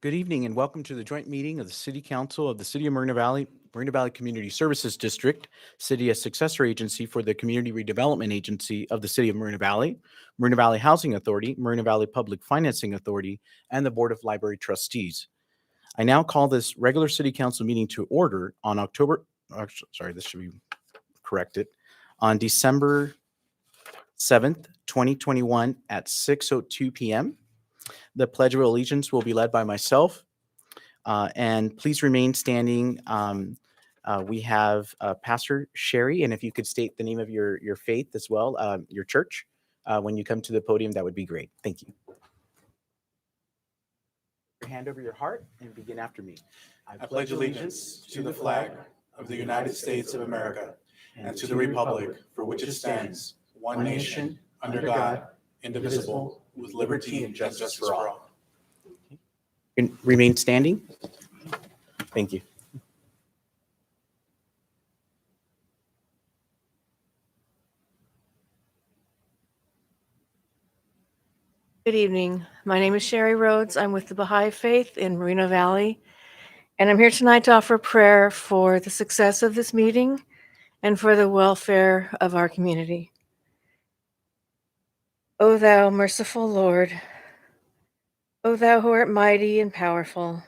Good evening and welcome to the joint meeting of the City Council of the City of Marina Valley Community Services District, City as successor agency for the Community Redevelopment Agency of the City of Marina Valley Housing Authority, Marina Valley Public Financing Authority, and the Board of Library Trustees. I now call this regular City Council meeting to order on this should be corrected, on December 7th, 2021 at 6:02 p.m. The Pledge of Allegiance will be led by myself, and please remain standing. We have Pastor Sherry, and if you could state the name of your faith as well, your church, when you come to the podium, that would be great. Thank you. Your hand over your heart and begin after me. I pledge allegiance to the flag of the United States of America and to the republic for which it stands, one nation, under God, indivisible, with liberty and justice for all. And remain standing. Thank you. Good evening. My name is Sherry Rhodes. I'm with the Baha'i Faith in Moreno Valley, and I'm here tonight to offer prayer for the success of this meeting and for the welfare of our community. O thou merciful Lord, O thou who art mighty and powerful,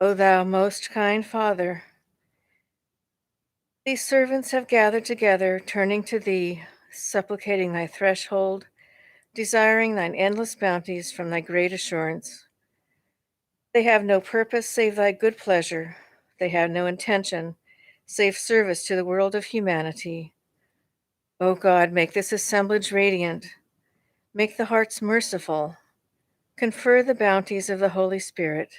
O thou most kind Father, these servants have gathered together, turning to thee, supplicating thy threshold, desiring thine endless bounties from thy great assurance. They have no purpose save thy good pleasure. They have no intention save service to the world of humanity. O God, make this assemblage radiant. Make the hearts merciful. Confer the bounties of the Holy Spirit.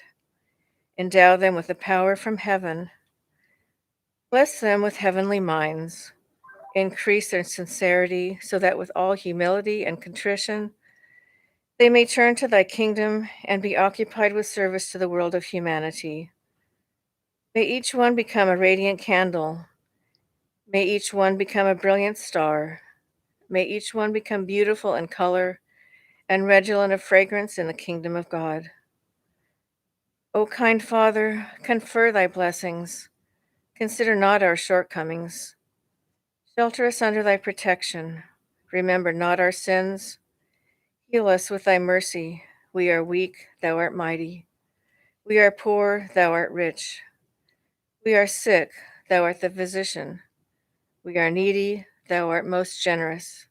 Endow them with the power from heaven. Bless them with heavenly minds. Increase their sincerity so that with all humility and contrition, they may turn to thy kingdom and be occupied with service to the world of humanity. May each one become a radiant candle. May each one become a brilliant star. May each one become beautiful in color and redolent of fragrance in the kingdom of God. O kind Father, confer thy blessings. Consider not our shortcomings. Shelter us under thy protection. Remember not our sins. Heal us with thy mercy. We are weak, thou art mighty. We are poor, thou art rich. We are sick, thou art the physician. We are needy, thou art most generous.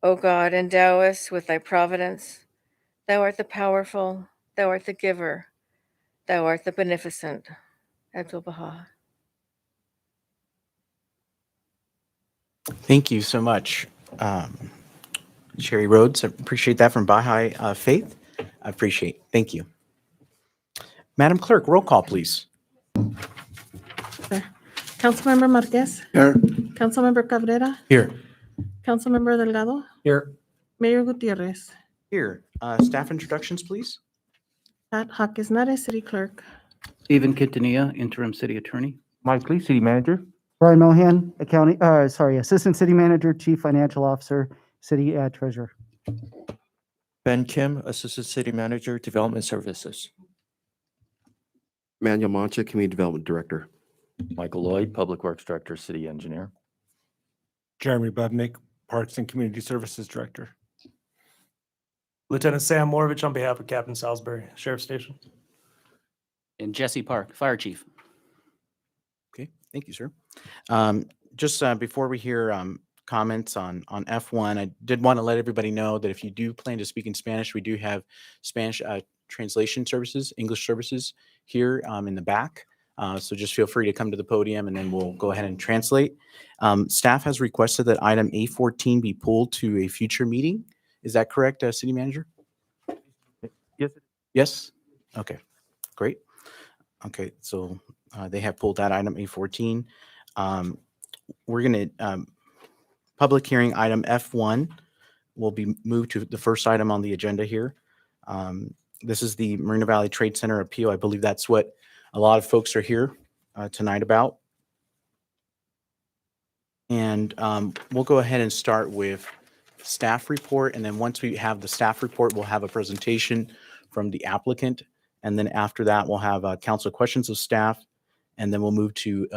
O God, endow us with thy providence. Thou art the powerful, thou art the giver, thou art the beneficent. Abdul Baha. Thank you so much, Sherry Rhodes. I appreciate that from Baha'i Faith. I appreciate. Thank you. Madam Clerk, roll call, please. Councilmember Marquez. Here. Councilmember Cabrera. Here. Councilmember Delgado. Here. Mayor Gutierrez. Here. Staff introductions, please. Pat Jaquesnare, City Clerk. Stephen Quintanilla, Interim City Attorney. Mike Lee, City Manager. Brian Mohan, Assistant City Manager, Chief Financial Officer, City Treasurer. Ben Kim, Assistant City Manager, Development Services. Manuel Mancha, Community Development Director. Michael Lloyd, Public Works Director, City Engineer. Jeremy Budnick, Parks and Community Services Director. Lieutenant Sam Morovich on behalf of Captain Salisbury Sheriff Station. And Jesse Park, Fire Chief. Okay, thank you, sir. Just before we hear comments on F1, I did want to let everybody know that if you do plan to speak in Spanish, we do have Spanish translation services, English services here in the back. So just feel free to come to the podium and then we'll go ahead and translate. Staff has requested that item A14 be pulled to a future meeting. Is that correct, City Manager? Yes. Yes? Okay, great. Okay, so they have pulled that item A14. We're going to, public hearing item F1 will be moved to the first item on the agenda here. This is the Marina Valley Trade Center appeal. I believe that's what a lot of folks are here tonight about. And we'll go ahead and start with staff report. And then once we have the staff report, we'll have a presentation from the applicant And then after that, we'll have council questions of staff. And then we'll move to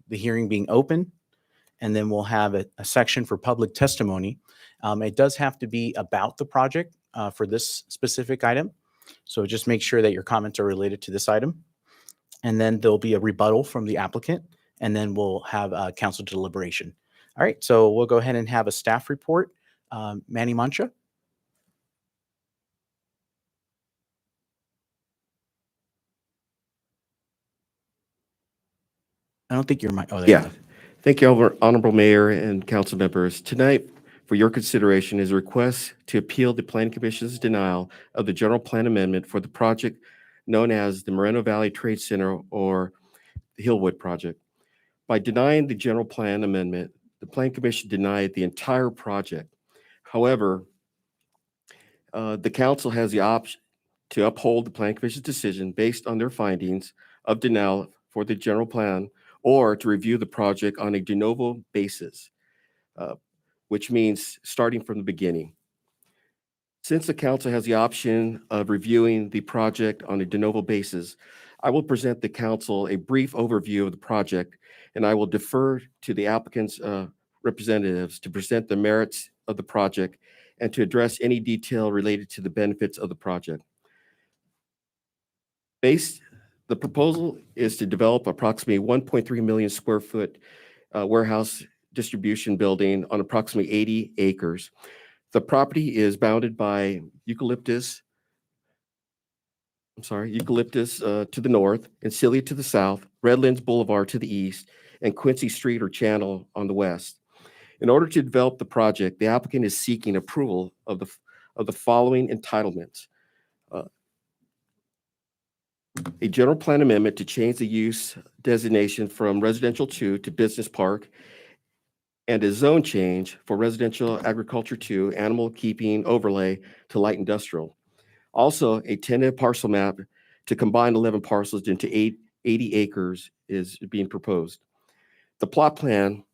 the hearing being open. And then we'll have a section for public testimony. It does have to be about the project for this specific item. So just make sure that your comments are related to this item. And then there'll be a rebuttal from the applicant. And then we'll have council deliberation. All right, so we'll go ahead and have a staff report. Manny Mancha. I don't think you're my, oh, there you Yeah. go. Thank you, Honorable Mayor and council members. Tonight, for your consideration is a request to appeal the Planning Commission's denial of the general plan amendment for the project known as the Moreno Valley Trade Center or the Hillwood Project. By denying the general plan amendment, the Planning Commission denied the entire project. However, the council has the option to uphold the Planning Commission's decision based on their findings of denial for the general plan or to review the project on a de novo basis, which means starting from the beginning. Since the council has the option of reviewing the project on a de novo basis, I will present the council a brief overview of the project, and I will defer to the applicant's representatives to present the merits of the project and to address any detail related to the benefits of the project. The proposal is to develop approximately 1.3 million square foot warehouse distribution building on approximately 80 acres. The property is bounded by eucalyptus to the north, Encilia to the south, Redlands Boulevard to the east, and Quincy Street or Channel on the west. In order to develop the project, the applicant is seeking approval of the following entitlements. A general plan amendment to change the use designation from residential 2 to business park, and a zone change for residential agriculture 2 animal keeping overlay to light industrial. Also, a tentative parcel map to combine 11 parcels into 80 acres is being proposed. The plot plan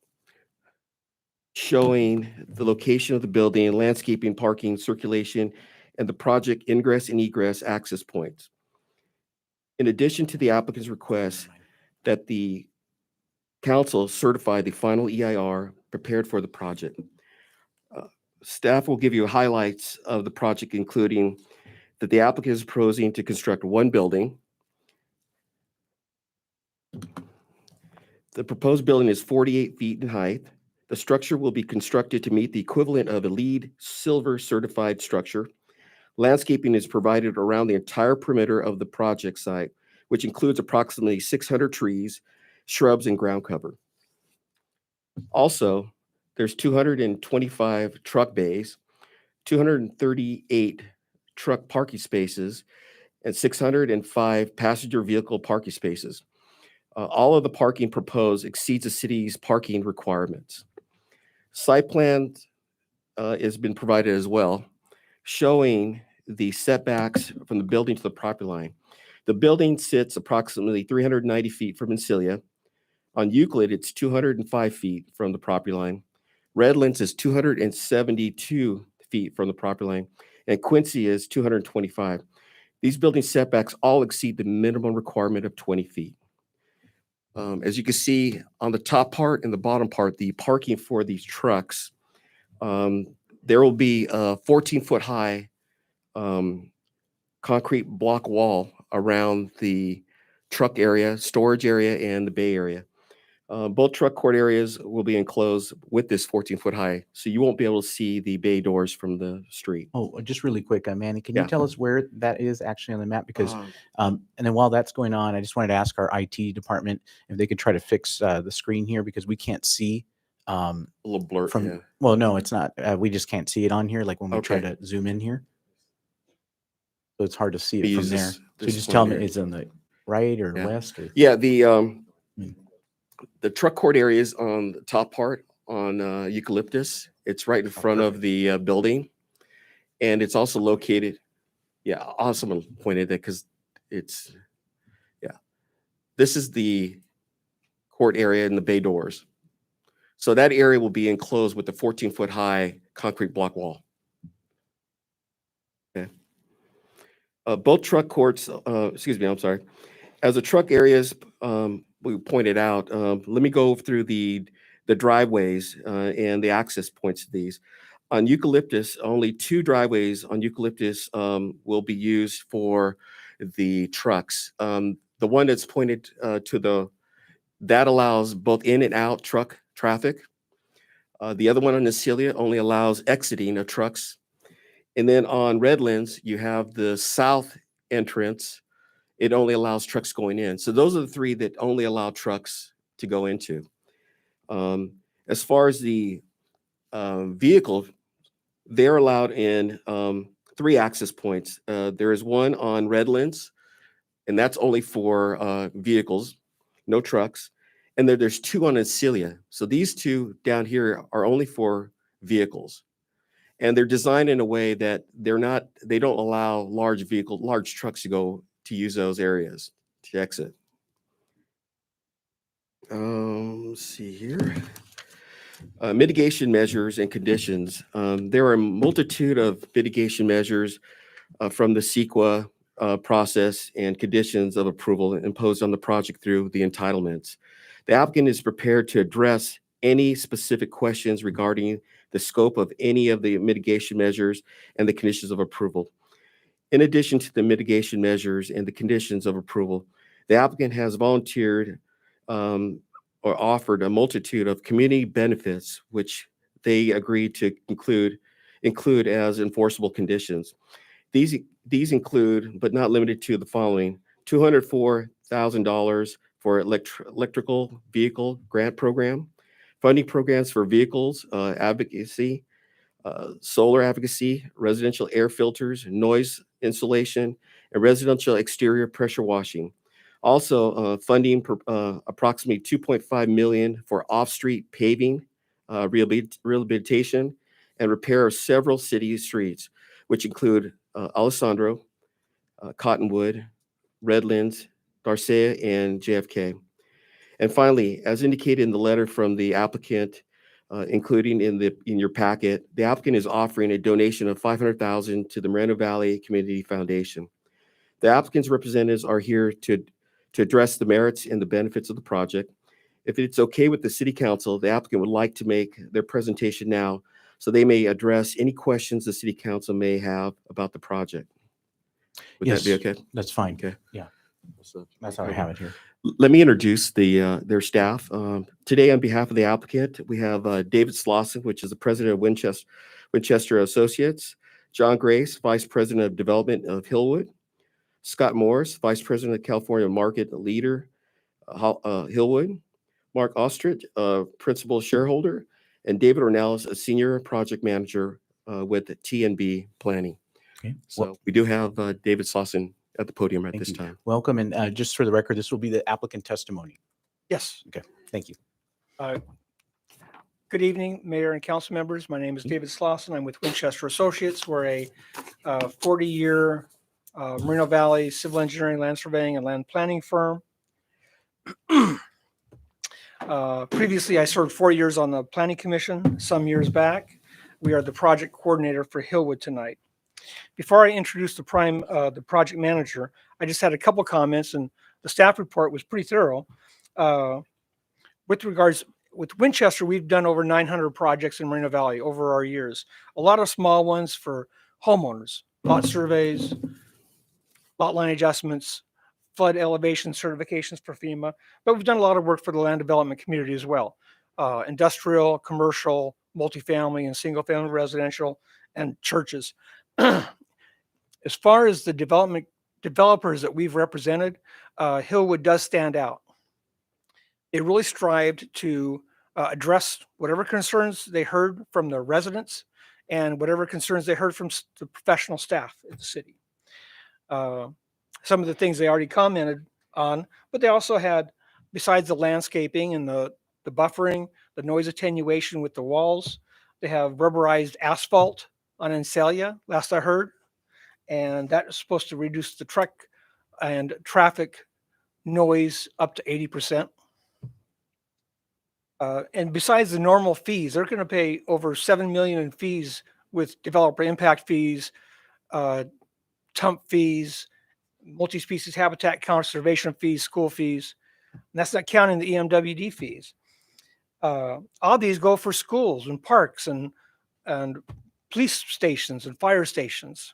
showing the location of the building, landscaping, parking, circulation, and the project ingress and egress access points. In addition to the applicant's request that the council certify the final EIR prepared for the project. Staff will give you highlights of the project, including that the applicant is proposing to construct one building. The proposed building is 48 feet in height. The structure will be constructed to meet the equivalent of a LEED Silver certified structure. Landscaping is provided around the entire perimeter of the project site, which includes approximately 600 trees, shrubs, and ground cover. Also, there's 225 truck bays, 238 truck parking spaces, and 605 passenger vehicle parking spaces. All of the parking proposed exceeds the city's parking requirements. Site plan has been provided as well, showing the setbacks from the building to the property line. The building sits approximately 390 feet from Encilia. On Euclid, it's 205 feet from the property line. Redlands is 272 feet from the property line, and Quincy is 225. These building setbacks all exceed the minimum requirement of 20 feet. As you can see on the top part and the bottom part, the parking for these trucks, there will be a 14-foot high concrete block wall around the truck area, storage area, and the bay area. Both truck court areas will be enclosed with this 14-foot high, so you won't be able to see the bay doors from the street. Oh, just really quick, Manny, can you Yeah. tell us where that is actually on the map? Because, and then while that's going on, I just wanted to ask our IT department if they could try to fix the screen here because we can't see a little blur. Yeah. well, no, it's not. We just can't see it on here, like when we try Okay. to zoom in here. So it's hard to see it We from use there. this- So this just one tell me here. it's on the right or Yeah. west or? Yeah, the truck court area is on the top part on Eucalyptus. It's right in front of the building. And it's also located, awesome pointed that because it's, this is the court area and the bay doors. So that area will be enclosed with the 14-foot high concrete block wall. Okay. Both truck courts, I'm sorry. As the truck areas we pointed out, let me go through the driveways and the access points to these. On Eucalyptus, only 2 driveways on Eucalyptus will be used for the trucks. The one that's pointed that allows both in and out truck traffic. The other one on Necilia only allows exiting of trucks. And then on Redlands, you have the south entrance. It only allows trucks going in. So those are the 3 that only allow trucks to go into. As far as the vehicle, they're allowed in 3 access points. There is one on Redlands, and that's only for vehicles, no trucks. And there's 2 on Ancilia. So these 2 down here are only for vehicles. And they're designed in a way that they don't allow large trucks to use those areas to exit. Let's see here. Mitigation measures and conditions. There are a multitude of mitigation measures from the CEQA process and conditions of approval imposed on the project through the entitlements. The applicant is prepared to address any specific questions regarding the scope of any of the mitigation measures and the conditions of approval. In addition to the mitigation measures and the conditions of approval, the applicant has volunteered or offered a multitude of community benefits, which they agreed to include as enforceable conditions. These include, but not limited to, the following: $204,000 for electrical vehicle grant program, funding programs for vehicles advocacy, solar advocacy, residential air filters, noise insulation, and residential exterior pressure washing. Also, funding approximately $2.5 million for off-street paving, rehabilitation, and repair of several city streets, which include Alessandro, Cottonwood, Redlands, Darcea, and JFK. And finally, as indicated in the letter from the applicant, including in your packet, the applicant is offering a donation of $500,000 to the Moreno Valley Community Foundation. The applicant's representatives are here to address the merits and the benefits of the project. If it's okay with the City Council, the applicant would like to make their presentation now so they may address any questions the City Council may have about the project. Would that be Yes, okay? That's fine. Okay. Yeah. That's how I have it here. Let me introduce their staff. Today, on behalf of the applicant, we have David Slauson, which is the president of Winchester Associates, John Grace, vice president of development of Hillwood, Scott Morris, vice president of California Market Leader, Hillwood, Mark Ostrich, principal shareholder, and David Ornelas, a senior project manager with TNB Planning. Okay. So we do have David Slauson at the podium at Thank this you. time. Welcome. And just for the record, this will be the applicant testimony. Yes. Okay. Thank you. Good evening, Mayor and council members. My name is David Slauson. I'm with Winchester Associates. We're a 40-year Moreno Valley civil engineering, land surveying, and land planning firm. Previously, I served 4 years on the Planning Commission some years back. We are the project coordinator for Hillwood tonight. Before I introduce the project manager, I just had a couple comments, and the staff report was pretty thorough. With Winchester, we've done over 900 projects in Moreno Valley over our years. A lot of small ones for homeowners, lot surveys, lot line adjustments, flood elevation certifications for FEMA, but we've done a lot of work for the land development community as well. Industrial, commercial, multifamily, and single-family residential, and churches. As far as the developers that we've represented, Hillwood does stand out. They really strived to address whatever concerns they heard from the residents and whatever concerns they heard from the professional staff at the city. Some of the things they already commented on, but they also had, besides the landscaping and the buffering, the noise attenuation with the walls, they have rubberized asphalt on Ancelia, last I heard, and that is supposed to reduce the truck and traffic noise up to 80%. And besides the normal fees, they're going to pay over $7 million in fees with developer impact fees, TUMP fees, multi-species habitat conservation fees, school fees. And that's not counting the EMWD fees. All these go for schools and parks and police stations and fire stations.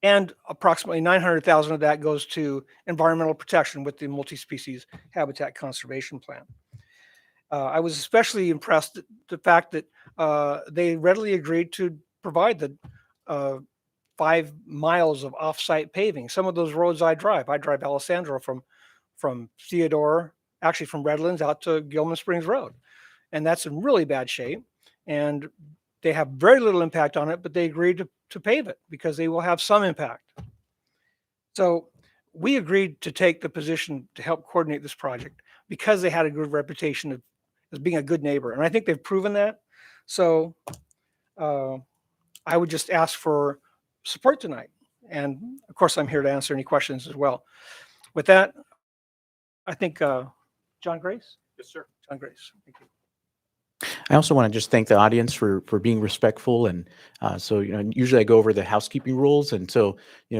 And approximately 900,000 of that goes to environmental protection with the multi-species habitat conservation plan. I was especially impressed at the fact that they readily agreed to provide the 5 miles of off-site paving. Some of those roads I drive Alessandro from Theodore, actually from Redlands out to Gilman Springs Road. And that's in really bad shape. And they have very little impact on it, but they agreed to pave it because they will have some impact. So we agreed to take the position to help coordinate this project because they had a good reputation of as being a good neighbor. And I think they've proven that. So I would just ask for support tonight. And of course, I'm here to answer any questions as well. With that, I think John Grace? Yes, sir. John Grace, thank you. I also want to just thank the audience for being respectful. And so, usually I go over the housekeeping rules. And so,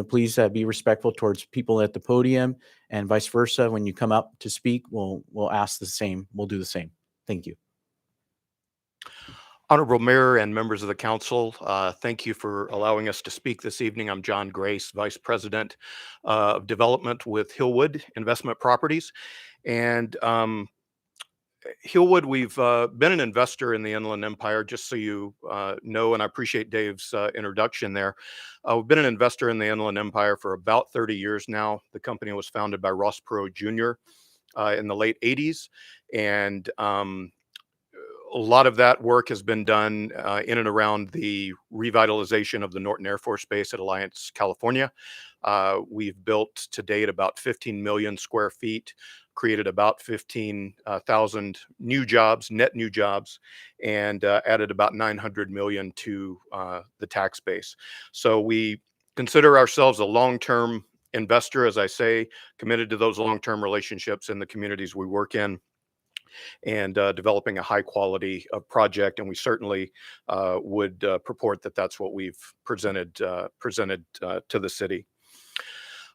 please be respectful towards people at the podium and vice versa. When you come up to speak, we'll ask the same. We'll do the same. Thank you. Honorable Mayor and members of the council, thank you for allowing us to speak this evening. I'm John Grace, Vice President of Development with Hillwood Investment Properties. And Hillwood, we've been an investor in the Inland Empire, just so you know, and I appreciate Dave's introduction there. We've been an investor in the Inland Empire for about 30 years now. The company was founded by Ross Perot Jr. In the late 80s. And a lot of that work has been done in and around the revitalization of the Norton Air Force Base at Alliance, California. We've built to date about 15 million square feet, created about 15,000 new jobs, net new jobs, and added about 900 million to the tax base. So we consider ourselves a long-term investor, as I say, committed to those long-term relationships in the communities we work in, and developing a high quality project. And we certainly would purport that that's what we've presented to the city.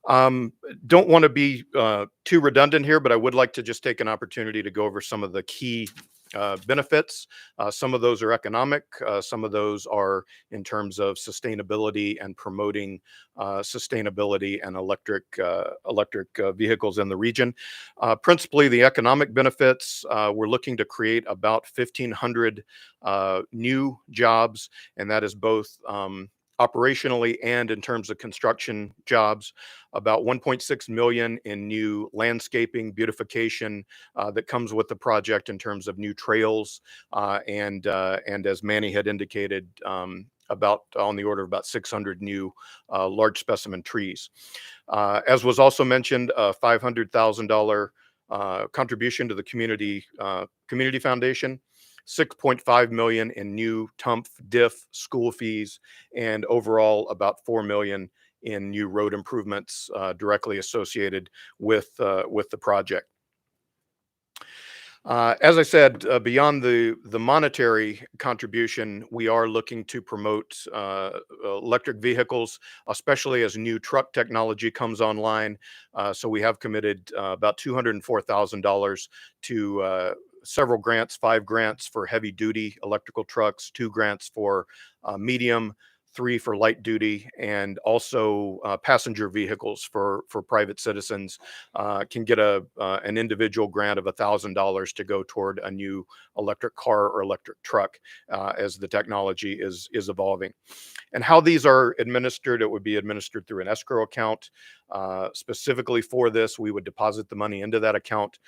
Don't want to be too redundant here, but I would like to just take an opportunity to go over some of the key benefits. Some of those are economic. Some of those are in terms of sustainability and promoting sustainability and electric vehicles in the region. Principally, the economic benefits, we're looking to create about 1,500 new jobs, and that is both operationally and in terms of construction jobs. About 1.6 million in new landscaping beautification that comes with the project in terms of new trails, and as Manny had indicated, about on the order of about 600 new large specimen trees. As was also mentioned, a $500,000 contribution to the community foundation. 6.5 million in new TUMF, DIF, school fees, and overall about 4 million in new road improvements directly associated with the project. As I said, beyond the monetary contribution, we are looking to promote electric vehicles, especially as new truck technology comes online. So we have committed about $204,000 to several grants, 5 grants for heavy duty electrical trucks, 2 grants for medium, 3 for light duty, and also passenger vehicles for private citizens can get an individual grant of $1,000 to go toward a new electric car or electric truck as the technology is evolving. And how these are administered, it would be administered through an escrow account. Specifically for this, we would deposit the money into that account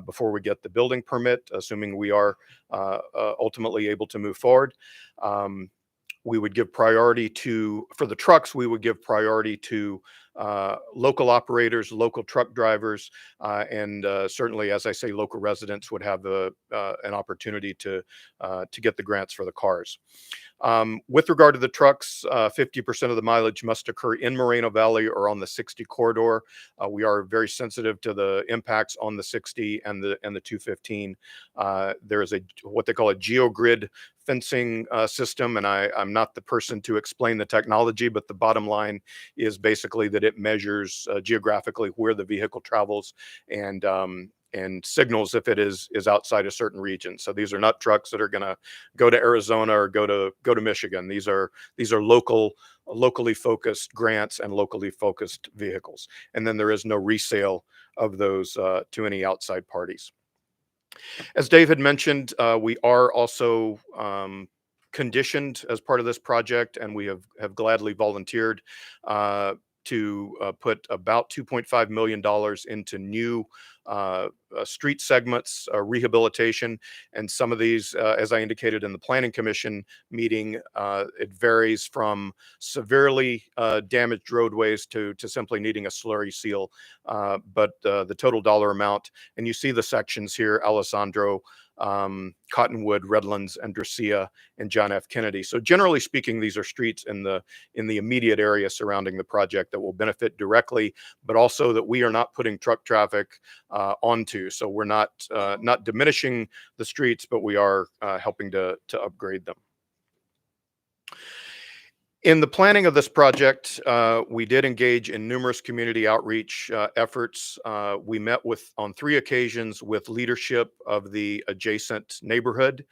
before we get the building permit, assuming we are ultimately able to move forward. We would give priority to, for the trucks, we would give priority to local operators, local truck drivers, and certainly, as I say, local residents would have an opportunity to get the grants for the cars. With regard to the trucks, 50% of the mileage must occur in Moreno Valley or on the 60 corridor. We are very sensitive to the impacts on the 60 and the 215. There is what they call a geogrid fencing system, and I'm not the person to explain the technology, but the bottom line is basically that it measures geographically where the vehicle travels and signals if it is outside a certain region. So these are not trucks that are going to go to Arizona or go to Michigan. These are locally focused grants and locally focused vehicles. And then there is no resale of those to any outside parties. As Dave had mentioned, we are also conditioned as part of this project, and we have gladly volunteered to put about $2.5 million into new street segments, rehabilitation, and some of these, as I indicated in the Planning Commission meeting, it varies from severely damaged roadways to simply needing a slurry seal. But the total dollar amount, and you see the sections here: Alessandro, Cottonwood, Redlands, and Dracia, and John F. Kennedy. So generally speaking, these are streets in the immediate area surrounding the project that will benefit directly, but also that we are not putting truck traffic onto. So we're not diminishing the streets, but we are helping to upgrade them. In the planning of this project, we did engage in numerous community outreach efforts. We met on 3 occasions with leadership of the adjacent neighborhood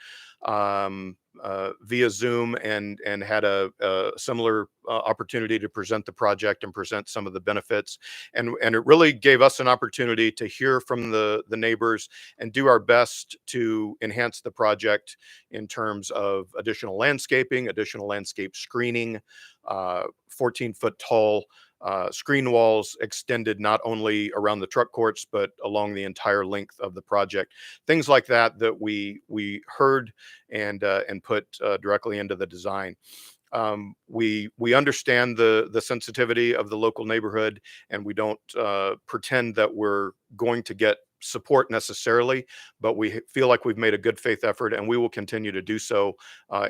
via Zoom, and had a similar opportunity to present the project and present some of the benefits. And it really gave us an opportunity to hear from the neighbors and do our best to enhance the project in terms of additional landscaping, additional landscape screening, 14-foot tall screen walls extended not only around the truck courts, but along the entire length of the project. Things like that we heard and put directly into the design. We understand the sensitivity of the local neighborhood, and we don't pretend that we're going to get support necessarily, but we feel like we've made a good faith effort, and we will continue to do so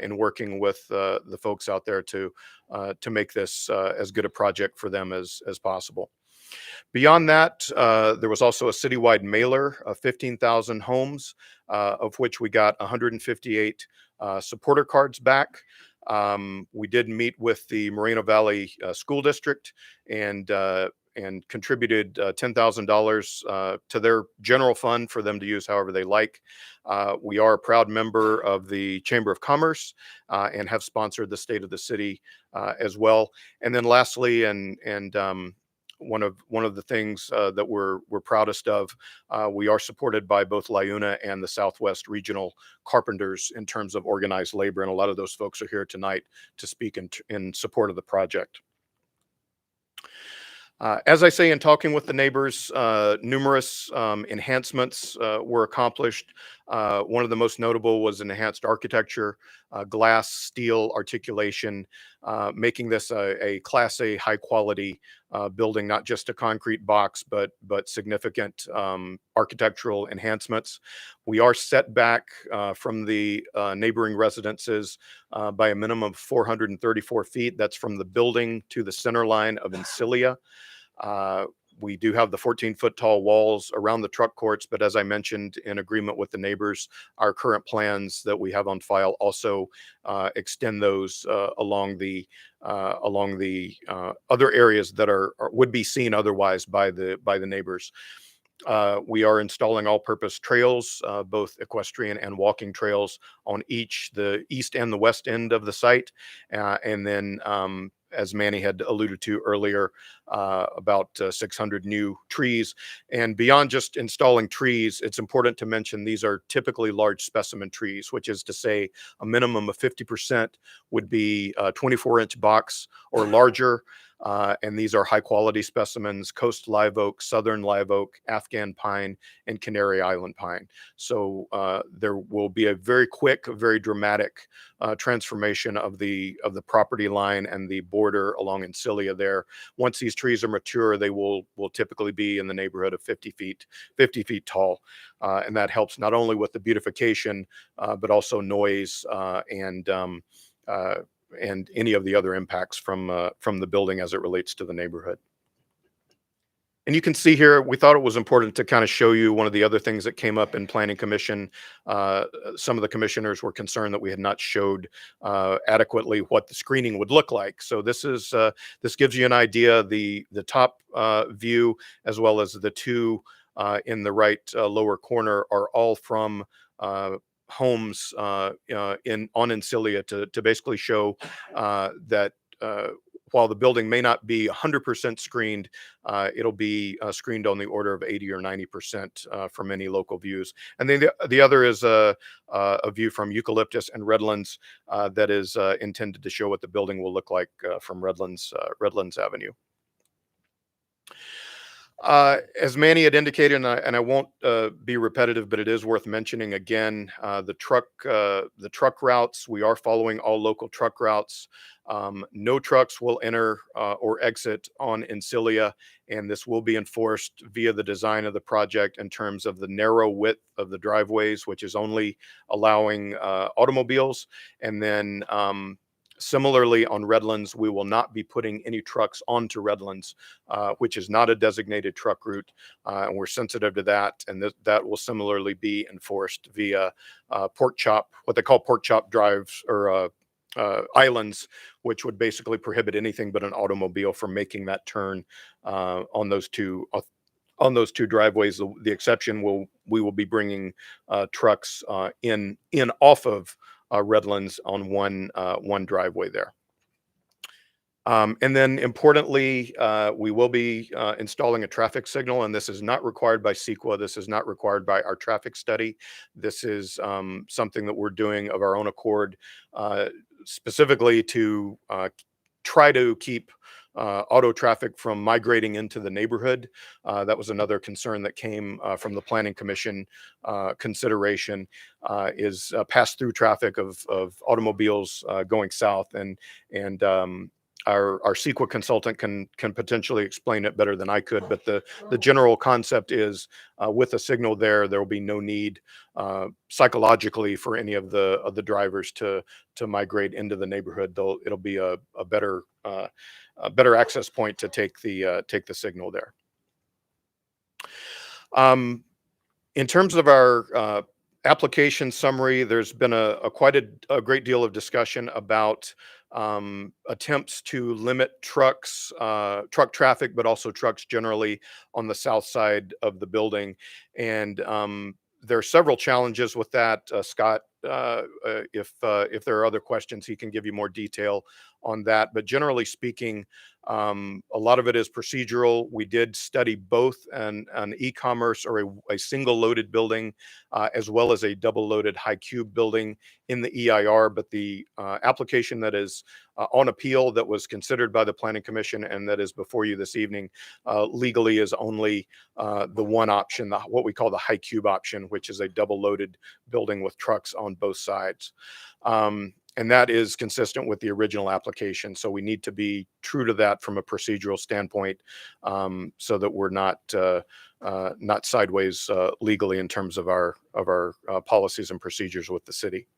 in working with the folks out there to make this as good a project for them as possible. Beyond that, there was also a citywide mailer of 15,000 homes, of which we got 158 supporter cards back. We did meet with the Moreno Valley School District and contributed $10,000 to their general fund for them to use however they like. We are a proud member of the Chamber of Commerce and have sponsored the State of the City as well. And then lastly, and one of the things that we're proudest of, we are supported by both LIUNA and the Southwest Regional Carpenters in terms of organized labor, and a lot of those folks are here tonight to speak in support of the project. As I say, in talking with the neighbors, numerous enhancements were accomplished. One of the most notable was enhanced architecture, glass, steel articulation, making this a Class A high quality building, not just a concrete box, but significant architectural enhancements. We are set back from the neighboring residences by a minimum of 434 feet. That's from the building to the center line of Encilia. We do have the 14-foot tall walls around the truck courts, but as I mentioned, in agreement with the neighbors, our current plans that we have on file also extend those along the other areas that would be seen otherwise by the neighbors. We are installing all-purpose trails, both equestrian and walking trails, on the east and the west end of the site, and then as Manny had alluded to earlier, about 600 new trees. And beyond just installing trees, it's important to mention these are typically large specimen trees, which is to say a minimum of 50% would be 24-inch box or larger. And these are high quality specimens: coast live oak, southern live oak, Afghan pine, and Canary Island pine. So there will be a very quick, very dramatic transformation of the property line and the border along Encilia there. Once these trees are mature, they will typically be in the neighborhood of 50 feet tall. And that helps not only with the beautification, but also noise and any of the other impacts from the building as it relates to the neighborhood. And you can see here, we thought it was important to kind of show you one of the other things that came up in Planning Commission. Some of the commissioners were concerned that we had not showed adequately what the screening would look like. So this gives you an idea. The top view, as well as the two in the right lower corner, are all from homes on Encilia to basically show that while the building may not be 100% screened, it'll be screened on the order of 80 or 90% from any local views. And then the other is a view from Eucalyptus and Redlands that is intended to show what the building will look like from Redlands Avenue. As Manny had indicated, and I won't be repetitive, but it is worth mentioning again, the truck routes. We are following all local truck routes. No trucks will enter or exit on Encilia, and this will be enforced via the design of the project in terms of the narrow width of the driveways, which is only allowing automobiles. And then similarly, on Redlands, we will not be putting any trucks onto Redlands, which is not a designated truck route, and we're sensitive to that. And that will similarly be enforced via pork chop, what they call pork chop drives or islands, which would basically prohibit anything but an automobile from making that turn on those two driveways. The exception we will be bringing trucks in off of Redlands on one driveway there. And then importantly, we will be installing a traffic signal, and this is not required by CEQA. This is not required by our traffic study. This is something that we're doing of our own accord, specifically to try to keep auto traffic from migrating into the neighborhood. That was another concern that came from the Planning Commission consideration, is pass-through traffic of automobiles going south, and our CEQA consultant can potentially explain it better than I could, but the general concept is with a signal there will be no need psychologically for any of the drivers to migrate into the neighborhood. It'll be a better access point to take the signal there. In terms of our application summary, there's been quite a great deal of discussion about attempts to limit truck traffic, but also trucks generally on the south side of the building. And there are several challenges with that. Scott, if there are other questions, he can give you more detail on that. But generally speaking, a lot of it is procedural. We did study both an e-commerce or a single loaded building as well as a double loaded high cube building in the EIR, but the application that is on appeal that was considered by the Planning Commission and that is before you this evening legally is only the one option, what we call the high cube option, which is a double loaded building with trucks on both sides. And that is consistent with the original application. So we need to be true to that from a procedural standpoint, so that we're not sideways legally in terms of our policies and procedures with the city.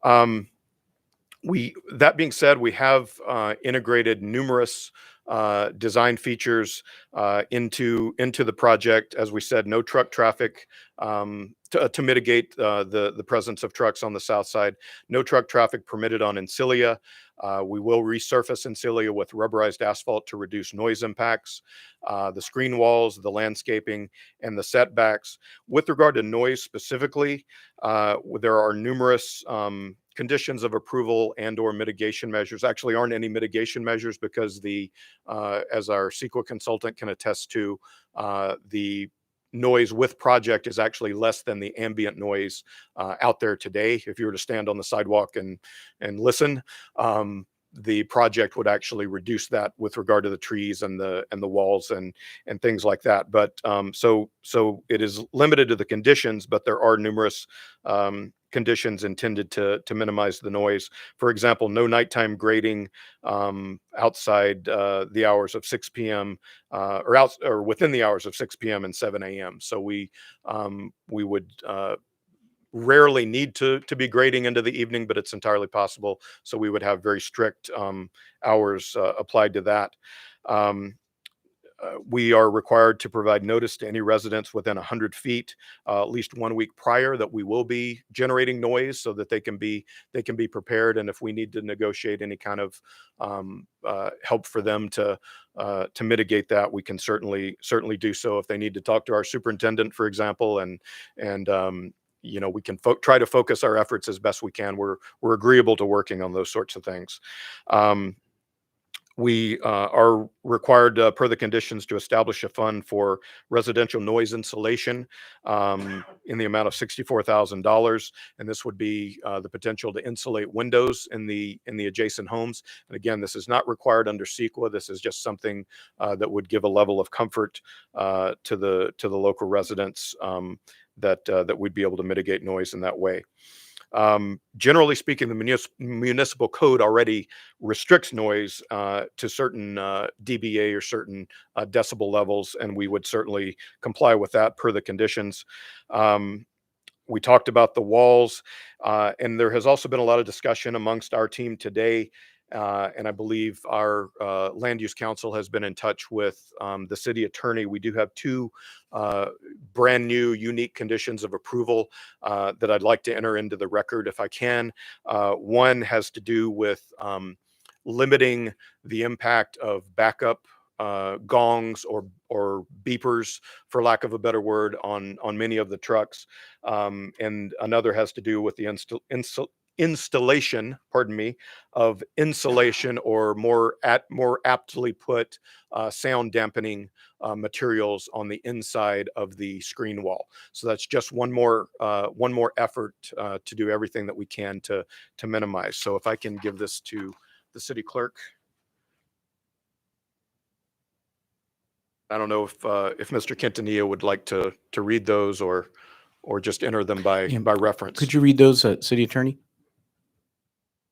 That being said, we have integrated numerous design features into the project. As we said, no truck traffic to mitigate the presence of trucks on the south side. No truck traffic permitted on Encilia. We will resurface Encilia with rubberized asphalt to reduce noise impacts. The screen walls, the landscaping, and the setbacks. With regard to noise specifically, there are numerous conditions of approval and/or mitigation measures. Actually, aren't any mitigation measures because as our CEQA consultant can attest to, the noise with project is actually less than the ambient noise out there today. If you were to stand on the sidewalk and listen, the project would actually reduce that with regard to the trees and the walls and things like that. But so it is limited to the conditions, but there are numerous conditions intended to minimize the noise. For example, no nighttime grading outside the hours of 6 p.m. Or within the hours of 6 p.m. and 7 a.m. So we would rarely need to be grading into the evening, but it's entirely possible. So we would have very strict hours applied to that. We are required to provide notice to any residents within 100 feet, at least 1 week prior, that we will be generating noise so that they can be prepared. And if we need to negotiate any kind of help for them to mitigate that, we can certainly do so. If they need to talk to our superintendent, for example, and we can try to focus our efforts as best we can. We're agreeable to working on those sorts of things. We are required, per the conditions, to establish a fund for residential noise insulation in the amount of $64,000, and this would be the potential to insulate windows in the adjacent homes. And again, this is not required under CEQA. This is just something that would give a level of comfort to the local residents that we'd be able to mitigate noise in that way. Generally speaking, the municipal code already restricts noise to certain dBA or certain decibel levels, and we would certainly comply with that per the conditions. We talked about the walls, and there has also been a lot of discussion amongst our team today. And I believe our land use council has been in touch with the city attorney. We do have two brand new unique conditions of approval that I'd like to enter into the record if I can. One has to do with limiting the impact of backup gongs or beepers, for lack of a better word, on many of the trucks. And another has to do with the installation, of insulation, or more aptly put, sound dampening materials on the inside of the screen wall. So that's just one more effort to do everything that we can to minimize. So if I can give this to the city clerk. I don't know if Mr. Quintanilla would like to read those or just enter them by reference. Could you read those, City Attorney?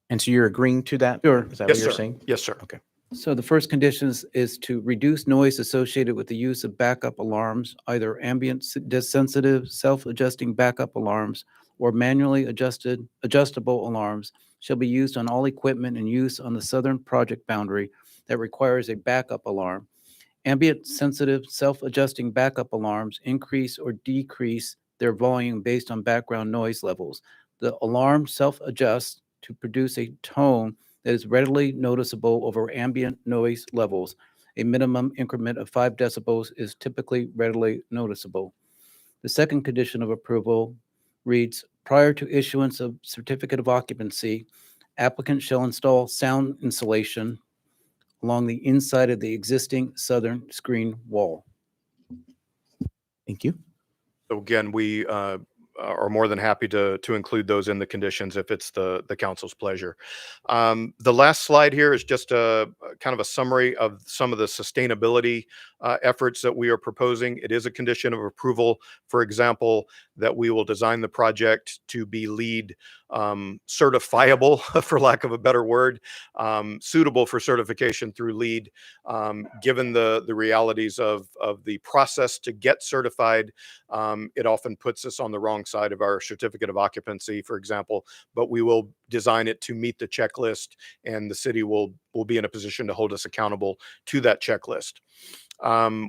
And so you're agreeing to that? Sure. Is that Yes, what you're sir. saying? Yes, sir. Okay. So the first condition is to reduce noise associated with the use of backup alarms, either ambient sensitive, self-adjusting backup alarms, or manually adjustable alarms shall be used on all equipment in use on the southern project boundary that requires a backup alarm. Ambient sensitive, self-adjusting backup alarms increase or decrease their volume based on background noise levels. The alarm self-adjusts to produce a tone that is readily noticeable over ambient noise levels. A minimum increment of 5 decibels is typically readily noticeable. The second condition of approval reads, prior to issuance of certificate of occupancy, applicant shall install sound insulation along the inside of the existing southern screen wall. Thank you. So again, we are more than happy to include those in the conditions if it's the council's pleasure. The last slide here is just a kind of a summary of some of the sustainability efforts that we are proposing. It is a condition of approval, for example, that we will design the project to be LEED certifiable, for lack of a better word, suitable for certification through LEED. Given the realities of the process to get certified, it often puts us on the wrong side of our certificate of occupancy, for example, but we will design it to meet the checklist, and the city will be in a position to hold us accountable to that checklist.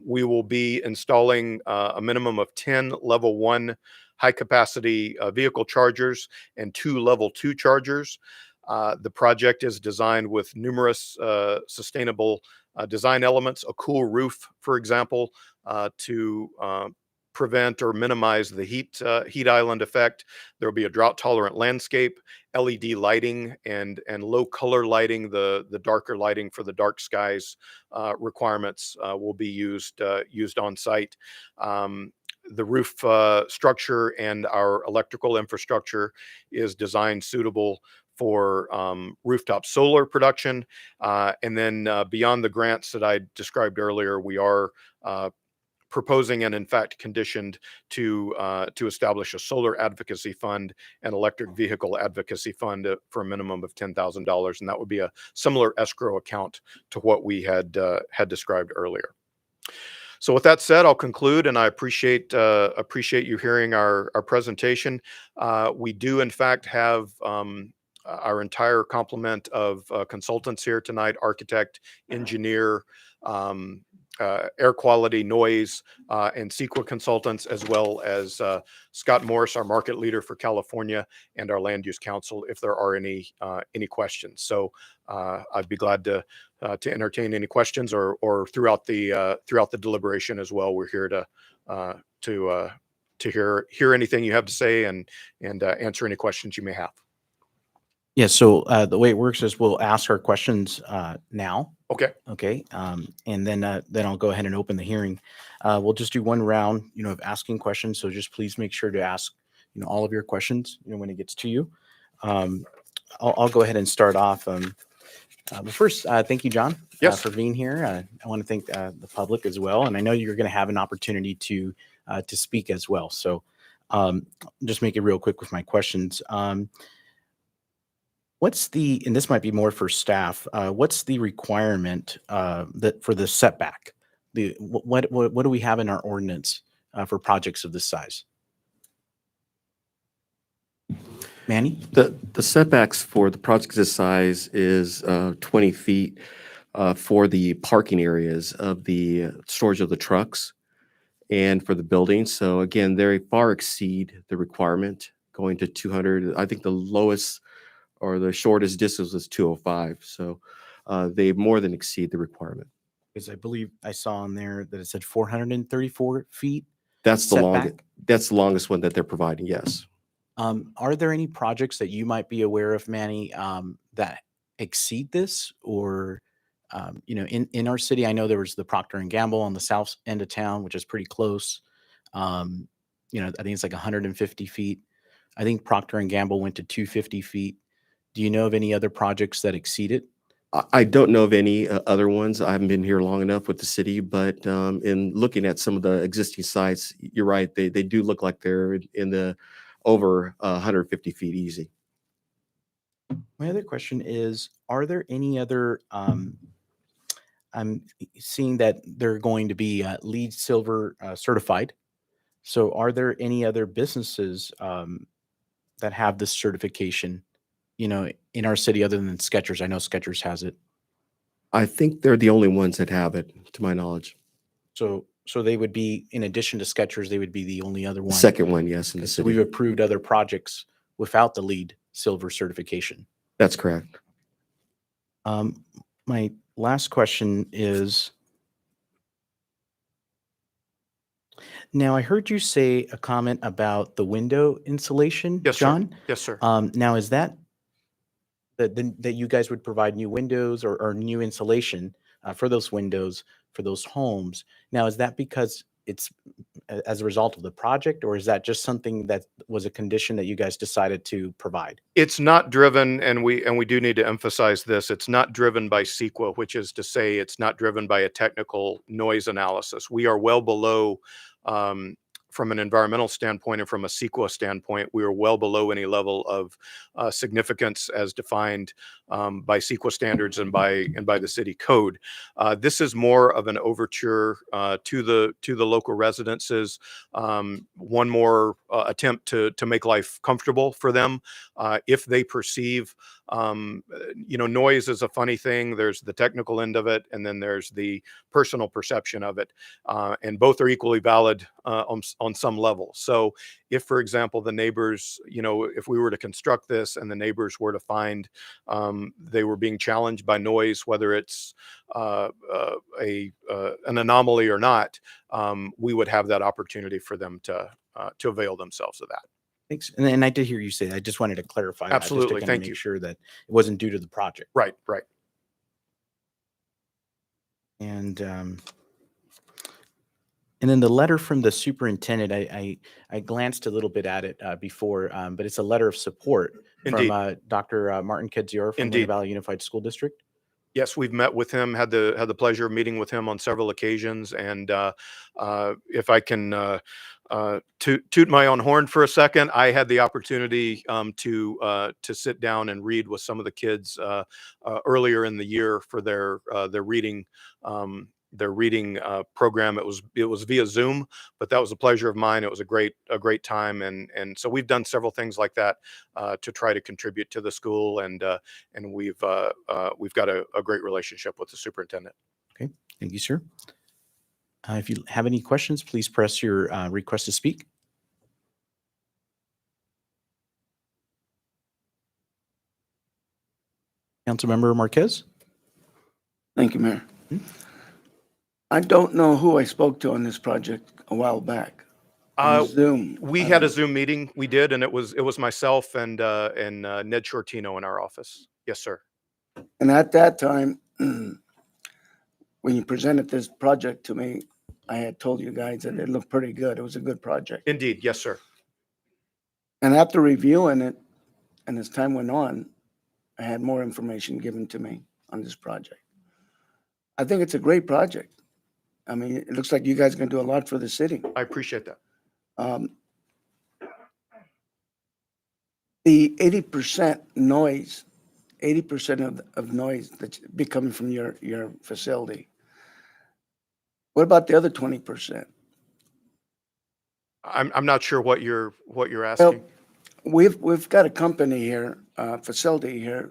We will be installing a minimum of 10 level 1 high capacity vehicle chargers and 2 level 2 chargers. The project is designed with numerous sustainable design elements, a cool roof, for example, to prevent or minimize the heat island effect. There will be a drought tolerant landscape, LED lighting, and low color lighting. The darker lighting for the dark skies requirements will be used on site. The roof structure and our electrical infrastructure is designed suitable for rooftop solar production. And then beyond the grants that I described earlier, we are proposing and in fact conditioned to establish a solar advocacy fund and electric vehicle advocacy fund for a minimum of $10,000, and that would be a similar escrow account to what we had described earlier. So with that said, I'll conclude, and I appreciate you hearing our presentation. We do in fact have our entire complement of consultants here tonight: architect, engineer, air quality, noise, and CEQA consultants, as well as Scott Morris, our market leader for California, and our land use counsel, if there are any questions. So I'd be glad to entertain any questions, or throughout the deliberation as well. We're here to hear anything you have to say and answer any questions you may have. Yeah, so the way it works is we'll ask our questions now. Okay. Okay, and then I'll go ahead and open the hearing. We'll just do one round, of asking questions. So just please make sure to ask, all of your questions, when it gets to you. I'll go ahead and start off. Well, first, thank you, John, Yes. for being here. I want to thank the public as well, and I know you're going to have an opportunity to speak as well. So just make it real quick with my questions. And this might be more for staff, what's the requirement that for the setback? What do we have in our ordinance for projects of this size? Manny? The setbacks for the projects this size is 20 feet for the parking areas of the storage of the trucks and for the buildings. So again, they far exceed the requirement, going to 200. I think the lowest or the shortest distance was 205. So they more than exceed the requirement. Because I believe I saw on there that it said 434 feet. That's the longest. Setback? That's the longest one that they're providing. Yes. Are there any projects that you might be aware of, Manny, that exceed this? Or, in our city, I know there was the Procter and Gamble on the south end of town, which is pretty close. I think it's like 150 feet. I think Procter and Gamble went to 250 feet. Do you know of any other projects that exceed it? I don't know of any other ones. I haven't been here long enough with the city, but in looking at some of the existing sites, you're right. They do look like they're in the over 150 feet easy. My other question is, are there any other, I'm seeing that they're going to be LEED Silver certified. So are there any other businesses that have this certification, in our city other than Skechers? I know Skechers has it. I think they're the only ones that have it, to my knowledge. So they would be, in addition to Skechers, they would be the only other one. Second one, yes, in the So city. we've approved other projects without the LEED Silver certification. That's correct. My last question is, now I heard you say a comment about the window insulation, Yes, sir. John. Yes, sir. Now is that you guys would provide new windows or new insulation for those windows for those homes? Now, is that because it's as a result of the project, or is that just something that was a condition that you guys decided to provide? It's not driven, and we do need to emphasize this. It's not driven by CEQA, which is to say it's not driven by a technical noise analysis. We are well below, from an environmental standpoint and from a CEQA standpoint, we are well below any level of significance as defined by CEQA standards and by the city code. This is more of an overture to the local residences, one more attempt to make life comfortable for them. If they perceive, noise is a funny thing. There's the technical end of it, and then there's the personal perception of it, and both are equally valid on some level. So if, for example, the neighbors, if we were to construct this and the neighbors were to find they were being challenged by noise, whether it's an anomaly or not, we would have that opportunity for them to avail themselves of that. Thanks. And I did hear you say that. I just wanted to clarify Absolutely. that, just to Thank make you. sure that it wasn't due to the project. Right. And then the letter from the superintendent, I glanced a little bit at it before, but it's a letter of support Indeed. from Dr. Martin Kedziora from Indeed. Lehigh Valley Unified School District. Yes, we've met with him, had the pleasure of meeting with him on several occasions. And if I can toot my own horn for a second, I had the opportunity to sit down and read with some of the kids earlier in the year for their reading. Their reading program. It was via Zoom, but that was a pleasure of mine. It was a great time, and so we've done several things like that to try to contribute to the school, and we've got a great relationship with the superintendent. Okay, thank you, sir. If you have any questions, please press your request to speak. Councilmember Marquez? Thank you, Mayor. Hmm? I don't know who I spoke to on this project a while back. On Zoom. We had a Zoom meeting. We did, and it was myself and Ned Shortino in our office. Yes, sir. And at that time, when you presented this project to me, I had told you guys that it looked pretty good. It was a good project. Indeed, yes, sir. And after reviewing it, and as time went on, I had more information given to me on this project. I think it's a great project. I mean, it looks like you guys are going to do a lot for the city. I appreciate that. The 80% noise, 80% of noise that's be coming from your facility. What about the other 20%? I'm not sure what you're Well, asking. we've got a company here, facility here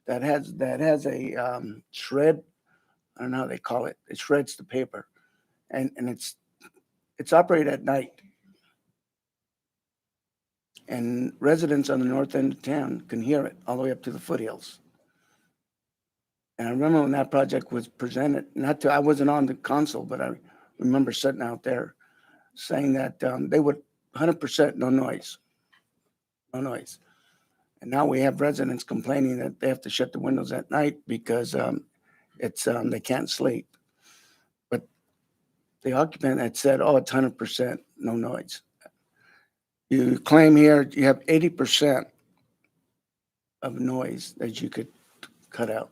that has a shred. I don't know how they call it. It shreds the paper, and it's operated at night. And residents on the north end of town can hear it all the way up to the foothills. And I remember when that project was presented, I wasn't on the council, but I remember sitting out there saying that they would 100% no noise. No noise. And now we have residents complaining that they have to shut the windows at night because they can't sleep. But the occupant had said, oh, it's 100% no noise. You claim here you have 80% of noise that you could cut out.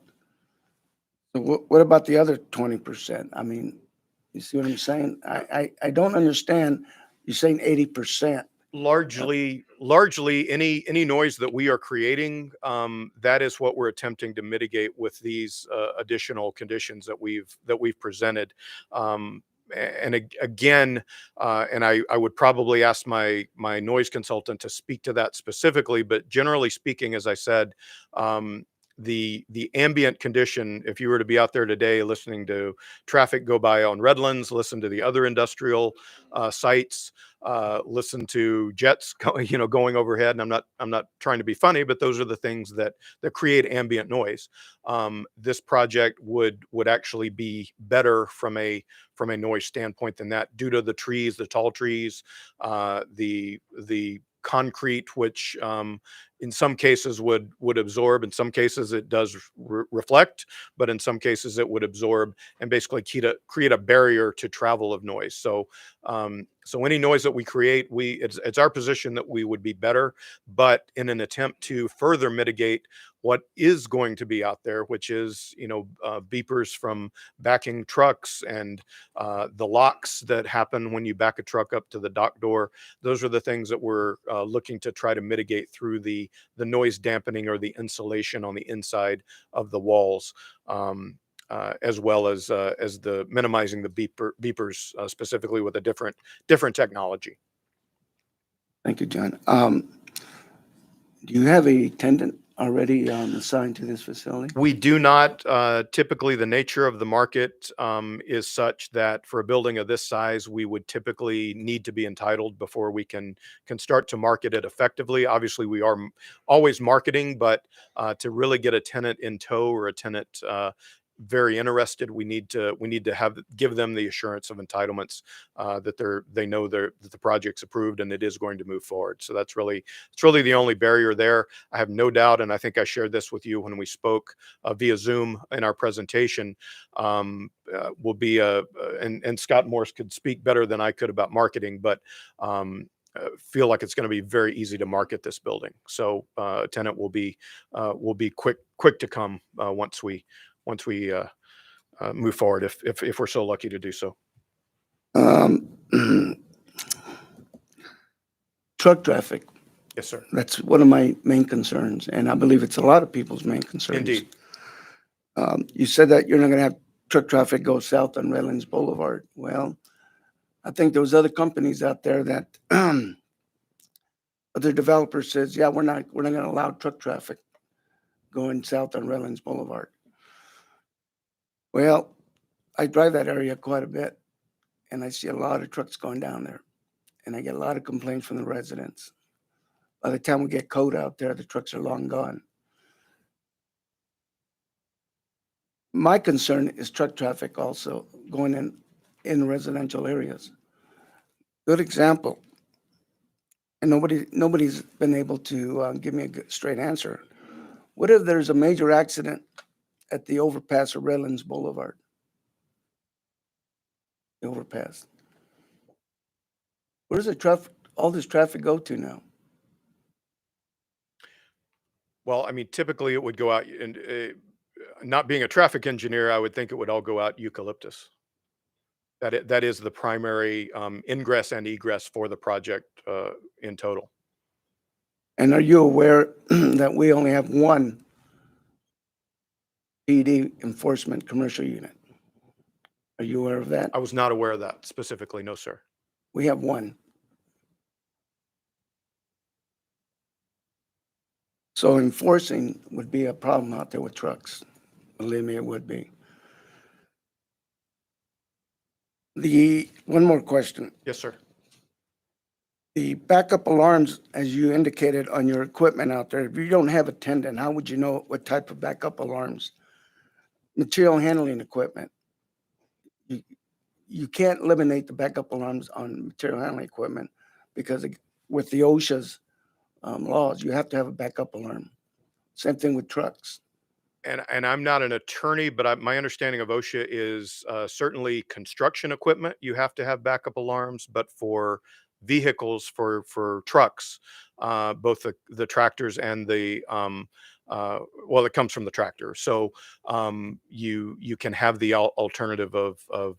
So what about the other 20%? I mean, you see what I'm saying? I don't understand. You're saying 80%. Largely any noise that we are creating, that is what we're attempting to mitigate with these additional conditions that we've presented. Again, and I would probably ask my noise consultant to speak to that specifically, but generally speaking, as I said, the ambient condition, if you were to be out there today listening to traffic go by on Redlands, listen to the other industrial sites, listen to jets going overhead, and I'm not trying to be funny, but those are the things that create ambient noise. This project would actually be better from a noise standpoint than that, due to the trees, the tall trees, the concrete, which in some cases would absorb, in some cases it does reflect, but in some cases it would absorb and basically create a barrier to travel of noise. So any noise that we create, it's our position that we would be better, but in an attempt to further mitigate what is going to be out there, which is beepers from backing trucks and the locks that happen when you back a truck up to the dock door. Those are the things that we're looking to try to mitigate through the noise dampening or the insulation on the inside of the walls, as well as the minimizing the beepers specifically with a different technology. Thank you, John. Do you have a tenant already assigned to this facility? We do not. Typically, the nature of the market is such that for a building of this size, we would typically need to be entitled before we can start to market it effectively. Obviously, we are always marketing, but to really get a tenant in tow or a tenant very interested, we need to give them the assurance of entitlements, that they know that the project's approved and it is going to move forward. So it's really the only barrier there. I have no doubt, and I think I shared this with you when we spoke via Zoom in our presentation, will be and Scott Morse could speak better than I could about marketing, but feel like it's going to be very easy to market this building. So a tenant will be quick to come once we move forward, if we're so lucky to do so. Truck traffic. Yes, sir. That's one of my main concerns, and I believe it's a lot of people's main concerns. Indeed. You said that you're not going to have truck traffic go south on Redlands Boulevard. Well, I think there was other companies out there that other developers says, yeah, we're not going to allow truck traffic going south on Redlands Boulevard. Well, I drive that area quite a bit, and I see a lot of trucks going down there, and I get a lot of complaints from the residents. By the time we get code out there, the trucks are long gone. My concern is truck traffic also going in residential areas. Good example, and nobody's been able to give me a good, straight answer. What if there's a major accident at the overpass of Redlands Boulevard? The overpass. Where does all this traffic go to now? Well, I mean, typically it would go out, and not being a traffic engineer, I would think it would all go out Eucalyptus. That is the primary ingress and egress for the project in total. And are you aware that we only have one PD enforcement commercial unit? Are you aware of that? I was not aware of that specifically, no, sir. We have one. So enforcing would be a problem out there with trucks. Believe me, it would be. One more question. Yes, sir. The backup alarms, as you indicated on your equipment out there, if you don't have attendant, how would you know what type of backup alarms? Material handling equipment. You can't eliminate the backup alarms on material handling equipment because with the OSHA's laws, you have to have a backup alarm. Same thing with trucks. And I'm not an attorney, but my understanding of OSHA is certainly construction equipment, you have to have backup alarms, but for vehicles, for trucks, both the tractors and the, well, it comes from the tractor. So you can have the alternative of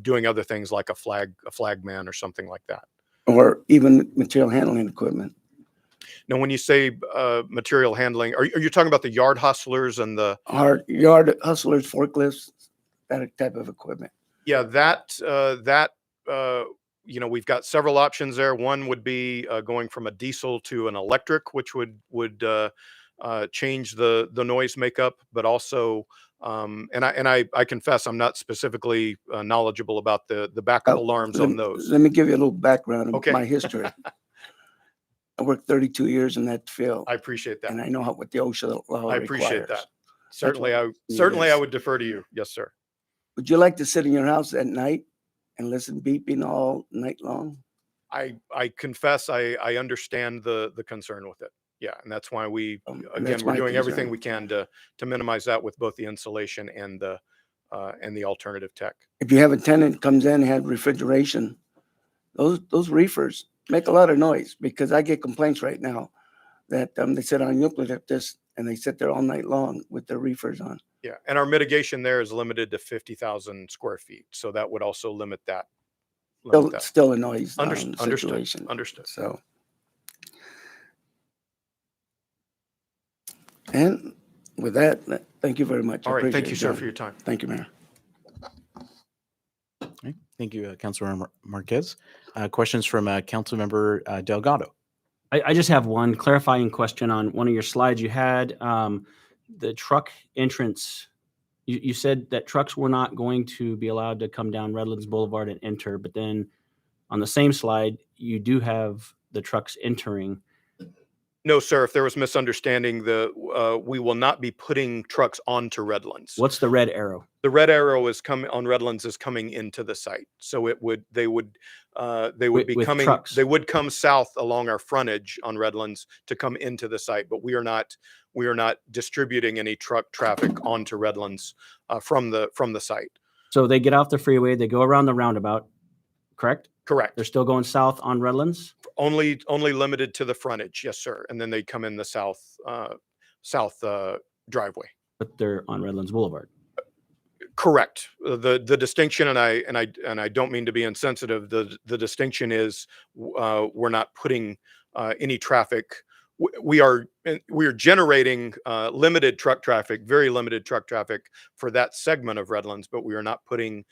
doing other things like a flag man or something like that. Or even material handling equipment. Now, when you say material handling, are you talking about the yard hustlers and the yard hustlers, forklifts, that type of equipment? Yeah, we've got several options there. One would be going from a diesel to an electric, which would change the noise makeup, but also, and I confess I'm not specifically knowledgeable about the backup alarms on those. Let me give you a little background of Okay. my history. I worked 32 years in that field. I appreciate that. And I know what the OSHA law I requires. appreciate that. Certainly, I would defer to you. Yes, sir. Would you like to sit in your house at night and listen beeping all night long? I confess I understand the concern with it. Yeah, and that's why we're doing everything we can to minimize that with both the insulation and the alternative tech. If you have a tenant comes in and had refrigeration, those reefers make a lot of noise because I get complaints right now that they sit on eucalyptus and they sit there all night long with their reefers on. Yeah, and our mitigation there is limited to 50,000 square feet, so that would also limit that. Still a noise Understood. situation. Understood. So, and with that, thank you very much. All right, thank appreciate you, it, sir, John. for your time. Thank you, Mayor. Okay. Thank you, Councilor Marquez. Questions from Councilmember Delgado. I just have one clarifying question on one of your slides. You had the truck entrance. You said that trucks were not going to be allowed to come down Redlands Boulevard and enter, but then on the same slide, you do have the trucks entering. No, sir. If there was misunderstanding, we will not be putting trucks onto Redlands. What's the red arrow? The red arrow is coming on Redlands is coming into the site. So they would be with coming. Trucks. They would come south along our frontage on Redlands to come into the site, but we are not distributing any truck traffic onto Redlands from the site. So they get off the freeway, they go around the roundabout, correct? Correct. They're still going south on Redlands? Only limited to the frontage, yes, sir. And then they come in the south driveway. But they're on Redlands Boulevard. Correct. The distinction, and I don't mean to be insensitive. The distinction is we're not putting any traffic. We are generating limited truck traffic, very limited truck traffic for that segment of Redlands, but we are not putting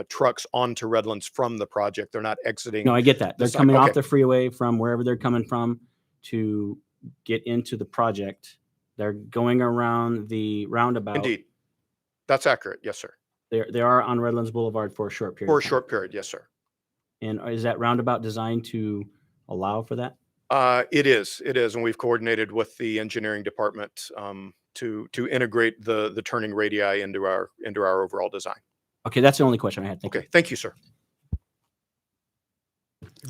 trucks onto Redlands from the project. They're not exiting. No, I get that. They're site. coming Okay. off the freeway from wherever they're coming from to get into the project. They're going around the roundabout. Indeed. That's accurate. Yes, sir. They are on Redlands Boulevard for a short period. For a of time. short period, yes, sir. And is that roundabout designed to allow for that? It is, and we've coordinated with the engineering department to integrate the turning radii into our overall design. Okay, that's the only question I had. Thank Okay, thank you, sir.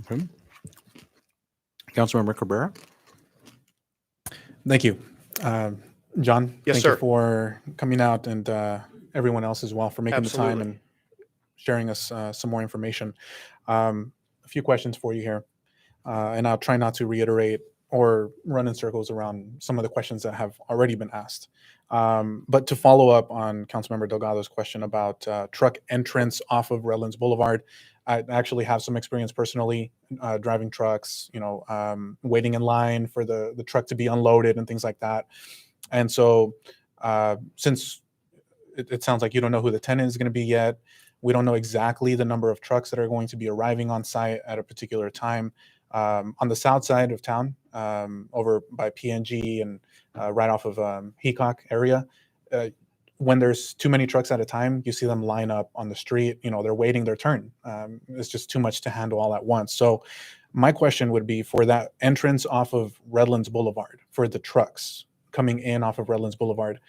Okay. Councilmember Cabrera. Thank you. John, Yes, thank sir. you for coming out, and everyone else as well for making the time Absolutely. and sharing us some more information. A few questions for you here, and I'll try not to reiterate or run in circles around some of the questions that have already been asked. But to follow up on Councilmember Delgado's question about truck entrance off of Redlands Boulevard, I actually have some experience personally driving trucks, waiting in line for the truck to be unloaded and things like that. And so since it sounds like you don't know who the tenant is going to be yet, we don't know exactly the number of trucks that are going to be arriving on site at a particular time. On the south side of town, over by PNG and right off of Heacock area, when there's too many trucks at a time, you see them line up on the street. They're waiting their turn. It's just too much to handle all at once. So my question would be for that entrance off of Redlands Boulevard, for the trucks coming in off of Redlands Boulevard,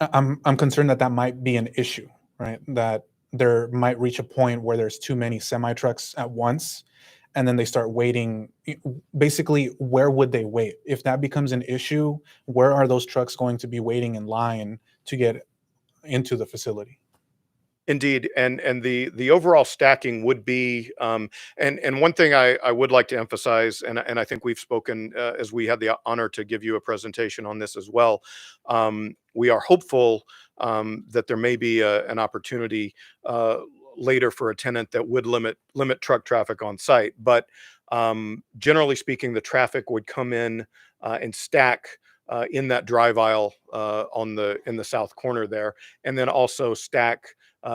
I'm concerned that might be an issue, right? That there might reach a point where there's too many semi trucks at once, and then they start waiting. Basically, where would they wait? If that becomes an issue, where are those trucks going to be waiting in line to get into the facility? Indeed, and the overall stacking would be, and one thing I would like to emphasize, and I think we've spoken as we had the honor to give you a presentation on this as well. We are hopeful that there may be an opportunity later for a tenant that would limit truck traffic on site, but generally speaking, the traffic would come in and stack in that drive aisle in the south corner there, and then also stack.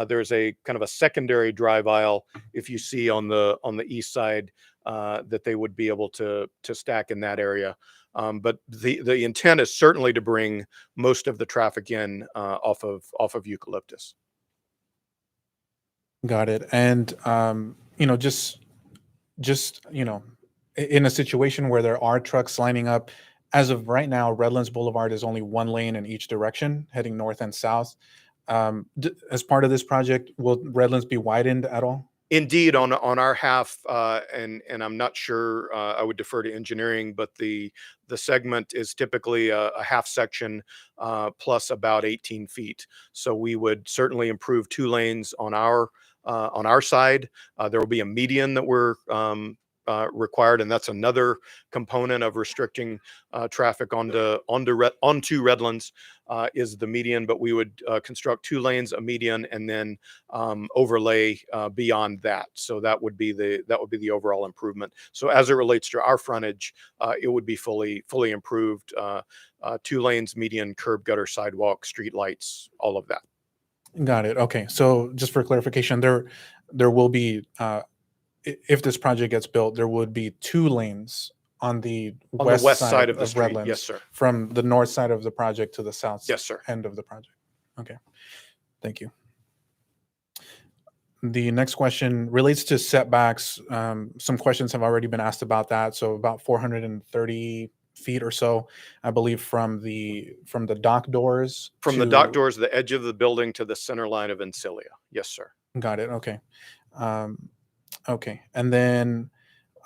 There's a kind of a secondary drive aisle, if you see on the east side, that they would be able to stack in that area. But the intent is certainly to bring most of the traffic in off of Eucalyptus. Got it. And just in a situation where there are trucks lining up, as of right now, Redlands Boulevard is only one lane in each direction, heading north and south. As part of this project, will Redlands be widened at all? Indeed, on our half, and I'm not sure. I would defer to engineering, but the segment is typically a half section plus about 18 feet. So we would certainly improve 2 lanes on our side. There will be a median that we're required, and that's another component of restricting traffic onto Redlands is the median. But we would construct 2 lanes, a median, and then overlay beyond that. So that would be the overall improvement. So as it relates to our frontage, it would be fully improved. 2 lanes, median, curb, gutter, sidewalk, street lights, all of that. Got it. Okay. So just for clarification, there will be if this project gets built, there would be 2 lanes on the west side of the street. Redlands. Yes, sir. From the north side of the project to the south Yes, sir. end of the project. Okay. Thank you. The next question relates to setbacks. Some questions have already been asked about that. So about 430 feet or so, I believe, from the dock doors. From the dock doors, the edge of the building to the center line of Encilia. Yes, sir. Got it. Okay. Okay. And then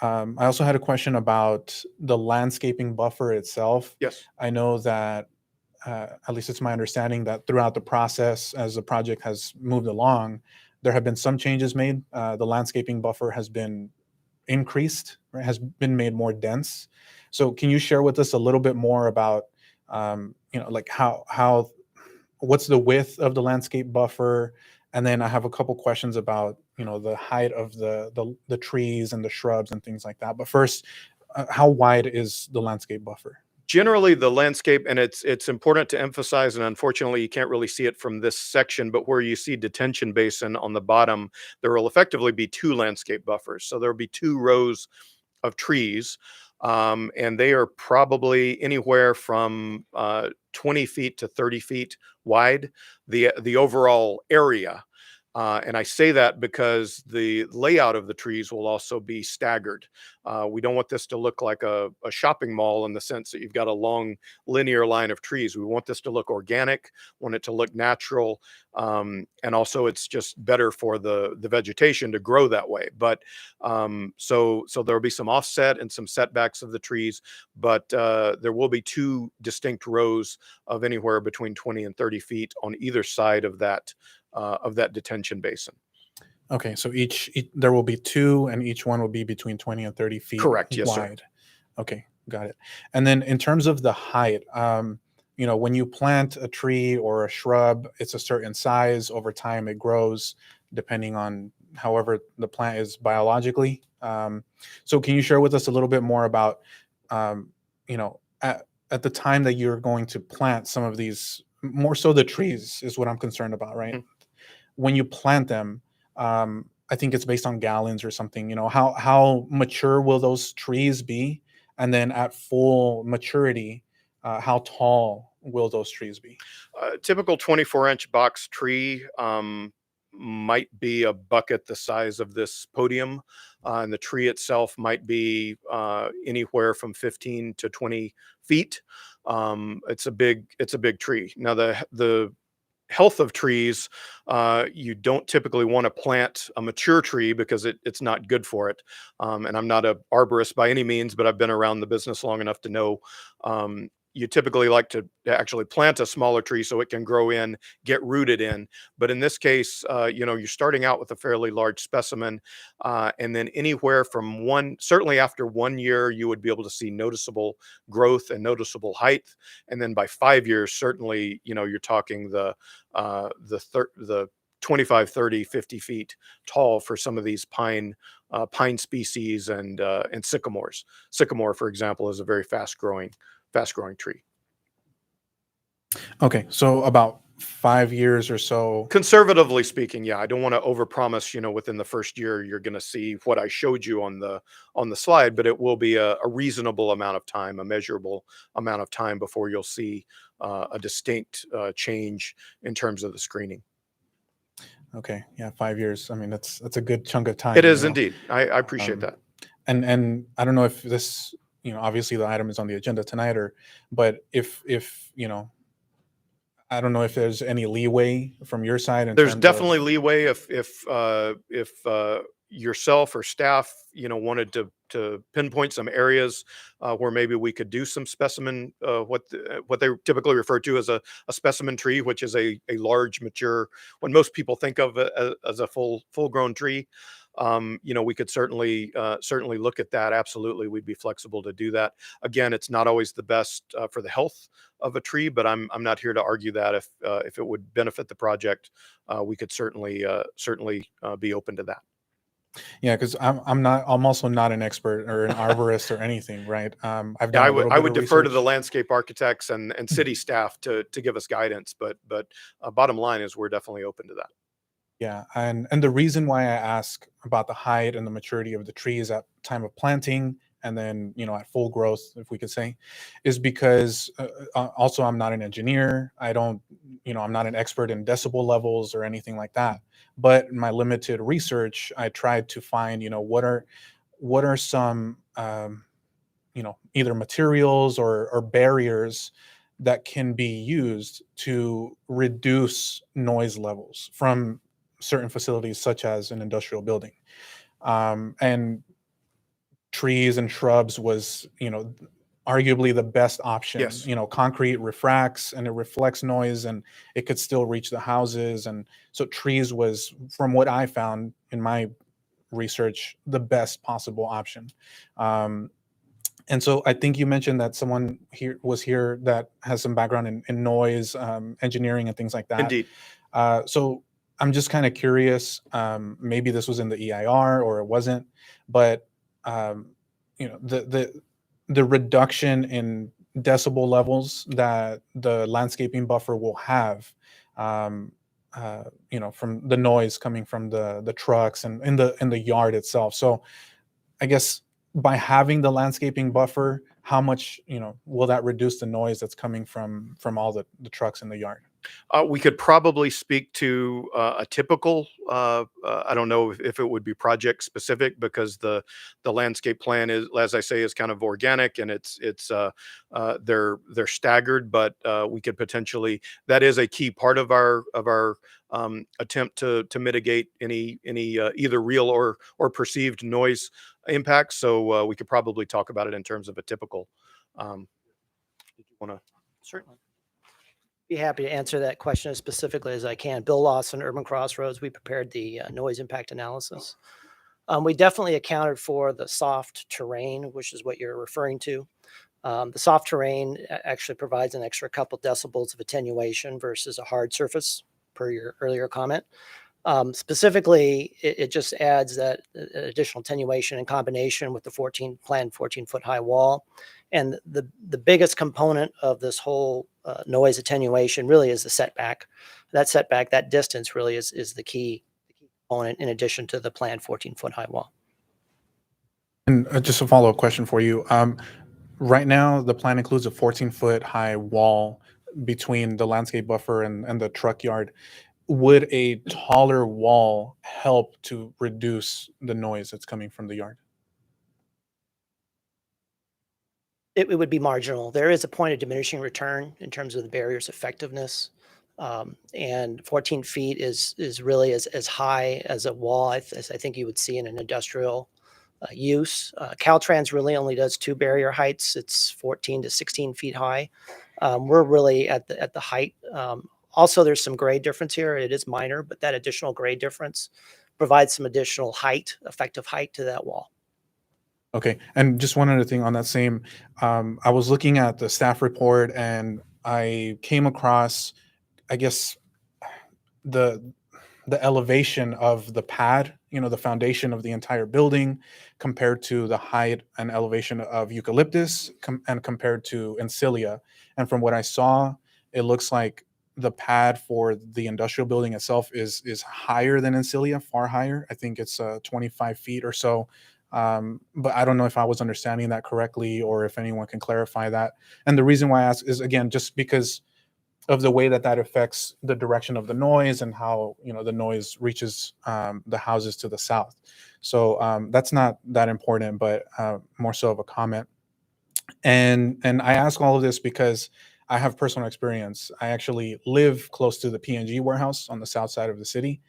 I also had a question about the landscaping buffer itself. Yes. I know that, at least it's my understanding, that throughout the process, as the project has moved along, there have been some changes made. The landscaping buffer has been increased, right, has been made more dense. So can you share with us a little bit more about, like how what's the width of the landscape buffer? And then I have a couple questions about, the height of the trees and the shrubs and things like that. But first, how wide is the landscape buffer? Generally, the landscape, and it's important to emphasize, and unfortunately you can't really see it from this section, but where you see detention basin on the bottom, there will effectively be 2 landscape buffers. So there will be 2 rows of trees, and they are probably anywhere from 20 feet to 30 feet wide, the overall area. And I say that because the layout of the trees will also be staggered. We don't want this to look like a shopping mall in the sense that you've got a long linear line of trees. We want this to look organic, want it to look natural, and also it's just better for the vegetation to grow that way. But so there'll be some offset and some setbacks of the trees, but there will be two distinct rows of anywhere between 20 and 30 feet on either side of that detention basin. Okay, so there will be two, and each one will be between 20 and 30 feet Correct. Yes, sir. wide. Okay, got it. And then in terms of the height, when you plant a tree or a shrub, it's a certain size. Over time, it grows depending on however the plant is biologically. So can you share with us a little bit more about, at the time that you're going to plant some of these, more so the trees is what I'm concerned about, right? Mhm. When you plant them, I think it's based on gallons or something. How mature will those trees be? And then at full maturity, how tall will those trees be? Typical 24-inch box tree might be a bucket the size of this podium, and the tree itself might be anywhere from 15 to 20 feet. It's a big tree. Now the health of trees, you don't typically want to plant a mature tree because it's not good for it. And I'm not an arborist by any means, but I've been around the business long enough to know you typically like to actually plant a smaller tree so it can grow in, get rooted in. But in this case, you're starting out with a fairly large specimen. And then anywhere from certainly after 1 year, you would be able to see noticeable growth and noticeable height. And then by 5 years, certainly, you're talking the 25, 30, 50 feet tall for some of these pine species and sycamores. Sycamore, for example, is a very fast growing tree. Okay, so about 5 years or so. Conservatively speaking, yeah, I don't want to overpromise. Within the first year, you're going to see what I showed you on the slide, but it will be a reasonable amount of time, a measurable amount of time before you'll see a distinct change in terms of the screening. Okay, yeah, 5 years. I mean, that's a good chunk of time. It is indeed. I appreciate that. And I don't know if this, obviously the item is on the agenda tonight, but if I don't know if there's any leeway from your side. There's definitely leeway if yourself or staff, wanted to pinpoint some areas where maybe we could do some specimen, what they typically refer to as a specimen tree, which is a large, mature, when most people think of it as a full-grown tree. We could certainly look at that. Absolutely, we'd be flexible to do that. Again, it's not always the best for the health of a tree, but I'm not here to argue that if it would benefit the project, we could certainly be open to that. Yeah, because I'm also not an expert or an arborist or anything, right? I've done I a little would bit of defer to the research. landscape architects and city staff to give us guidance, but bottom line is we're definitely open to that. Yeah, and the reason why I ask about the height and the maturity of the trees at time of planting, and then at full growth, if we could say, is because also I'm not an engineer. I'm not an expert in decibel levels or anything like that. But in my limited research, I tried to find what are some either materials or barriers that can be used to reduce noise levels from certain facilities, such as an industrial building. And trees and shrubs was, arguably the best option. Yes. Concrete refracts and it reflects noise and it could still reach the houses. And so trees was, from what I found in my research, the best possible option. And so I think you mentioned that someone was here that has some background in noise, engineering and things like that. Indeed. So I'm just kind of curious, maybe this was in the EIR or it wasn't, but the reduction in decibel levels that the landscaping buffer will have, from the noise coming from the trucks and in the yard itself. So I guess by having the landscaping buffer, how much, will that reduce the noise that's coming from all the trucks in the yard? We could probably speak to a typical. I don't know if it would be project specific because the landscape plan is, as I say, is kind of organic and they're staggered. But we could potentially, that is a key part of our attempt to mitigate any either real or perceived noise impacts. So we could probably talk about it in terms of a typical. Did you want to? Certainly. Be happy to answer that question as specifically as I can. Bill Lawson, Urban Crossroads, we prepared the noise impact analysis. We definitely accounted for the soft terrain, which is what you're referring to. The soft terrain actually provides an extra couple decibels of attenuation versus a hard surface, per your earlier comment. Specifically, it just adds that additional attenuation in combination with the planned 14-foot high wall. And the biggest component of this whole noise attenuation really is the setback. That distance really is the key component in addition to the planned 14-foot high wall. And just a follow-up question for you. Right now, the plan includes a 14-foot high wall between the landscape buffer and the truck yard. Would a taller wall help to reduce the noise that's coming from the yard? It would be marginal. There is a point of diminishing return in terms of the barrier's effectiveness. And 14 feet is really as high as a wall as I think you would see in an industrial use. Caltrans really only does 2 barrier heights. It's 14 to 16 feet high. We're really at the height. Also, there's some grade difference here. It is minor, but that additional grade difference provides some additional effective height to that wall. Okay, and just one other thing on that same, I was looking at the staff report and I came across, I guess, the elevation of the pad, the foundation of the entire building compared to the height and elevation of eucalyptus and compared to Encilia. And from what I saw, it looks like the pad for the industrial building itself is higher than Encilia, far higher. I think it's 25 feet or so. But I don't know if I was understanding that correctly or if anyone can clarify that. And the reason why I ask is, again, just because of the way that affects the direction of the noise and how, the noise reaches the houses to the south. So that's not that important, but more so of a comment. And I ask all of this because I have personal experience. I actually live close to the P&G warehouse on the south side of the city,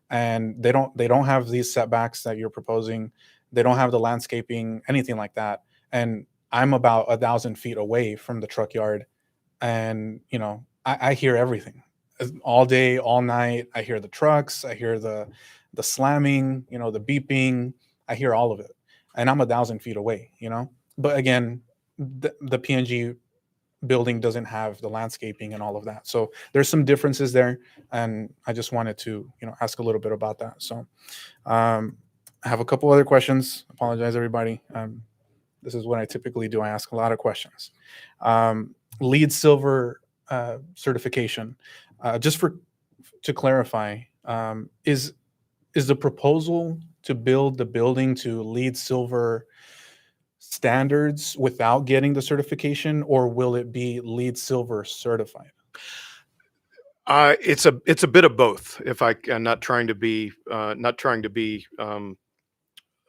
and they don't have these setbacks that you're proposing. They don't have the landscaping, anything like that. And I'm about 1,000 feet away from the truck yard, and I hear everything all day, all night. I hear the trucks. I hear the slamming, the beeping. I hear all of it, and I'm 1,000 feet away. But again, the P&G building doesn't have the landscaping and all of that. So there's some differences there, and I just wanted to ask a little bit about that. So I have a couple other questions. Apologize, everybody. This is what I typically do. I ask a lot of questions. LEED Silver certification. Just to clarify, is the proposal to build the building to LEED Silver standards without getting the certification, or will it be LEED Silver certified? It's a bit of both. If I'm not trying to be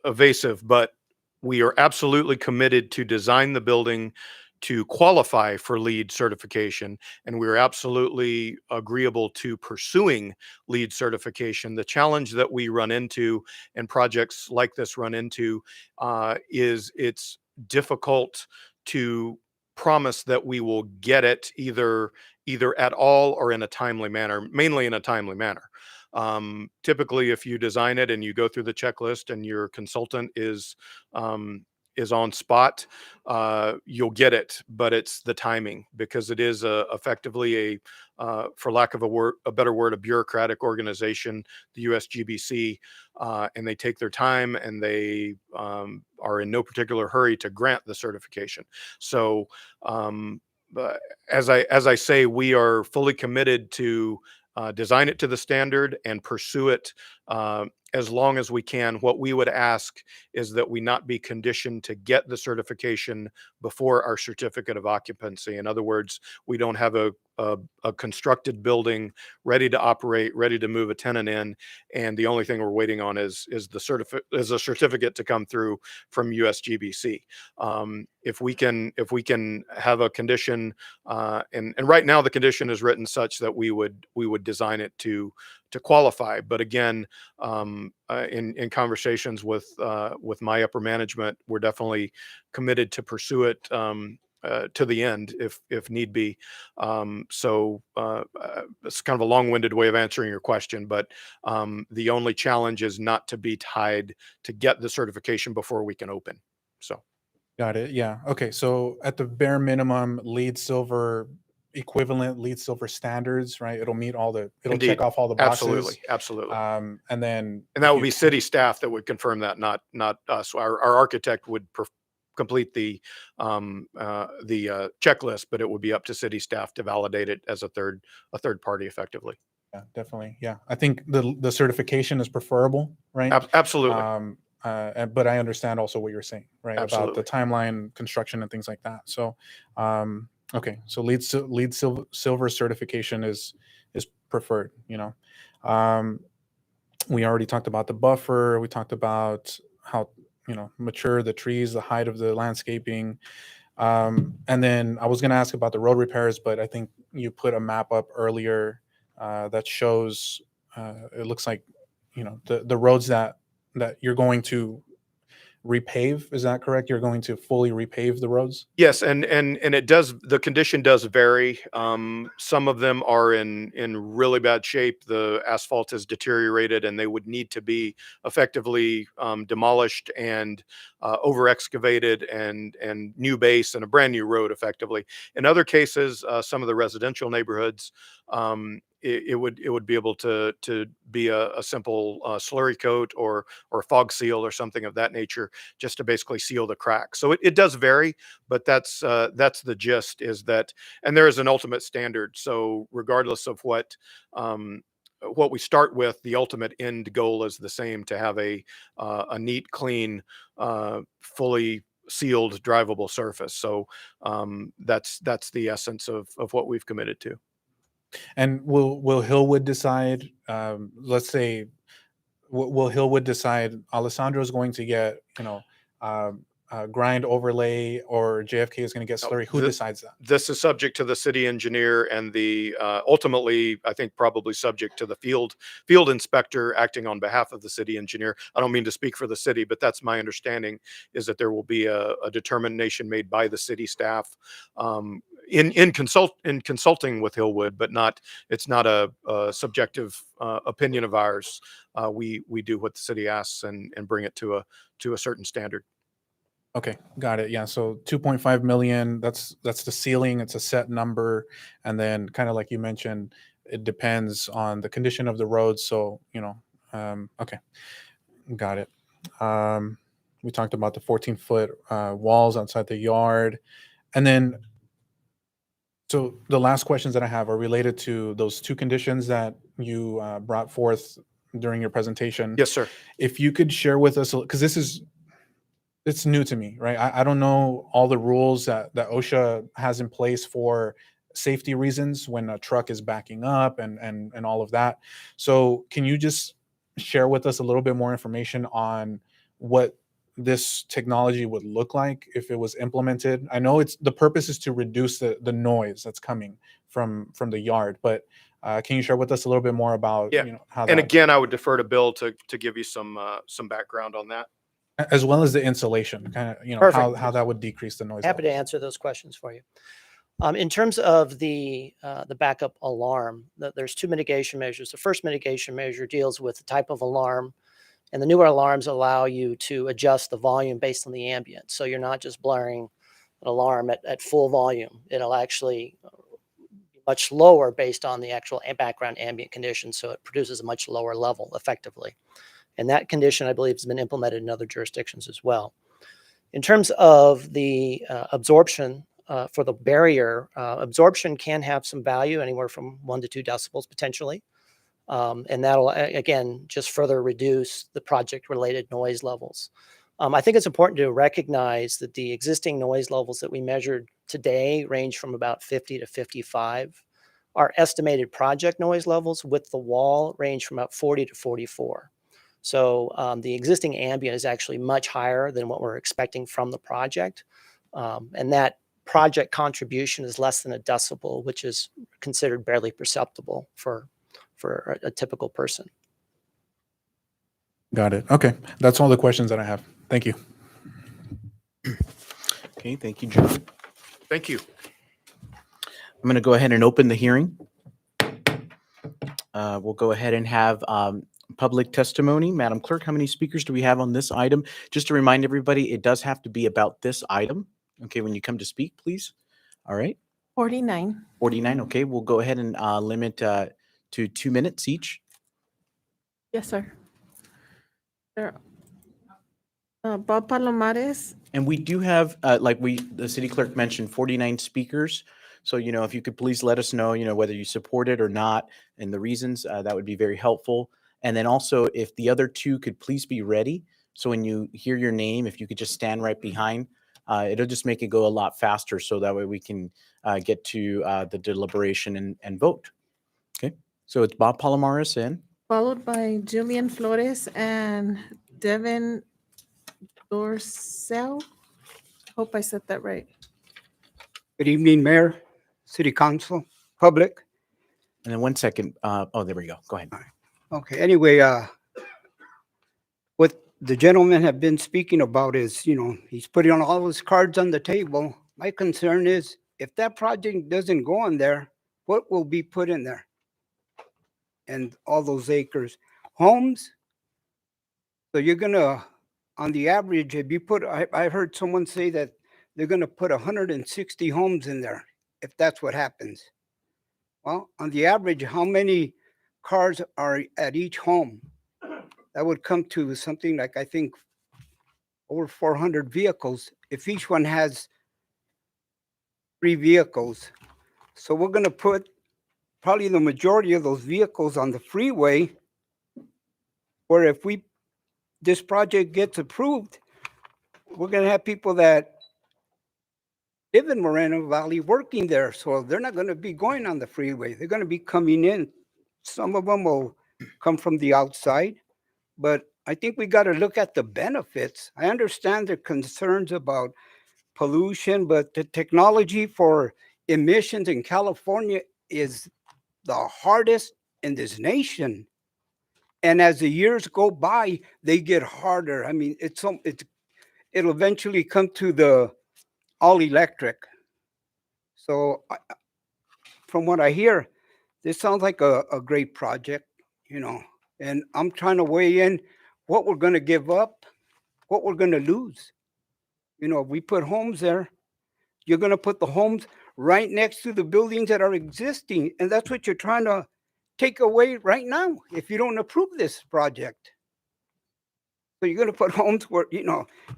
evasive, but we are absolutely committed to design the building to qualify for LEED certification, and we're absolutely agreeable to pursuing LEED certification. The challenge that we run into and projects like this run into is it's difficult to promise that we will get it either at all or in a timely manner, mainly in a timely manner. Typically, if you design it and you go through the checklist and your consultant is on spot, you'll get it. But it's the timing, because it is effectively for lack of a better word, a bureaucratic organization, the USGBC, and they take their time and they are in no particular hurry to grant the certification. So as I say, we are fully committed to design it to the standard and pursue it as long as we can. What we would ask is that we not be conditioned to get the certification before our certificate of occupancy. In other words, we don't have a constructed building ready to operate, ready to move a tenant in, and the only thing we're waiting on is a certificate to come through from USGBC. If we can have a condition, and right now the condition is written such that we would design it to qualify. But again, in conversations with my upper management, we're definitely committed to pursue it to the end if need be. So it's kind of a long-winded way of answering your question, but the only challenge is not to be tied to get the certification before we can open. So. Got it. Yeah. Okay. So at the bare minimum, LEED Silver equivalent, LEED Silver standards, right? It'll meet all the, it'll Indeed. check off all the boxes. Absolutely. And then. And that would be city staff that would confirm that, not us. Our architect would complete the checklist, but it would be up to city staff to validate it as a third party effectively. Yeah, definitely. Yeah. I think the certification is preferable, right? Absolutely. But I understand also what you're saying, right? Absolutely. About the timeline, construction, and things like that. So, okay. So LEED Silver certification is preferred. You know, we already talked about the buffer. We talked about how mature the trees, the height of the landscaping, and then I was going to ask about the road repairs, but I think you put a map up earlier that shows. It looks like the roads that you're going to repave. Is that correct? You're going to fully repave the roads? Yes, and it does. The condition does vary. Some of them are in really bad shape. The asphalt is deteriorated, and they would need to be effectively demolished and over excavated and new base and a brand new road effectively. In other cases, some of the residential neighborhoods, it would be able to be a simple slurry coat or fog seal or something of that nature, just to basically seal the cracks. So it does vary, but that's the gist, is that, and there is an ultimate standard. So regardless of what we start with, the ultimate end goal is the same: to have a neat, clean, fully sealed, drivable surface. So that's the essence of what we've committed to. And will Hillwood decide? Let's say, will Hillwood decide Alessandro is going to get grind overlay, or JFK is going to get slurry? Who decides that? This is subject to the city engineer and the ultimately, I think, probably subject to the field inspector acting on behalf of the city engineer. I don't mean to speak for the city, but that's my understanding, is that there will be a determination made by the city staff in consulting with Hillwood, but it's not a subjective opinion of ours. We do what the city asks and bring it to a certain standard. Okay, got it. Yeah, so 2.5 million, that's the ceiling. It's a set number, and then kind of like you mentioned, it depends on the condition of the road. So okay, got it. We talked about the 14-foot walls outside the yard, and then so the last questions that I have are related to those two conditions that you brought forth during your presentation. Yes, sir. If you could share with us, because it's new to me, right? I don't know all the rules that OSHA has in place for safety reasons when a truck is backing up and all of that. So can you just share with us a little bit more information on what this technology would look like if it was implemented? I know the purpose is to reduce the noise that's coming from the yard, but can you share with us a little bit more about how that? And again, I would defer to Bill to give you some background on that, as well as the insulation, kind of how that would decrease the noise. Happy to answer those questions for you. In terms of the backup alarm, there's two mitigation measures. The first mitigation measure deals with the type of alarm, and the newer alarms allow you to adjust the volume based on the ambient. So you're not just blaring an alarm at full volume. It'll actually be much lower based on the actual background ambient conditions. So it produces a much lower level effectively. And that condition, I believe, has been implemented in other jurisdictions as well. In terms of the absorption for the barrier, absorption can have some value, anywhere from 1 to 2 decibels potentially. And that'll, again, just further reduce the project-related noise levels. I think it's important to recognize that the existing noise levels that we measured today range from about 50 to 55. Our estimated project noise levels with the wall range from about 40 to 44. So the existing ambient is actually much higher than what we're expecting from the project. And that project contribution is less than a decibel, which is considered barely perceptible for a typical person. Got it. Okay. That's all the questions that I have. Thank you. Okay, thank you, John. Thank you. I'm going to go ahead and open the hearing. We'll go ahead and have public testimony. Madam Clerk, how many speakers do we have on this item? Just to remind everybody, it does have to be about this item. Okay, when you come to speak, please. All right, 49. 49. Okay, we'll go ahead and limit to 2 minutes each. Yes, sir. There. Bob Palomares. And we do have, the city clerk mentioned, 49 speakers. So, if you could please let us know, whether you support it or not and the reasons, that would be very helpful. And then also, if the other two could please be ready. So when you hear your name, if you could just stand right behind, it'll just make it go a lot faster. So that way we can get to the deliberation and vote. Okay. So it's Bob Palomares in. Followed by Julian Flores and Devin Dorsell. Hope I said that right. Good evening, Mayor, City Council, public. And then 1 second. There we go. Go ahead. Okay, anyway, what the gentleman have been speaking about is, he's putting on all his cards on the table. My concern is if that project doesn't go on there, what will be put in there? And all those acres, homes. So you're gonna, on the average, if you put, I heard someone say that they're gonna put 160 homes in there, if that's what happens. Well, on the average, how many cars are at each home? That would come to something like, I think, over 400 vehicles if each one has 3 vehicles. So we're going to put probably the majority of those vehicles on the freeway, where if this project gets approved, we're going to have people that live in Moreno Valley working there. So they're not going to be going on the freeway. They're going to be coming in. Some of them will come from the outside, but I think we got to look at the benefits. I understand the concerns about pollution, but the technology for emissions in California is the hardest in this nation. And as the years go by, they get harder. I mean, it'll eventually come to the all electric. So from what I hear, this sounds like a great project, and I'm trying to weigh in what we're going to give up, what we're going to lose. If we put homes there, you're going to put the homes right next to the buildings that are existing. And that's what you're trying to take away right now if you don't approve this project. So you're going to put homes where,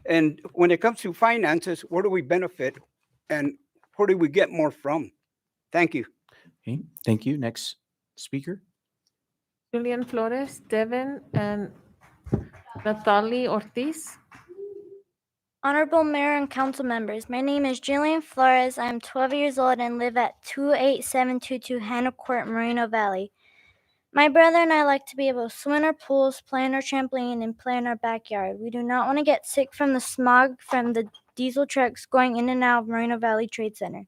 and when it comes to finances, where do we benefit and where do we get more from? Thank you. Okay, thank you. Next speaker. Julian Flores, Devin, and Natalie Ortiz. Honorable Mayor and Council members, my name is Jillian Flores. I'm 12 years old and live at 28722 Hannah Court, Moreno Valley. My brother and I like to be able to swim in our pools, play in our trampoline, and play in our backyard. We do not want to get sick from the smog from the diesel trucks going in and out of Moreno Valley Trade Center.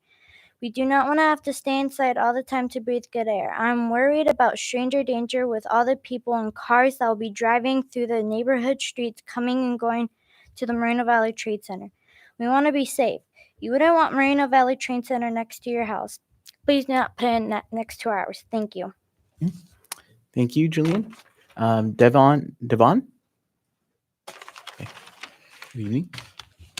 We do not want to have to stay inside all the time to breathe good air. I'm worried about stranger danger with all the people and cars that will be driving through the neighborhood streets coming and going to the Moreno Valley Trade Center. We want to be safe. You wouldn't want Moreno Valley Trade Center next to your house. Please do not put it next to ours. Thank you. Thank you, Julian. Devon? Okay. Good evening.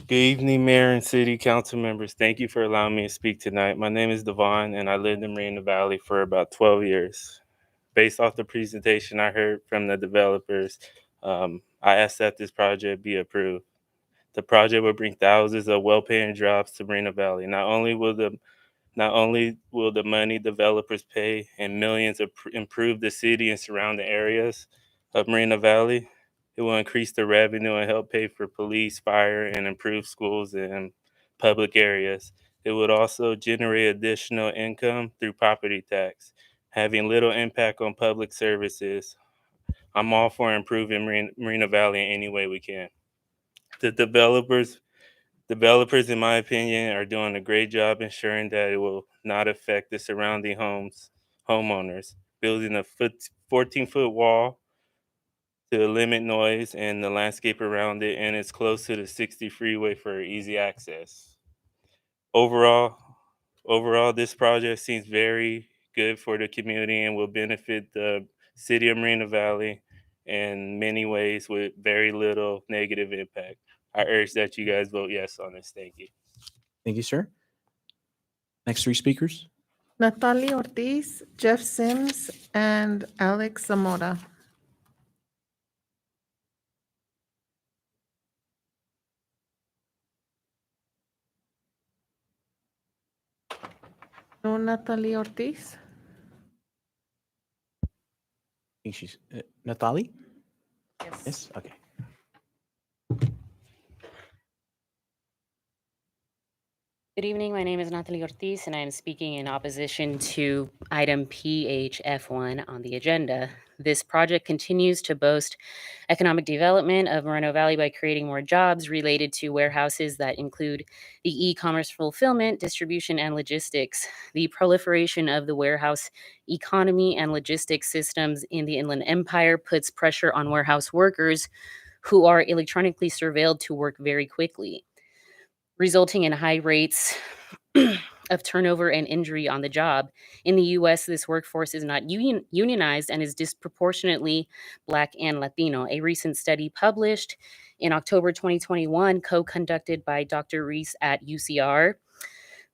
Good evening, Mayor and City Council members. Thank you for allowing me to speak tonight. My name is Devon, and I lived in Moreno Valley for about 12 years. Based off the presentation I heard from the developers, I asked that this project be approved. The project will bring thousands of well-paying jobs to Moreno Valley. Not only will the Not only will the money developers pay and millions improve the city and surrounding areas of Moreno Valley, it will increase the revenue and help pay for police, fire, and improve schools and public areas. It would also generate additional income through property tax, having little impact on public services. I'm all for improving Moreno Valley in any way we can. The developers, in my opinion, are doing a great job ensuring that it will not affect the surrounding homeowners. Building a 14-foot wall to limit noise and the landscape around it, and it's close to the 60 freeway for easy access. Overall, this project seems very good for the community and will benefit the city of Moreno Valley in many ways with very little negative impact. I urge that you guys vote yes on this. Thank you. Thank you, sir. Next three speakers. Natalie Ortiz, Jeff Sims, and Alex Zamora. No, Natalie Ortiz. I think she's Natalie. Yes. Yes. Okay. Good evening. My name is Natalie Ortiz, and I am speaking in opposition to item PHF1 on the agenda. This project continues to boast economic development of Moreno Valley by creating more jobs related to warehouses that include the e-commerce fulfillment, distribution, and logistics. The proliferation of the warehouse economy and logistics systems in the Inland Empire puts pressure on warehouse workers who are electronically surveilled to work very quickly, resulting in high rates of turnover and injury on the job. In the US, this workforce is not unionized and is disproportionately Black and Latino. A recent study published in October 2021, co-conducted by Dr. Reese at UCR,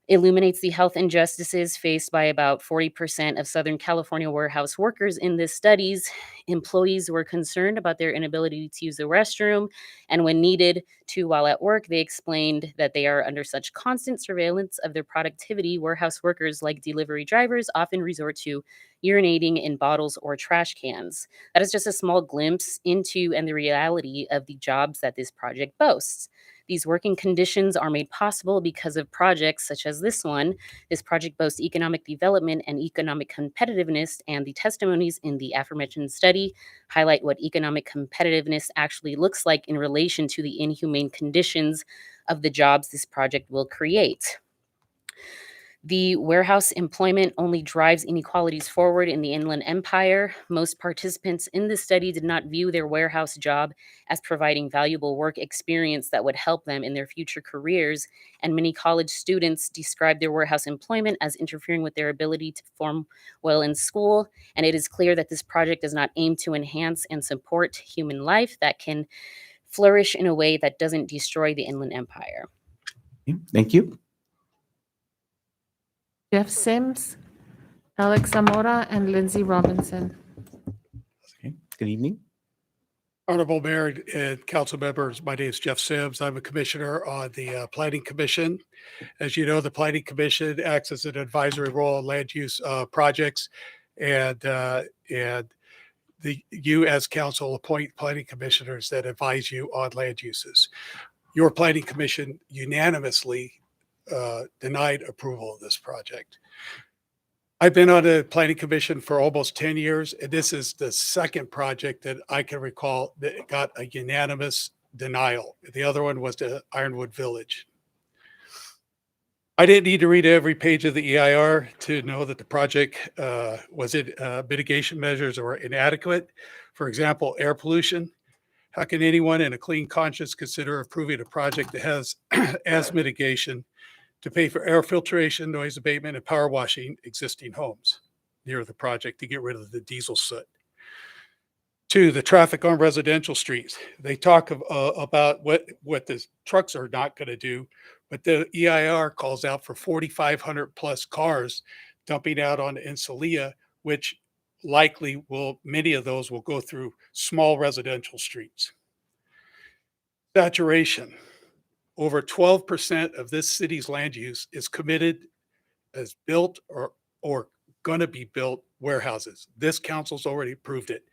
illuminates the health injustices faced by about 40% of Southern California warehouse workers. In this studies, employees were concerned about their inability to use the restroom, and when needed to while at work, they explained that they are under such constant surveillance of their productivity. Warehouse workers, like delivery drivers, often resort to urinating in bottles or trash cans. That is just a small glimpse into and the reality of the jobs that this project boasts. These working conditions are made possible because of projects such as this one. This project boasts economic development and economic competitiveness, and the testimonies in the aforementioned study highlight what economic competitiveness actually looks like in relation to the inhumane conditions of the jobs this project will create. The warehouse employment only drives inequalities forward in the Inland Empire. Most participants in this study did not view their warehouse job as providing valuable work experience that would help them in their future careers, and many college students described their warehouse employment as interfering with their ability to perform well in school. And it is clear that this project does not aim to enhance and support human life that can flourish in a way that doesn't destroy the Inland Empire. Thank you. Jeff Sims, Alex Zamora, and Lindsay Robinson. Okay. Good evening. Honorable Mayor and council members, my name is Jeff Sims. I'm a commissioner on the Planning Commission. As you know, the Planning Commission acts as an advisory role on land use projects, and you as council appoint planning commissioners that advise you on land uses. Your Planning Commission unanimously denied approval of this project. I've been on the Planning Commission for almost 10 years, and this is the second project that I can recall that got a unanimous denial. The other one was the Ironwood Village. I didn't need to read every page of the EIR to know that the project mitigation measures were inadequate. For example, air pollution. How can anyone in a clean conscience consider approving a project that has as mitigation to pay for air filtration, noise abatement, and power washing existing homes near the project to get rid of the diesel soot? 2, the traffic on residential streets. They talk about what the trucks are not going to do, but the EIR calls out for 4,500 plus cars dumping out on Ensalia, which likely many of those will go through small residential streets. Saturation. Over 12% of this city's land use is committed as built or going to be built warehouses. This council's already approved it.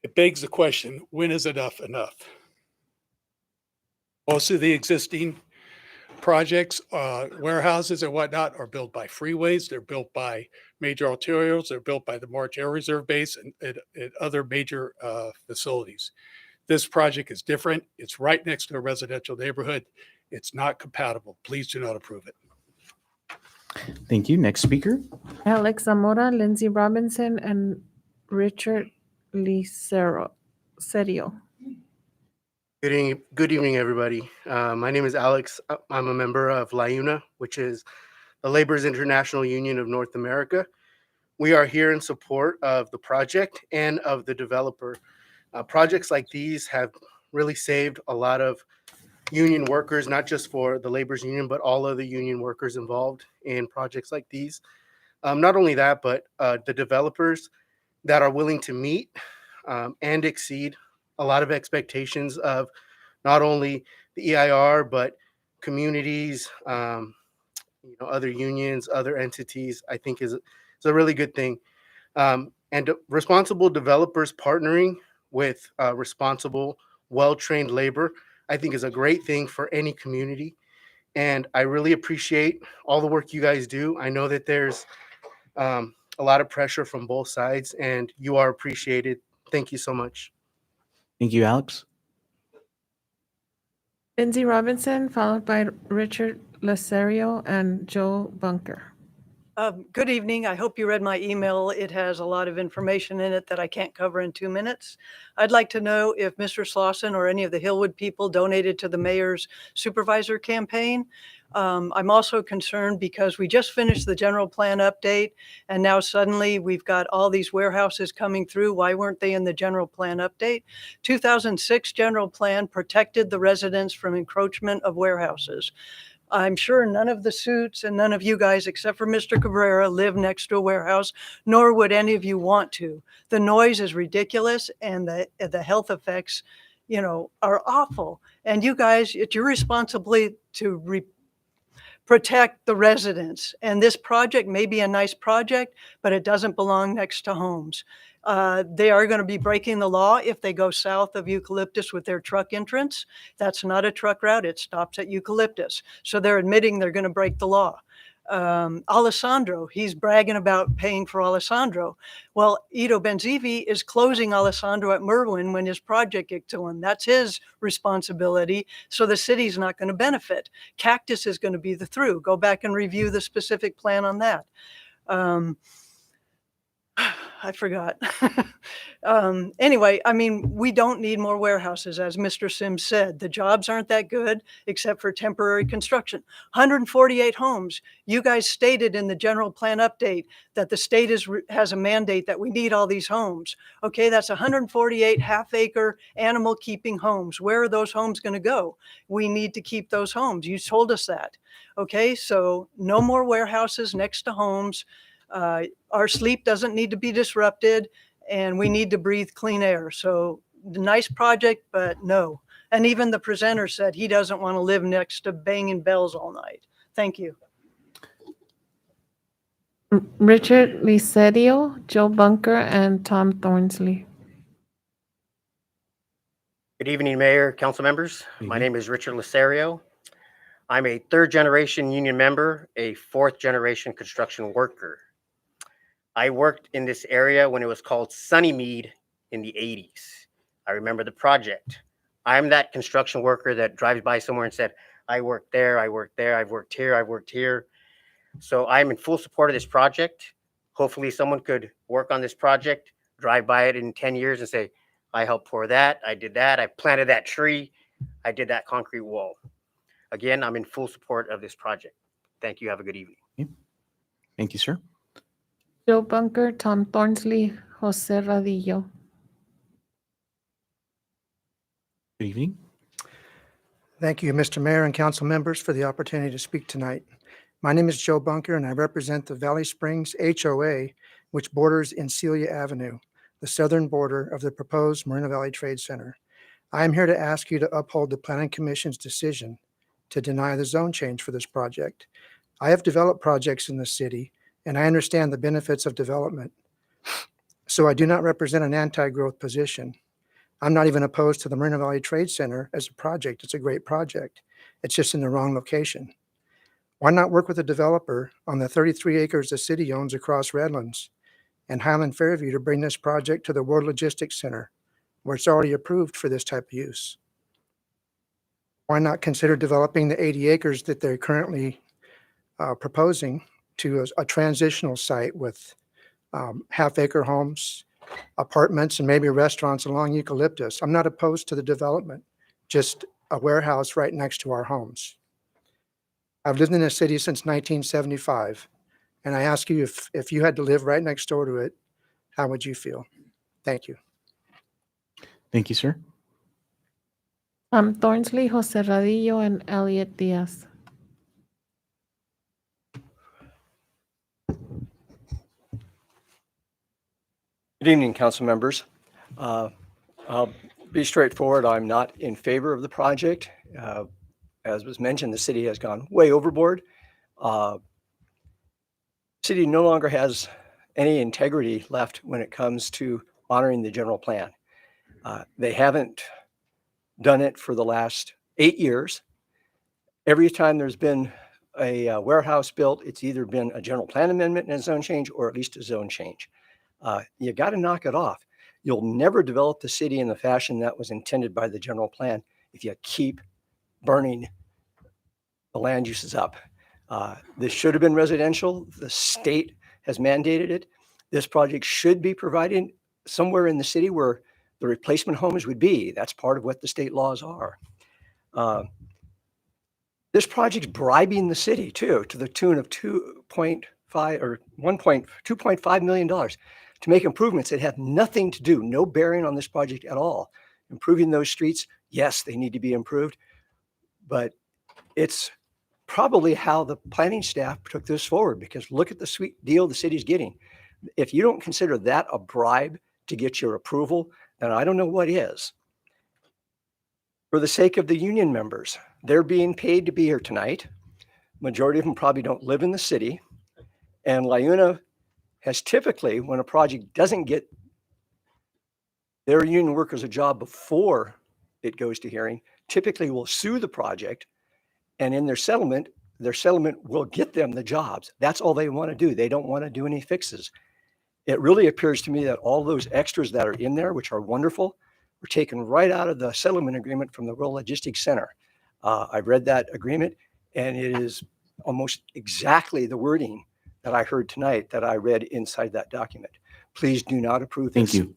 It begs the question, when is enough enough? Most of the existing projects, warehouses and whatnot are built by freeways. They're built by major arterials. They're built by the March Air Reserve Base and other major facilities. This project is different. It's right next to a residential neighborhood. It's not compatible. Please do not approve it. Thank you. Next speaker. Alex Zamora, Lindsay Robinson, and Richard Serio. Good evening, everybody. My name is Alex. I'm a member of LIUNA, which is the Laborers International Union of North America. We are here in support of the project and of the developer. Projects like these have really saved a lot of union workers, not just for the Laborers Union, but all of the union workers involved in projects like these. Not only that, but the developers that are willing to meet and exceed a lot of expectations of not only the EIR, but communities, other unions, other entities, I think is a really good thing. And responsible developers partnering with responsible, well-trained labor, I think is a great thing for any community. And I really appreciate all the work you guys do. I know that there's a lot of pressure from both sides, and you are appreciated. Thank you so much. Thank you, Alex. Lindsay Robinson, followed by Richard Lasario and Joe Bunker. Good evening. I hope you read my email. It has a lot of information in it that I can't cover in 2 minutes. I'd like to know if Mr. Slauson or any of the Hillwood people donated to the mayor's supervisor campaign. I'm also concerned because we just finished the general plan update, and now suddenly we've got all these warehouses coming through. Why weren't they in the general plan update? 2006 general plan protected the residents from encroachment of warehouses. I'm sure none of the suits and none of you guys, except for Mr. Cabrera, live next to a warehouse, nor would any of you want to. The noise is ridiculous, and the health effects, are awful. And you guys, it's your responsibility to protect the residents. And this project may be a nice project, but it doesn't belong next to homes. They are going to be breaking the law if they go south of Eucalyptus with their truck entrance. That's not a truck route. It stops at Eucalyptus. So they're admitting they're going to break the law. Alessandro, he's bragging about paying for Alessandro. Well, Ido Benzivi is closing Alessandro at Merwin when his project gets to him. That's his responsibility. So the city's not going to benefit. Cactus is going to be the through. Go back and review the specific plan on that. I forgot. Anyway, we don't need more warehouses, as Mr. Sims said. The jobs aren't that good, except for temporary construction. 148 homes. You guys stated in the general plan update that the state has a mandate that we need all these homes. Okay, that's 148 half-acre animal keeping homes. Where are those homes going to go? We need to keep those homes. You told us that. Okay, so no more warehouses next to homes. Our sleep doesn't need to be disrupted, and we need to breathe clean air. So nice project, but no. And even the presenter said he doesn't want to live next to banging bells all night. Thank you. Richard Lasario, Joe Bunker, and Tom Thornsley. Good evening, Mayor, council members. My name is Richard Lasario. I'm a third-generation union member, a fourth-generation construction worker. I worked in this area when it was called Sunnymead in the 80s. I remember the project. I'm that construction worker that drives by somewhere and said, I worked there, I worked there, I've worked here, I've worked here. So I'm in full support of this project. Hopefully someone could work on this project, drive by it in 10 years and say, I helped pour that, I did that, I planted that tree, I did that concrete wall. Again, I'm in full support of this project. Thank you. Have a good evening. Thank you, sir. Joe Bunker, Tom Thornsley, Jose Radillo. Good evening. Thank you, Mr. Mayor and council members, for the opportunity to speak tonight. My name is Joe Bunker, and I represent the Valley Springs HOA, which borders in Celia Avenue, the southern border of the proposed Moreno Valley Trade Center. I am here to ask you to uphold the Planning Commission's decision to deny the zone change for this project. I have developed projects in the city, and I understand the benefits of development. So I do not represent an anti-growth position. I'm not even opposed to the Moreno Valley Trade Center as a project. It's a great project. It's just in the wrong location. Why not work with a developer on the 33 acres the city owns across Redlands and Highland Fairview to bring this project to the World Logistics Center, where it's already approved for this type of use? Why not consider developing the 80 acres that they're currently proposing to a transitional site with half-acre homes, apartments, and maybe restaurants along Eucalyptus? I'm not opposed to the development, just a warehouse right next to our homes. I've lived in this city since 1975, and I ask you, if you had to live right next door to it, how would you feel? Thank you. Thank you, sir. Thornsley, Jose Radillo, and Elliot Diaz. Good evening, council members. I'll be straightforward. I'm not in favor of the project. As was mentioned, the city has gone way overboard. City no longer has any integrity left when it comes to honoring the general plan. They haven't done it for the last 8 years. Every time there's been a warehouse built, it's either been a general plan amendment and a zone change, or at least a zone change. You got to knock it off. You'll never develop the city in the fashion that was intended by the general plan if you keep burning the land uses up. This should have been residential. The state has mandated it. This project should be provided somewhere in the city where the replacement homes would be. That's part of what the state laws are. This project's bribing the city too, to the tune of $2.5 million to make improvements that have nothing to do, no bearing on this project at all. Improving those streets, yes, they need to be improved, but it's probably how the planning staff took this forward, because look at the sweet deal the city's getting. If you don't consider that a bribe to get your approval, then I don't know what is. For the sake of the union members, they're being paid to be here tonight. Majority of them probably don't live in the city. And LIUNA has typically, when a project doesn't get their union workers a job before it goes to hearing, typically will sue the project, and in their settlement will get them the jobs. That's all they want to do. They don't want to do any fixes. It really appears to me that all those extras that are in there, which are wonderful, were taken right out of the settlement agreement from the World Logistics Center. I've read that agreement, and it is almost exactly the wording that I heard tonight that I read inside that document. Please do not approve this. Thank you.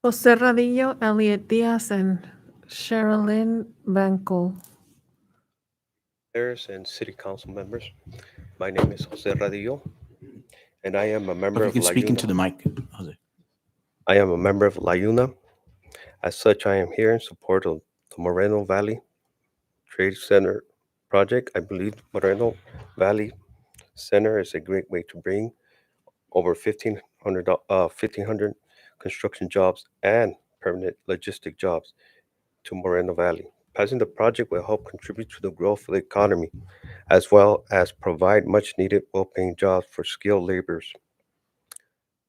Jose Radillo, Elliot Diaz, and Sherilyn Banco. Mayors and city council members, my name is Jose Radillo, and I am a member If you of can speak into LIUNA. the mic, Jose. I am a member of LIUNA. As such, I am here in support of the Moreno Valley Trade Center project. I believe Moreno Valley Center is a great way to bring over 1,500 construction jobs and permanent logistic jobs to Moreno Valley. Passing the project will help contribute to the growth of the economy, as well as provide much-needed, well-paying jobs for skilled laborers.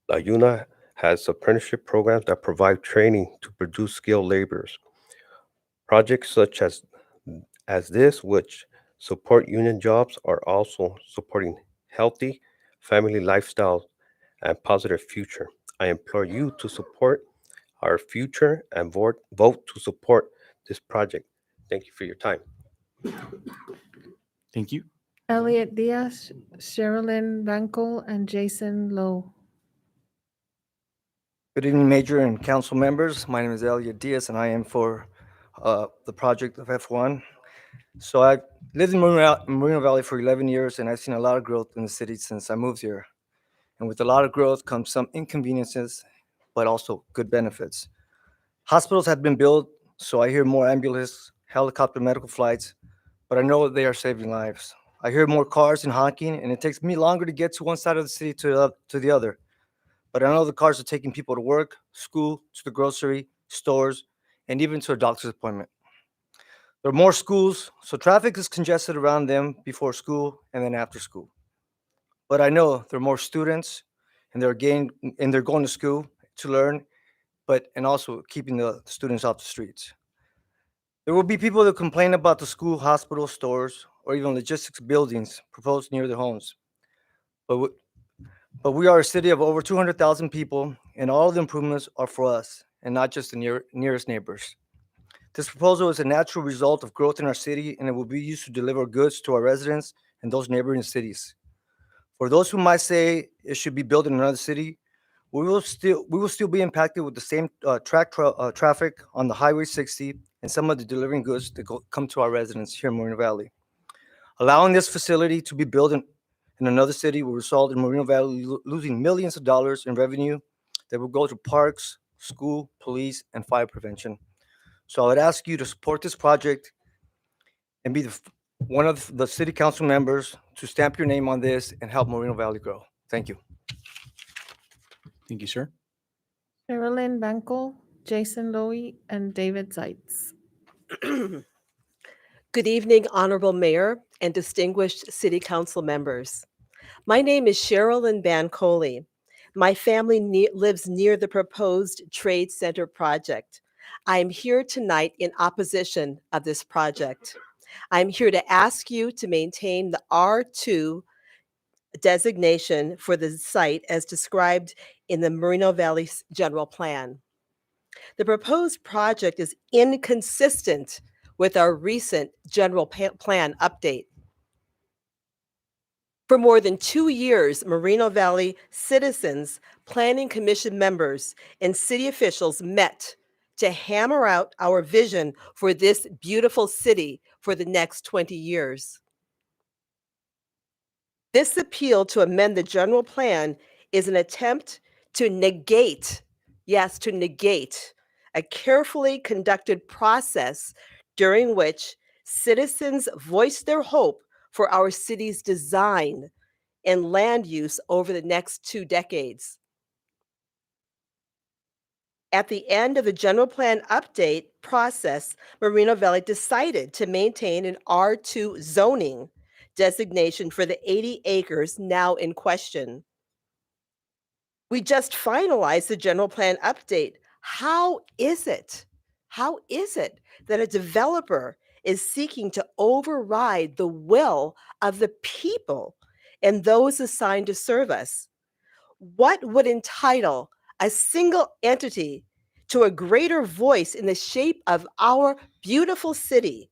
LIUNA has apprenticeship programs that provide training to produce skilled laborers. Projects such as this, which support union jobs, are also supporting healthy family lifestyles and positive future. I implore you to support our future and vote to support this project. Thank you for your time. Thank you. Elliot Diaz, Sherilyn Banco, and Jason Lowe. Good evening, Major and council members. My name is Elliot Diaz, and I am for the project of F1. So I've lived in Moreno Valley for 11 years, and I've seen a lot of growth in the city since I moved here. And with a lot of growth comes some inconveniences, but also good benefits. Hospitals have been built, so I hear more ambulance, helicopter medical flights, but I know they are saving lives. I hear more cars and honking, and it takes me longer to get to one side of the city to the other. But I know the cars are taking people to work, school, to the grocery, stores, and even to a doctor's appointment. There are more schools, so traffic is congested around them before school and then after school. But I know there are more students and they're going to school to learn, and also keeping the students off the streets. There will be people that complain about the school, hospital, stores, or even logistics buildings proposed near their homes. But we are a city of over 200,000 people, and all of the improvements are for us and not just the nearest neighbors. This proposal is a natural result of growth in our city, and it will be used to deliver goods to our residents and those neighboring cities. For those who might say it should be built in another city, we will still be impacted with the same traffic on the Highway 60 and some of the delivering goods that come to our residents here in Moreno Valley. Allowing this facility to be built in another city will result in Moreno Valley losing millions of dollars in revenue that will go to parks, school, police, and fire prevention. So I would ask you to support this project and be one of the city council members to stamp your name on this and help Moreno Valley grow. Thank you. Thank you, sir. Sherilyn Banco, Jason Lowy, and David Zeitz. Good evening, Honorable Mayor and distinguished City Council members. My name is Sherilyn Bancoli. My family lives near the proposed Trade Center project. I am here tonight in opposition of this project. I'm here to ask you to maintain the R2 designation for the site as described in the Moreno Valley General Plan. The proposed project is inconsistent with our recent general plan update. For more than 2 years, Moreno Valley citizens, Planning Commission members, and city officials met to hammer out our vision for this beautiful city for the next 20 years. This appeal to amend the general plan is an attempt to negate, yes, to negate, a carefully conducted process during which citizens voiced their hope for our city's design and land use over the next 2 decades. At the end of the general plan update process, Moreno Valley decided to maintain an R2 zoning designation for the 80 acres now in question. We just finalized the general plan update. How is it that a developer is seeking to override the will of the people and those assigned to serve us? What would entitle a single entity to a greater voice in the shape of our beautiful city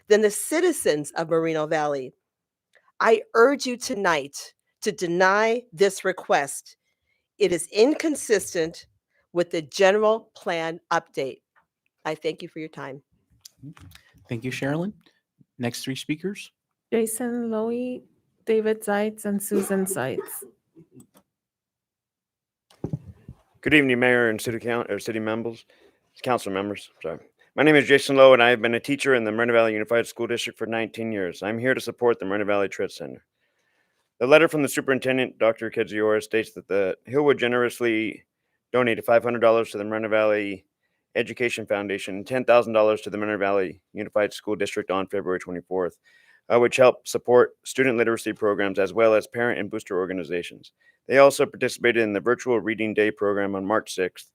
than the citizens of Moreno Valley? I urge you tonight to deny this request. It is inconsistent with the general plan update. I thank you for your time. Thank you, Sherilyn. Next 3 speakers. Jason Lowy, David Zeitz, and Susan Zeitz. Good evening, Mayor and city members, council members. Sorry. My name is Jason Lowe, and I have been a teacher in the Moreno Valley Unified School District for 19 years. I'm here to support the Moreno Valley Trade Center. The letter from the superintendent, Dr. Kedziora, states that the Hillwood generously donated $500 to the Moreno Valley Education Foundation and $10,000 to the Moreno Valley Unified School District on February 24th, which helped support student literacy programs as well as parent and booster organizations. They also participated in the virtual reading day program on March 6th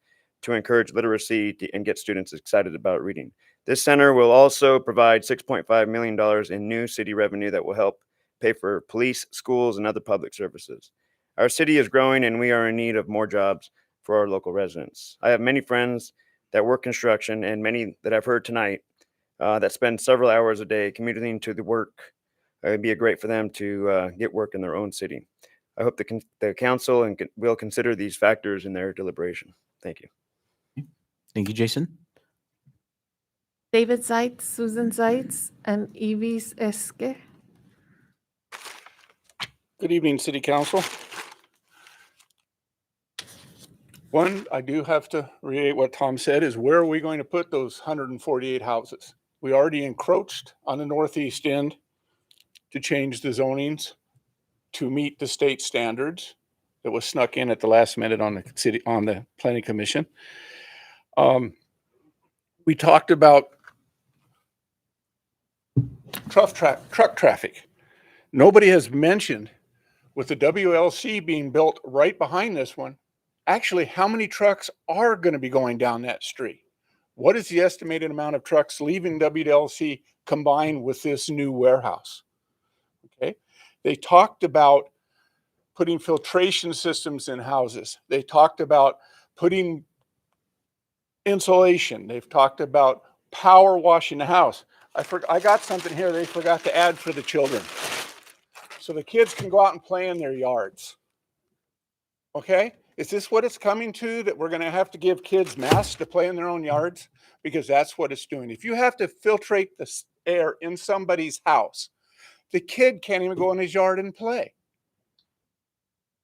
to encourage literacy and get students excited about reading. This center will also provide $6.5 million in new city revenue that will help pay for police, schools, and other public services. Our city is growing and we are in need of more jobs for our local residents. I have many friends that work construction and many that I've heard tonight that spend several hours a day commuting to the work. It would be great for them to get work in their own city. I hope the council will consider these factors in their deliberation. Thank you. Thank you, Jason. David Zeitz, Susan Zeitz, and Evis Esque. Good evening, City Council. One, I do have to reiterate what Tom said, is where are we going to put those 148 houses? We already encroached on the northeast end to change the zonings to meet the state standards that was snuck in at the last minute on the Planning Commission. We talked about truck traffic. Nobody has mentioned, with the WLC being built right behind this one, actually how many trucks are going to be going down that street. What is the estimated amount of trucks leaving WLC combined with this new warehouse? Okay. They talked about putting filtration systems in houses. They talked about putting insulation. They've talked about power washing the house. I got something here they forgot to add for the children. So the kids can go out and play in their yards. Okay? Is this what it's coming to, that we're going to have to give kids masks to play in their own yards? Because that's what it's doing. If you have to filtrate the air in somebody's house, the kid can't even go in his yard and play.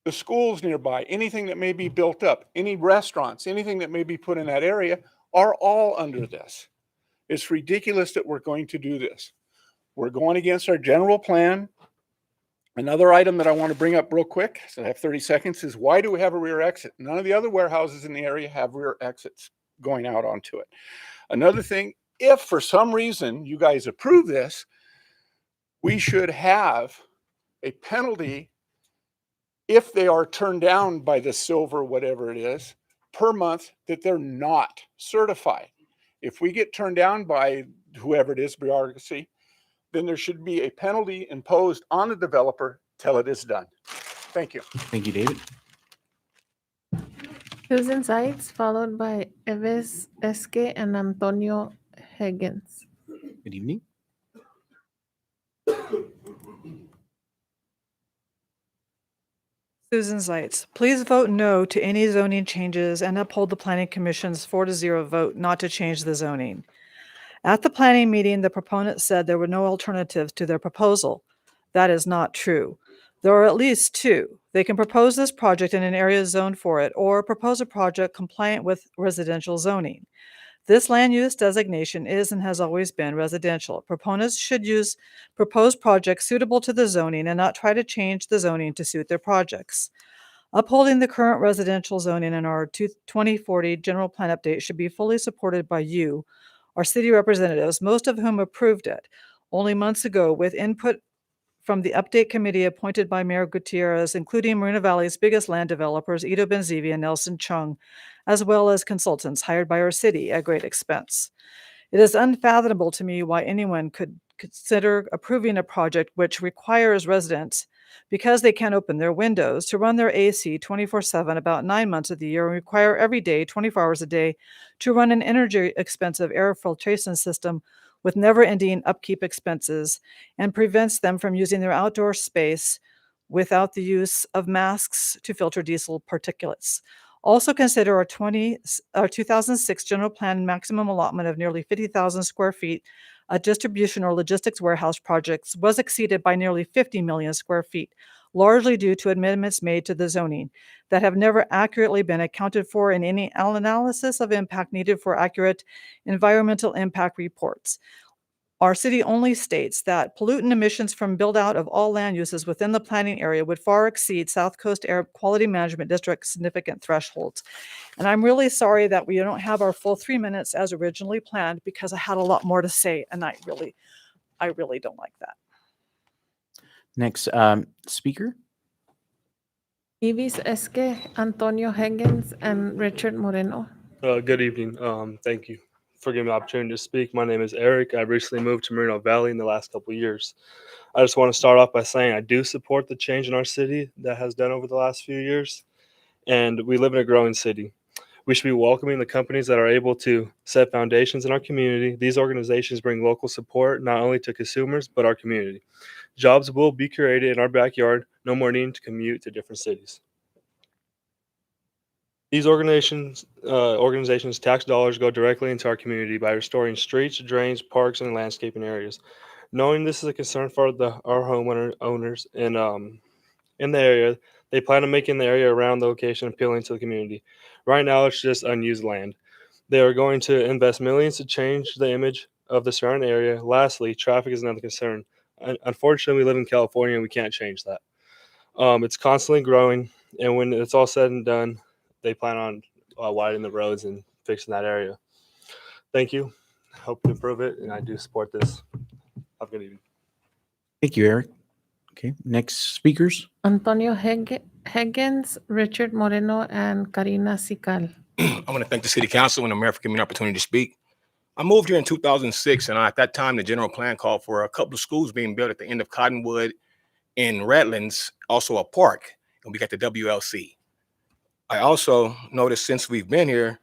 The schools nearby, anything that may be built up, any restaurants, anything that may be put in that area are all under this. It's ridiculous that we're going to do this. We're going against our general plan. Another item that I want to bring up real quick, so I have 30 seconds, is why do we have a rear exit? None of the other warehouses in the area have rear exits going out onto it. Another thing, if for some reason you guys approve this, we should have a penalty if they are turned down by the silver, whatever it is, per month that they're not certified. If we get turned down by whoever it is, bureaucracy, then there should be a penalty imposed on the developer till it is done. Thank you. Thank you, David. Susan Sides, followed by Eves Esque and Antonio Higgins. Good evening. Susan Zeitz, please vote no to any zoning changes and uphold the Planning Commission's 4-0 vote not to change the zoning. At the planning meeting, the proponent said there were no alternatives to their proposal. That is not true. There are at least two. They can propose this project in an area zoned for it, or propose a project compliant with residential zoning. This land use designation is and has always been residential. Proponents should use proposed projects suitable to the zoning and not try to change the zoning to suit their projects. Upholding the current residential zoning in our 2040 general plan update should be fully supported by you, our city representatives, most of whom approved it only months ago with input from the update committee appointed by Mayor Gutierrez, including Marina Valley's biggest land developers, Ito Benzivi and Nelson Chung, as well as consultants hired by our city at great expense. It is unfathomable to me why anyone could consider approving a project which requires residents, because they can't open their windows, to run their AC 24/7 about 9 months of the year and require every day, 24 hours a day, to run an energy expensive air filtration system with never-ending upkeep expenses, and prevents them from using their outdoor space without the use of masks to filter diesel particulates. Also consider our 2006 general plan maximum allotment of nearly 50,000 square feet. A distribution or logistics warehouse projects was exceeded by nearly 50 million square feet, largely due to amendments made to the zoning that have never accurately been accounted for in any analysis of impact needed for accurate environmental impact reports. Our city only states that pollutant emissions from build-out of all land uses within the planning area would far exceed South Coast Air Quality Management District significant thresholds. And I'm really sorry that we don't have our full 3 minutes as originally planned, because I had a lot more to say, and I really don't like that. Next speaker. Eves Esque, Antonio Higgins, and Richard Moreno. Good evening. Thank you for giving me the opportunity to speak. My name is Eric. I recently moved to Moreno Valley in the last couple of years. I just want to start off by saying I do support the change in our city that has done over the last few years, and we live in a growing city. We should be welcoming the companies that are able to set foundations in our community. These organizations bring local support not only to consumers, but our community. Jobs will be created in our backyard, no more needing to commute to different cities. These organizations' tax dollars go directly into our community by restoring streets, drains, parks, and landscaping areas. Knowing this is a concern for our homeowners in the area, they plan on making the area around the location appealing to the community. Right now, it's just unused land. They are going to invest millions to change the image of the surrounding area. Lastly, traffic is another concern. Unfortunately, we live in California and we can't change that. It's constantly growing, and when it's all said and done, they plan on widening the roads and fixing that area. Thank you. Hope to improve it, and I do support this. Have a good evening. Thank you, Eric. Okay, next speakers. Antonio Higgins, Richard Moreno, and Karina Sical. I want to thank the City Council and the Mayor for giving me an opportunity to speak. I moved here in 2006, and at that time, the general plan called for a couple of schools being built at the end of Cottonwood in Redlands, also a park, and we got the WLC. I also noticed since we've been here,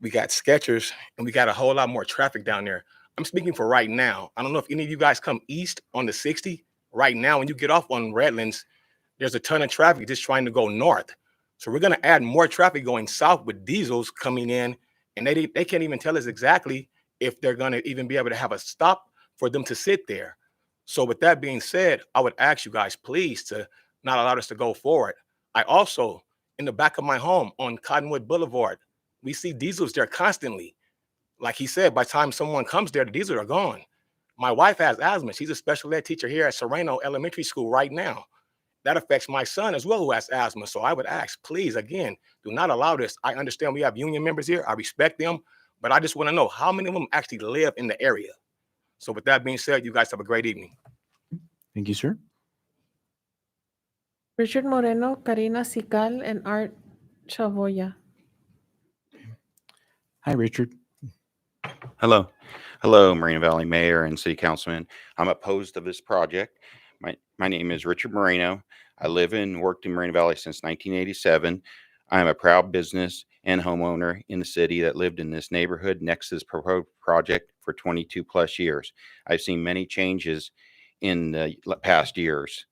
we got Skechers, and we got a whole lot more traffic down there. I'm speaking for right now. I don't know if any of you guys come east on the 60. Right now, when you get off on Redlands, there's a ton of traffic just trying to go north. So we're going to add more traffic going south with diesels coming in, and they can't even tell us exactly if they're going to even be able to have a stop for them to sit there. So with that being said, I would ask you guys, please, to not allow us to go forward. I also, in the back of my home on Cottonwood Boulevard, we see diesels there constantly. Like he said, by the time someone comes there, the diesels are gone. My wife has asthma. She's a special ed teacher here at Sereno Elementary School right now. That affects my son as well, who has asthma. So I would ask, please, again, do not allow this. I understand we have union members here. I respect them, but I just want to know how many of them actually live in the area. So with that being said, you guys have a great evening. Thank you, sir. Richard Moreno, Karina Sical, and Art Chavoya. Hi, Richard. Hello. Hello, Moreno Valley Mayor and City Councilman. I'm opposed to this project. My name is Richard Moreno. I live and worked in Moreno Valley since 1987. I am a proud business and homeowner in the city that lived in this neighborhood next to this proposed project for 22 plus years. I've seen many changes in the past years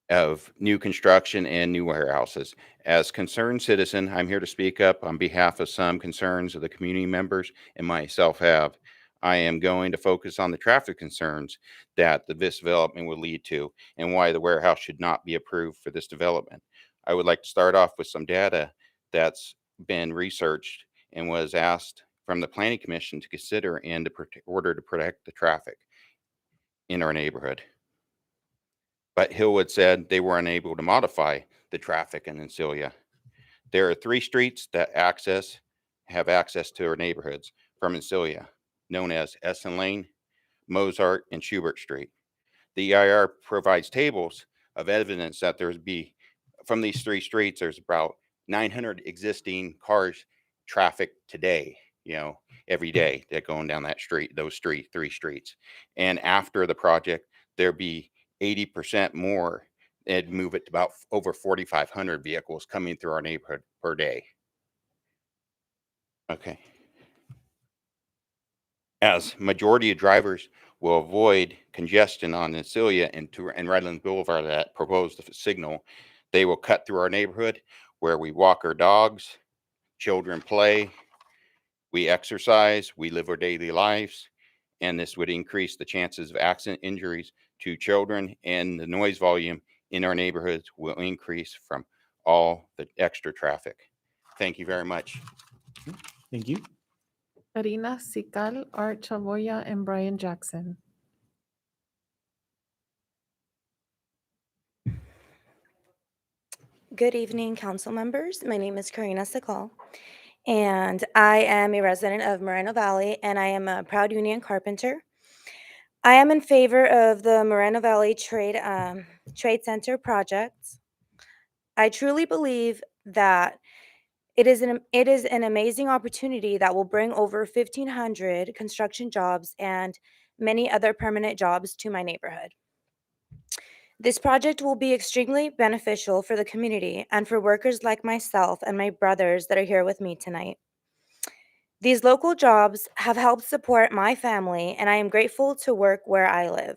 of new construction and new warehouses. As concerned citizen, I'm here to speak up on behalf of some concerns of the community members and myself have. I am going to focus on the traffic concerns that this development will lead to and why the warehouse should not be approved for this development. I would like to start off with some data that's been researched and was asked from the Planning Commission to consider in order to protect the traffic in our neighborhood. But Hillwood said they were unable to modify the traffic in Encilia. There are 3 streets that have access to our neighborhoods from Encilia, known as Essen Lane, Mozart, and Schubert Street. The EIR provides tables of evidence that from these 3 streets, there's about 900 existing cars traffic today, every day that going down that street, those 3 streets. And after the project, there'll be 80% more. It'd move it to about over 4,500 vehicles coming through our neighborhood per day. Okay. As majority of drivers will avoid congestion on Encilia and Redlands Boulevard that proposed signal, they will cut through our neighborhood where we walk our dogs, children play, we exercise, we live our daily lives, and this would increase the chances of accident injuries to children, and the noise volume in our neighborhoods will increase from all the extra traffic. Thank you very much. Thank you. Karina Sical, Art Chavoya, and Brian Jackson. Good evening, council members. My name is Karina Sical, and I am a resident of Moreno Valley, and I am a proud union carpenter. I am in favor of the Moreno Valley Trade Center project. I truly believe that it is an amazing opportunity that will bring over 1,500 construction jobs and many other permanent jobs to my neighborhood. This project will be extremely beneficial for the community and for workers like myself and my brothers that are here with me tonight. These local jobs have helped support my family, and I am grateful to work where I live.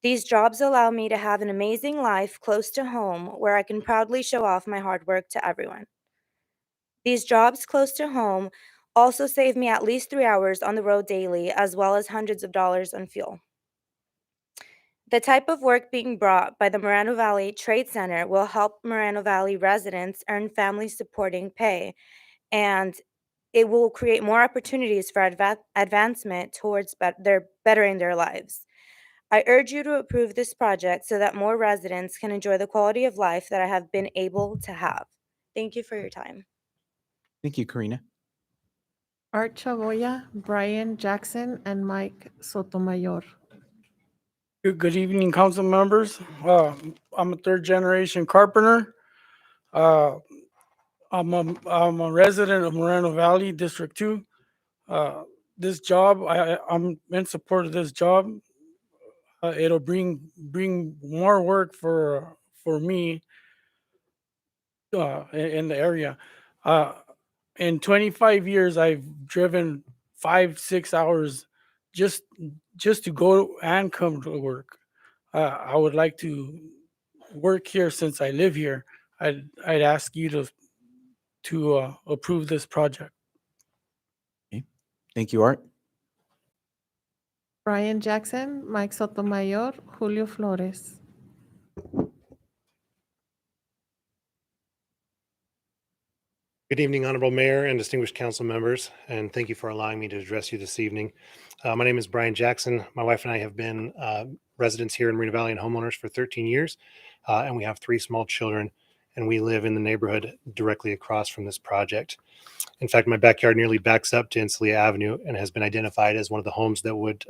These jobs allow me to have an amazing life close to home where I can proudly show off my hard work to everyone. These jobs close to home also save me at least 3 hours on the road daily, as well as hundreds of dollars on fuel. The type of work being brought by the Moreno Valley Trade Center will help Moreno Valley residents earn family supporting pay, and it will create more opportunities for advancement towards bettering their lives. I urge you to approve this project so that more residents can enjoy the quality of life that I have been able to have. Thank you for your time. Thank you, Karina. Art Chavoya, Brian Jackson, and Mike Sotomayor. Good evening, council members. I'm a third generation carpenter. Uh, I'm a resident of Moreno Valley, District 2. This job, I'm in support of this job. It'll bring more work for me in the area. Uh, in 25 years, I've driven 5-6 hours just just to go and come to work. I would like to work here since I live here. I'd ask you to approve this project. Okay. Thank you, Art. Brian Jackson, Mike Sotomayor, Julio Flores. Good evening, Honorable Mayor and distinguished council members, and thank you for allowing me to address you this evening. My name is Brian Jackson. My wife and I have been residents here in Moreno Valley and homeowners for 13 years, and we have 3 small children, and we live in the neighborhood directly across from this project. In fact, my backyard nearly backs up to Encilia Avenue and has been identified as one of the homes that would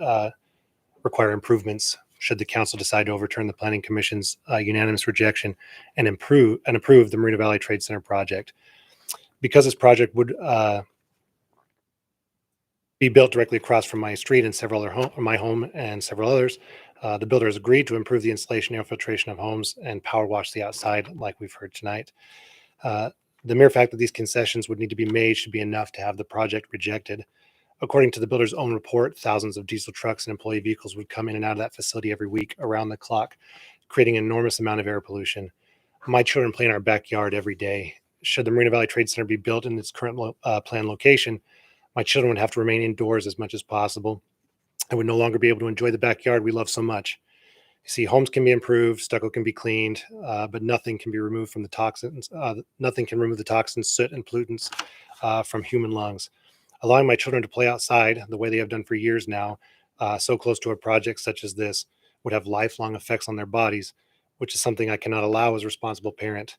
require improvements should the council decide to overturn the Planning Commission's unanimous rejection and approve the Moreno Valley Trade Center project. Because this project would be built directly across from my street and several other my home and several others, the builder has agreed to improve the installation, air filtration of homes and power wash the outside, like we've heard tonight. The mere fact that these concessions would need to be made should be enough to have the project rejected. According to the builder's own report, thousands of diesel trucks and employee vehicles would come in and out of that facility every week around the clock, creating an enormous amount of air pollution. My children play in our backyard every day. Should the Moreno Valley Trade Center be built in its current planned location, my children would have to remain indoors as much as possible. I would no longer be able to enjoy the backyard we love so much. You see, homes can be improved, stucco can be cleaned, but nothing can be removed from the toxins. Nothing can remove the toxins, soot, and pollutants from human lungs. Allowing my children to play outside the way they have done for years now, so close to a project such as this, would have lifelong effects on their bodies, which is something I cannot allow as a responsible parent.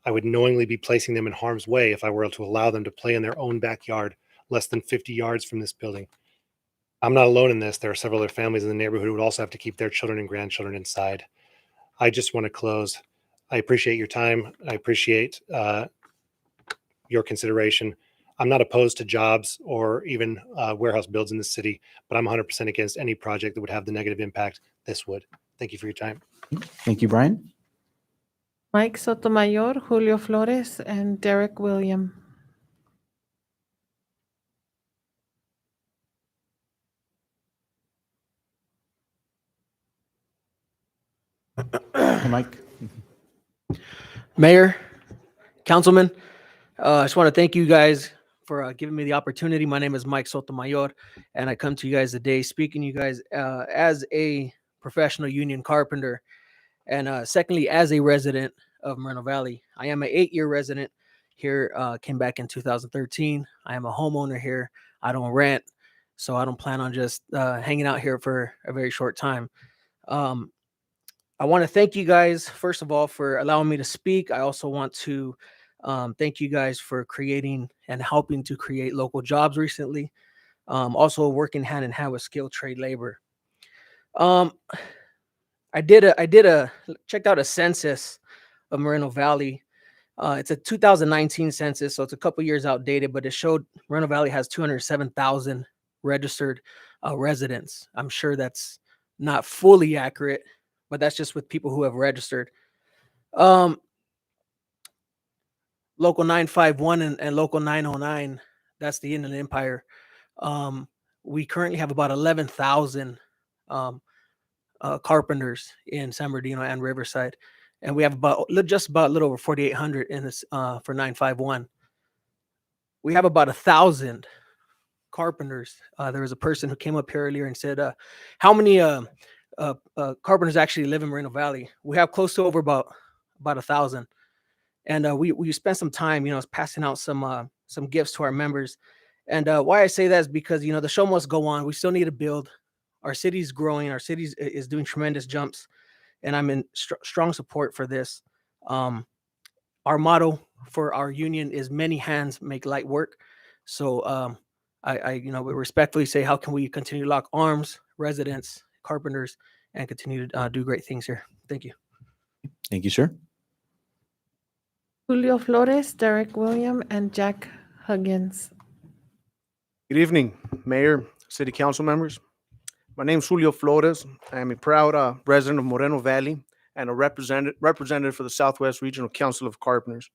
I would knowingly be placing them in harm's way if I were to allow them to play in their own backyard, less than 50 yards from this building. I'm not alone in this. There are several other families in the neighborhood who would also have to keep their children and grandchildren inside. I just want to close. I appreciate your time. I appreciate your consideration. I'm not opposed to jobs or even warehouse builds in the city, but I'm 100% against any project that would have the negative impact this would. Thank you for your time. Thank you, Brian. Mike Sotomayor, Julio Flores, and Derek William. Hey, Mike. Mayor, councilman, I just want to thank you guys for giving me the opportunity. My name is Mike Sotomayor, and I come to you guys today speaking to you guys as a professional union carpenter, and secondly, as a resident of Moreno Valley. I am an 8-year resident here, came back in 2013. I am a homeowner here. I don't rent, so I don't plan on just hanging out here for a very short time. I want to thank you guys, first of all, for allowing me to speak. I also want to thank you guys for creating and helping to create local jobs recently. Also working hand in hand with skilled trade labor. I checked out a census of Moreno Valley. It's a 2019 census, so it's a couple years outdated, but it showed Moreno Valley has 207,000 registered residents. I'm sure that's not fully accurate, but that's just with people who have registered. Local 951 and Local 909, that's the Inland Empire. We currently have about 11,000 carpenters in San Bernardino and Riverside, and we have just about a little over 4,800 in this for 951. We have about 1,000 carpenters. There was a person who came up here earlier and said, "How many carpenters actually live in Moreno Valley?" We have close to over about 1,000, and we spent some time, passing out some gifts to our members. And why I say that is because the show must go on. We still need to build. Our city's growing. Our city is doing tremendous jumps, and I'm in strong support for this. Our motto for our union is "Many hands make light work." So I respectfully say, how can we continue to lock arms, residents, carpenters, and continue to do great things here. Thank you. Thank you, sir. Julio Flores, Derek William, and Jack Huggins. Good evening, Mayor, City Council members. My name is Julio Flores. I am a proud resident of Moreno Valley and a representative for the Southwest Regional Council of Carpenters.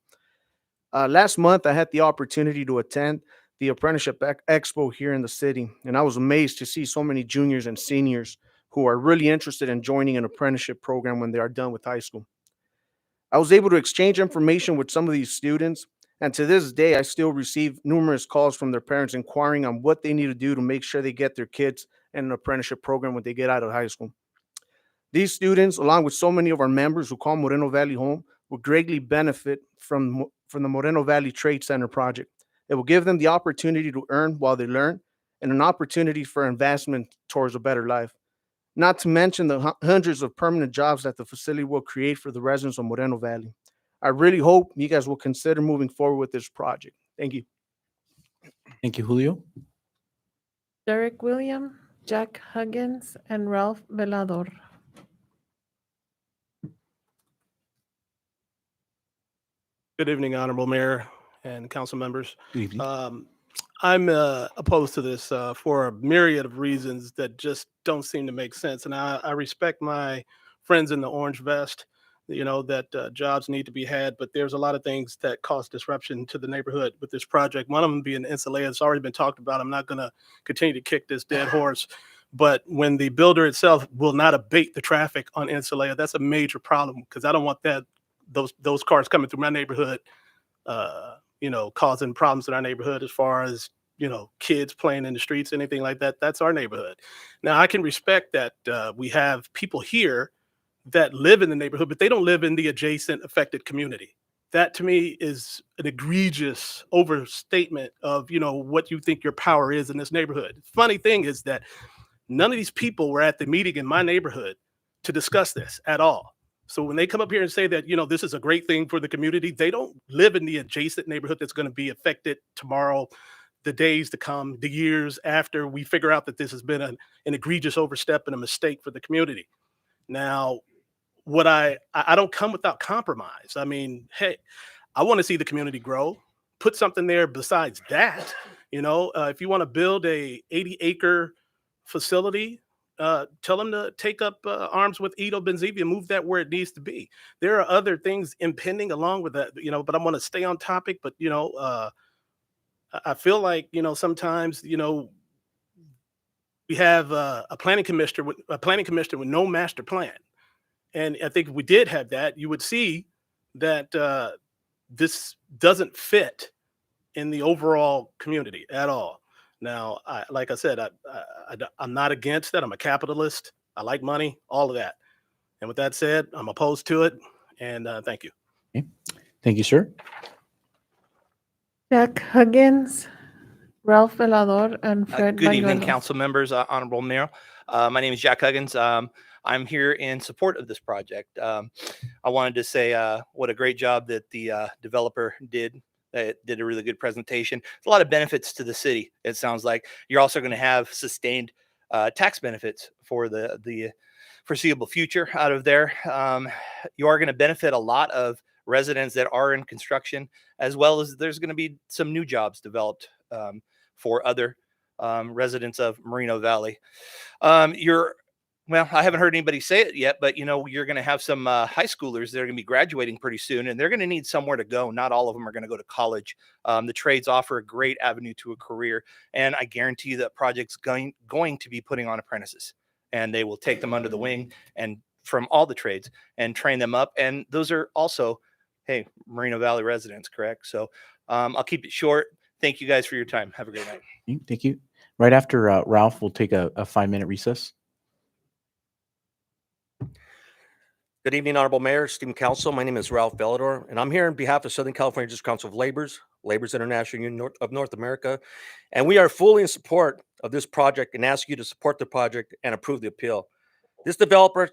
Last month, I had the opportunity to attend the Apprenticeship Expo here in the city, and I was amazed to see so many juniors and seniors who are really interested in joining an apprenticeship program when they are done with high school. I was able to exchange information with some of these students, and to this day, I still receive numerous calls from their parents inquiring on what they need to do to make sure they get their kids in an apprenticeship program when they get out of high school. These students, along with so many of our members who call Moreno Valley home, will greatly benefit from the Moreno Valley Trade Center project. It will give them the opportunity to earn while they learn and an opportunity for investment towards a better life. Not to mention the hundreds of permanent jobs that the facility will create for the residents of Moreno Valley. I really hope you guys will consider moving forward with this project. Thank you. Thank you, Julio. Derek William, Jack Huggins, and Ralph Velador. Good evening, Honorable Mayor and council members. Good evening. I'm opposed to this for a myriad of reasons that just don't seem to make sense. And I respect my friends in the orange vest, that jobs need to be had, but there's a lot of things that cause disruption to the neighborhood with this project. One of them being Insulea. It's already been talked about. I'm not going to continue to kick this dead horse. But when the builder itself will not abate the traffic on Insulea, that's a major problem because I don't want those cars coming through my neighborhood, causing problems in our neighborhood as far as, kids playing in the streets, anything like that. That's our neighborhood. Now, I can respect that we have people here that live in the neighborhood, but they don't live in the adjacent affected community. That to me is an egregious overstatement of, what you think your power is in this neighborhood. Funny thing is that none of these people were at the meeting in my neighborhood to discuss this at all. So when they come up here and say that, this is a great thing for the community, they don't live in the adjacent neighborhood that's going to be affected tomorrow, the days to come, the years after we figure out that this has been an egregious overstep and a mistake for the community. Now, what I don't come without compromise. I mean, hey, I want to see the community grow. Put something there besides that. If you want to build a 80-acre facility, tell them to take up arms with Edo Benzevia, move that where it needs to be. There are other things impending along with that, but I'm going to stay on topic. But, I feel like, sometimes, we have a planning commissioner with no master plan. And I think if we did have that, you would see that this doesn't fit in the overall community at all. Now, like I said, I'm not against that. I'm a capitalist. I like money, all of that. And with that said, I'm opposed to it. And thank you. Okay. Thank you, sir. Jack Huggins, Ralph Velador, and Fred Good evening, Banuelos. council members, Honorable Mayor. My name is Jack Huggins. I'm here in support of this project. I wanted to say what a great job that the developer did. It did a really good presentation. There's a lot of benefits to the city. It sounds like you're also going to have sustained tax benefits for the foreseeable future out of there. You are going to benefit a lot of residents that are in construction, as well as there's going to be some new jobs developed for other residents of Moreno Valley. Well, I haven't heard anybody say it yet, but you're going to have some high schoolers that are going to be graduating pretty soon, and they're going to need somewhere to go. Not all of them are going to go to college. The trades offer a great avenue to a career, and I guarantee you that project's going to be putting on apprentices, and they will take them under the wing and from all the trades and train them up. And those are also, hey, Moreno Valley residents, correct? So I'll keep it short. Thank you guys for your time. Have a great night. Thank you. Right after Ralph, we'll take a 5-minute recess. Good evening, Honorable Mayor, Student Council. My name is Ralph Velador, and I'm here on behalf of Southern California District Council of Labor's International Union of North America, and we are fully in support of this project and ask you to support the project and approve the appeal. This developer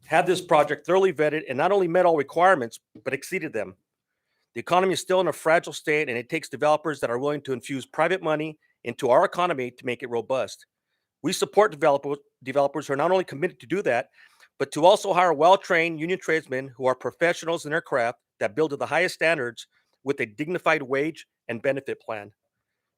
had this project thoroughly vetted and not only met all requirements, but exceeded them. The economy is still in a fragile state, and it takes developers that are willing to infuse private money into our economy to make it robust. We support developers who are not only committed to do that, but to also hire well-trained union tradesmen who are professionals in their craft that build to the highest standards with a dignified wage and benefit plan.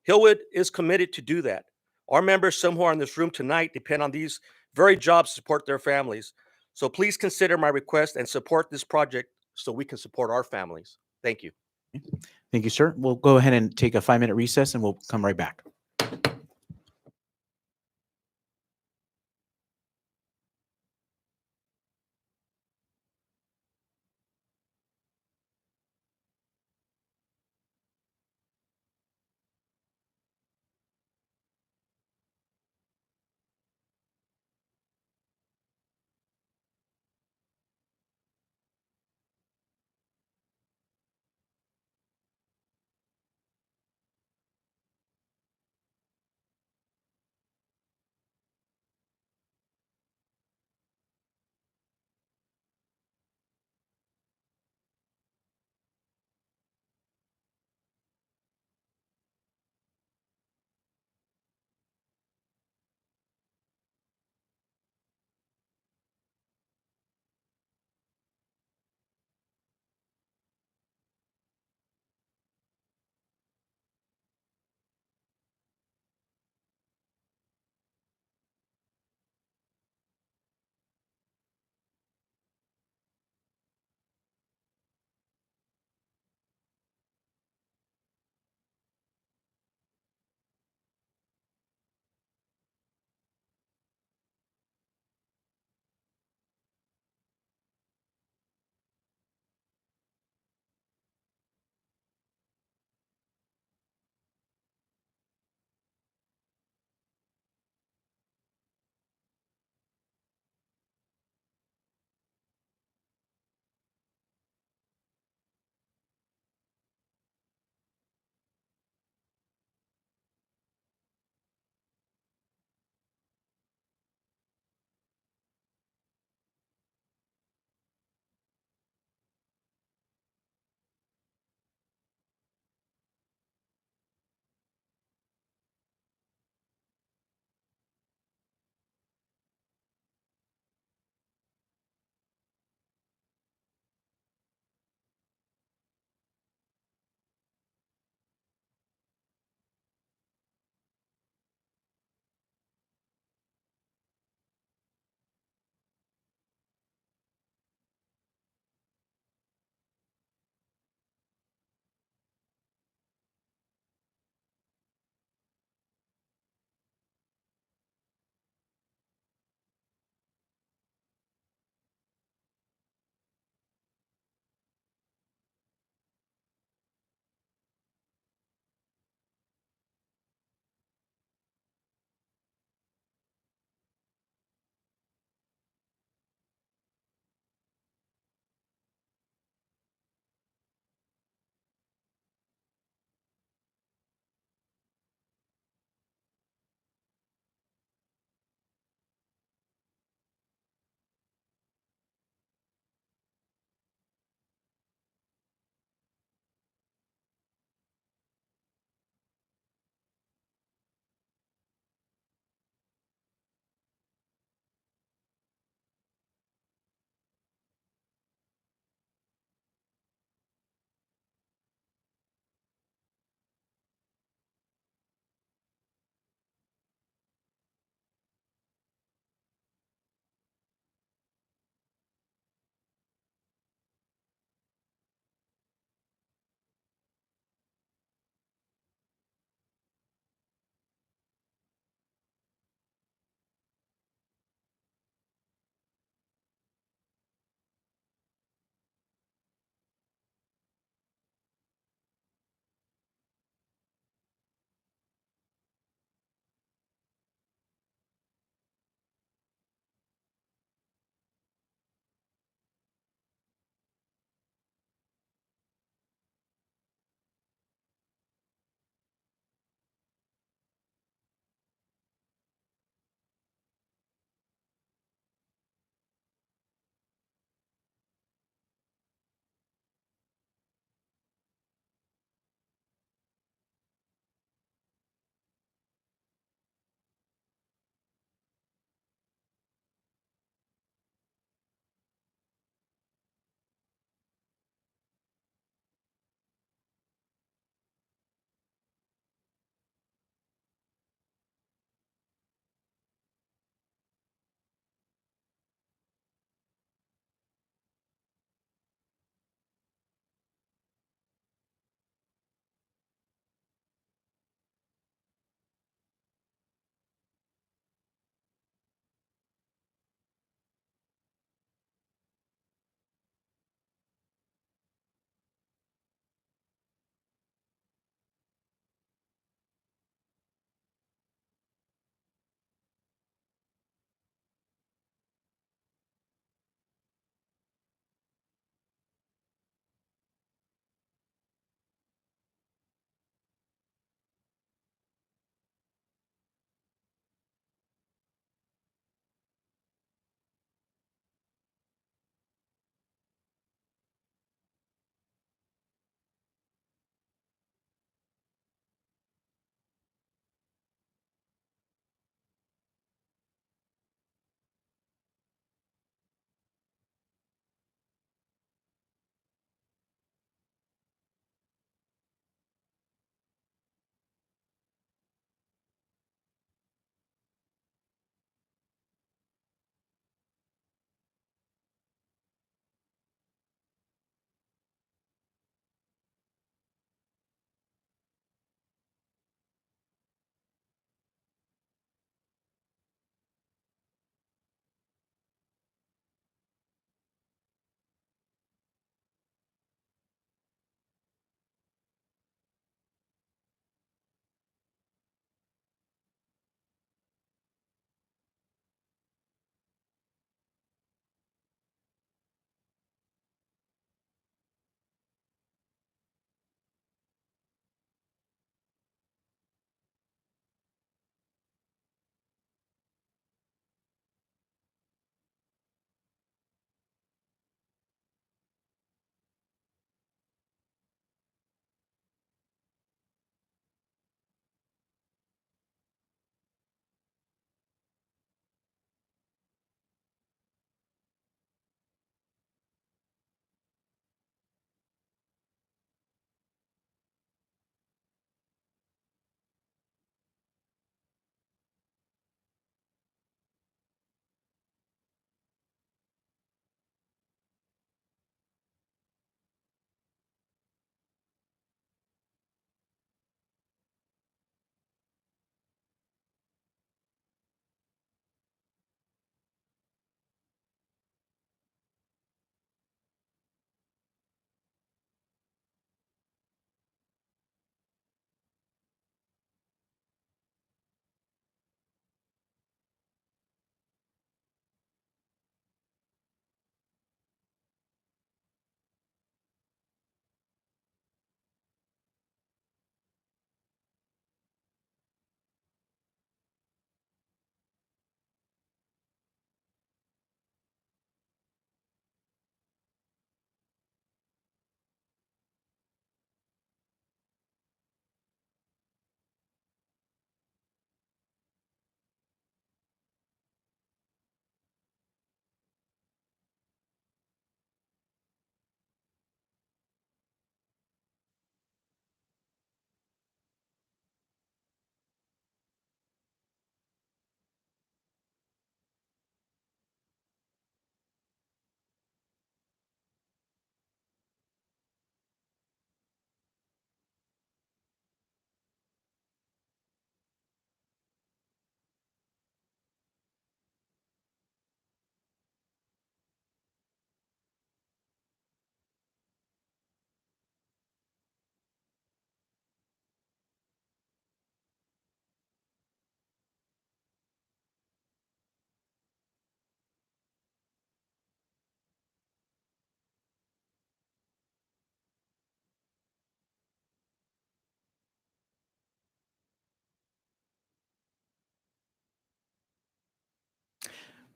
Hillwood is committed to do that. Our members, some who are in this room tonight, depend on these very jobs to support their families. So please consider my request and support this project so we can support our families. Thank you. Thank you, sir. We'll go ahead and take a 5-minute recess and we'll come right back.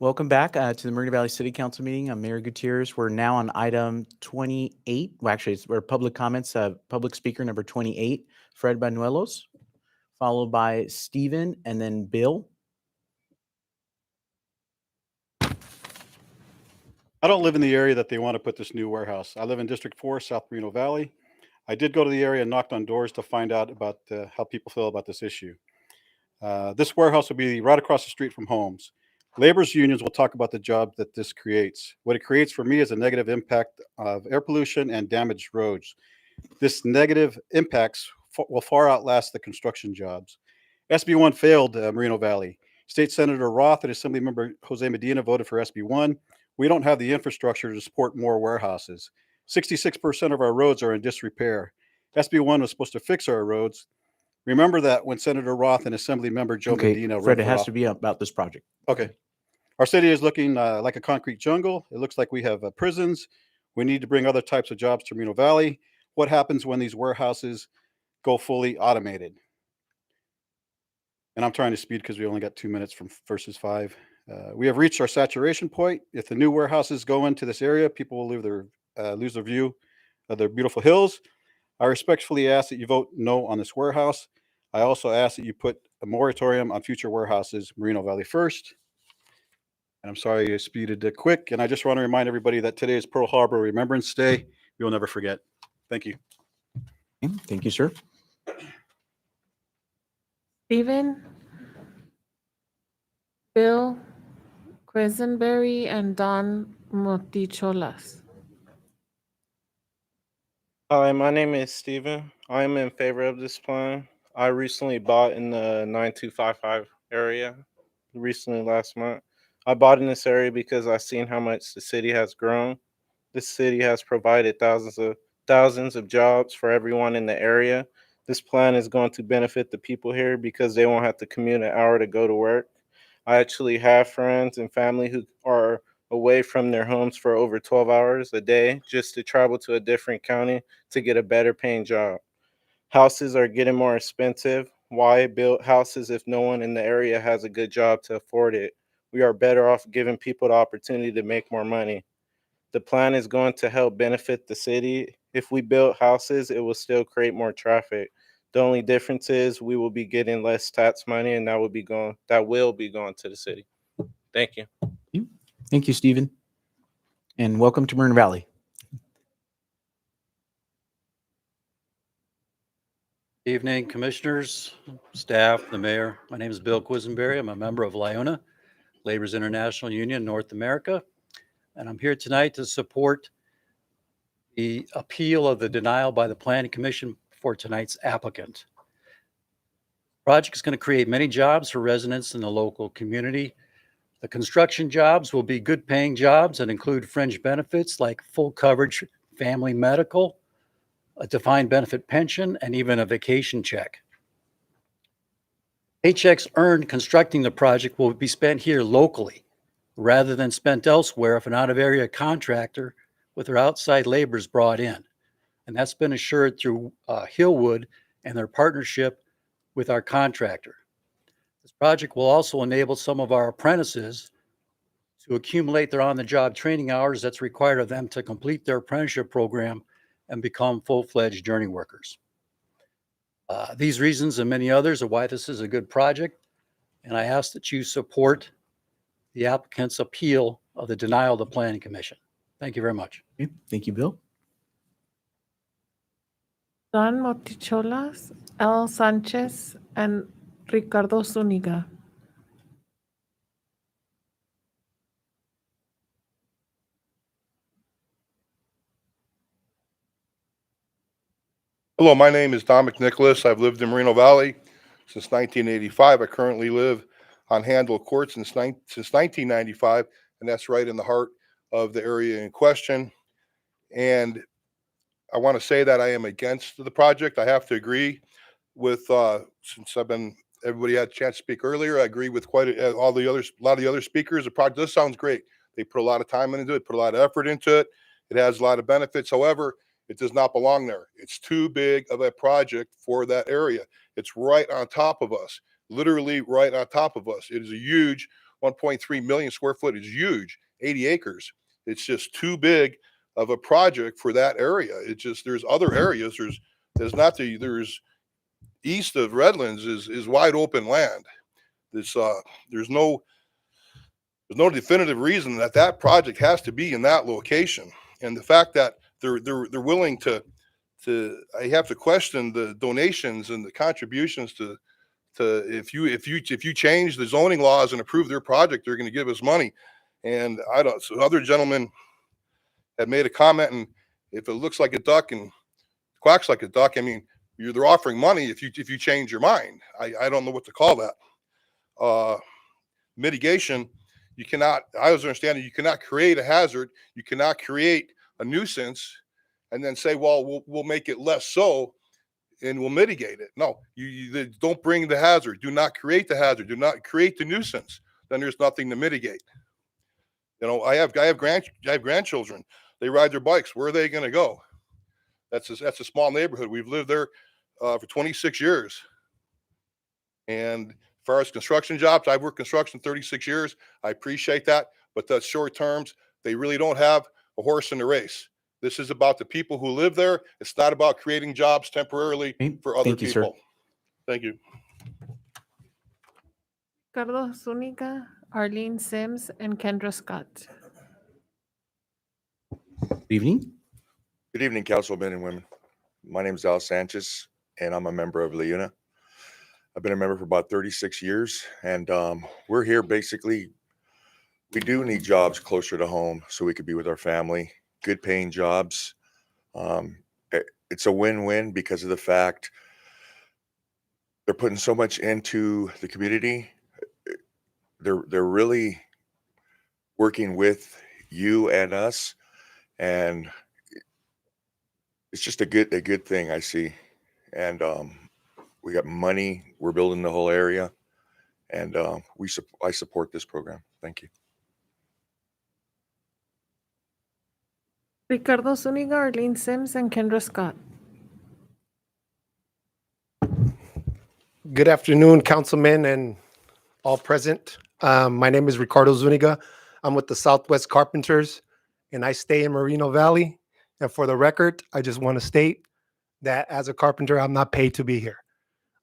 Welcome back to the Moreno Valley City Council meeting. I'm Mayor Gutierrez. We're now on item 28. Well, actually, we're public comments, public speaker number 28, Fred Banuelos, followed by Stephen and then Bill. I don't live in the area that they want to put this new warehouse. I live in District 4, South Moreno Valley. I did go to the area and knocked on doors to find out about how people feel about this issue. This warehouse will be right across the street from homes. Labor's unions will talk about the job that this creates. What it creates for me is a negative impact of air pollution and damaged roads. This negative impacts will far outlast the construction jobs. SB1 failed Moreno Valley. State Senator Roth and Assemblymember Jose Medina voted for SB1. We don't have the infrastructure to support more warehouses. 66% of our roads are in disrepair. SB1 was supposed to fix our roads. Remember that when Senator Roth and Assemblymember Joe Okay, Medina Fred, ran it for has office. to be about this project. Okay. Our city is looking like a concrete jungle. It looks like we have prisons. We need to bring other types of jobs to Moreno Valley. What happens when these warehouses go fully automated? And I'm trying to speed because we only got 2 minutes from verses 5. We have reached our saturation point. If the new warehouses go into this area, people will lose their view of their beautiful hills. I respectfully ask that you vote no on this warehouse. I also ask that you put a moratorium on future warehouses, Moreno Valley first. And I'm sorry I speeded quick. And I just want to remind everybody that today is Pearl Harbor Remembrance Day. We will never forget. Thank you. Thank you, sir. Stephen, Bill Quisenberry, and Don Moticholas. Hi, my name is Steven. I am in favor of this plan. I recently bought in the 9255 area recently last month. I bought in this area because I've seen how much the city has grown. This city has provided thousands of jobs for everyone in the area. This plan is going to benefit the people here because they won't have to commute an hour to go to work. I actually have friends and family who are away from their homes for over 12 hours a day just to travel to a different county to get a better paying job. Houses are getting more expensive. Why build houses if no one in the area has a good job to afford it? We are better off giving people the opportunity to make more money. The plan is going to help benefit the city. If we build houses, it will still create more traffic. The only difference is we will be getting less tax money, and that will be going to the city. Thank you. Thank you, Stephen. And welcome to Moreno Valley. Evening, commissioners, staff, the mayor. My name is Bill Quisenberry. I'm a member of LIONA, Labor's International Union, North America. And I'm here tonight to support the appeal of the denial by the Planning Commission for tonight's applicant. The project is going to create many jobs for residents in the local community. The construction jobs will be good paying jobs and include fringe benefits like full coverage family medical, a defined benefit pension, and even a vacation check. Paychecks earned constructing the project will be spent here locally rather than spent elsewhere if an out-of-area contractor with their outside labor is brought in. And that's been assured through Hillwood and their partnership with our contractor. This project will also enable some of our apprentices to accumulate their on-the-job training hours that's required of them to complete their apprenticeship program and become full-fledged journey workers. These reasons and many others are why this is a good project, and I ask that you support the applicant's appeal of the denial of the Planning Commission. Thank you very much. Okay, thank you, Bill. Don Moticholas, L. Sanchez, and Ricardo Zuniga. Hello, my name is Dominic Nicholas. I've lived in Moreno Valley since 1985. I currently live on Handle Court since 1995, and that's right in the heart of the area in question. And I want to say that I am against the project. I have to agree with, since everybody had a chance to speak earlier, I agree with a lot of the other speakers. The project, this sounds great. They put a lot of time into it, put a lot of effort into it. It has a lot of benefits. However, it does not belong there. It's too big of a project for that area. It's right on top of us, literally right on top of us. It is a huge 1.3 million square foot is huge, 80 acres. It's just too big of a project for that area. It's just, there's other areas. There's east of Redlands is wide open land. There's no definitive reason that project has to be in that location. And the fact that they're willing to I have to question the donations and the contributions to if you change the zoning laws and approve their project, they're going to give us money. And so other gentlemen have made a comment, and if it looks like a duck and quacks like a duck, I mean, they're offering money if you change your mind. I don't know what to call that. Mitigation, you cannot, I was understanding, you cannot create a hazard, you cannot create a nuisance and then say, well, we'll make it less so and we'll mitigate it. No, you don't bring the hazard. Do not create the hazard. Do not create the nuisance. Then there's nothing to mitigate. You know, I have grandchildren. They ride their bikes. Where are they going to go? That's a small neighborhood. We've lived there for 26 years. And as far as construction jobs, I've worked construction 36 years. I appreciate that, but that's short terms. They really don't have a horse in the race. This is about the people who live there. It's not about creating jobs temporarily for other Thank you, sir. people. Thank you. Ricardo Zuniga, Arlene Sims, and Kendra Scott. Good evening. Good evening, councilmen and women. My name is Al Sanchez, and I'm a member of LIUNA. I've been a member for about 36 years, and we're here basically, we do need jobs closer to home so we could be with our family, good paying jobs. It's a win-win because of the fact they're putting so much into the community. They're really working with you and us, and it's just a good thing I see. And we got money. We're building the whole area, and I support this program. Thank you. Ricardo Zuniga, Arlene Sims, and Kendra Scott. Good afternoon, councilmen and all present. My name is Ricardo Zuniga. I'm with the Southwest Carpenters, and I stay in Moreno Valley. And for the record, I just want to state that as a carpenter, I'm not paid to be here.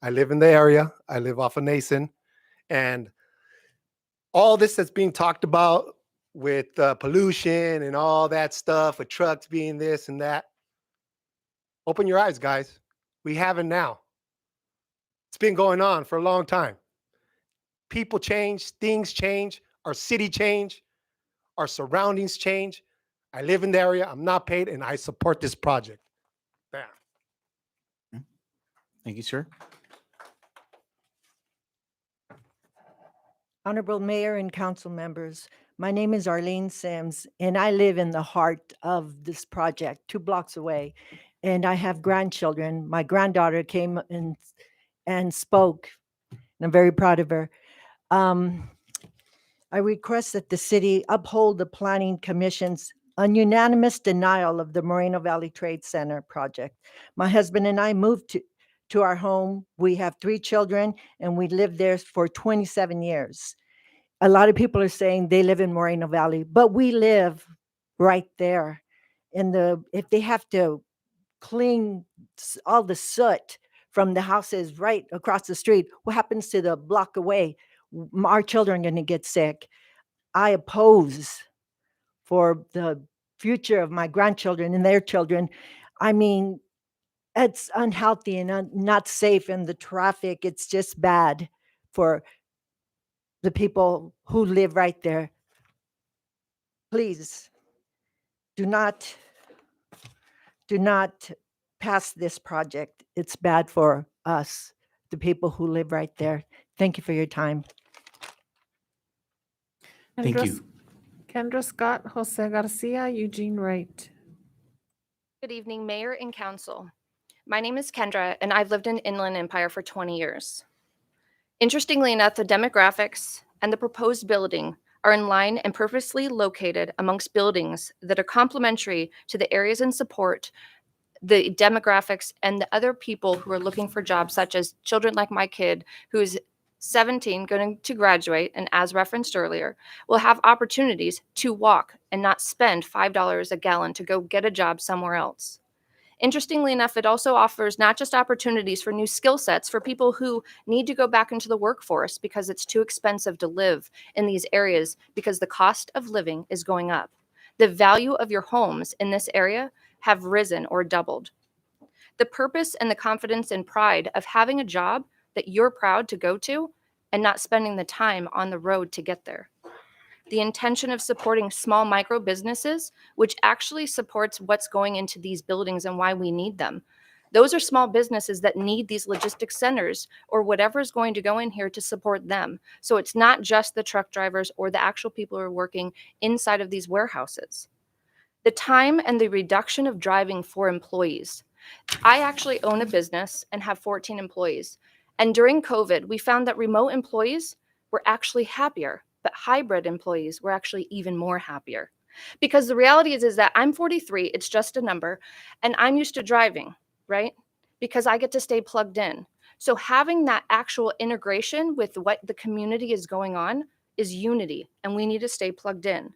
I live in the area. I live off of Nason. And all this that's being talked about with pollution and all that stuff, with trucks being this and that, open your eyes, guys. We have it now. It's been going on for a long time. People change, things change, our city change, our surroundings change. I live in the area, I'm not paid, and I support this project. Bam. Thank you, sir. Honorable Mayor and council members, my name is Arlene Sims, and I live in the heart of this project, 2 blocks away. And I have grandchildren. My granddaughter came and spoke, and I'm very proud of her. I request that the city uphold the Planning Commission's unanimous denial of the Moreno Valley Trade Center project. My husband and I moved to our home. We have 3 children, and we lived there for 27 years. A lot of people are saying they live in Moreno Valley, but we live right there. If they have to clean all the soot from the houses right across the street, what happens to the block away? Our children are going to get sick. I oppose for the future of my grandchildren and their children. I mean, it's unhealthy and not safe in the traffic. It's just bad for the people who live right there. Please do not pass this project. It's bad for us, the people who live right there. Thank you for your time. Thank you. Kendra Scott, Jose Garcia, Eugene Wright. Good evening, Mayor and Council. My name is Kendra, and I've lived in Inland Empire for 20 years. Interestingly enough, the demographics and the proposed building are in line and purposely located amongst buildings that are complementary to the areas and support the demographics and the other people who are looking for jobs, such as children like my kid, who is 17 going to graduate, and as referenced earlier, will have opportunities to walk and not spend $5 a gallon to go get a job somewhere else. Interestingly enough, it also offers not just opportunities for new skill sets for people who need to go back into the workforce because it's too expensive to live in these areas because the cost of living is going up. The value of your homes in this area have risen or doubled. The purpose and the confidence and pride of having a job that you're proud to go to and not spending the time on the road to get there. The intention of supporting small micro businesses, which actually supports what's going into these buildings and why we need them. Those are small businesses that need these logistics centers or whatever is going to go in here to support them. So it's not just the truck drivers or the actual people who are working inside of these warehouses. The time and the reduction of driving for employees. I actually own a business and have 14 employees. And during COVID, we found that remote employees were actually happier, but hybrid employees were actually even more happier. Because the reality is that I'm 43, it's just a number, and I'm used to driving, right? Because I get to stay plugged in. So having that actual integration with what the community is going on is unity, and we need to stay plugged in.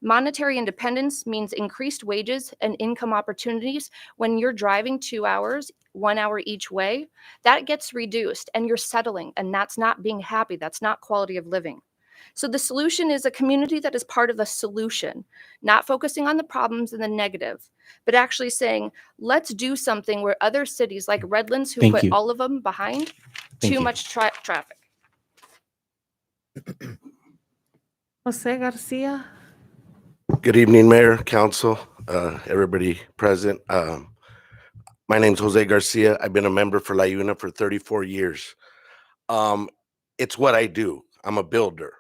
Monetary independence means increased wages and income opportunities. When you're driving 2 hours, 1 hour each way, that gets reduced and you're settling, and that's not being happy. That's not quality of living. So the solution is a community that is part of a solution, not focusing on the problems and the negative, but actually saying, let's do something where other cities like Redlands, who Thank put you. all of them behind, Thank too you. much traffic. Jose Garcia. Good evening, Mayor, Council, everybody present. My name's Jose Garcia. I've been a member for La Una for 34 years. It's what I do. I'm a builder.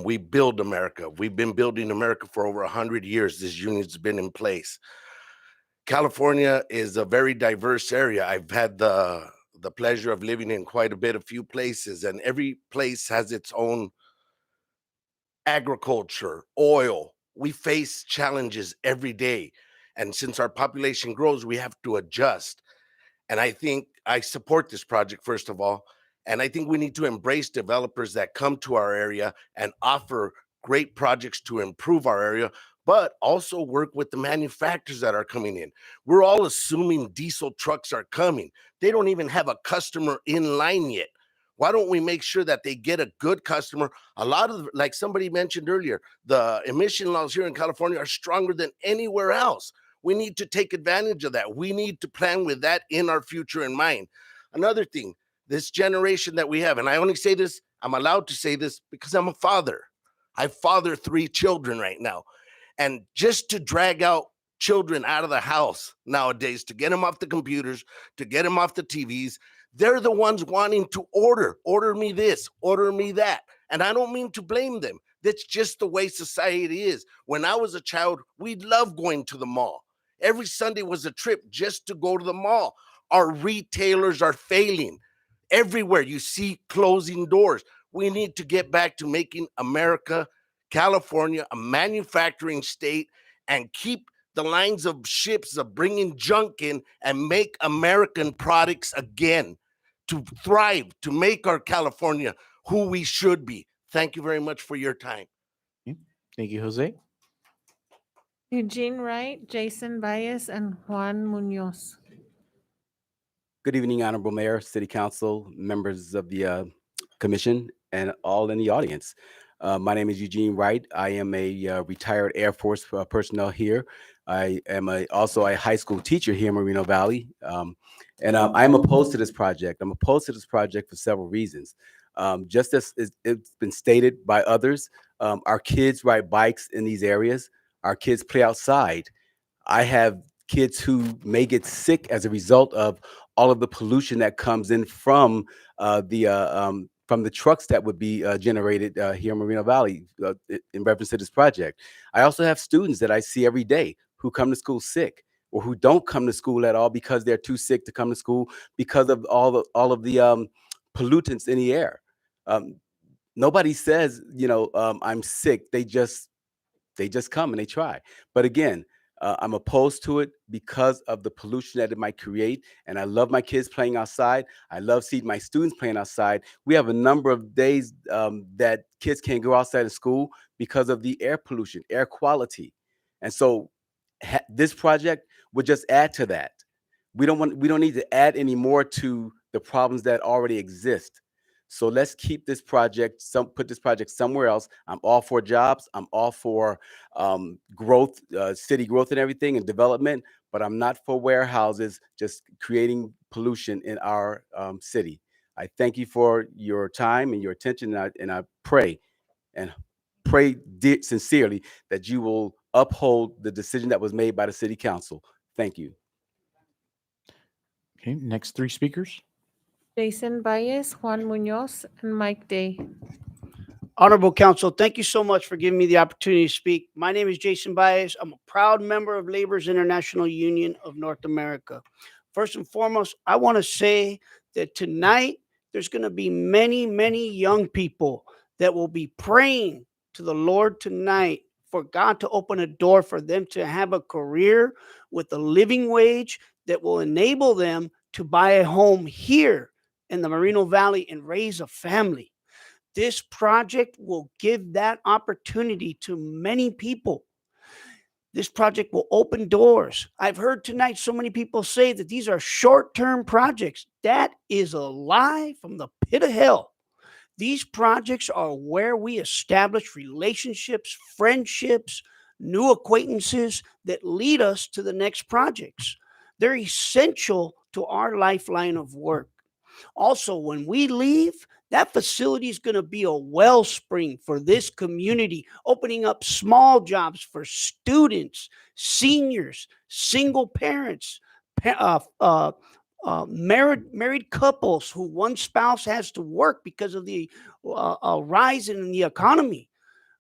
We build America. We've been building America for over 100 years. This union's been in place. California is a very diverse area. I've had the pleasure of living in quite a few places, and every place has its own agriculture, oil. We face challenges every day. And since our population grows, we have to adjust. And I think I support this project, first of all. And I think we need to embrace developers that come to our area and offer great projects to improve our area, but also work with the manufacturers that are coming in. We're all assuming diesel trucks are coming. They don't even have a customer in line yet. Why don't we make sure that they get a good customer? A lot of, like somebody mentioned earlier, the emission laws here in California are stronger than anywhere else. We need to take advantage of that. We need to plan with that in our future in mind. Another thing, this generation that we have, and I only say this, I'm allowed to say this because I'm a father. I father 3 children right now. And just to drag out children out of the house nowadays, to get them off the computers, to get them off the TVs, they're the ones wanting to order me this, order me that. And I don't mean to blame them. That's just the way society is. When I was a child, we loved going to the mall. Every Sunday was a trip just to go to the mall. Our retailers are failing. Everywhere you see closing doors. We need to get back to making America, California, a manufacturing state, and keep the lines of ships of bringing junk in and make American products again, to thrive, to make our California who we should be. Thank you very much for your time. Thank you, Jose. Eugene Wright, Jason Baez, and Juan Munoz. Good evening, Honorable Mayor, City Council, members of the Commission, and all in the audience. My name is Eugene Wright. I am a retired Air Force personnel here. I am also a high school teacher here in Moreno Valley. And I'm opposed to this project. I'm opposed to this project for several reasons. Just as it's been stated by others, our kids ride bikes in these areas. Our kids play outside. I have kids who may get sick as a result of all of the pollution that comes in from the trucks that would be generated here in Moreno Valley in reference to this project. I also have students that I see every day who come to school sick, or who don't come to school at all because they're too sick to come to school because of all of the pollutants in the air. Nobody says, I'm sick. They just come and they try. But again, I'm opposed to it because of the pollution that it might create. And I love my kids playing outside. I love seeing my students playing outside. We have a number of days that kids can't go outside of school because of the air pollution, air quality. And so this project would just add to that. We don't need to add any more to the problems that already exist. So let's keep this project, put this project somewhere else. I'm all for jobs. I'm all for growth, city growth and everything and development, but I'm not for warehouses just creating pollution in our city. I thank you for your time and your attention, and I pray sincerely that you will uphold the decision that was made by the city council. Thank you. Okay, next three speakers. Jason Baez, Juan Munoz, and Mike Day. Honorable Council, thank you so much for giving me the opportunity to speak. My name is Jason Baez. I'm a proud member of Labor's International Union of North America. First and foremost, I want to say that tonight there's going to be many, many young people that will be praying to the Lord tonight for God to open a door for them to have a career with a living wage that will enable them to buy a home here in the Moreno Valley and raise a family. This project will give that opportunity to many people. This project will open doors. I've heard tonight so many people say that these are short-term projects. That is a lie from the pit of hell. These projects are where we establish relationships, friendships, new acquaintances that lead us to the next projects. They're essential to our lifeline of work. Also, when we leave, that facility is going to be a wellspring for this community, opening up small jobs for students, seniors, single parents, married couples who one spouse has to work because of the rise in the economy.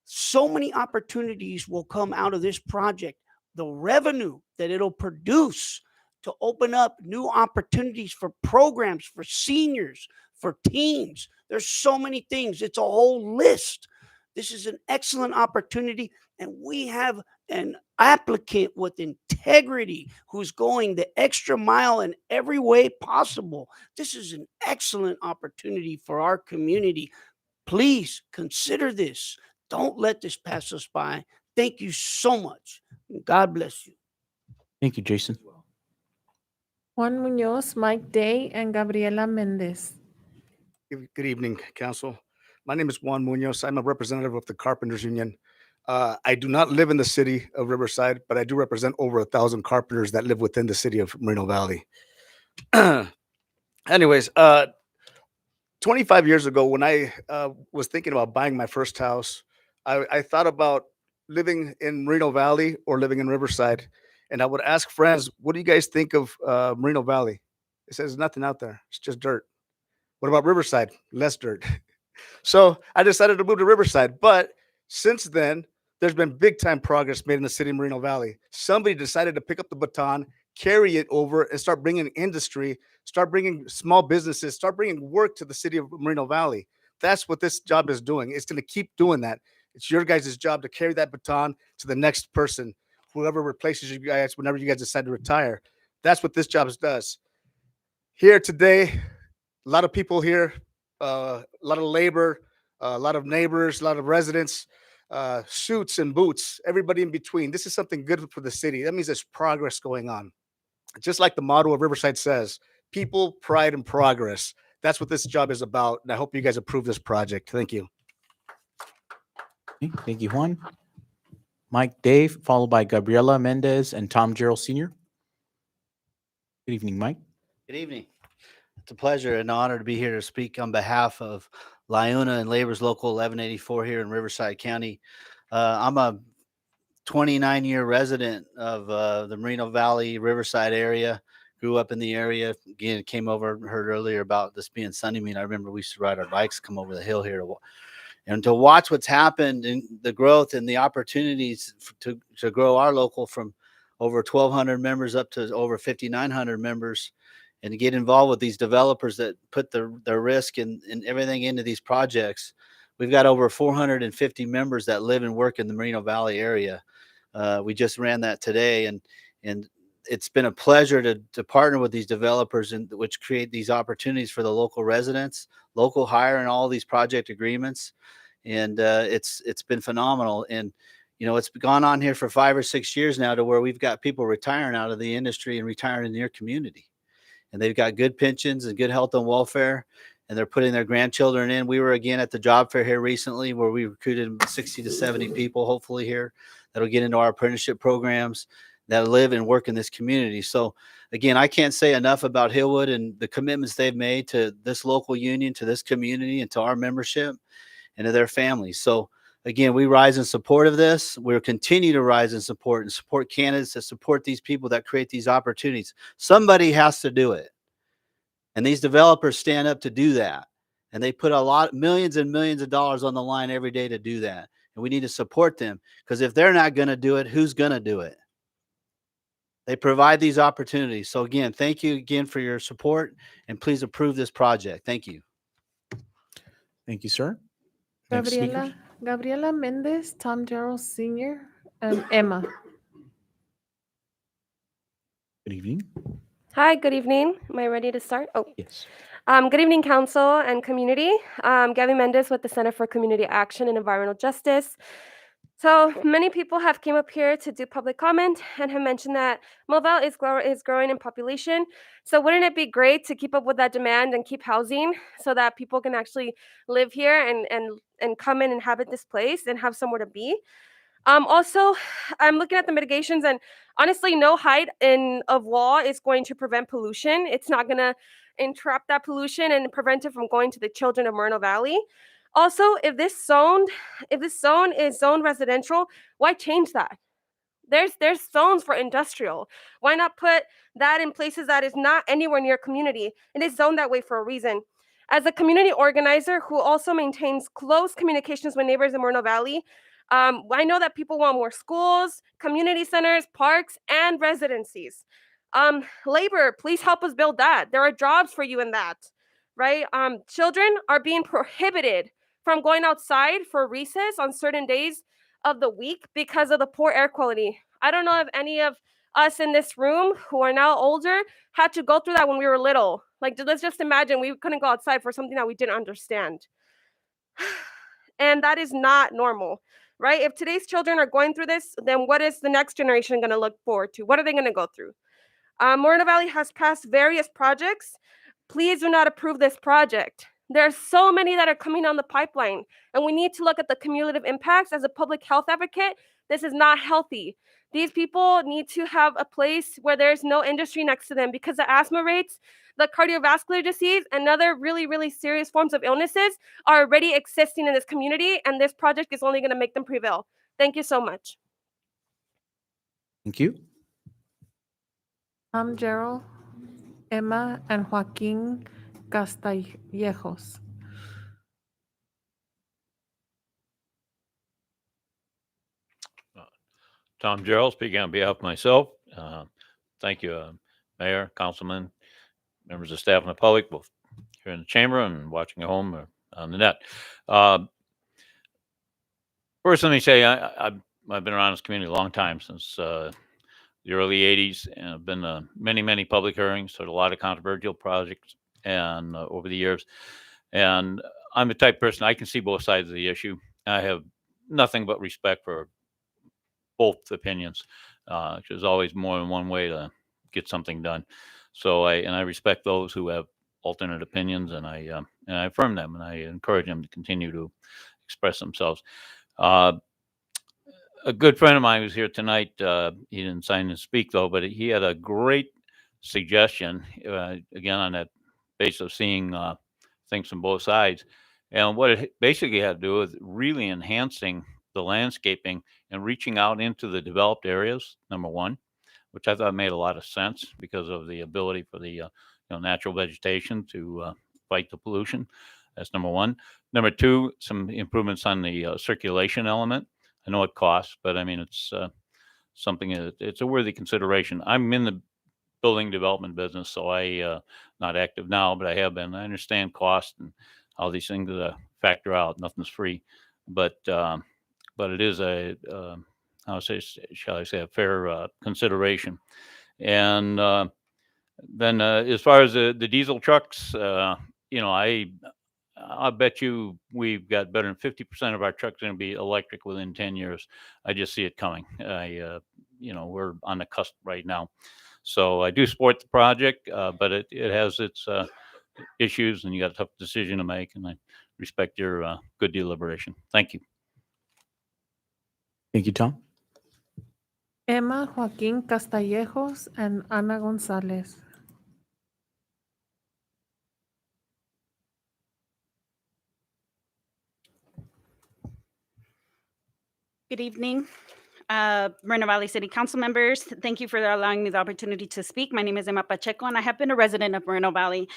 So many opportunities will come out of this project. The revenue that it'll produce to open up new opportunities for programs for seniors, for teens. There's so many things. It's a whole list. This is an excellent opportunity, and we have an applicant with integrity who's going the extra mile in every way possible. This is an excellent opportunity for our community. Please consider this. Don't let this pass us by. Thank you so much. God bless you. Thank you, Jason. Juan Munoz, Mike Day, and Gabriela Mendez. Good evening, Council. My name is Juan Munoz. I'm a representative of the Carpenters Union. I do not live in the city of Riverside, but I do represent over 1,000 carpenters that live within the city of Moreno Valley. Anyways, 25 years ago, when I was thinking about buying my first house, I thought about living in Moreno Valley or living in Riverside. And I would ask friends, what do you guys think of Moreno Valley? It says nothing out there. It's just dirt. What about Riverside? Less dirt. So I decided to move to Riverside. But since then, there's been big time progress made in the city of Moreno Valley. Somebody decided to pick up the baton, carry it over, and start bringing industry, start bringing small businesses, start bringing work to the city of Moreno Valley. That's what this job is doing. It's going to keep doing that. It's your guys' job to carry that baton to the next person, whoever replaces you guys whenever you guys decide to retire. That's what this job does. Here today, a lot of people here, a lot of labor, a lot of neighbors, a lot of residents, suits and boots, everybody in between. This is something good for the city. That means there's progress going on. Just like the motto of Riverside says, people, pride, and progress. That's what this job is about. And I hope you guys approve this project. Thank you. Okay, thank you, Juan. Mike Day, followed by Gabriela Mendez and Tom Gerald Sr. Good evening, Mike. Good evening. It's a pleasure and honor to be here to speak on behalf of LIUNA and Labor's Local 1184 here in Riverside County. I'm a 29-year resident of the Moreno Valley, Riverside area. Grew up in the area. Again, came over, heard earlier about this being Sunday meet. I remember we used to ride our bikes, come over the hill here to watch what's happened in the growth and the opportunities to grow our local from over 1,200 members up to over 5,900 members, and to get involved with these developers that put their risk and everything into these projects. We've got over 450 members that live and work in the Moreno Valley area. We just ran that today, and it's been a pleasure to partner with these developers and which create these opportunities for the local residents, local hire, and all these project agreements. And it's been phenomenal. And it's gone on here for 5 or 6 years now to where we've got people retiring out of the industry and retiring in their community. And they've got good pensions and good health and welfare, and they're putting their grandchildren in. We were again at the job fair here recently where we recruited 60 to 70 people, hopefully here, that'll get into our apprenticeship programs that live and work in this community. So again, I can't say enough about Hillwood and the commitments they've made to this local union, to this community, and to our membership and to their families. So again, we rise in support of this. We'll continue to rise in support and support candidates that support these people that create these opportunities. Somebody has to do it. And these developers stand up to do that. And they put millions and millions of dollars on the line every day to do that. And we need to support them, because if they're not going to do it, who's going to do it? They provide these opportunities. So again, thank you again for your support, and please approve this project. Thank you. Thank you, sir. Next speakers. Gabriela Mendez, Tom Jarrell Sr., and Emma. Good evening. Hi, good evening. Am I ready to start? Oh, yes. Good evening, council and community. Gabby Mendez with the Center for Community Action and Environmental Justice. So many people have came up here to do public comment and have mentioned that Mobile is growing in population. So wouldn't it be great to keep up with that demand and keep housing so that people can actually live here and come in and inhabit this place and have somewhere to be? Also, I'm looking at the mitigations, and honestly, no height of wall is going to prevent pollution. It's not going to entrap that pollution and prevent it from going to the children of Moreno Valley. Also, if this zone is zoned residential, why change that? There's zones for industrial. Why not put that in places that is not anywhere near community? It is zoned that way for a reason. As a community organizer who also maintains close communications with neighbors in Moreno Valley, I know that people want more schools, community centers, parks, and residencies. Labor, please help us build that. There are jobs for you in that, right? Children are being prohibited from going outside for recess on certain days of the week because of the poor air quality. I don't know if any of us in this room who are now older had to go through that when we were little. Like, let's just imagine we couldn't go outside for something that we didn't understand. And that is not normal, right? If today's children are going through this, then what is the next generation going to look forward to? What are they going to go through? Moreno Valley has passed various projects. Please do not approve this project. There are so many that are coming on the pipeline, and we need to look at the cumulative impacts. As a public health advocate, this is not healthy. These people need to have a place where there's no industry next to them, because the asthma rates, the cardiovascular disease, and other really, really serious forms of illnesses are already existing in this community, and this project is only going to make them prevail. Thank you so much. Thank you. Tom Jarrell, Emma, and Joaquin Castillejos. Tom Gerald, speaking on behalf of myself. Thank you, Mayor, Councilman, members of staff, and the public, both here in the chamber and watching at home or on the net. First, let me say I've been around this community a long time, since the early 80s, and I've been to many public hearings, so a lot of controversial projects and over the years. And I'm the type of person, I can see both sides of the issue. I have nothing but respect for both opinions. There's always more than one way to get something done. So I respect those who have alternate opinions, and I affirm them, and I encourage them to continue to express themselves. A good friend of mine was here tonight. He didn't sign to speak though, but he had a great suggestion, again, on that basis of seeing things from both sides. And what it basically had to do with really enhancing the landscaping and reaching out into the developed areas, number one, which I thought made a lot of sense because of the ability for the natural vegetation to fight the pollution. That's number one. Number two, some improvements on the circulation element. I know it costs, but I mean, it's something it's a worthy consideration. I'm in the building development business, so I not active now, but I have been. I understand cost and how these things factor out. Nothing's free, but it is on shall I say, a fair consideration. And then as far as the diesel trucks, I bet you we've got better than 50% of our trucks going to be electric within 10 years. I just see it coming. We're on the cusp right now. So I do support the project, but it has its issues, and you got a tough decision to make. And I respect your good deliberation. Thank you. Thank you, Tom. Emma Joaquin Castallejos and Ana Gonzalez. Good evening, Moreno Valley City Council members. Thank you for allowing me the opportunity to speak. My name is Emma Pacheco, and I have been a resident of Moreno Valley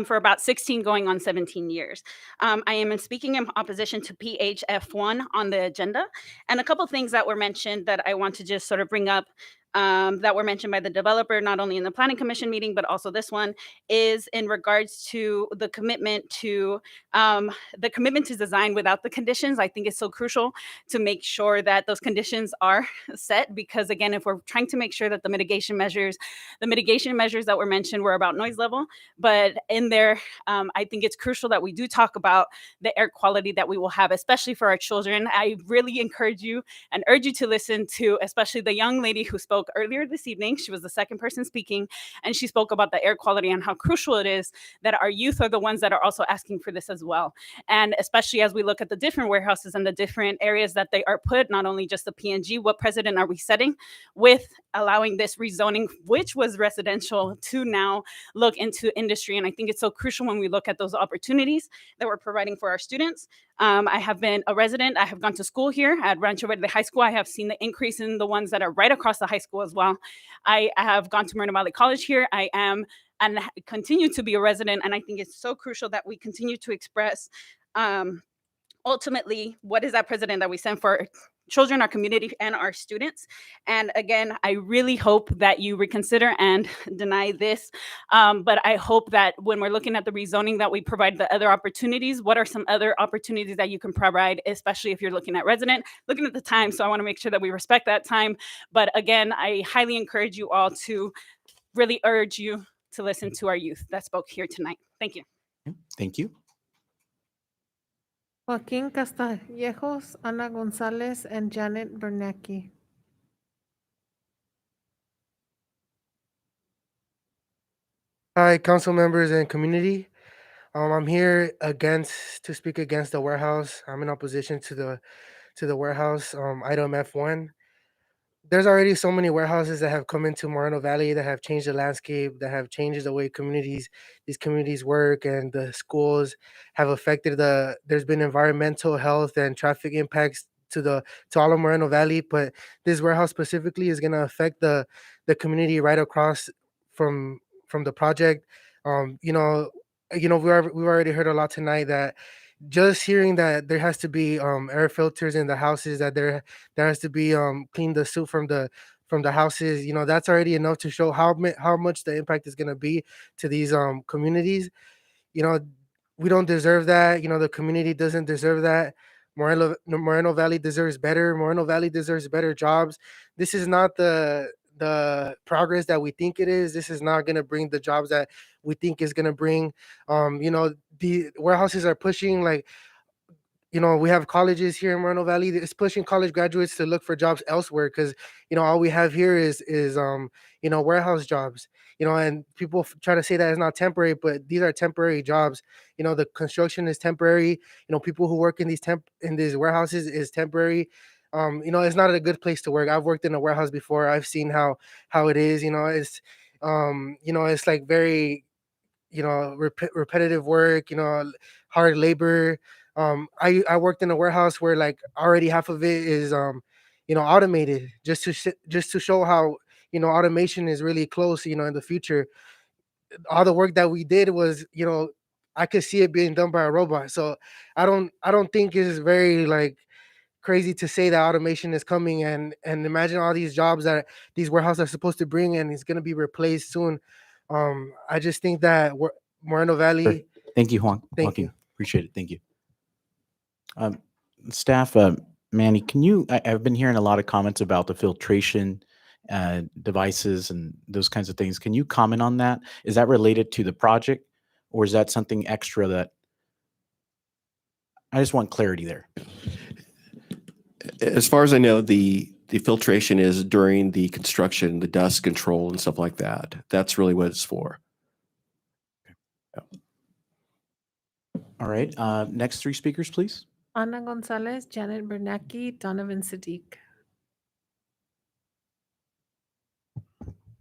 for about 16 going on 17 years. I am speaking in opposition to PHF1 on the agenda, and a couple things that were mentioned that I want to just sort of bring up that were mentioned by the developer, not only in the Planning Commission meeting, but also this one, is in regards to the commitment to design without the conditions. I think it's so crucial to make sure that those conditions are set, because again, if we're trying to make sure that the mitigation measures that were mentioned were about noise level, but in there, I think it's crucial that we do talk about the air quality that we will have, especially for our children. I really encourage you and urge you to listen to, especially the young lady who spoke earlier this evening. She was the second person speaking, and she spoke about the air quality and how crucial it is that our youth are the ones that are also asking for this as well. And especially as we look at the different warehouses and the different areas that they are put, not only just the PNG, what precedent are we setting with allowing this rezoning, which was residential, to now look into industry? And I think it's so crucial when we look at those opportunities that we're providing for our students. I have been a resident. I have gone to school here at Rancho Verde High School. I have seen the increase in the ones that are right across the high school as well. I have gone to Moreno Valley College here. I am and continue to be a resident. And I think it's so crucial that we continue to express ultimately what is that precedent that we send for children, our community, and our students. And again, I really hope that you reconsider and deny this. But I hope that when we're looking at the rezoning, that we provide the other opportunities. What are some other opportunities that you can provide, especially if you're looking at looking at the time. So I want to make sure that we respect that time. But again, I highly encourage you all to really urge you to listen to our youth that spoke here tonight. Thank you. Thank you. Joaquin Castallejos, Ana Gonzalez, and Janet Bernacki. Hi, council members and community. I'm here to speak against the warehouse. I'm in opposition to the warehouse, item F1. There's already so many warehouses that have come into Moreno Valley that have changed the landscape, that have changed the way these communities work, and the schools have affected there's been environmental, health, and traffic impacts to all of Moreno Valley. But this warehouse specifically is gonna affect the community right across from the project. We've already heard a lot tonight that just hearing that there has to be air filters in the houses, that there has to be clean the soot from the houses, that's already enough to show how much the impact is going to be to these communities. We don't deserve that. The community doesn't deserve that. Moreno Valley deserves better. Moreno Valley deserves better jobs. This is not the progress that we think it is. This is not going to bring the jobs that we think is going to bring. The warehouses are pushing, like, we have colleges here in Moreno Valley. It's pushing college graduates to look for jobs elsewhere because, all we have here is warehouse jobs, and people try to say that it's not temporary, but these are temporary jobs. The construction is temporary. People who work in these warehouses is temporary. It's not a good place to work. I've worked in a warehouse before. I've seen how it is. It's like very, repetitive work. Hard labor. I worked in a warehouse where like already half of it is automated, just to show how automation is really close. In the future, all the work that we did was I could see it being done by a robot. So I don't think it's very like crazy to say that automation is coming, and imagine all these jobs that these warehouses are supposed to bring, and it's going to be replaced soon. I just think that Moreno Valley. Thank you, Juan. Thank Joaquin. you. Appreciate it. Thank you. Staff, Manny, can you, I've been hearing a lot of comments about the filtration devices and those kinds of things. Can you comment on that? Is that related to the project or is that something extra that I just want clarity there? As far as I know, the filtration is during the construction, the dust control and stuff like that. That's really what it's for. All right. Next three speakers, please. Ana Gonzalez, Janet Bernacki, Donovan Siddiq.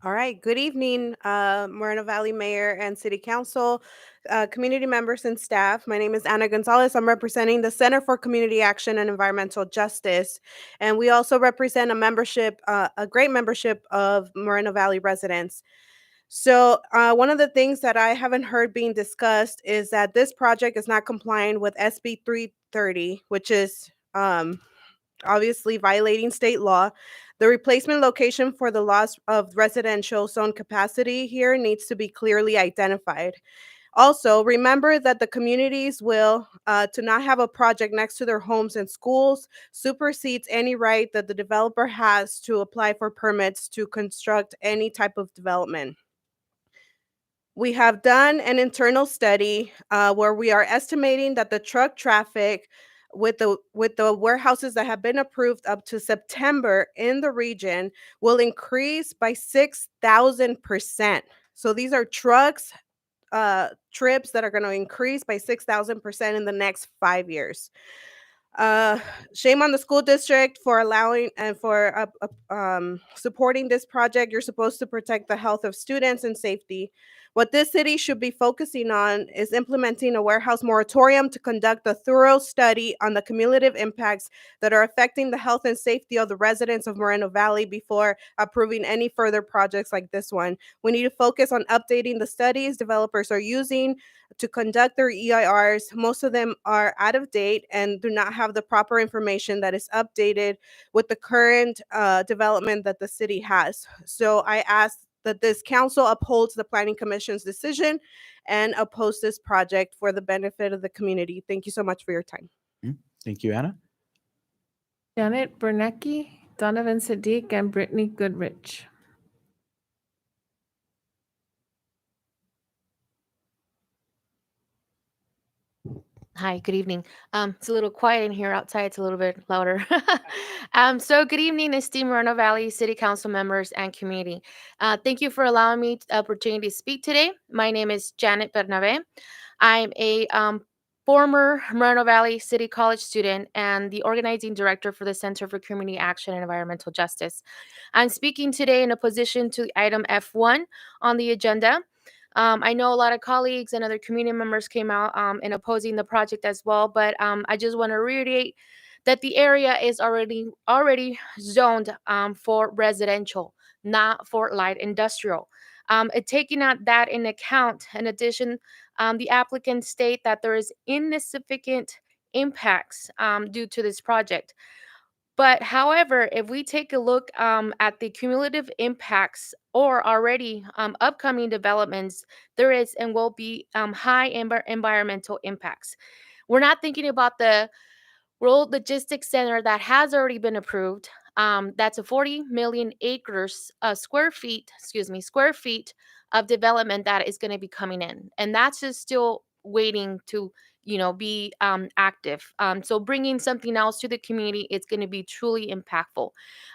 All right. Good evening, Moreno Valley Mayor and City Council, community members and staff. My name is Ana Gonzalez. I'm representing the Center for Community Action and Environmental Justice. And we also represent a membership, a great membership of Moreno Valley residents. So one of the things that I haven't heard being discussed is that this project is not complying with SB 330, which is obviously violating state law. The replacement location for the loss of residential zone capacity here needs to be clearly identified. Also, remember that the communities will to not have a project next to their homes and schools supersedes any right that the developer has to apply for permits to construct any type of development. We have done an internal study where we are estimating that the truck traffic with the warehouses that have been approved up to September in the region will increase by 6,000%. So these are trucks trips that are going to increase by 6,000% in the next 5 years. Shame on the school district for allowing and for supporting this project. You're supposed to protect the health of students and safety. What this city should be focusing on is implementing a warehouse moratorium to conduct a thorough study on the cumulative impacts that are affecting the health and safety of the residents of Moreno Valley before approving any further projects like this one. We need to focus on updating the studies developers are using to conduct their EIRs. Most of them are out of date and do not have the proper information that is updated with the current development that the city has. So I ask that this council upholds the Planning Commission's decision and oppose this project for the benefit of the community. Thank you so much for your time. Thank you, Anna. Janet Bernacki, Donovan Siddiq, and Brittany Goodrich. Hi, good evening. It's a little quiet in here. Outside, it's a little bit louder. So good evening, esteemed Moreno Valley City Council members and community. Thank you for allowing me the opportunity to speak today. My name is Janet Bernabe. I'm a former Moreno Valley City College student and the organizing director for the Center for Community Action and Environmental Justice. I'm speaking today in opposition to item F1 on the agenda. I know a lot of colleagues and other community members came out in opposing the project as well, but I just want to reiterate that the area is already zoned for residential, not for light industrial. Taking out that in account, in addition, the applicants state that there is insignificant impacts due to this project. But however, if we take a look at the cumulative impacts or already upcoming developments, there is and will be high environmental impacts. We're not thinking about the World Logistics Center that has already been approved. That's a 40 million square feet of development that is going to be coming in, and that's just still waiting to be active. So bringing something else to the community, it's going to be truly impactful.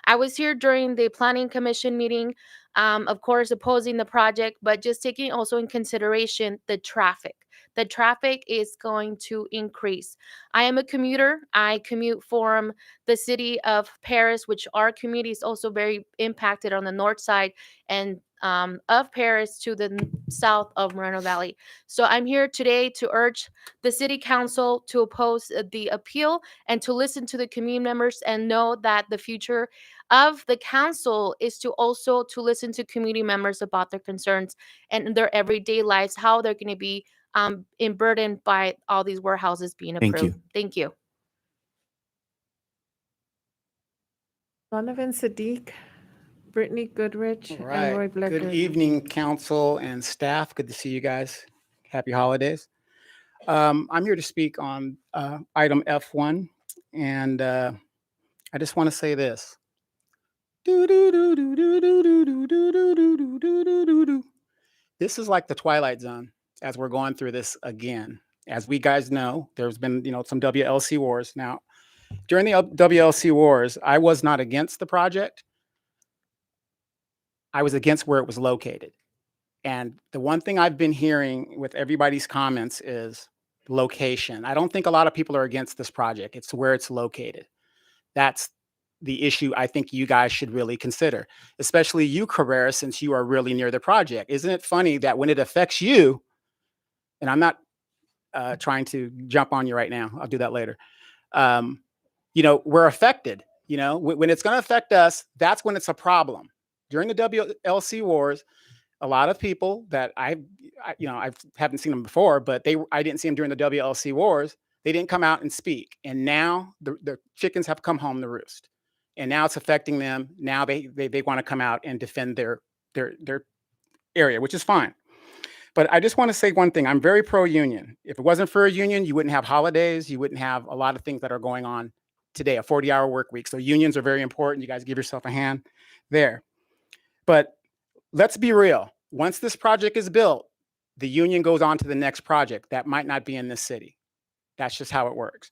I was here during the Planning Commission meeting, of course, opposing the project, but just taking also in consideration the traffic. The traffic is going to increase. I am a commuter. I commute from the city of Paris, which our community is also very impacted on the north side, and of Paris to the south of Moreno Valley. So I'm here today to urge the city council to oppose the appeal and to listen to the community members and know that the future of the council is to also to listen to community members about their concerns and their everyday lives, how they're going to be burdened by all these warehouses being approved. Thank you. Thank you. Donovan Siddiq, Brittany Goodrich, All and right. Roy Blecker. Good evening, council and staff. Good to see you guys. Happy holidays. I'm here to speak on item F1. And I just want to say this. This is like the Twilight Zone as we're going through this again. As we guys know, there's been, some WLC wars. Now, during the WLC wars, I was not against the project. I was against where it was located. And the one thing I've been hearing with everybody's comments is location. I don't think a lot of people are against this project. It's where it's located. That's the issue I think you guys should really consider, especially you, Cabrera, since you are really near the project. Isn't it funny that when it affects you, and I'm not trying to jump on you right now, I'll do that later. We're affected. When it's going to affect us, that's when it's a problem. During the WLC wars, a lot of people that I haven't seen them before, but I didn't see them during the WLC wars. They didn't come out and speak, and now the chickens have come home to roost, and now it's affecting them. Now they want to come out and defend their area, which is fine. But I just want to say one thing: I'm very pro-union. If it wasn't for a union, you wouldn't have holidays. You wouldn't have a lot of things that are going on today. A 40-hour work week. So unions are very important. You guys give yourself a hand there. But let's be real. Once this project is built, the union goes on to the next project that might not be in this city. That's just how it works.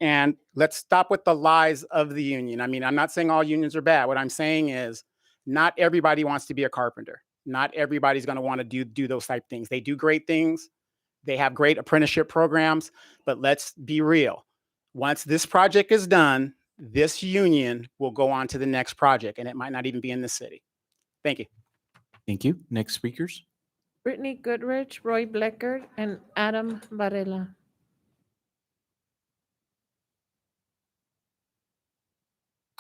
And let's stop with the lies of the union. I mean, I'm not saying all unions are bad. What I'm saying is not everybody wants to be a carpenter. Not everybody's going to want to do those type things. They do great things. They have great apprenticeship programs, but let's be real. Once this project is done, this union will go on to the next project, and it might not even be in the city. Thank you. Thank you. Next speakers. Brittany Goodrich, Roy Bleckert, and Adam Varela.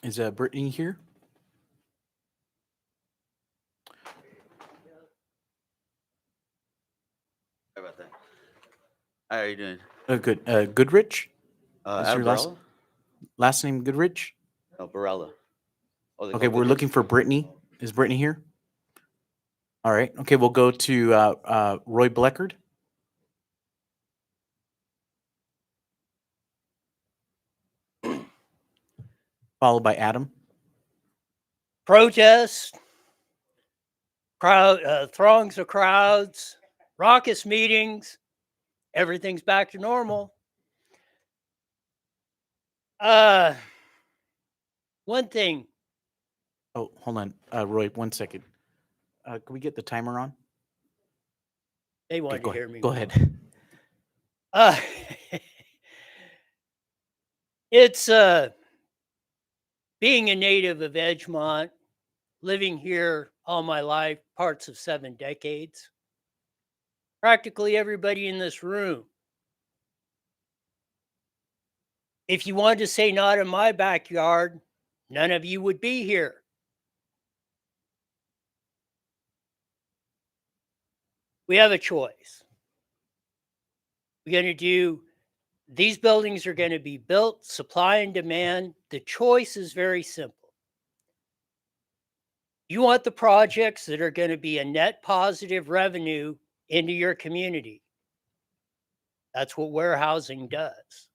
Is Brittany here? Sorry about that. How are you doing? Good. Goodrich? Is Adam your Barella? last name Goodrich? No, Barella. Oh, they Okay, call we're Goodrich? looking for Brittany. Is Brittany here? All right. Okay, we'll go to Roy Bleckard. Followed by Adam. Protests, throngs of crowds, raucous meetings, everything's back to normal. One thing. Oh, hold on. Roy, 1 second. Can we get the timer on? They wanted go to hear ahead. me. Go more. ahead. It's being a native of Edgemont, living here all my life, parts of 7 decades. Practically everybody in this room. If you wanted to say not in my backyard, none of you would be here. We have a choice. We're going to do, these buildings are going to be built, supply and demand. The choice is very simple. You want the projects that are going to be a net positive revenue into your community. That's what warehousing does.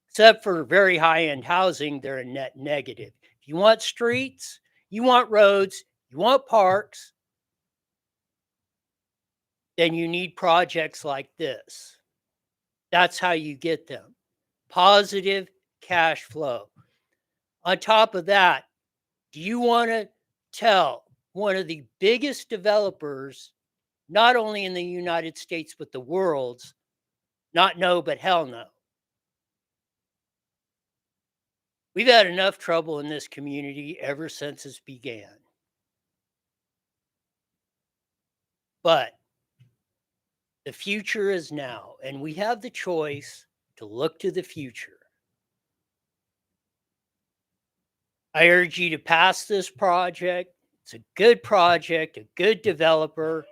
Except for very high-end housing, they're a net negative. If you want streets, you want roads, you want parks, then you need projects like this. That's how you get them. Positive cash flow. On top of that, do you want to tell one of the biggest developers, not only in the United States, but the world's, not no, but hell no? We've had enough trouble in this community ever since it began. But the future is now, and we have the choice to look to the future. I urge you to pass this project. It's a good project, a good developer,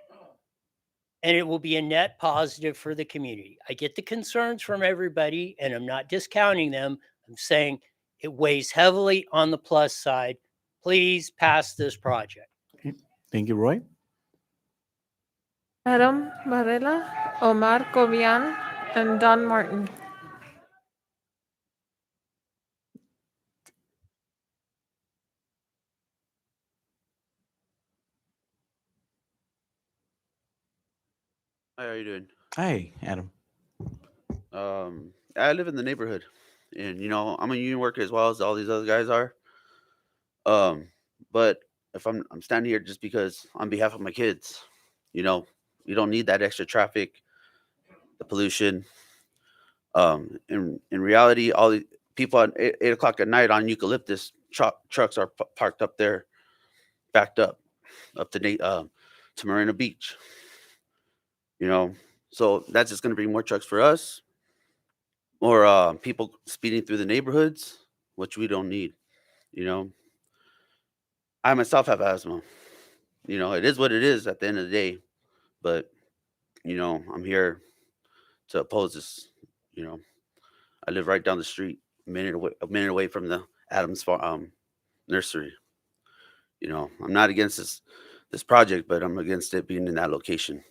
and it will be a net positive for the community. I get the concerns from everybody, and I'm not discounting them. I'm saying it weighs heavily on the plus side. Please pass this project. Thank you, Roy. Adam Varela, Omar Cobian, and Don Martin. are you doing? Hi, Adam. I live in the neighborhood, and I'm a union worker as well as all these other guys are. But if I'm standing here just because on behalf of my kids, you don't need that extra traffic, the pollution. In reality, all the people at 8 o'clock at night on eucalyptus trucks are parked up there, backed up to Marina Beach. So that's just going to bring more trucks for us, or people speeding through the neighborhoods, which we don't need. I myself have asthma. It is what it is at the end of the day, but I'm here to oppose this. I live right down the street, a minute away from the Adams nursery. I'm not against this project, but I'm against it being in that location.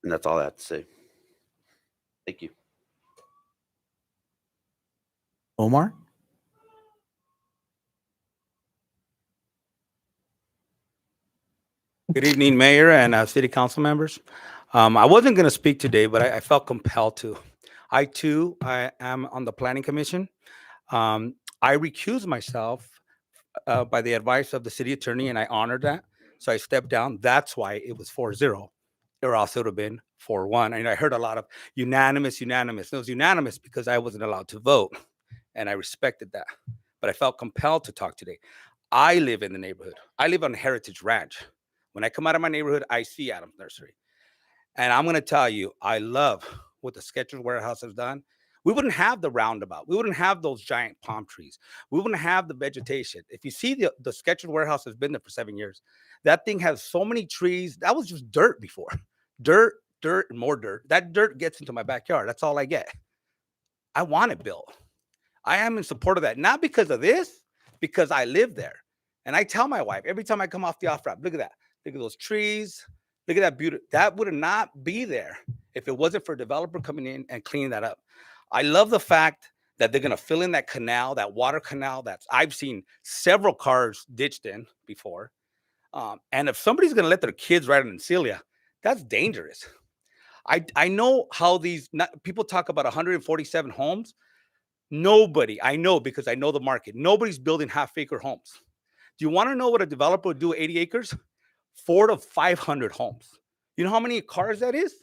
And that's all I have to say. Thank you. Omar? Good evening, Mayor and City Council members. I wasn't going to speak today, but I felt compelled to. I am on the Planning Commission. I recused myself by the advice of the city attorney, and I honored that. So I stepped down. That's why it was 4-0. Or else it would have been 4-1. And I heard a lot of unanimous. It was unanimous because I wasn't allowed to vote, and I respected that. But I felt compelled to talk today. I live in the neighborhood. I live on Heritage Ranch. When I come out of my neighborhood, I see Adams Nursery. And I'm going to tell you, I love what the Skechers Warehouse has done. We wouldn't have the roundabout. We wouldn't have those giant palm trees. We wouldn't have the vegetation. If you see the Skechers Warehouse has been there for 7 years. That thing has so many trees. That was just dirt before. Dirt, and more dirt. That dirt gets into my backyard. That's all I get. I want it built. I am in support of that. Not because of this, because I live there. And I tell my wife, every time I come off the off-ramp, look at that. Look at those trees. Look at that beauty. That would not be there if it wasn't for a developer coming in and cleaning that up. I love the fact that they're going to fill in that canal, that water canal that I've seen several cars ditched in before. And if somebody's going to let their kids ride in Celia, that's dangerous. I know how people talk about 147 homes. I know because I know the market. Nobody's building half-acre homes. Do you want to know what a developer would do with 80 acres? 400 to 500 homes. You know how many cars that is?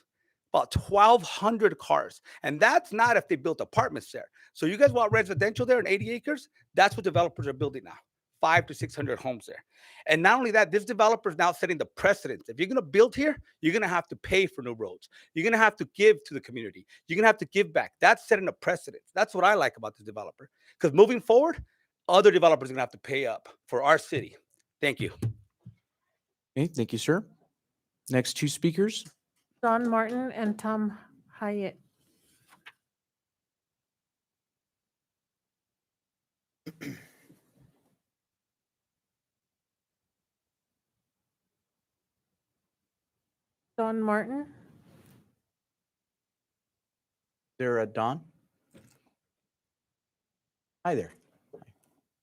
About 1,200 cars. And that's not if they built apartments there. So you guys want residential there in 80 acres? That's what developers are building now. 500 to 600 homes there. And not only that, this developer is now setting the precedence. If you're going to build here, you're going to have to pay for new roads. You're going to have to give to the community. You're going to have to give back. That's setting a precedence. That's what I like about this developer. Because moving forward, other developers are going to have to pay up for our city. Thank you. Okay, thank you, sir. Next two speakers. Don Martin and Tom Hyatt. Don Martin. There, Don. Hi there.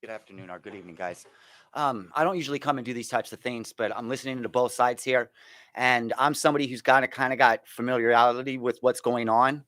Good afternoon or good evening, guys. I don't usually come and do these types of things, but I'm listening to both sides here, and I'm somebody who's kind of got familiarity with what's going on.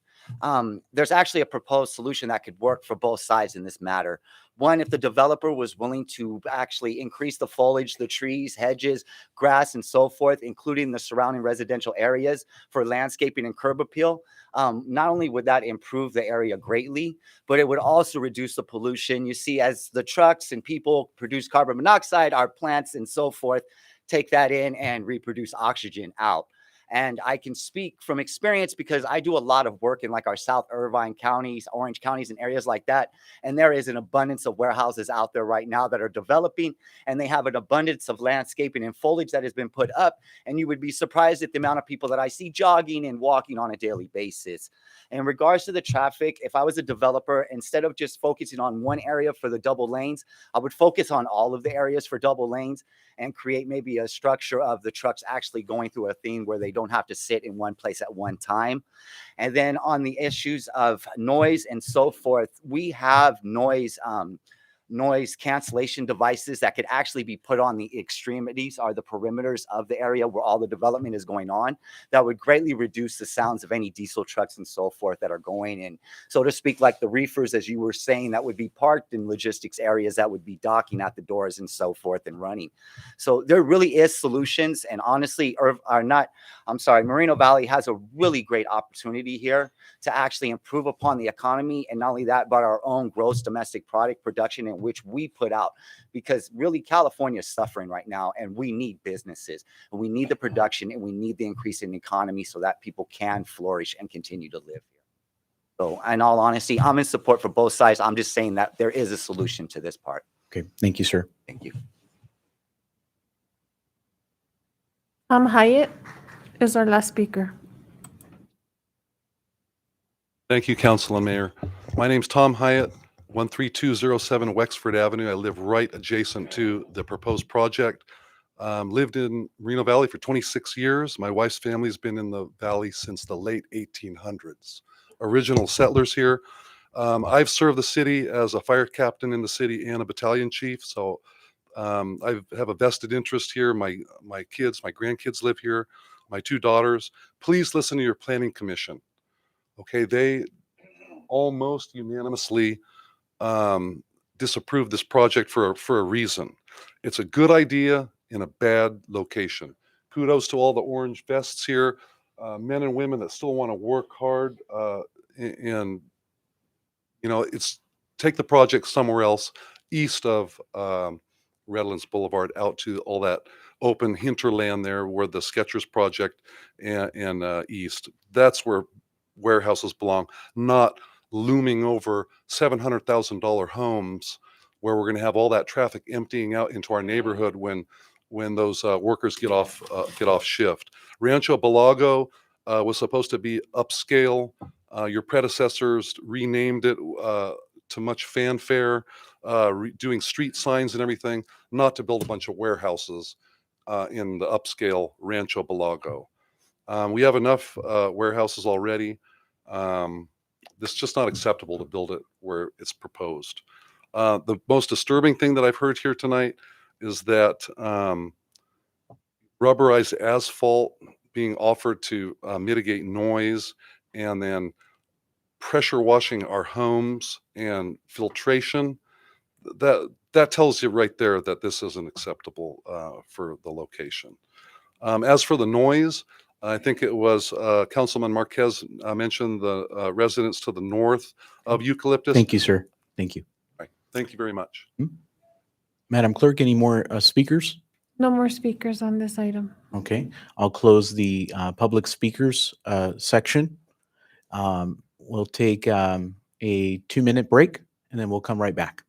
There's actually a proposed solution that could work for both sides in this matter. One, if the developer was willing to actually increase the foliage, the trees, hedges, grass, and so forth, including the surrounding residential areas for landscaping and curb appeal, not only would that improve the area greatly, but it would also reduce the pollution. You see, as the trucks and people produce carbon monoxide, our plants and so forth take that in and reproduce oxygen out. And I can speak from experience because I do a lot of work in like our South Irvine counties, Orange counties, and areas like that. And there is an abundance of warehouses out there right now that are developing, and they have an abundance of landscaping and foliage that has been put up. And you would be surprised at the amount of people that I see jogging and walking on a daily basis. In regards to the traffic, if I was a developer, instead of just focusing on one area for the double lanes, I would focus on all of the areas for double lanes and create maybe a structure of the trucks actually going through a thing where they don't have to sit in one place at one time. And then on the issues of noise and so forth, we have noise noise cancellation devices that could actually be put on the extremities or the perimeters of the area where all the development is going on. That would greatly reduce the sounds of any diesel trucks and so forth that are going in, so to speak, like the reefers, as you were saying, that would be parked in logistics areas that would be docking at the doors and so forth and running. So there really is solutions, and honestly, Moreno Valley has a really great opportunity here to actually improve upon the economy, and not only that, but our own gross domestic product production in which we put out, because really California is suffering right now, and we need businesses, and we need the production, and we need the increase in the economy so that people can flourish and continue to live here. So in all honesty, I'm in support for both sides. I'm just saying that there is a solution to this part. Okay, thank you, sir. Thank you. Tom Hyatt is our last speaker. Thank you, Council and Mayor. My name's Tom Hyatt, 13207 Wexford Avenue. I live right adjacent to the proposed project. Lived in Reno Valley for 26 years. My wife's family's been in the valley since the late 1800s. Original settlers here. I've served the city as a fire captain in the city and a battalion chief, so I have a vested interest here. My kids, my grandkids live here, my two daughters. Please listen to your planning commission. Okay, they almost unanimously disapproved this project for a reason. It's a good idea in a bad location. Kudos to all the orange vests here, men and women that still want to work hard, and it's take the project somewhere else east of Redlands Boulevard out to all that open hinterland there where the Skechers project and east. That's where warehouses belong, not looming over $700,000 homes where we're going to have all that traffic emptying out into our neighborhood when those workers get off shift. Rancho Belago was supposed to be upscale. Your predecessors renamed it to much fanfare, doing street signs and everything, not to build a bunch of warehouses in the upscale Rancho Belago. We have enough warehouses already. This is just not acceptable to build it where it's proposed. The most disturbing thing that I've heard here tonight is that rubberized asphalt being offered to mitigate noise, and then pressure washing our homes and filtration. That tells you right there that this isn't acceptable for the location. As for the noise, I think it was Councilman Marquez mentioned the residents to the north of Eucalyptus. Thank you, sir. Thank you. Right. Thank you very much. Madam Clerk, any more speakers? No more speakers on this item. Okay, I'll close the public speakers section. We'll take a 2-minute break, and then we'll come right back.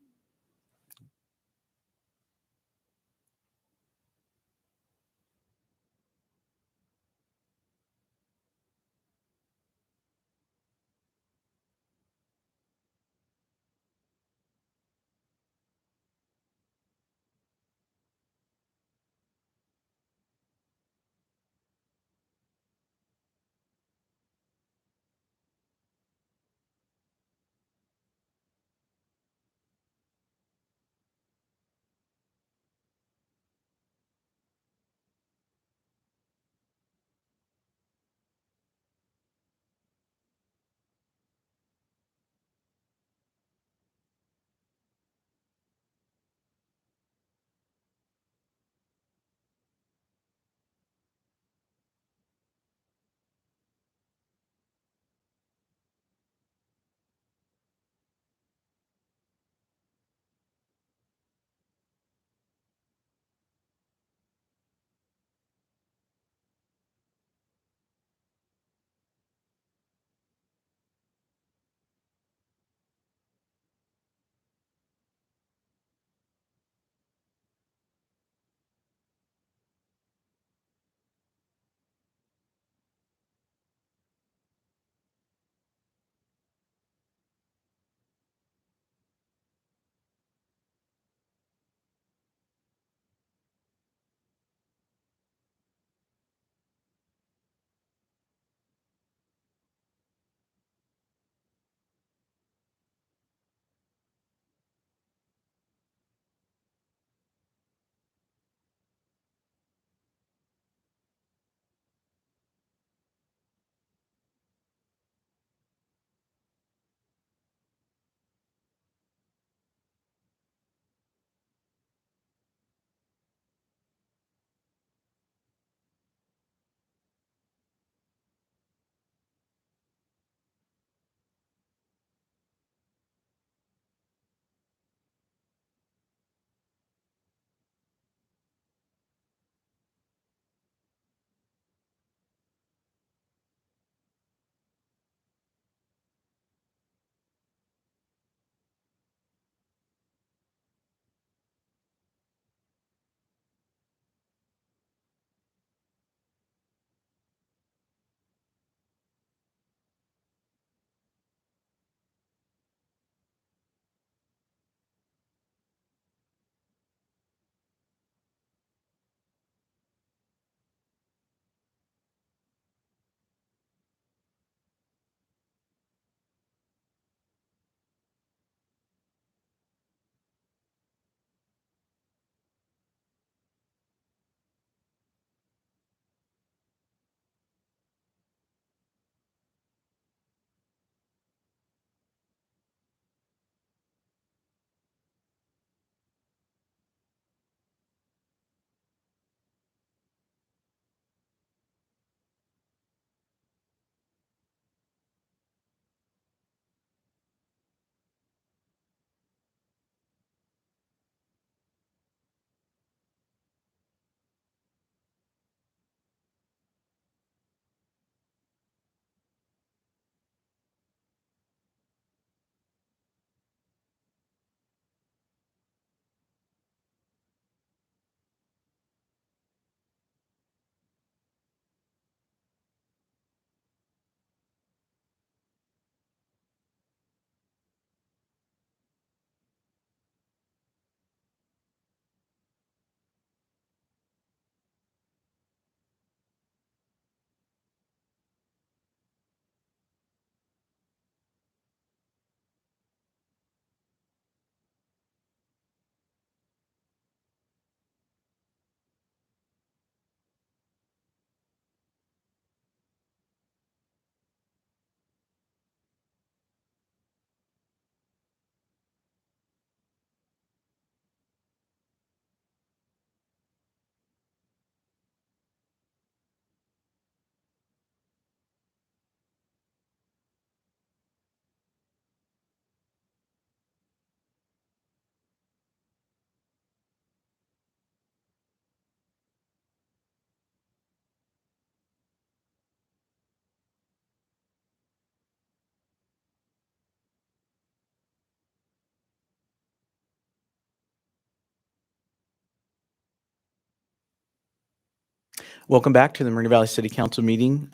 Welcome back to the Moreno Valley City Council meeting.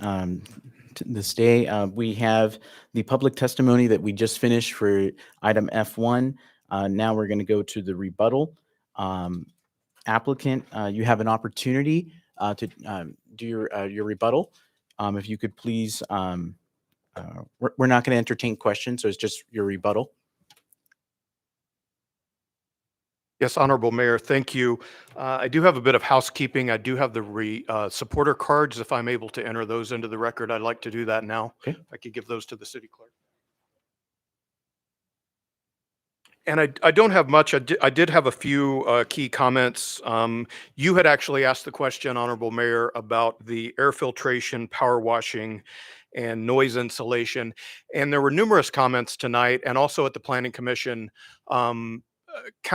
This day, we have the public testimony that we just finished for item F1. Now we're going to go to the rebuttal. Applicant, you have an opportunity to do your rebuttal. If you could please, we're not going to entertain questions, so it's just your rebuttal. Yes, Honorable Mayor, thank you. I do have a bit of housekeeping. I do have the supporter cards. If I'm able to enter those into the record, I'd like to do that now. Okay. If I could give those to the city clerk. And I don't have much. I did have a few key comments. You had actually asked the question, Honorable Mayor, about the air filtration, power washing, and noise insulation. And there were numerous comments tonight and also at the Planning Commission kind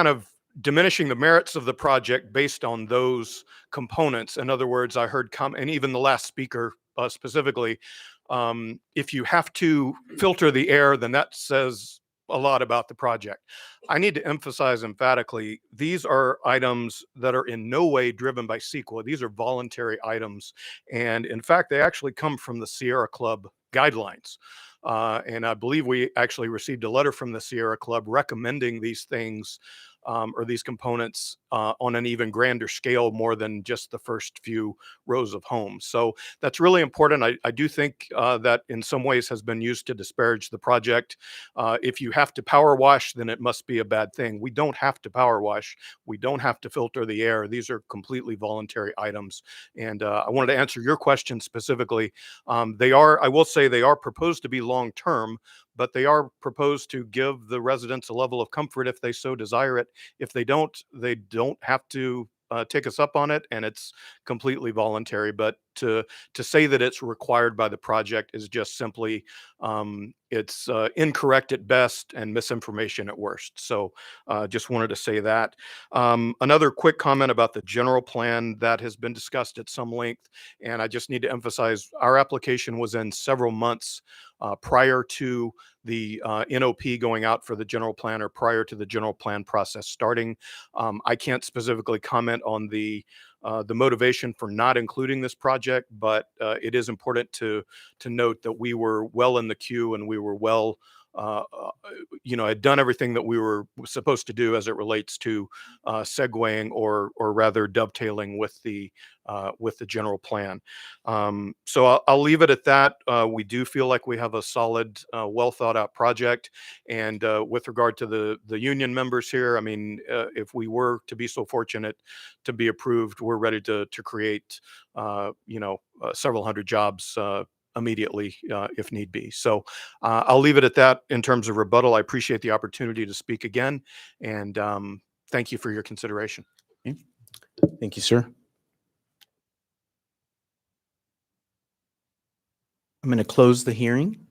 of diminishing the merits of the project based on those components. In other words, I heard and even the last speaker specifically, if you have to filter the air, then that says a lot about the project. I need to emphasize emphatically, these are items that are in no way driven by CEQA. These are voluntary items. And in fact, they actually come from the Sierra Club guidelines. And I believe we actually received a letter from the Sierra Club recommending these things or these components on an even grander scale, more than just the first few rows of homes. So that's really important. I do think that in some ways has been used to disparage the project. If you have to power wash, then it must be a bad thing. We don't have to power wash. We don't have to filter the air. These are completely voluntary items. And I wanted to answer your question specifically. I will say they are proposed to be long-term, but they are proposed to give the residents a level of comfort if they so desire it. If they don't have to take us up on it, and it's completely voluntary. But to say that it's required by the project is just simply it's incorrect at best and misinformation at worst. So just wanted to say that. Another quick comment about the general plan that has been discussed at some length, and I just need to emphasize our application was in several months prior to the NOP going out for the general plan or prior to the general plan process starting. I can't specifically comment on the motivation for not including this project, but it is important to note that we were well in the queue and we were well, had done everything that we were supposed to do as it relates to segueing or rather dovetailing with the general plan. So I'll leave it at that. We do feel like we have a solid, well thought out project. And with regard to the union members here, I mean, if we were to be so fortunate to be approved, we're ready to create, several hundred jobs immediately if need be. So I'll leave it at that in terms of rebuttal. I appreciate the opportunity to speak again, and thank you for your consideration. Okay. Thank you, sir. I'm going to close the hearing,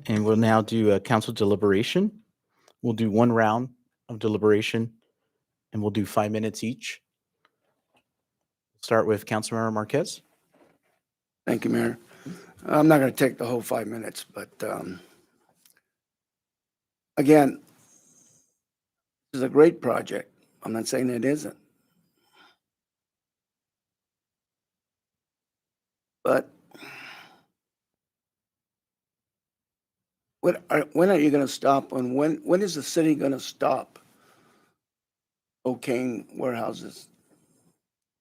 and we'll now do a council deliberation. We'll do one round of deliberation, and we'll do 5 minutes each. Start with Councilmember Marquez. Thank you, Mayor. I'm not going to take the whole 5 minutes, but again, this is a great project. I'm not saying it isn't. But when are you going to stop? And when is the city going to stop okaying warehouses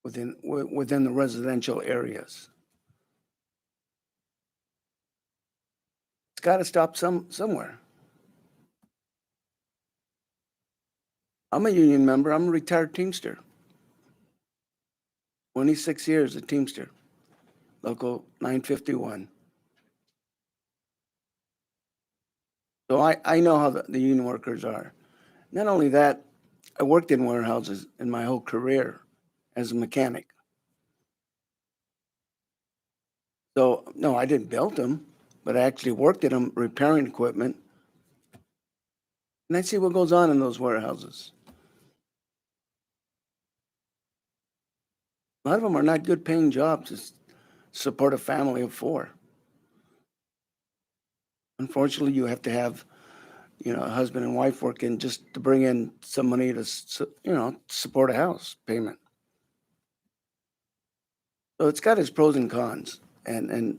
within the residential areas? It's got to stop somewhere. I'm a union member. I'm a retired Teamster. 26 years a Teamster, Local 951. So I know how the union workers are. Not only that, I worked in warehouses in my whole career as a mechanic. So, no, I didn't build them, but I actually worked in them repairing equipment. And I see what goes on in those warehouses. A lot of them are not good paying jobs to support a family of 4. Unfortunately, you have to have, a husband and wife working just to bring in some money to, support a house payment. So it's got its pros and cons. And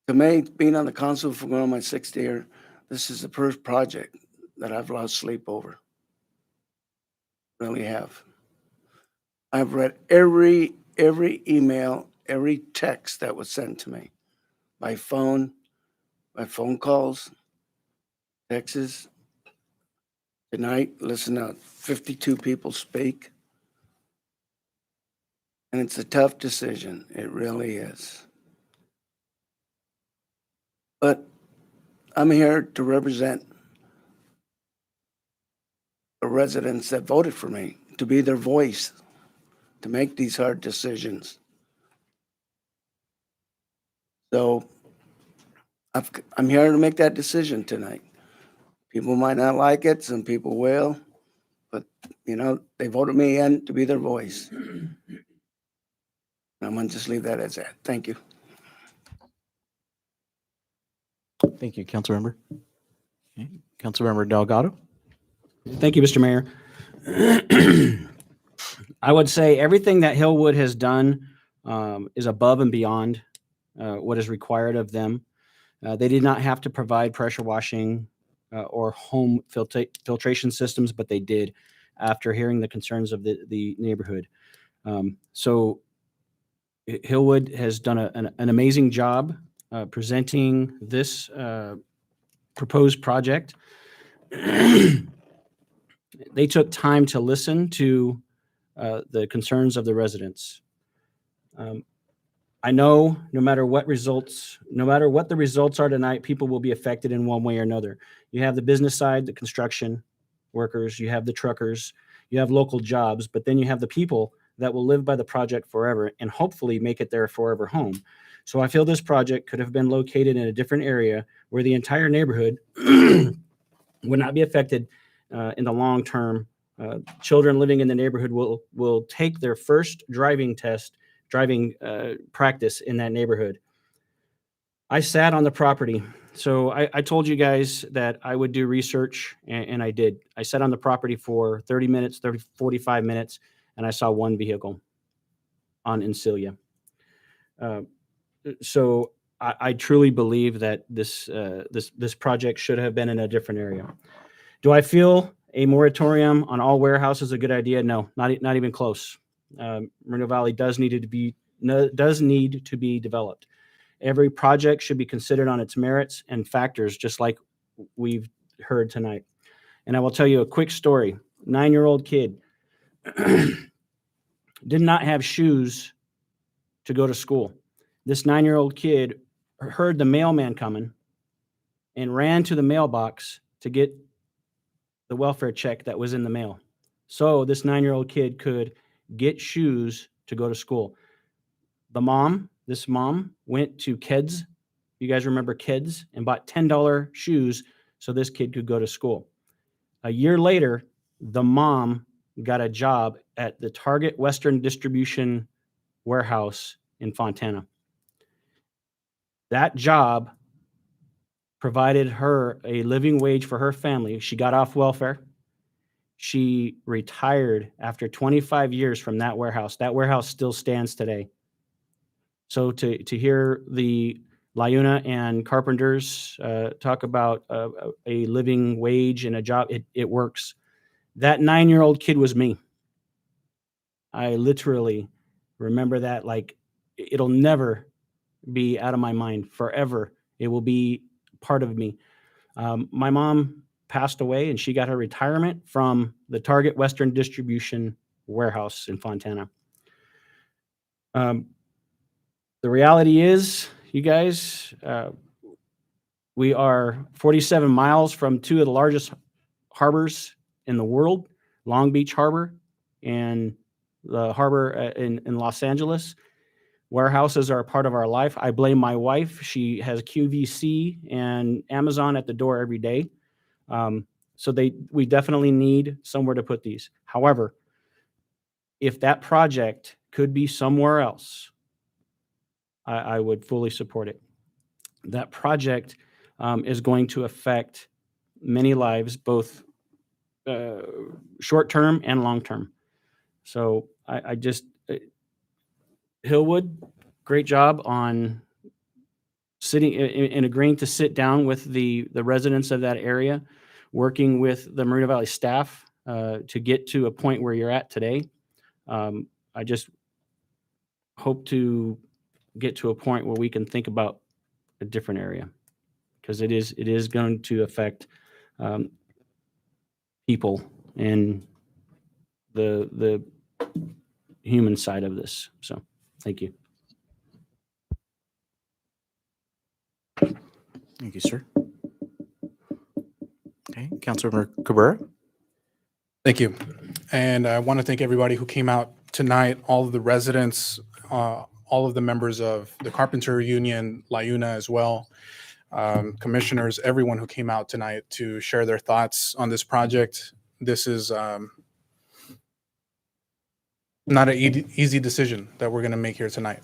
to me, being on the council for going on my 6th year, this is the first project that I've lost sleep over. Really have. I've read every email, every text that was sent to me by phone calls, texts. Tonight, listen to 52 people speak. And it's a tough decision. It really is. But I'm here to represent the residents that voted for me, to be their voice, to make these hard decisions. So I'm here to make that decision tonight. People might not like it, some people will, but they voted me in to be their voice. I'm going to just leave that as that. Thank you. Thank you, Councilmember. Okay. Councilmember Delgado. Thank you, Mr. Mayor. I would say everything that Hillwood has done is above and beyond what is required of them. They did not have to provide pressure washing or home filtration systems, but they did after hearing the concerns of the neighborhood. So Hillwood has done an amazing job presenting this proposed project. They took time to listen to the concerns of the residents. I know no matter what the results are tonight, people will be affected in one way or another. You have the business side, the construction workers, you have the truckers, you have local jobs, but then you have the people that will live by the project forever and hopefully make it their forever home. So I feel this project could have been located in a different area where the entire neighborhood would not be affected in the long term. Children living in the neighborhood will take their first driving practice in that neighborhood. I sat on the property. So I told you guys that I would do research, and I did. I sat on the property for 45 minutes, and I saw one vehicle on Encilia. So I truly believe that this project should have been in a different area. Do I feel a moratorium on all warehouses is a good idea? No, not even close. Moreno Valley does need to be developed. Every project should be considered on its merits and factors, just like we've heard tonight. And I will tell you a quick story. 9-year-old kid did not have shoes to go to school. This 9-year-old kid heard the mailman coming and ran to the mailbox to get the welfare check that was in the mail. So this 9-year-old kid could get shoes to go to school. This mom went to Keds. You guys remember Keds? And bought $10 shoes so this kid could go to school. A year later, the mom got a job at the Target Western Distribution warehouse in Fontana. That job provided her a living wage for her family. She got off welfare. She retired after 25 years from that warehouse. That warehouse still stands today. So to hear the Liuna and carpenters talk about a living wage and a job, it works. That 9-year-old kid was me. I literally remember that like it'll never be out of my mind forever. It will be part of me. My mom passed away and she got her retirement from the Target Western Distribution warehouse in Fontana. The reality is, you guys, we are 47 miles from two of the largest harbors in the world, Long Beach Harbor and the harbor in Los Angeles. Warehouses are a part of our life. I blame my wife. She has QVC and Amazon at the door every day. So we definitely need somewhere to put these. However, if that project could be somewhere else, I would fully support it. That project is going to affect many lives, both short-term and long-term. So I just, Hillwood, great job on sitting in agreeing to sit down with the residents of that area, working with the Moreno Valley staff to get to a point where you're at today. I just hope to get to a point where we can think about a different area, because it is going to affect people and the human side of this. So thank you. Thank you, sir. Okay, Councilmember Cabrera. Thank you. And I want to thank everybody who came out tonight, all of the residents, all of the members of the Carpenter Union, LIUNA as well, commissioners, everyone who came out tonight to share their thoughts on this project. This is not an easy decision that we're going to make here tonight.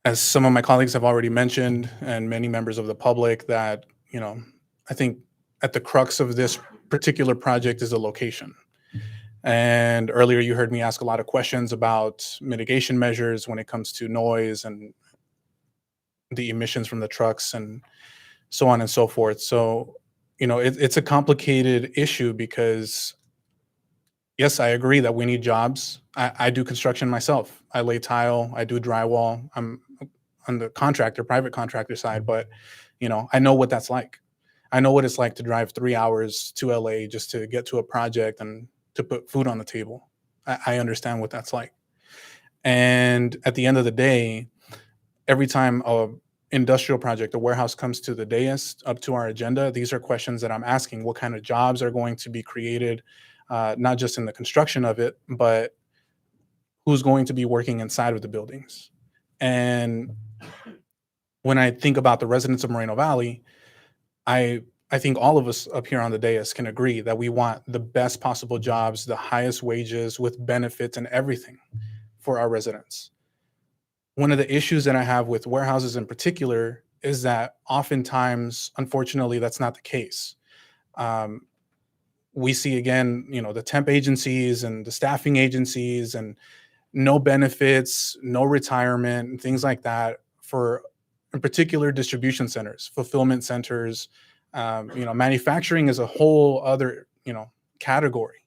As some of my colleagues have already mentioned, and many members of the public, that, I think at the crux of this particular project is the location. And earlier you heard me ask a lot of questions about mitigation measures when it comes to noise and the emissions from the trucks and so on and so forth. So, it's a complicated issue because, yes, I agree that we need jobs. I do construction myself. I lay tile, I do drywall. I'm on the private contractor side, but, I know what that's like. I know what it's like to drive 3 hours to LA just to get to a project and to put food on the table. I understand what that's like. And at the end of the day, every time a industrial project, a warehouse comes to the dais, up to our agenda, these are questions that I'm asking. What kind of jobs are going to be created, not just in the construction of it, but who's going to be working inside of the buildings? And when I think about the residents of Moreno Valley, I think all of us up here on the dais can agree that we want the best possible jobs, the highest wages with benefits and everything for our residents. One of the issues that I have with warehouses in particular is that oftentimes, unfortunately, that's not the case. We see, again, the temp agencies and the staffing agencies and no benefits, no retirement, and things like that for, in particular, distribution centers, fulfillment centers. Manufacturing is a whole other, category.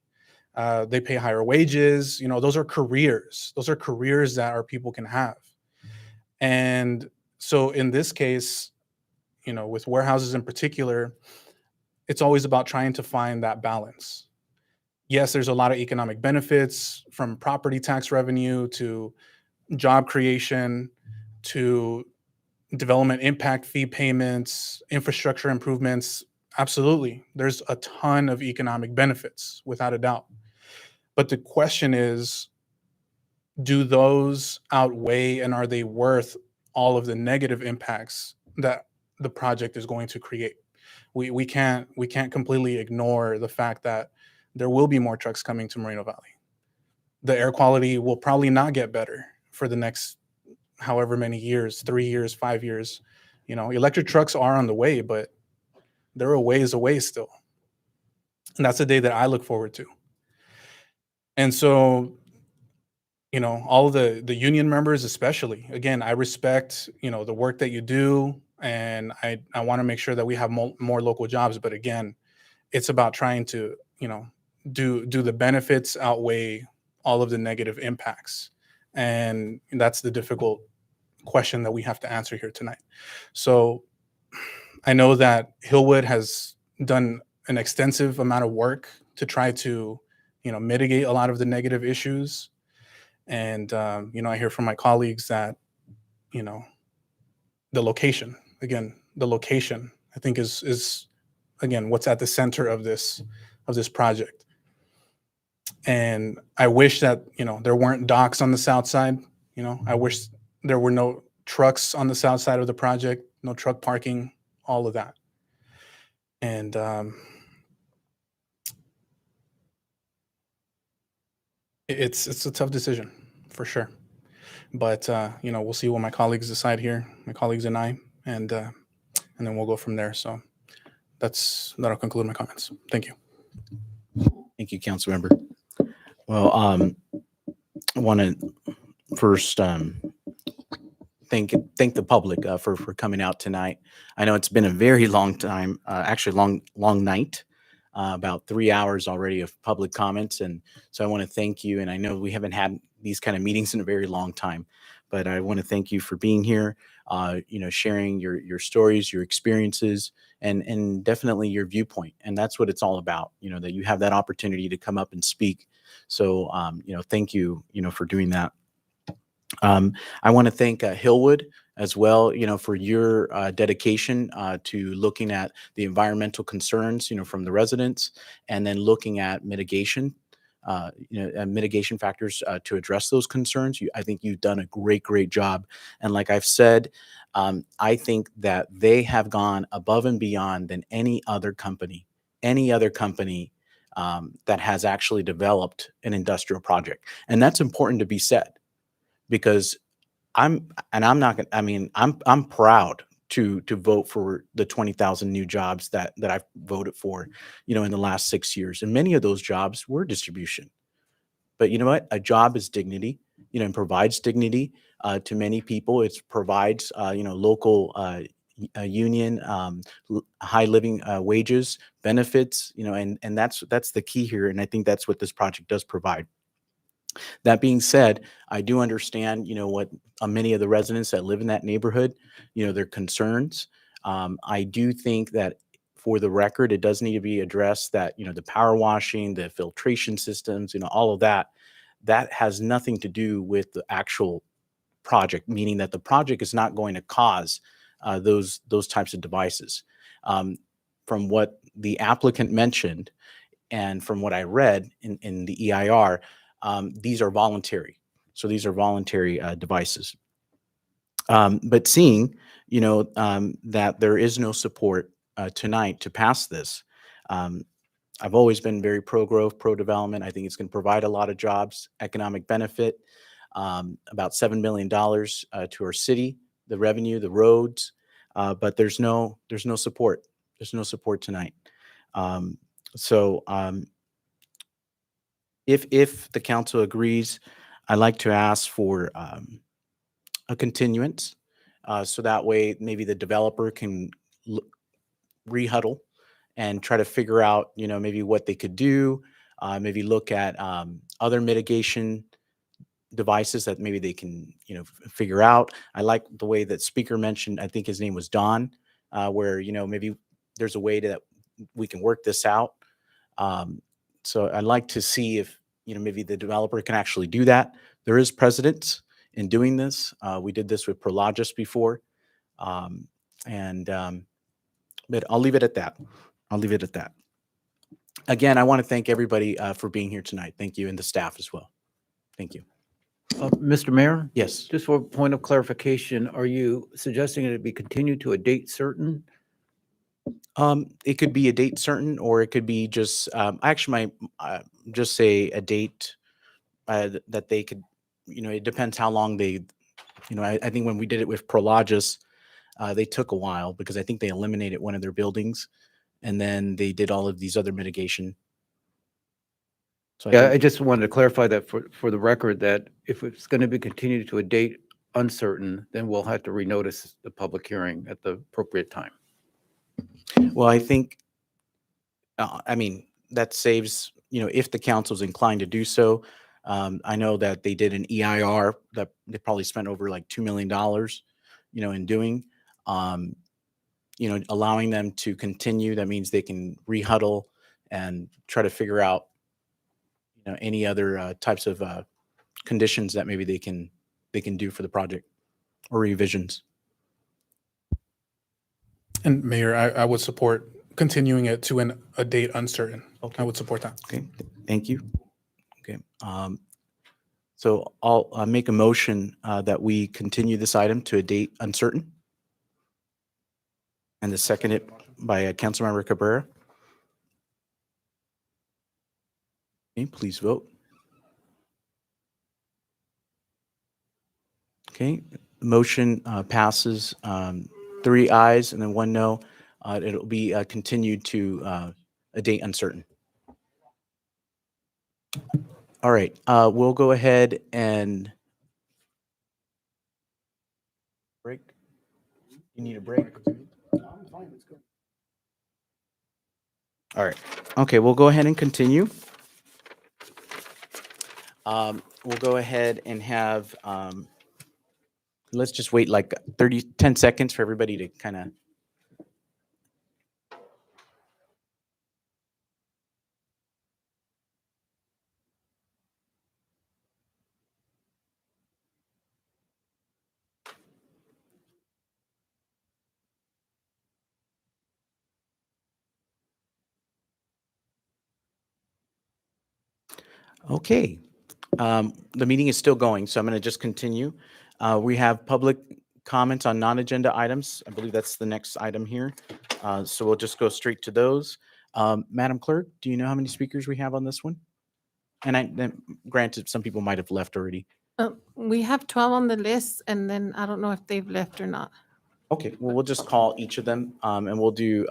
They pay higher wages. Those are careers. Those are careers that our people can have. And so in this case, with warehouses in particular, it's always about trying to find that balance. Yes, there's a lot of economic benefits, from property tax revenue to job creation to development impact fee payments, infrastructure improvements. Absolutely. There's a ton of economic benefits, without a doubt. But the question is, do those outweigh, and are they worth all of the negative impacts that the project is going to create? We can't completely ignore the fact that there will be more trucks coming to Moreno Valley. The air quality will probably not get better for the next however many years, 3 years, 5 years. Electric trucks are on the way, but they're a ways away still. And that's a day that I look forward to. And so, all of the union members, especially, again, I respect, the work that you do. And I want to make sure that we have more local jobs. But again, it's about trying to, do the benefits outweigh all of the negative impacts? And that's the difficult question that we have to answer here tonight. So I know that Hillwood has done an extensive amount of work to try to, mitigate a lot of the negative issues. And, I hear from my colleagues that, the location, I think is again, what's at the center of this project. And I wish that, there weren't docks on the south side. I wish there were no trucks on the south side of the project, no truck parking, all of that. And it's a tough decision for sure. But we'll see what my colleagues decide here, my colleagues and I, and then we'll go from there. So that'll conclude my comments. Thank you. Thank you, Councilmember. Well, want to first thank the public for coming out tonight. I know it's been a very long time, actually long night, about 3 hours already of public comments, and so I want to thank you. And I know we haven't had these kind of meetings in a very long time, but I want to thank you for being here. Sharing your stories, your experiences, and definitely your viewpoint. And that's what it's all about. That you have that opportunity to come up and speak. So thank you. For doing that. I want to thank Hillwood as well, for your dedication to looking at the environmental concerns, from the residents, and then looking at mitigation, mitigation factors to address those concerns. I think you've done a great job. And like I've said, I think that they have gone above and beyond than any other company that has actually developed an industrial project. And that's important to be said, because I'm proud to vote for the 20,000 new jobs that I've voted for, in the last 6 years. And many of those jobs were distribution. But you know what? A job is dignity, and provides dignity to many people. It provides, local union, high living wages, benefits, and that's the key here. And I think that's what this project does provide. That being said, I do understand, what many of the residents that live in that neighborhood, their concerns. I do think that, for the record, it does need to be addressed that, the power washing, the filtration systems, all of that has nothing to do with the actual project, meaning that the project is not going to cause those types of devices. From what the applicant mentioned, and from what I read in the EIR, these are voluntary. So these are voluntary devices. But seeing, that there is no support tonight to pass this, I've always been very pro-growth, pro-development. I think it's going to provide a lot of jobs, economic benefit, about $7 million to our city, the revenue, the roads, but there's no support. There's no support tonight. So if the council agrees, I'd like to ask for a continuance, so that way maybe the developer can rehuddle and try to figure out, maybe what they could do, maybe look at other mitigation devices that maybe they can, figure out. I like the way that speaker mentioned, I think his name was Don, where, maybe there's a way that we can work this out. So I'd like to see if, maybe the developer can actually do that. There is precedence in doing this. We did this with Prologis before. But I'll leave it at that. Again, I want to thank everybody for being here tonight. Thank you, and the staff as well. Thank you. Mr. Mayor? Yes. Just for a point of clarification, are you suggesting it be continued to a date certain? It could be a date certain, or it could be just, actually, just say a date that they could, it depends how long they, I think when we did it with Prologis, they took a while because I think they eliminated one of their buildings, and then they did all of these other mitigation. So Yeah, think- I just wanted to clarify that for the record, that if it's going to be continued to a date uncertain, then we'll have to renotice the public hearing at the appropriate time. Well, I think, that saves, if the council's inclined to do so. I know that they did an EIR that they probably spent over like $2 million, in doing, allowing them to continue. That means they can rehuddle and try to figure out, any other types of conditions that maybe they can do for the project, or revisions. And Mayor, I would support continuing it to a date uncertain. Okay. I would support that. Okay, thank you. Okay, so I'll make a motion that we continue this item to a date uncertain. And the second it by Councilmember Cabrera. Okay, please vote. Okay, motion passes 3 ayes and then 1 no. It'll be continued to a date uncertain. All right, we'll go ahead and break. You need a break? All right. Okay, we'll go ahead and continue. We'll go ahead and have, let's just wait like 10 seconds for everybody to kind of. Okay, the meeting is still going, so I'm going to just continue. We have public comments on non-agenda items. I believe that's the next item here. So we'll just go straight to those. Madam Clerk, do you know how many speakers we have on this one? And then granted, some people might have left already. We have 12 on the list, and then I don't know if they've left or not. Okay, well, we'll just call each of them, and we'll do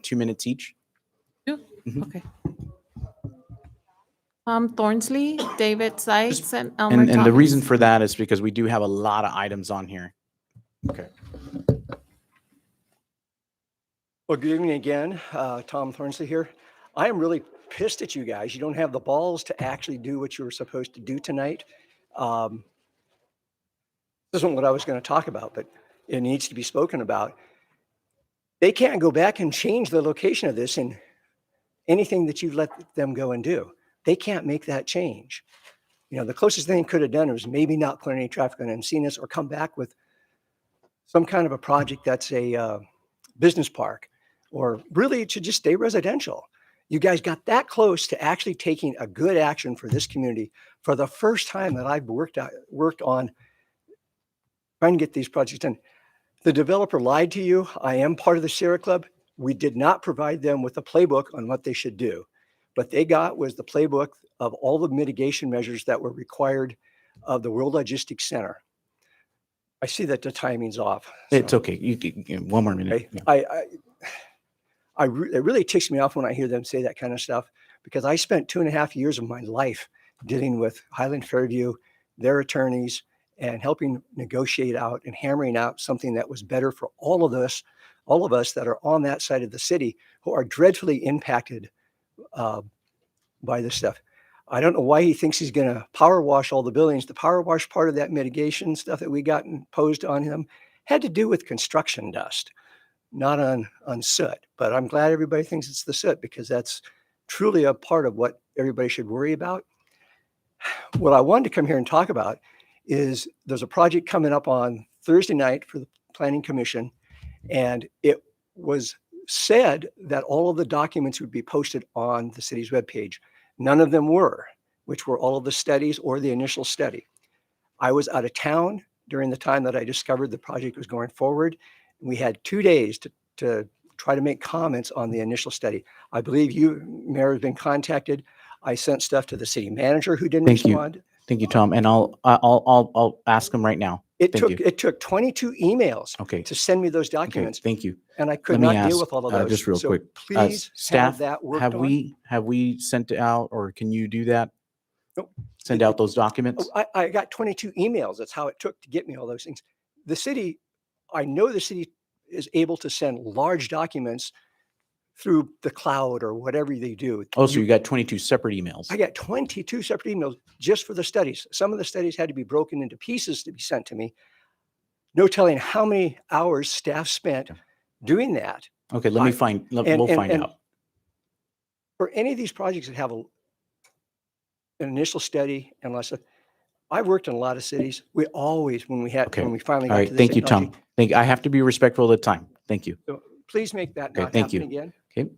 2 minutes each. Two? Mhm. Okay. Tom Thornsley, David Seitz, and Elmer And the reason Thomas. for that is because we do have a lot of items on here. Okay. Well, good evening again. Tom Thornsley here. I am really pissed at you guys. You don't have the balls to actually do what you were supposed to do tonight. This isn't what I was going to talk about, but it needs to be spoken about. They can't go back and change the location of this in anything that you've let them go and do. They can't make that change. You know, the closest thing they could have done was maybe not put any traffic on Encinas or come back with some kind of a project that's a business park, or really it should just stay residential. You guys got that close to actually taking a good action for this community for the first time that I've worked on trying to get these projects done. The developer lied to you. I am part of the Sierra Club. We did not provide them with a playbook on what they should do. What they got was the playbook of all the mitigation measures that were required of the World Logistics Center. I see that the timing's off. It's okay. One more minute. Okay. It really ticks me off when I hear them say that kind of stuff, because I spent 2.5 years of my life dealing with Highland Fairview, their attorneys, and helping negotiate out and hammering out something that was better for all of us that are on that side of the city who are dreadfully impacted by this stuff. I don't know why he thinks he's going to power wash all the buildings. The power wash part of that mitigation stuff that we got imposed on him had to do with construction dust, not on soot. But I'm glad everybody thinks it's the soot, because that's truly a part of what everybody should worry about. What I wanted to come here and talk about is there's a project coming up on Thursday night for the Planning Commission, and it was said that all of the documents would be posted on the city's webpage. None of them were, which were all of the studies or the initial study. I was out of town during the time that I discovered the project was going forward. We had 2 days to try to make comments on the initial study. I believe you, Mayor, has been contacted. I sent stuff to the city manager who didn't respond. Thank you, Tom. And I'll ask him right now. It took 22 emails to send me those Okay, documents. thank you. And I could Let me not deal ask, with all of those. just real So quick. please Staff, have that worked have on. we sent it out, or can you do that? Nope. Send out those documents? I got 22 emails. That's how it took to get me all those things. The city, I know the city is able to send large documents through the cloud or whatever they do. Oh, so you got 22 separate emails? I got 22 separate emails just for the studies. Some of the studies had to be broken into pieces to be sent to me. No telling how many hours staff spent doing that. Okay, we'll find out. For any of these projects that have an initial study, unless I've worked in a lot of cities, we always, when we finally All got right, to this thank you, technology, Tom. I have to be respectful of the time. Thank you. so please make that Okay, not thank happen you. again. Okay.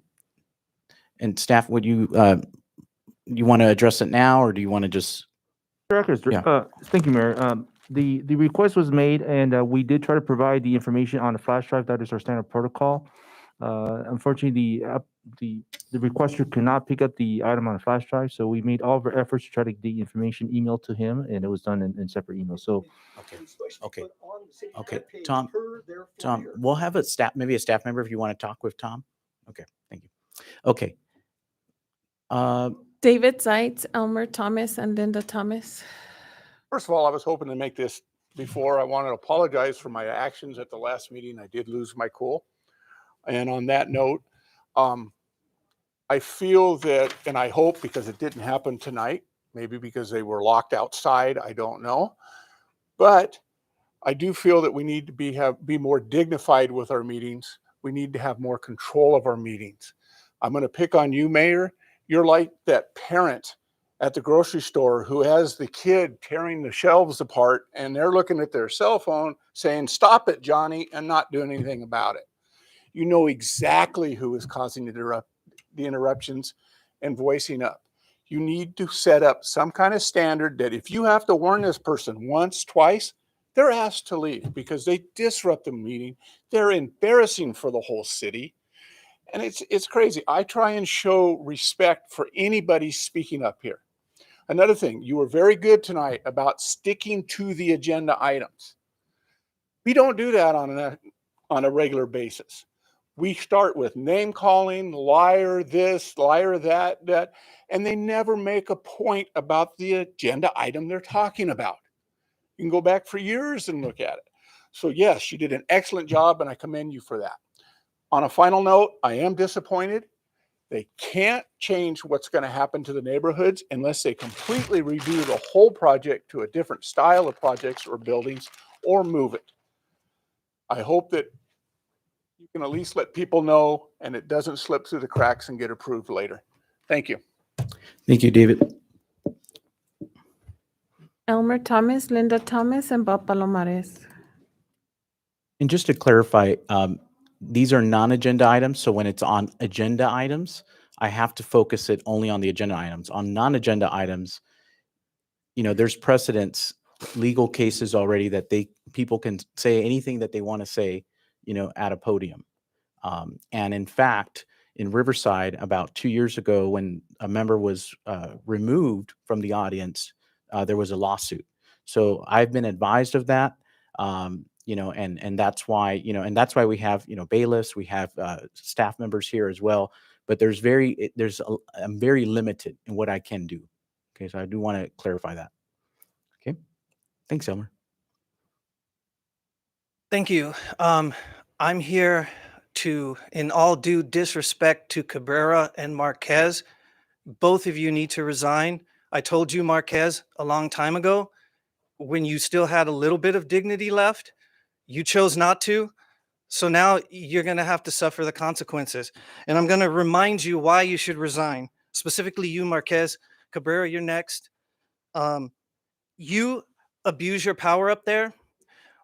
And staff, would you want to address it now, or do you want to just? Yeah. Thank you, Mayor. The request was made, and we did try to provide the information on a flash drive. That is our standard protocol. Unfortunately, the requester could not pick up the item on a flash drive, so we made all of our efforts to try to get the information emailed to him, and it was done in separate emails. So, Okay, Tom, we'll have maybe a staff member if you want to talk with Tom. Okay, thank you. Okay. David Zeitz, Elmer Thomas, and Linda Thomas. First of all, I was hoping to make this before. I want to apologize for my actions at the last meeting. I did lose my cool. And on that note, I feel that, and I hope because it didn't happen tonight, maybe because they were locked outside, I don't know. But I do feel that we need to be more dignified with our meetings. We need to have more control of our meetings. I'm going to pick on you, Mayor. You're like that parent at the grocery store who has the kid tearing the shelves apart and they're looking at their cell phone saying, "Stop it, Johnny," and not doing anything about it. You know exactly who is causing the interruptions and voicing up. You need to set up some kind of standard that if you have to warn this person once, twice, they're asked to leave because they disrupt the meeting. They're embarrassing for the whole city. And it's crazy. I try and show respect for anybody speaking up here. Another thing, you were very good tonight about sticking to the agenda items. We don't do that on a regular basis. We start with name calling, liar this, liar that, and they never make a point about the agenda item they're talking about. You can go back for years and look at it. So yes, you did an excellent job and I commend you for that. On a final note, I am disappointed. They can't change what's going to happen to the neighborhoods unless they completely redo the whole project to a different style of projects or buildings or move it. I hope that you can at least let people know and it doesn't slip through the cracks and get approved later. Thank you. Thank you, David. Elmer Thomas, Linda Thomas, and Bob Palomares. And just to clarify, these are non-agenda items. So when it's on agenda items, I have to focus it only on the agenda items. On non-agenda items, there's precedents, legal cases already that people can say anything that they want to say, at a podium. And in fact, in Riverside, about 2 years ago, when a member was removed from the audience, there was a lawsuit. So I've been advised of that. And that's why, that's why we have, bailiffs, we have staff members here as well, but I'm very limited in what I can do. Okay. So I do want to clarify that. Okay. Thanks, Elmer. Thank you. I'm here to, in all due disrespect to Cabrera and Marquez, both of you need to resign. I told you, Marquez, a long time ago, when you still had a little bit of dignity left, you chose not to. So now you're going to have to suffer the consequences. And I'm going to remind you why you should resign. Specifically you, Marquez. Cabrera, you're next. You abuse your power up there.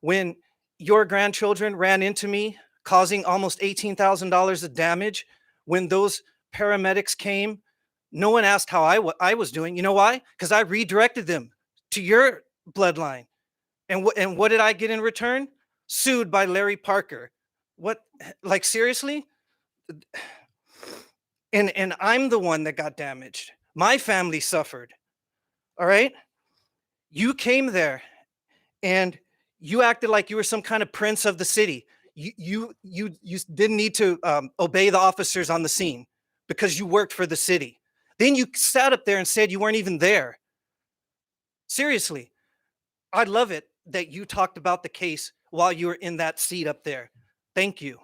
When your grandchildren ran into me, causing almost $18,000 of damage, when those paramedics came, no one asked how I was doing. You know why? Because I redirected them to your bloodline. And what did I get in return? Sued by Larry Parker. What, like, seriously? And I'm the one that got damaged. My family suffered. All right? You came there and you acted like you were some kind of prince of the city. You didn't need to obey the officers on the scene because you worked for the city. Then you sat up there and said you weren't even there. Seriously, I love it that you talked about the case while you were in that seat up there. Thank you.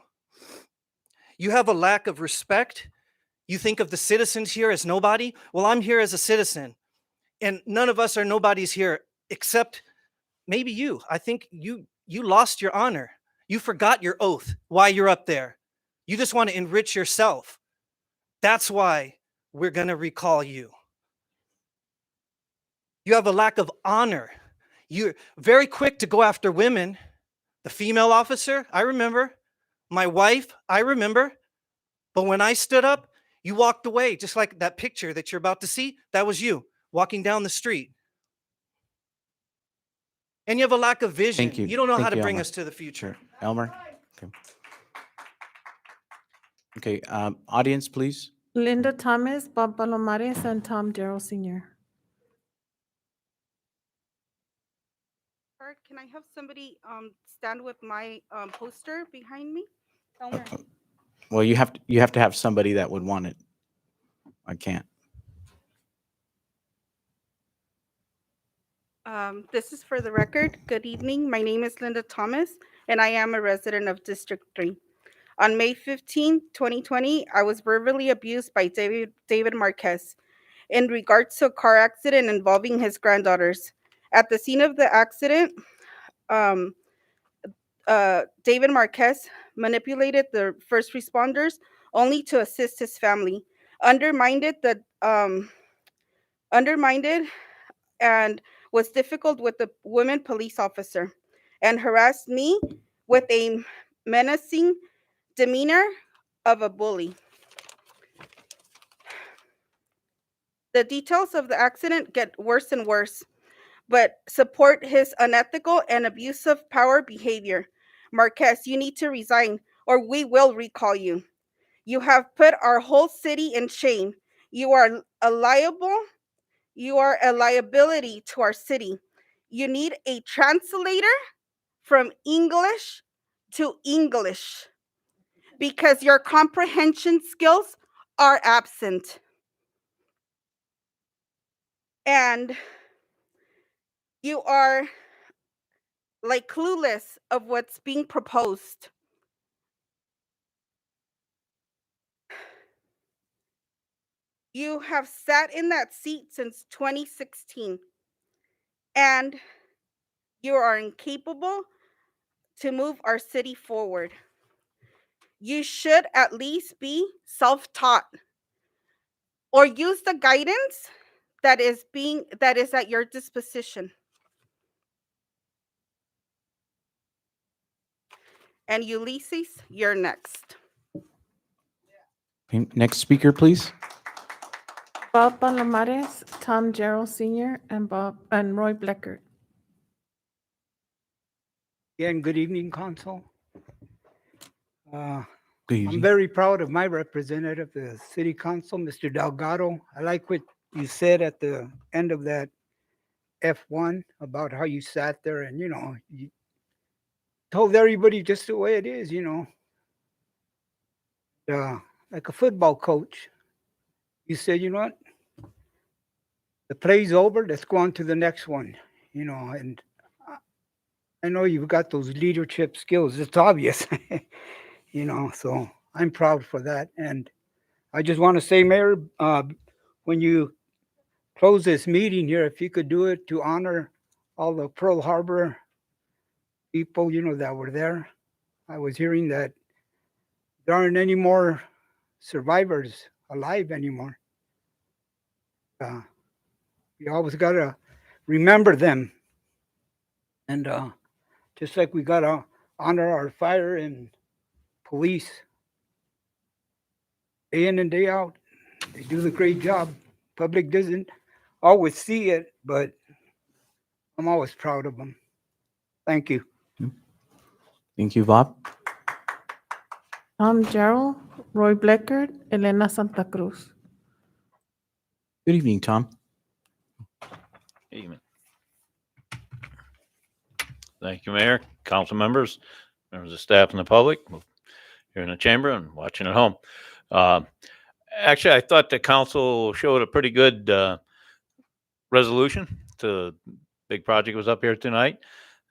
You have a lack of respect. You think of the citizens here as nobody. Well, I'm here as a citizen, and none of us are nobodies here except maybe you. I think you lost your honor. You forgot your oath while you're up there. You just want to enrich yourself. That's why we're going to recall you. You have a lack of honor. You're very quick to go after women. The female officer, I remember. My wife, I remember. But when I stood up, you walked away, just like that picture that you're about to see. That was you walking down the street. And you have a lack of vision. Thank you. You don't know Thank how to you, bring Elmer. us to the future. Sure. Elmer? Okay. Audience, please. Linda Thomas, Bob Palomares, and Tom Darrell Sr. Can I have somebody stand with my poster behind me? Elmer. Well, you have to have somebody that would want it. I can't. This is for the record. Good evening. My name is Linda Thomas, and I am a resident of District 3. On May 15, 2020, I was verbally abused by David Marquez in regards to a car accident involving his granddaughters. At the scene of the accident, um, David Marquez manipulated the first responders only to assist his family, undermined the undermined and was difficult with the women police officer, and harassed me with a menacing demeanor of a bully. The details of the accident get worse and worse, but support his unethical and abusive power behavior. Marquez, you need to resign or we will recall you. You have put our whole city in shame. You are a liability to our city. You need a translator from English to English because your comprehension skills are absent. And you are like clueless of what's being proposed. You have sat in that seat since 2016, and you are incapable to move our city forward. You should at least be self-taught or use the guidance that is at your disposition. And Ulysses, you're next. Okay, next speaker, please. Bob Palomares, Tom Gerald Sr., and Roy Bleckert. Again, good evening, Council. Good I'm evening. very proud of my representative, the City Council, Mr. Delgado. I like what you said at the end of that F1 about how you sat there and, you told everybody just the way it is, like a football coach. You said, you know what? The play's over. Let's go on to the next one, and I know you've got those leadership skills. It's obvious, so I'm proud for that. And I just want to say, Mayor, when you close this meeting here, if you could do it to honor all the Pearl Harbor people, that were there. I was hearing that there aren't any more survivors alive anymore. You always got to remember them. And just like we got to honor our fire and police day in and day out. They do the great job. Public doesn't always see it, but I'm always proud of them. Thank you. Thank you, Bob. Tom Gerald, Roy Bleckert, Elena Santa Cruz. Good evening, Tom. Evening. Thank you, Mayor, council members, members of staff and the public here in the chamber and watching at home. Actually, I thought the council showed a pretty good resolution to the big project was up here tonight.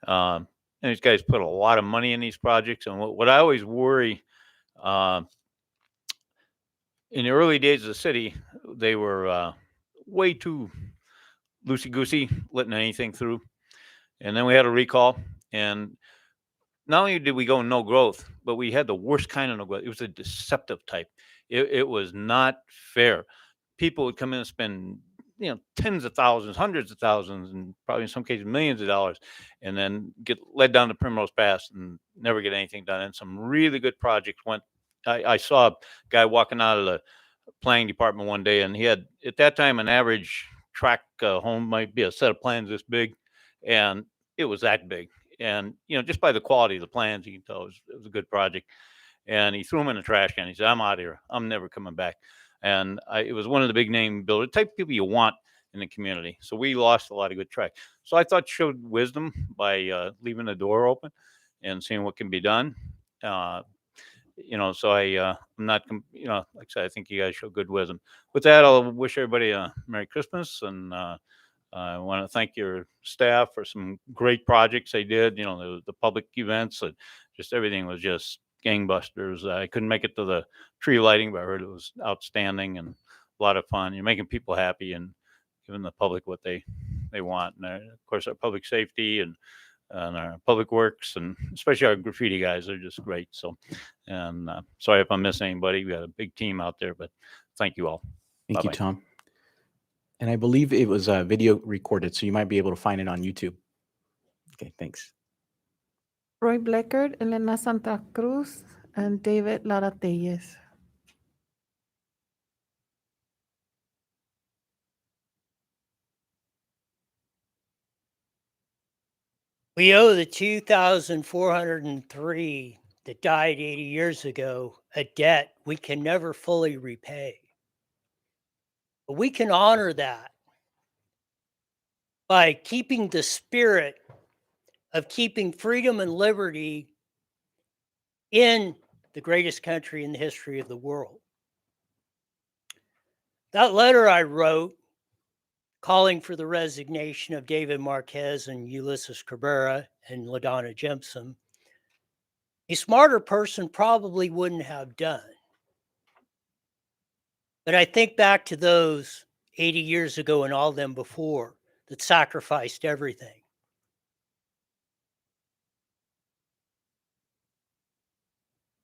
And these guys put a lot of money in these projects. And what I always worry, in the early days of the city, they were way too loosey-goosey, letting anything through. And then we had a recall. And not only did we go no growth, but we had the worst kind of no growth. It was a deceptive type. It was not fair. People would come in and spend, tens of thousands, hundreds of thousands, and probably in some cases millions of dollars, and then get led down the Primrose Pass and never get anything done. And some really good projects went. I saw a guy walking out of the planning department one day, and he had, at that time, an average tract home might be a set of plans this big, and it was that big. And, just by the quality of the plans, you can tell it was a good project. And he threw them in the trash can. He said, I'm out of here. I'm never coming back. And it was one of the big name builders, type of people you want in the community. So we lost a lot of good track. So I thought showed wisdom by leaving the door open and seeing what can be done. So I'm not, like I said, I think you guys show good wisdom. With that, I'll wish everybody a Merry Christmas and I want to thank your staff for some great projects they did. The public events, and just everything was just gangbusters. I couldn't make it to the tree lighting, but I heard it was outstanding and a lot of fun. You're making people happy and giving the public what they want. And of course, our public safety and our public works, and especially our graffiti guys, they're just great. So, and sorry if I miss anybody. We got a big team out there, but thank you all. Thank you, Bye-bye. Tom. And I believe it was video recorded, so you might be able to find it on YouTube. Okay, thanks. Roy Bleckert, Elena Santa Cruz, and David Laratelles. We owe the 2,403 that died 80 years ago a debt we can never fully repay. But we can honor that by keeping the spirit of keeping freedom and liberty in the greatest country in the history of the world. That letter I wrote calling for the resignation of David Marquez and Ulysses Cabrera and LaDonna Jempson, a smarter person probably wouldn't have done. But I think back to those 80 years ago and all them before that sacrificed everything.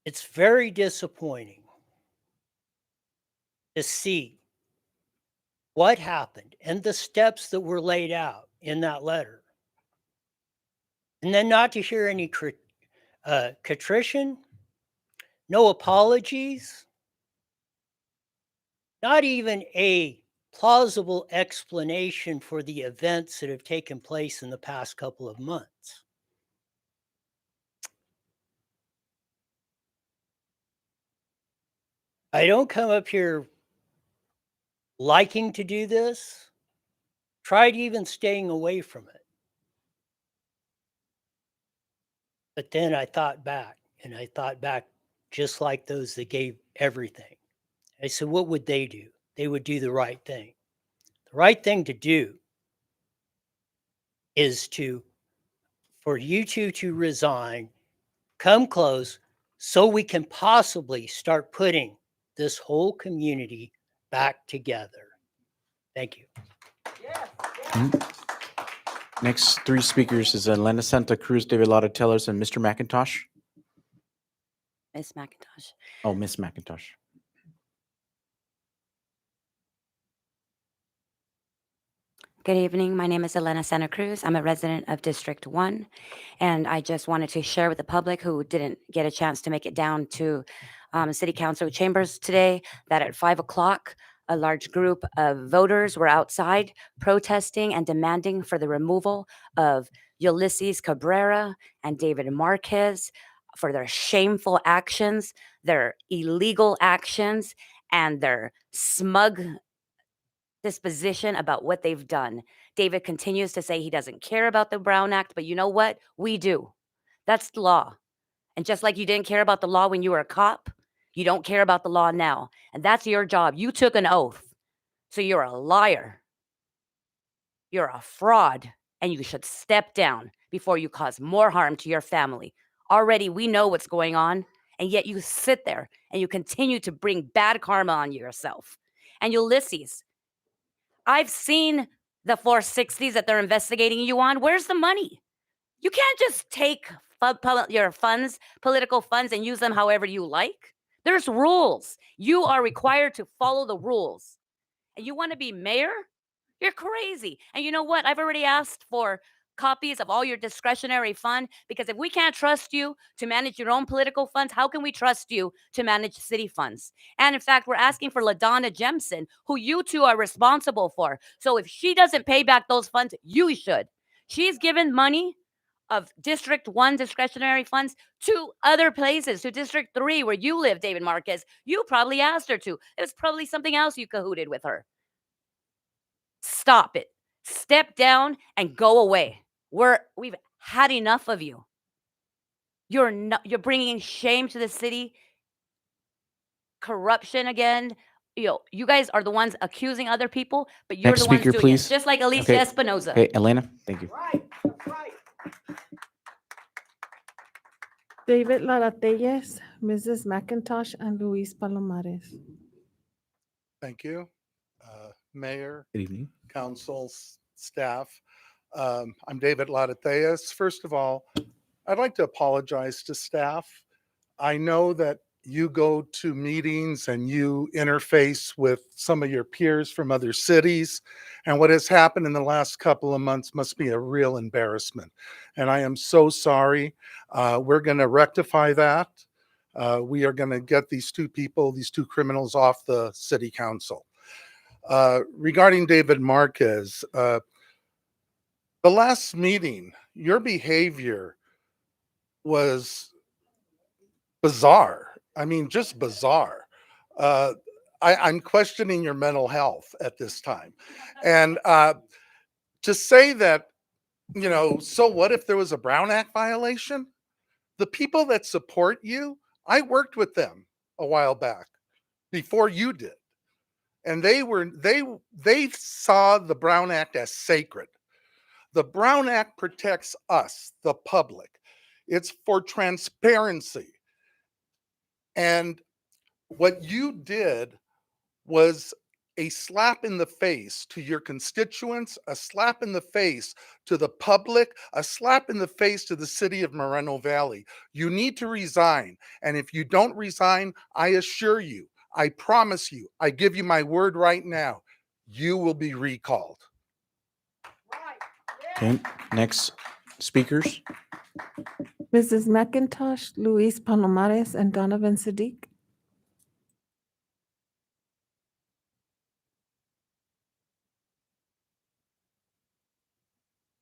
It's very disappointing to see what happened and the steps that were laid out in that letter. And then not to hear any contrition, no apologies, not even a plausible explanation for the events that have taken place in the past couple of months. I don't come up here liking to do this. Tried even staying away from it. But then I thought back, and I thought back just like those that gave everything. I said, what would they do? They would do the right thing. The right thing to do is for you two to resign, come close, so we can possibly start putting this whole community back together. Thank you. Next three speakers is Elena Santa Cruz, David Laratelles, and Mr. McIntosh. Miss McIntosh. Oh, Miss McIntosh. Good evening. My name is Elena Santa Cruz. I'm a resident of District 1, and I just wanted to share with the public who didn't get a chance to make it down to City Council chambers today that at 5 o'clock, a large group of voters were outside protesting and demanding for the removal of Ulysses Cabrera and David Marquez for their shameful actions, their illegal actions, and their smug disposition about what they've done. David continues to say he doesn't care about the Brown Act, but you know what? We do. That's the law. And just like you didn't care about the law when you were a cop, you don't care about the law now. And that's your job. You took an oath. So you're a liar. You're a fraud. And you should step down before you cause more harm to your family. Already we know what's going on. And yet you sit there and you continue to bring bad karma on yourself. And Ulysses, I've seen the 460s that they're investigating you on. Where's the money? You can't just take your funds, political funds, and use them however you like. There's rules. You are required to follow the rules. And you want to be mayor? You're crazy. And you know what? I've already asked for copies of all your discretionary fund, because if we can't trust you to manage your own political funds, how can we trust you to manage city funds? And in fact, we're asking for LaDonna Jempson, who you two are responsible for. So if she doesn't pay back those funds, you should. She's given money of District 1 discretionary funds to other places, to District 3 where you live, David Marquez. You probably asked her to. It was probably something else you cahooted with her. Stop it. Step down and go away. We've had enough of you. You're bringing shame to the city, corruption again, you guys are the ones accusing other people, but you're Next the ones speaker, doing please. it. Just like Alicia Okay. Espinoza. Okay, Elena, thank you. David Laratelles, Mrs. McIntosh, and Luis Palomares. Thank you. Mayor, Good evening. council, staff. I'm David Latateas. First of all, I'd like to apologize to staff. I know that you go to meetings and you interface with some of your peers from other cities, and what has happened in the last couple of months must be a real embarrassment. And I am so sorry. We're going to rectify that. We are going to get these two people, these two criminals, off the city council. Regarding David Marquez, the last meeting, your behavior was bizarre. I mean, just bizarre. I'm questioning your mental health at this time. And to say that, you know, so what if there was a Brown Act violation? The people that support you, I worked with them a while back before you did. And they saw the Brown Act as sacred. The Brown Act protects us, the public. It's for transparency. And what you did was a slap in the face to your constituents, a slap in the face to the public, a slap in the face to the city of Moreno Valley. You need to resign. And if you don't resign, I assure you, I promise you, I give you my word right now, you will be recalled. Okay, next speakers. Mrs. McIntosh, Luis Palomares, and Donovan Siddiq.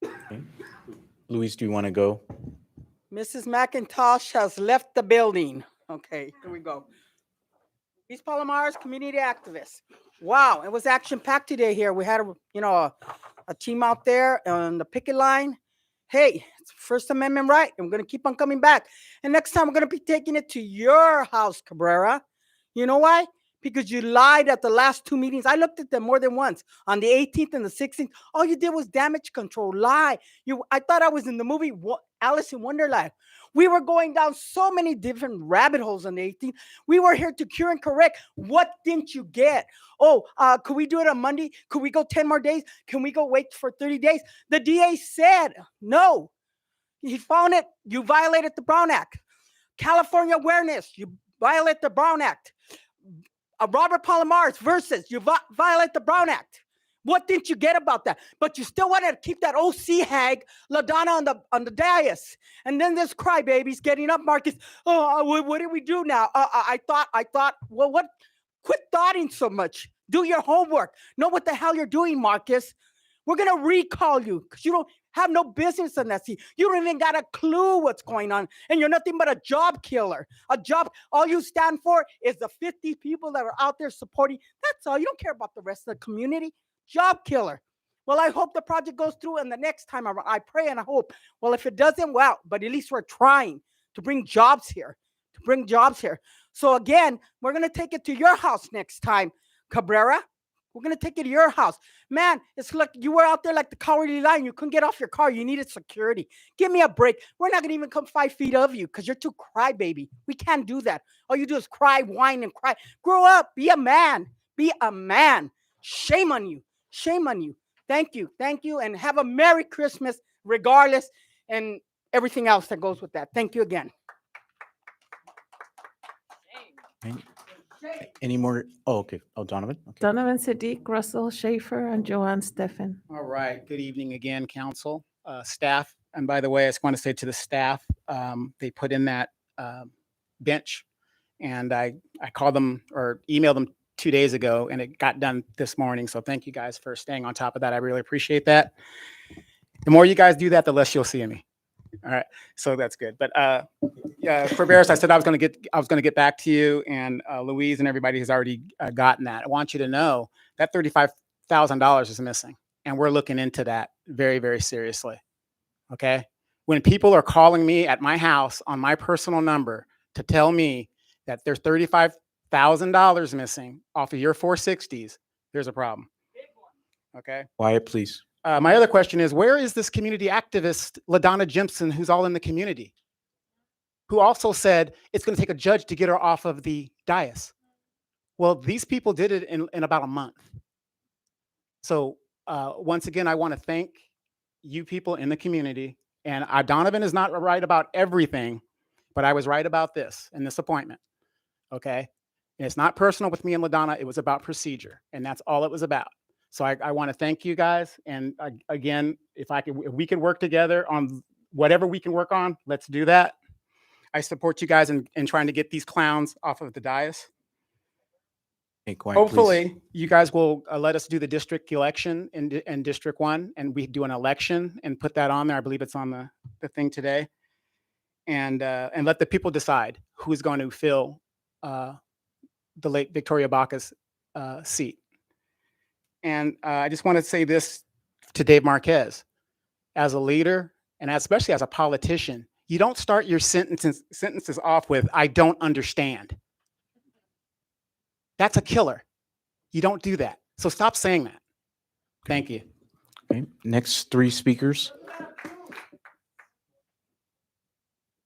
Okay. Luis, do you want to go? Mrs. McIntosh has left the building. Okay, here we go. Luis Palomares, community activist. Wow, it was action-packed today here. We had a team out there on the picket line. Hey, it's First Amendment right, and we're going to keep on coming back. And next time, we're going to be taking it to your house, Cabrera. You know why? Because you lied at the last two meetings. I looked at them more than once. On the 18th and the 16th, all you did was damage control, lie. I thought I was in the movie Alice in Wonderland. We were going down so many different rabbit holes on the 18th. We were here to cure and correct. What didn't you get? Oh, could we do it on Monday? Could we go 10 more days? Can we go wait for 30 days? The DA said no. He found it. You violated the Brown Act. California awareness. You violate the Brown Act. Robert Palomares versus you violate the Brown Act. What didn't you get about that? But you still wanted to keep that OC hag LaDonna on the dais. And then this crybaby's getting up, Marcus. Oh, what do we do now? I thought. Well, what? Quit thoughting so much. Do your homework. Know what the hell you're doing, Marcus. We're gonna recall you because you don't have no business in that seat. You don't even got a clue what's going on, and you're nothing but a job killer. All you stand for is the 50 people that are out there supporting. That's all. You don't care about the rest of the community. Job killer. Well, I hope the project goes through, and the next time I pray and I hope. Well, if it doesn't, well, but at least we're trying to bring jobs here. So again, we're gonna take it to your house next time, Cabrera. We're going to take it to your house. Man, it's like you were out there like the Cowardly Lion. You couldn't get off your car. You needed security. Give me a break. We're not going to even come 5 feet of you because you're too crybaby. We can't do that. All you do is cry, whine, and cry. Grow up. Be a man. Be a man. Shame on you. Shame on you. Thank you. Thank you. And have a Merry Christmas regardless and everything else that goes with that. Thank you again. Any more? Oh, okay. Oh, Donovan. Okay. Donovan Siddiq, Russell Schaefer, and Joanne Steffen. All right. Good evening again, council, staff. And by the way, I just want to say to the staff, they put in that bench, and I called them or emailed them 2 days ago, and it got done this morning. So thank you guys for staying on top of that. I really appreciate that. The more you guys do that, the less you'll see me. All right, so that's good. But yeah, for Barris, I said I was going to get back to you, and Louise and everybody has already gotten that. I want you to know that $35,000 is missing, and we're looking into that very, very seriously. Okay, when people are calling me at my house on my personal number to tell me that there's $1,000 missing off of your 460s, there's a problem. Okay. Quiet, please. My other question is, where is this community activist, LaDonna Jimpson, who's all in the community, who also said it's going to take a judge to get her off of the dais? Well, these people did it in about a month. So once again, I want to thank you people in the community. And Donovan is not right about everything, but I was right about this in this appointment. Okay. And it's not personal with me and LaDonna. It was about procedure. And that's all it was about. So I want to thank you guys. And again, if we can work together on whatever we can work on, let's do that. I support you guys in trying to get these clowns off of the dais. Hey, quiet, Hopefully, please. you guys will let us do the district election in District 1, and we do an election and put that on there. I believe it's on the thing today. And let the people decide who's going to fill the late Victoria Baca's seat. And I just want to say this to Dave Marquez. As a leader, and especially as a politician, you don't start your sentences off with, "I don't understand." That's a killer. You don't do that. So stop saying that. Thank you. Okay. Next 3 speakers.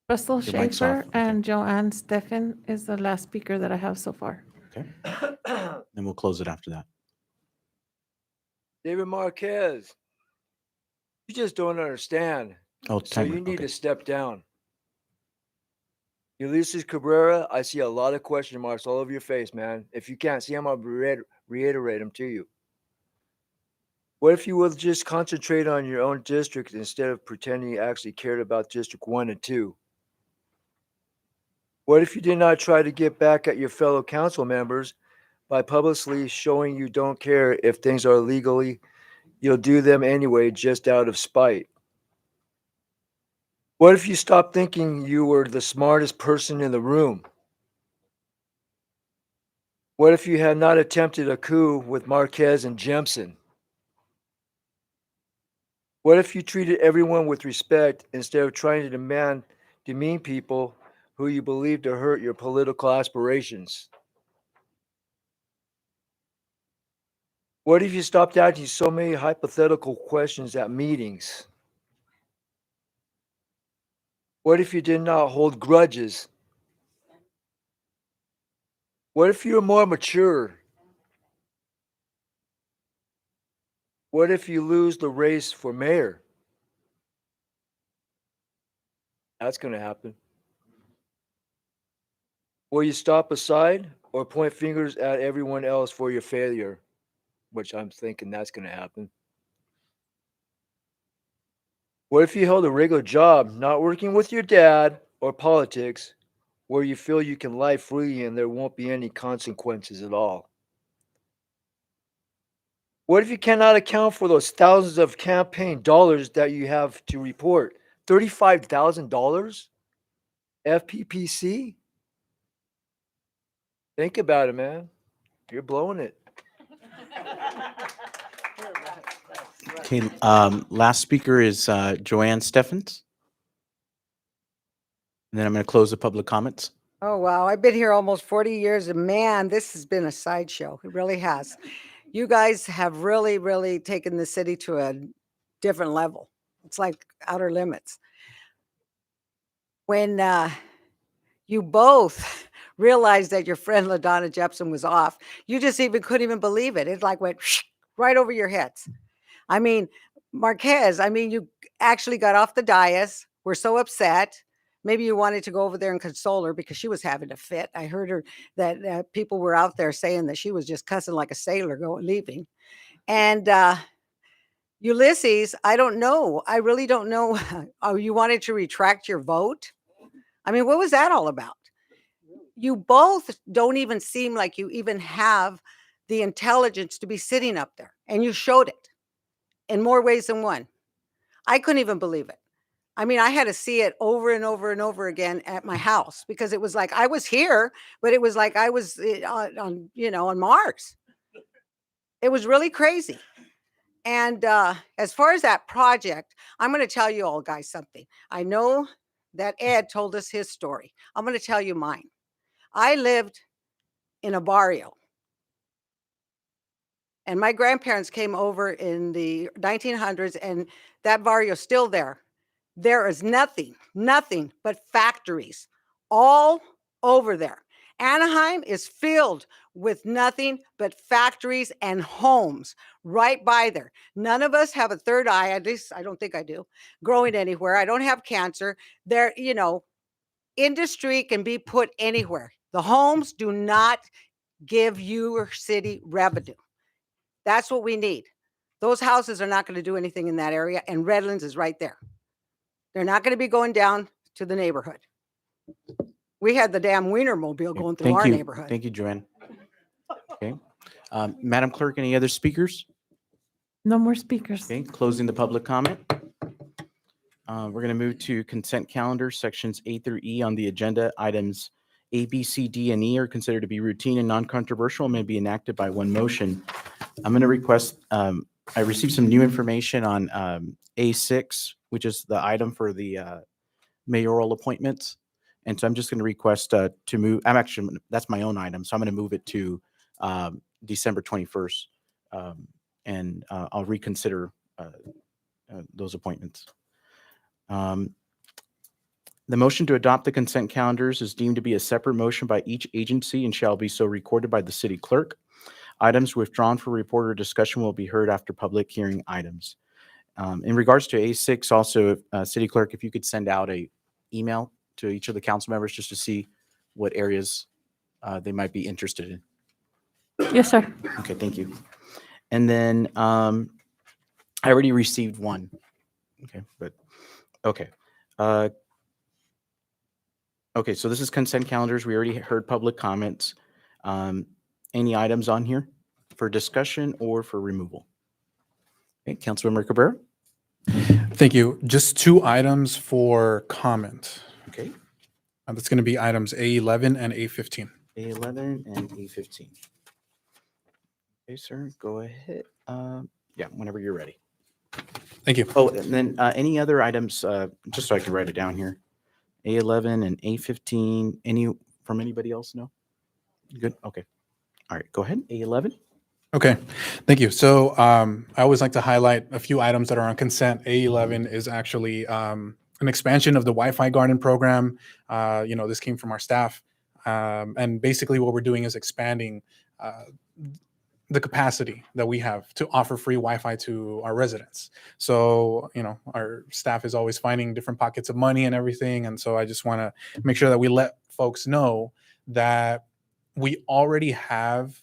Russell Your mic's Schaefer off. and Joanne Steffen is the last speaker that I have so far. Okay. Then we'll close it after that. David Marquez, you just don't understand. Oh, So timer. you need Okay. to step down. Ulysses Cabrera, I see a lot of question marks all over your face, man. If you can't see them, I'll reiterate them to you. What if you would just concentrate on your own district instead of pretending you actually cared about District 1 and 2? What if you did not try to get back at your fellow council members by publicly showing you don't care if things are legally, you'll do them anyway just out of spite? What if you stopped thinking you were the smartest person in the room? What if you had not attempted a coup with Marquez and Jemison? What if you treated everyone with respect instead of trying to demean people who you believe to hurt your political aspirations? What if you stopped asking so many hypothetical questions at meetings? What if you did not hold grudges? What if you're more mature? What if you lose the race for mayor? That's going to happen. Will you stop aside or point fingers at everyone else for your failure? Which I'm thinking that's going to happen. What if you held a regular job, not working with your dad or politics, where you feel you can lie freely and there won't be any consequences at all? What if you cannot account for those thousands of campaign dollars that you have to report? $35,000? FPPC? Think about it, man. You're blowing it. Okay. Last speaker is Joanne Steffens. And then I'm going to close the public comments. Oh, wow. I've been here almost 40 years, and man, this has been a sideshow. It really has. You guys have really, really taken the city to a different level. It's like outer limits. When you both realized that your friend LaDonna Jepson was off, you just couldn't even believe it. It like went right over your heads. I mean, Marquez, you actually got off the dais. We're so upset. Maybe you wanted to go over there and console her because she was having a fit. I heard her that people were out there saying that she was just cussing like a sailor leaving. And Ulysses, I don't know. I really don't know. Oh, you wanted to retract your vote? What was that all about? You both don't even seem like you even have the intelligence to be sitting up there. And you showed it in more ways than one. I couldn't even believe it. I had to see it over and over and over again at my house because it was like I was here, but it was like I was on Mars. It was really crazy. And as far as that project, I'm going to tell you all guys something. I know that Ed told us his story. I'm going to tell you mine. I lived in a barrio. And my grandparents came over in the 1900s, and that barrio is still there. There is nothing but factories all over there. Anaheim is filled with nothing but factories and homes right by there. None of us have a third eye, at least I don't think I do, growing anywhere. I don't have cancer. There, industry can be put anywhere. The homes do not give your city revenue. That's what we need. Those houses are not going to do anything in that area, and Redlands is right there. They're not going to be going down to the neighborhood. We had the damn Wienermobile going through Thank our you. neighborhood. Thank you, Joanne. Okay. Madam Clerk, any other speakers? No more speakers. Okay, closing the public comment. We're going to move to consent calendar, sections A through E on the agenda. Items A, B, C, D, and E are considered to be routine and non-controversial and may be enacted by one motion. I'm going to request, I received some new information on A6, which is the item for the mayoral appointments. And so I'm just going to request to move, that's my own item, so I'm going to move it to December 21st. And I'll reconsider those appointments. The motion to adopt the consent calendars is deemed to be a separate motion by each agency and shall be so recorded by the city clerk. Items withdrawn for report or discussion will be heard after public hearing items. In regards to A6, also, city clerk, if you could send out a email to each of the council members just to see what areas they might be interested in. Yes, sir. Okay, thank you. And then I already received one. Okay, but okay. Okay, so this is consent calendars. We already heard public comments. Any items on here for discussion or for removal? Okay, Councilmember Cabrera. Thank you. Just 2 items for comment. Okay. That's going to be items A11 and A15. A11 and A15. Okay, sir, go ahead. Yeah, whenever you're ready. Thank you. Oh, and then any other items, just so I can write it down here. A11 and A15, any from anybody else? No? Good, okay. All right, go ahead, A11. Okay, thank you. So I always like to highlight a few items that are on consent. A11 is actually an expansion of the Wi-Fi Garden program. This came from our staff. And basically what we're doing is expanding the capacity that we have to offer free Wi-Fi to our residents. So, our staff is always finding different pockets of money and everything. And so I just want to make sure that we let folks know that we already have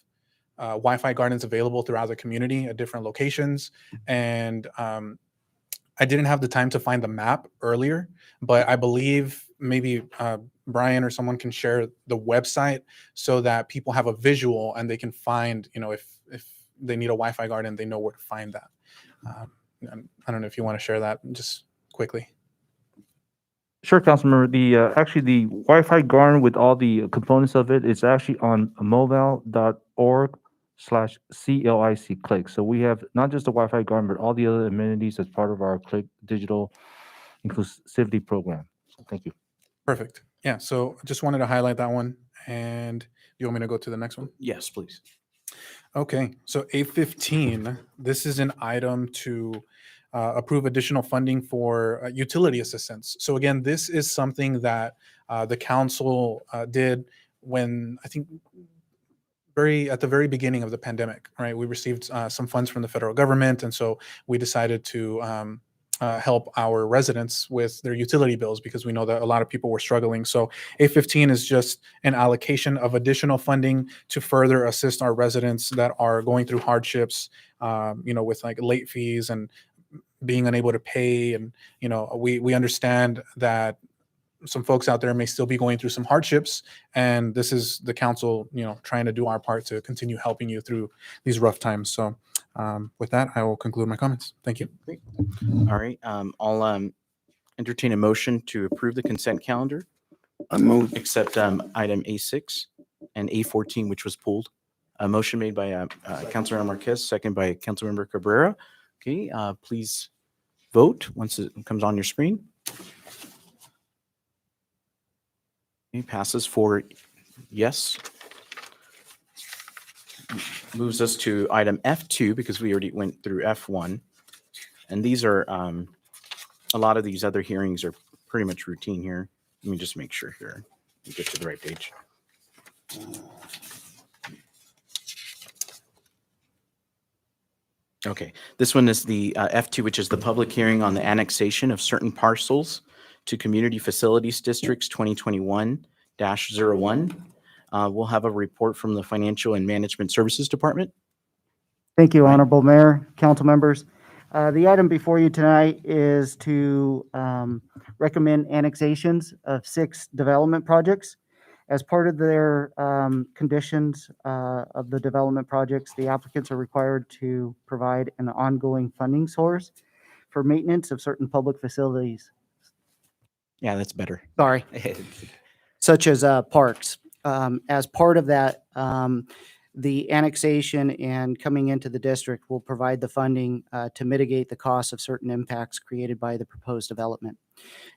Wi-Fi gardens available throughout the community at different locations. And I didn't have the time to find the map earlier, but I believe maybe Brian or someone can share the website so that people have a visual and they can find, if they need a Wi-Fi garden, they know where to find that. I don't know if you want to share that just quickly. Sure, Councilmember. Actually, the Wi-Fi garden with all the components of it is actually on mobile.org/CLIC click. So we have not just the Wi-Fi garden, but all the other amenities as part of our click digital inclusivity program. Thank you. Perfect. Yeah. So I just wanted to highlight that one. And you want me to go to the next one? Yes, please. Okay. So A15, this is an item to approve additional funding for utility assistance. So again, this is something that the council did when I think at the very beginning of the pandemic, right? We received some funds from the federal government. And so we decided to help our residents with their utility bills because we know that a lot of people were struggling. So A15 is just an allocation of additional funding to further assist our residents that are going through hardships, with like late fees and being unable to pay. And, we understand that some folks out there may still be going through some hardships, and this is the council, trying to do our part to continue helping you through these rough times. So with that, I will conclude my comments. Thank you. Great. All right, I'll entertain a motion to approve the consent calendar. I move. Except item A6 and A14, which was pulled. A motion made by Councilmember Marquez, second by Councilmember Cabrera. Okay, please vote once it comes on your screen. Okay, passes for yes. moves us to item F2 because we already went through F1. And these are, a lot of these other hearings are pretty much routine here. Let me just make sure here we get to the right page. Okay, this one is the F2, which is the public hearing on the annexation of certain parcels to Community Facilities Districts 2021-01. We'll have a report from the Financial and Management Services Department. Thank you, Right. Honorable Mayor, council members. The item before you tonight is to recommend annexations of 6 development projects. As part of their conditions of the development projects, the applicants are required to provide an ongoing funding source for maintenance of certain public facilities. Yeah, that's better. Sorry. Such as parks. As part of that, the annexation and coming into the district will provide the funding to mitigate the cost of certain impacts created by the proposed development.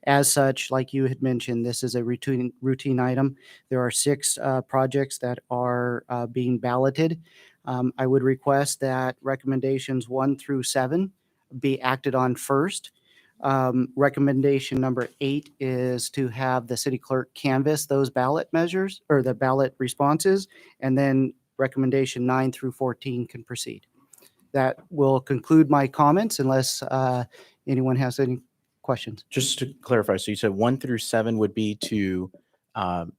As such, like you had mentioned, this is a routine item. There are 6 projects that are being balloted. I would request that recommendations 1 through 7 be acted on first. Recommendation number 8 is to have the city clerk canvass those ballot measures or the ballot responses, and then recommendation 9 through 14 can proceed. That will conclude my comments unless anyone has any questions. Just to clarify, so you said 1 through 7 would be to 1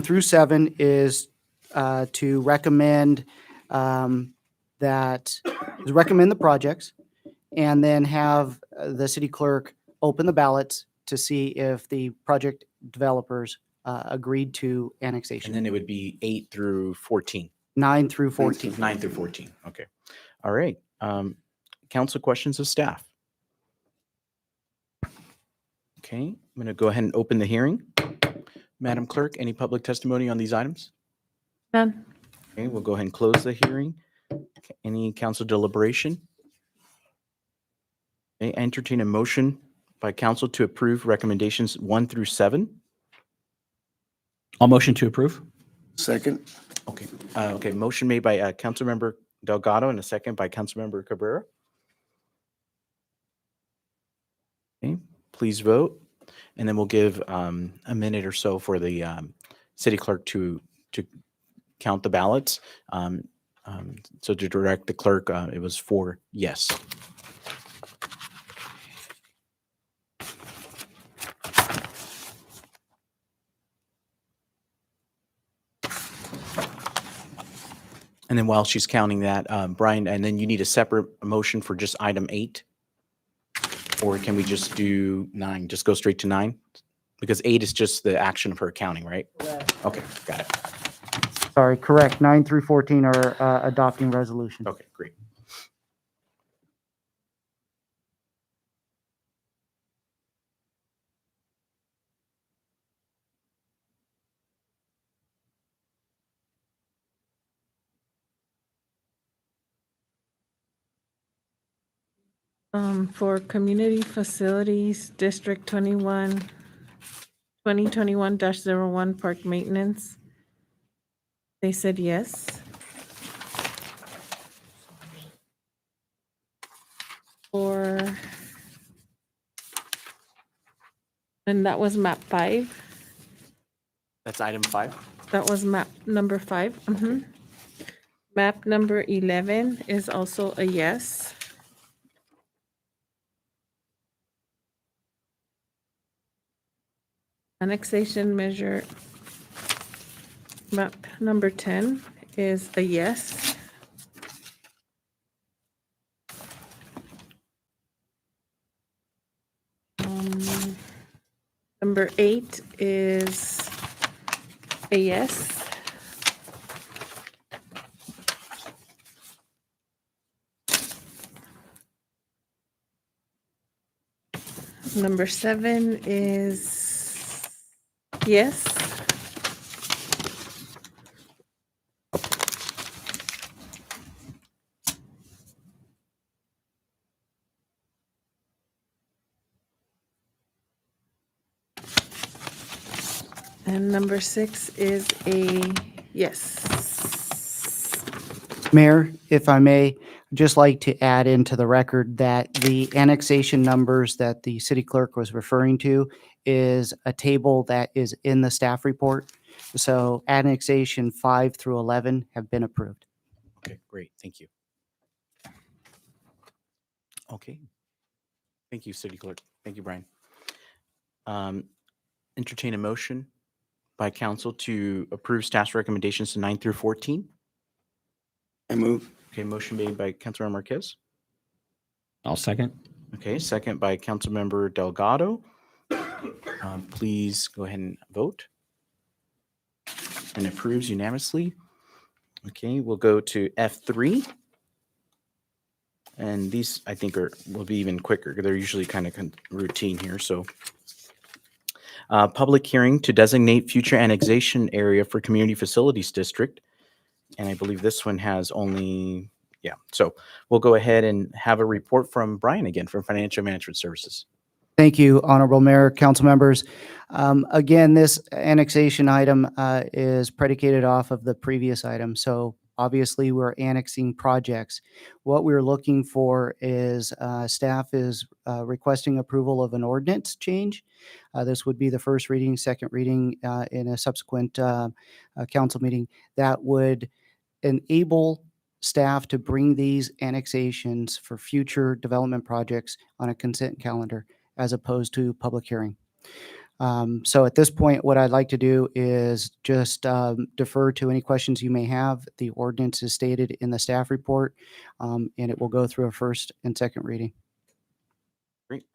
through 7 is to recommend recommend the projects, and then have the city clerk open the ballots to see if the project developers agreed to annexation. and then it would be 8 through 14. 9 through 14. 9 through 14. Okay. All right. Council questions of staff. Okay, I'm going to go ahead and open the hearing. Madam Clerk, any public testimony on these items? None. Okay, we'll go ahead and close the hearing. Okay, any council deliberation? Okay, entertain a motion by council to approve recommendations 1 through 7. I'll motion to approve. Second. Okay. Okay. Motion made by Councilmember Delgado and a second by Councilmember Cabrera. Okay. Please vote, and then we'll give a minute or so for the city clerk to count the ballots. So to direct the clerk, it was 4 yes. And then while she's counting that, Brian, and then you need a separate motion for just item 8? Or can we just do 9? Just go straight to 9? Because 8 is just the action of her accounting, right? Okay, got it. Sorry, correct. 9 through 14 are adopting resolutions. Okay, great. For Community Facilities District 2021-01 Park Maintenance, they said yes. And that was map 5. That's item 5? That was map number 5. Map number 11 is also a yes. Annexation measure, map number 10 is a yes. Number 8 is a yes. Number 7 is yes. And number 6 is a yes. Mayor, if I may, I'd just like to add into the record that the annexation numbers that the city clerk was referring to is a table that is in the staff report. So annexation 5 through 11 have been approved. Okay, great. Thank you. Okay. Thank you, City Clerk. Thank you, Brian. Entertain a motion by council to approve staff's recommendations to 9 through 14. I move. Okay, motion made by Councilmember Marquez. I'll second. Okay, second by Councilmember Delgado. Please go ahead and vote. And approves unanimously. Okay, we'll go to F3. And these, I think, will be even quicker. They're usually kind of routine here. So, public hearing to designate future annexation area for Community Facilities District. And I believe this one has only, yeah. So we'll go ahead and have a report from Brian again from Financial Management Services. Thank you, Honorable Mayor, council members. Again, this annexation item is predicated off of the previous item. So obviously, we're annexing projects. What we're looking for is staff is requesting approval of an ordinance change. This would be the first reading, second reading in a subsequent council meeting that would enable staff to bring these annexations for future development projects on a consent calendar as opposed to public hearing. So at this point, what I'd like to do is just defer to any questions you may have. The ordinance is stated in the staff report, and it will go through a first and second reading. Great.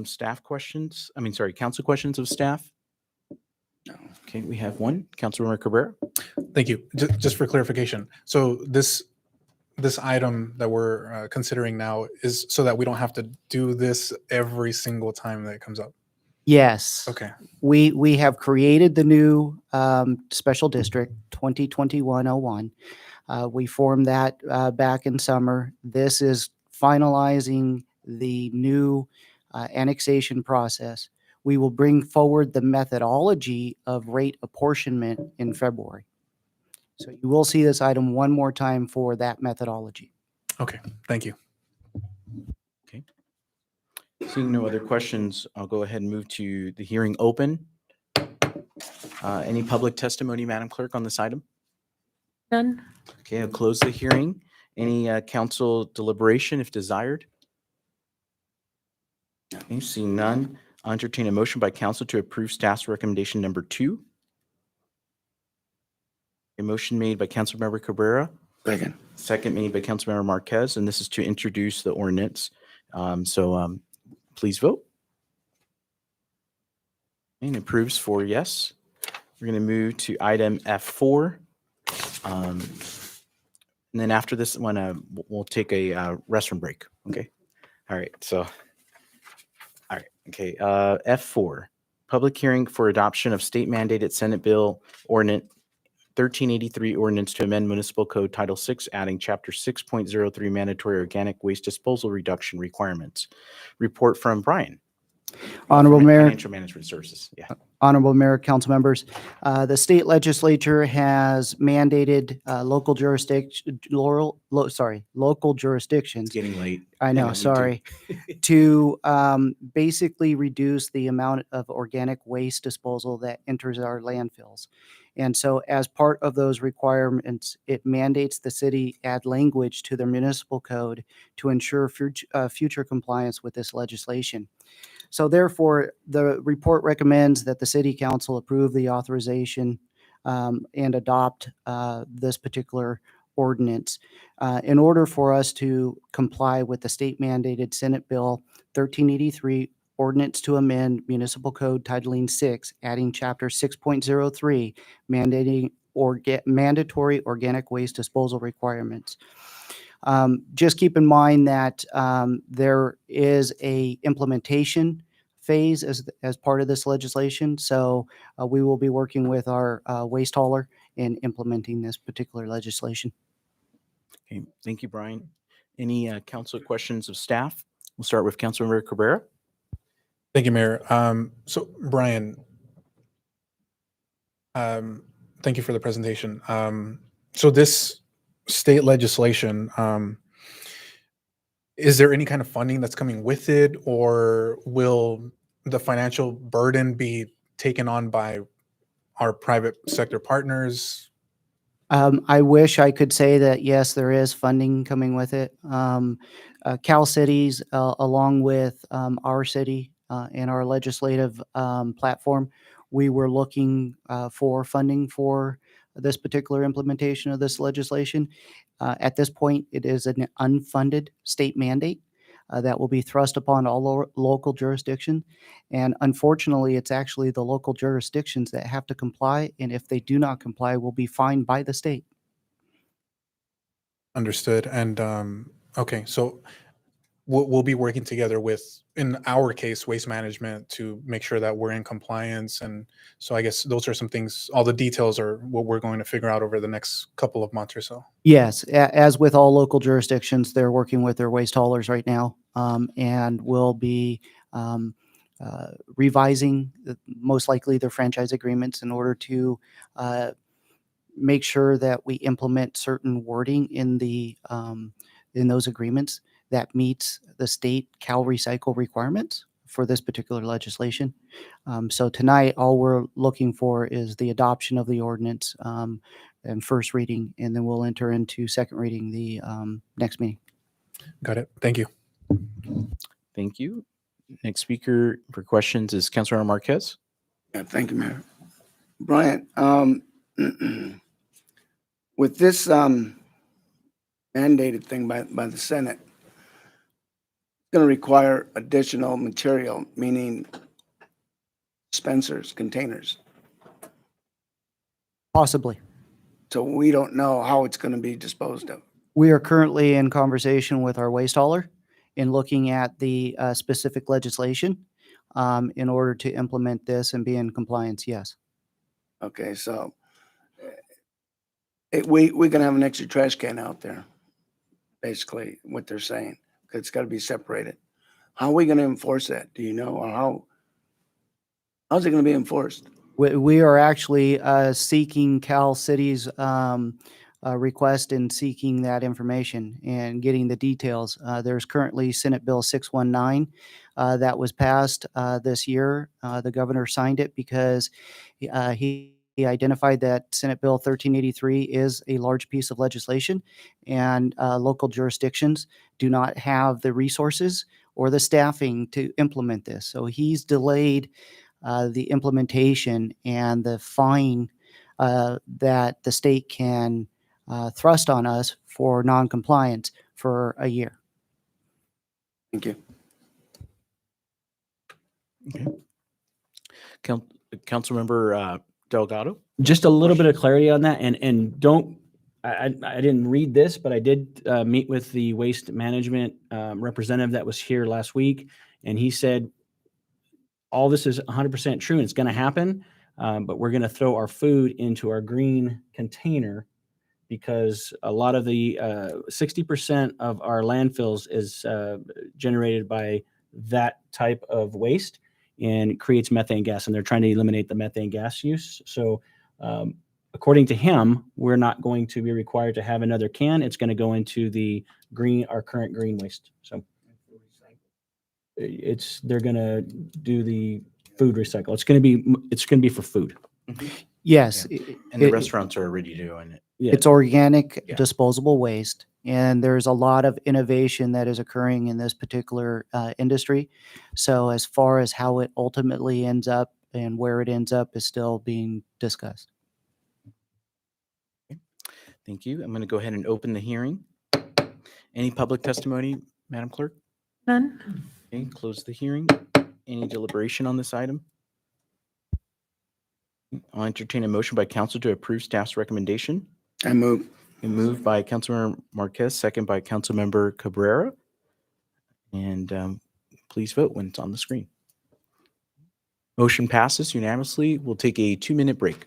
Staff questions? Council questions of staff? No. Okay, we have one. Councilmember Cabrera. Thank you. Just for clarification. So this item that we're considering now is so that we don't have to do this every single time that it comes up. Yes. Okay. We have created the new special district 2021-01. We formed that back in summer. This is finalizing the new annexation process. We will bring forward the methodology of rate apportionment in February. So you will see this item one more time for that methodology. Okay, thank you. Okay. Seeing no other questions, I'll go ahead and move to the hearing open. Any public testimony, Madam Clerk, on this item? None. Okay, I'll close the hearing. Any council deliberation if desired? Okay, seeing none, I'll entertain a motion by council to approve staff's recommendation number 2. A motion made by Councilmember Cabrera. Second. Second made by Councilmember Marquez, and this is to introduce the ordinance. Please vote. And approves 4 yes. We're going to move to item F4. And then after this one, we'll take a restroom break. Okay. All right. So, all right. Okay. F4, public hearing for adoption of state mandated Senate Bill Ordinance 1383 ordinance to amend Municipal Code Title 6, adding Chapter 6.03 mandatory organic waste disposal reduction requirements. Report from Brian. Honorable from Mayor. Financial Management Services. Yeah. Honorable Mayor, council members, the state legislature has mandated local jurisdictions. It's getting late. I know, me too. sorry, to basically reduce the amount of organic waste disposal that enters our landfills. And so as part of those requirements, it mandates the city add language to their municipal code to ensure future compliance with this legislation. So therefore, the report recommends that the city council approve the authorization and adopt this particular ordinance. In order for us to comply with the state mandated Senate Bill 1383 ordinance to amend Municipal Code Titling 6, adding Chapter 6.03, mandating mandatory organic waste disposal requirements. Just keep in mind that there is a implementation phase as part of this legislation. So we will be working with our waste hauler in implementing this particular legislation. Okay, thank you, Brian. Any council questions of staff? We'll start with Councilmember Cabrera. Thank you, Mayor. So Brian, thank you for the presentation. So this state legislation, is there any kind of funding that's coming with it, or will the financial burden be taken on by our private sector partners? I wish I could say that, yes, there is funding coming with it. Cal Cities, along with our city and our legislative platform, we were looking for funding for this particular implementation of this legislation. At this point, it is an unfunded state mandate that will be thrust upon all local jurisdictions. And unfortunately, it's actually the local jurisdictions that have to comply. And if they do not comply, will be fined by the state. Understood. And okay, so we'll be working together with, in our case, Waste Management, to make sure that we're in compliance. And so I guess those are some things, all the details are what we're going to figure out over the next couple of months or so. Yes, as with all local jurisdictions, they're working with their waste haulers right now, and will be revising most likely their franchise agreements in order to make sure that we implement certain wording in those agreements that meets the state Cal Recycle requirements for this particular legislation. So tonight, all we're looking for is the adoption of the ordinance and first reading, and then we'll enter into second reading the next meeting. Got it. Thank you. Thank you. Next speaker for questions is Councilor Marquez. Yeah, thank you, Mayor. Brian, with this mandated thing by the Senate, it's going to require additional material, meaning dispensers, containers. Possibly. So we don't know how it's going to be disposed of. We are currently in conversation with our waste hauler in looking at the specific legislation in order to implement this and be in compliance, yes. Okay, so we can have an extra trash can out there, basically what they're saying, because it's got to be separated. How are we going to enforce that? Do you know, or how's it going to be enforced? We are actually seeking Cal City's request and seeking that information and getting the details. There's currently Senate Bill 619 that was passed this year. The governor signed it because he identified that Senate Bill 1383 is a large piece of legislation, and local jurisdictions do not have the resources or the staffing to implement this. So he's delayed the implementation and the fine that the state can thrust on us for non-compliance for a year. Thank you. Okay. Councilmember Delgado. Just a little bit of clarity on that, and don't, I didn't read this, but I did meet with the waste management representative that was here last week, and he said all this is 100% true and it's going to happen, but we're going to throw our food into our green container because a lot of the 60% of our landfills is generated by that type of waste and creates methane gas, and they're trying to eliminate the methane gas use. So according to him, we're not going to be required to have another can. It's going to go into the our current green waste. So they're going to do the food recycle. It's going to be for food. Yes. Yeah. And the restaurants are already doing it. Yeah. It's organic, disposable waste, and there's a lot of innovation that is occurring in this particular industry. So as far as how it ultimately ends up and where it ends up is still being discussed. Thank you. I'm going to go ahead and open the hearing. Any public testimony, Madam Clerk? None. Okay, close the hearing. Any deliberation on this item? I'll entertain a motion by council to approve staff's recommendation. I move. Moved by Councilmember Marquez, second by Councilmember Cabrera. And please vote when it's on the screen. Motion passes unanimously. We'll take a 2-minute break.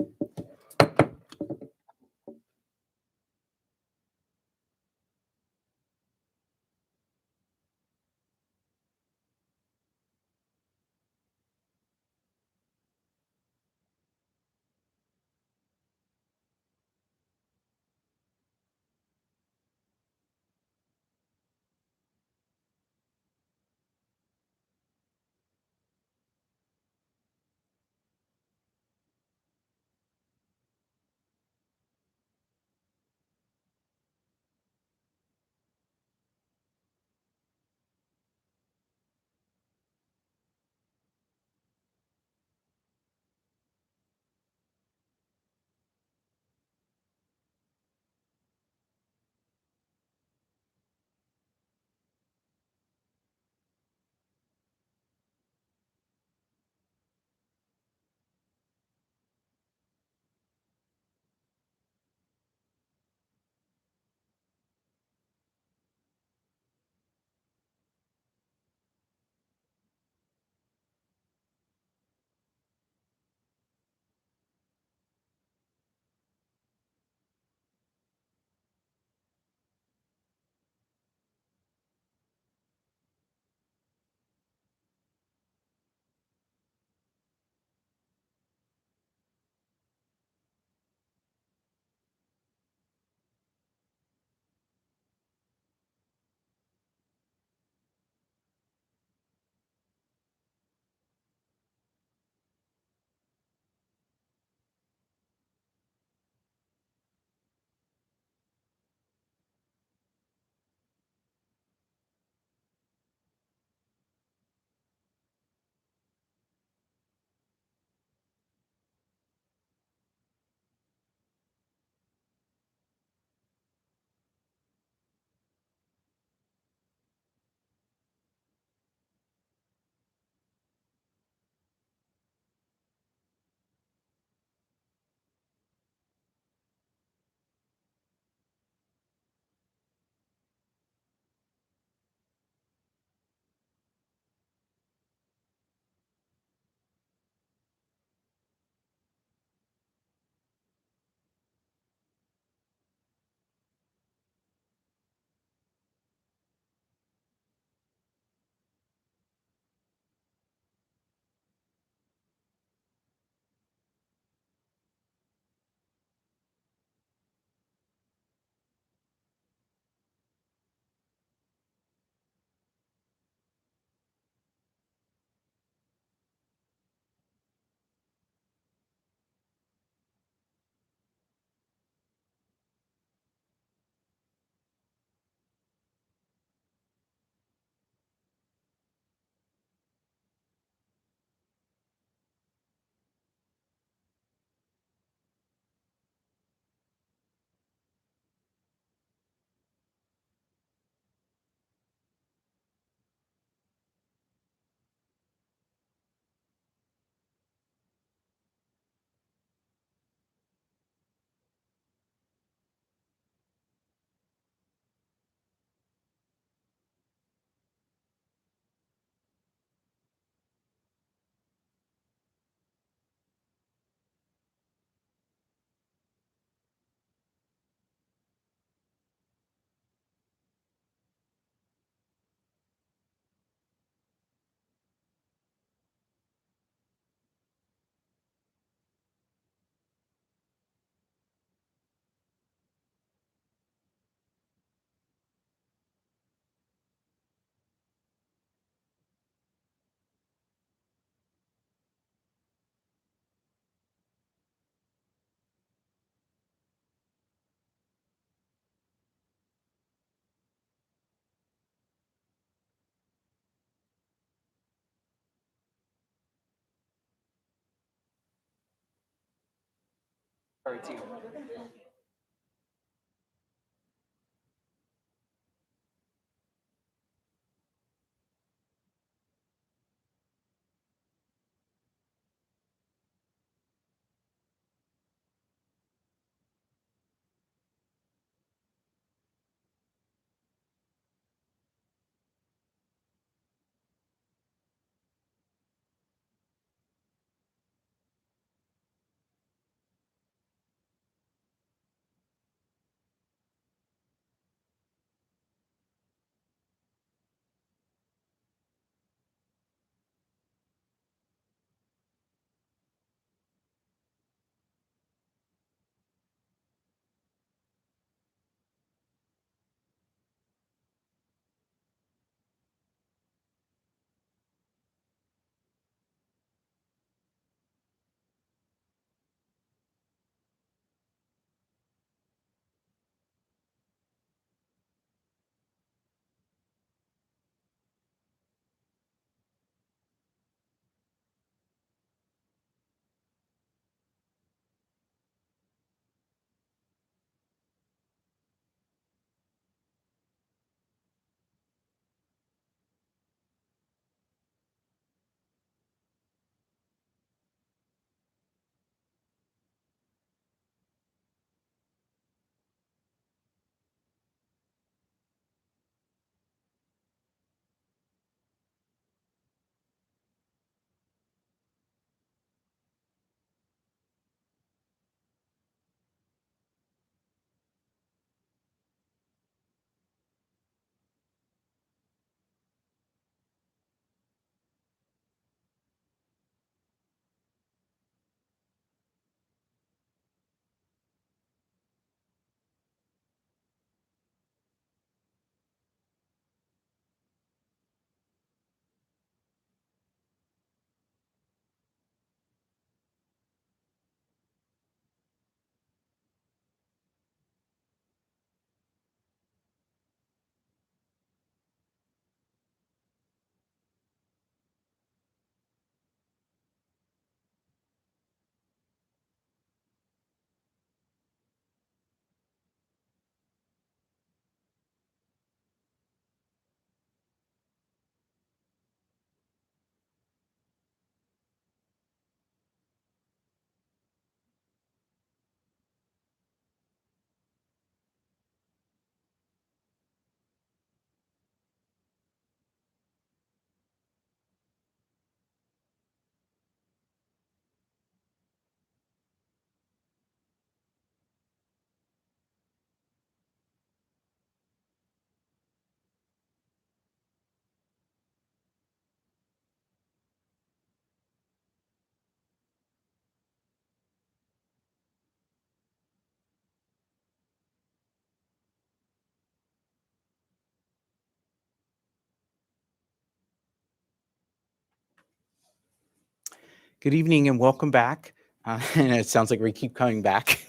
Good evening and welcome back. And it sounds like we keep coming back.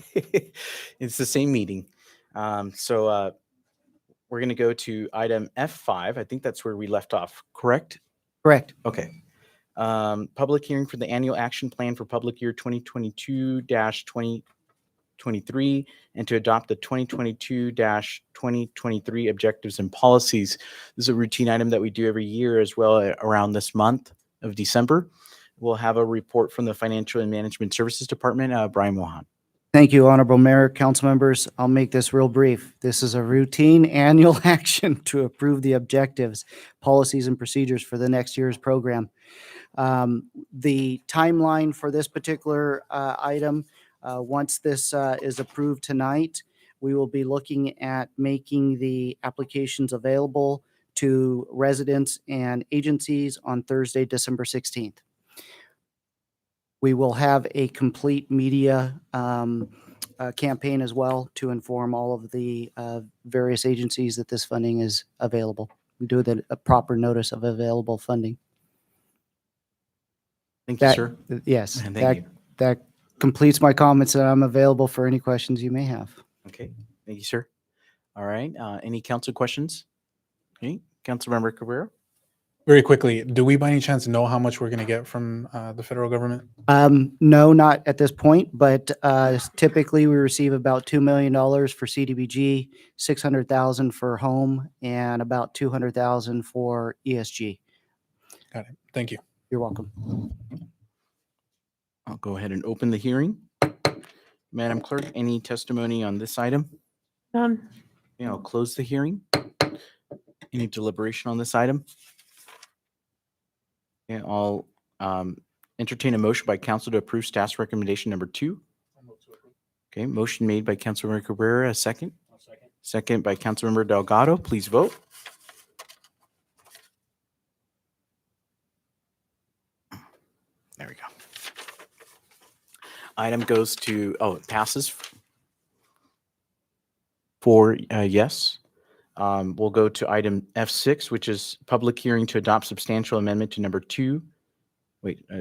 It's the same meeting. We're going to go to item F5. I think that's where we left off, correct? Correct. Okay. Public hearing for the annual action plan for public year 2022-2023 and to adopt the 2022-2023 objectives and policies. This is a routine item that we do every year as well around this month of December. We'll have a report from the Financial and Management Services Department, Brian Mohan. Thank you, Honorable Mayor, council members. I'll make this real brief. This is a routine annual action to approve the objectives, policies, and procedures for the next year's program. The timeline for this particular item, once this is approved tonight, we will be looking at making the applications available to residents and agencies on Thursday, December 16th. We will have a complete media campaign as well to inform all of the various agencies that this funding is available. We do a proper notice of available funding. Thank you, sir. Yes, And that, thank you. that completes my comments, and I'm available for any questions you may have. Okay, thank you, sir. All right, any council questions? Okay, Councilmember Cabrera? Very quickly, do we by any chance know how much we're going to get from the federal government? No, not at this point, but typically we receive about $2 million for CDBG, 600,000 for home, and about 200,000 for ESG. Got it. Thank you. You're welcome. I'll go ahead and open the hearing. Madam Clerk, any testimony on this item? None. Yeah, I'll close the hearing. Any deliberation on this item? Yeah, I'll entertain a motion by council to approve staff's recommendation number 2. Okay, motion made by Councilmember Cabrera, a second. Second by Councilmember Delgado. Please vote. There we go. Item goes to, it passes. 4 yes. We'll go to item F6, which is public hearing to adopt substantial amendment to number 2.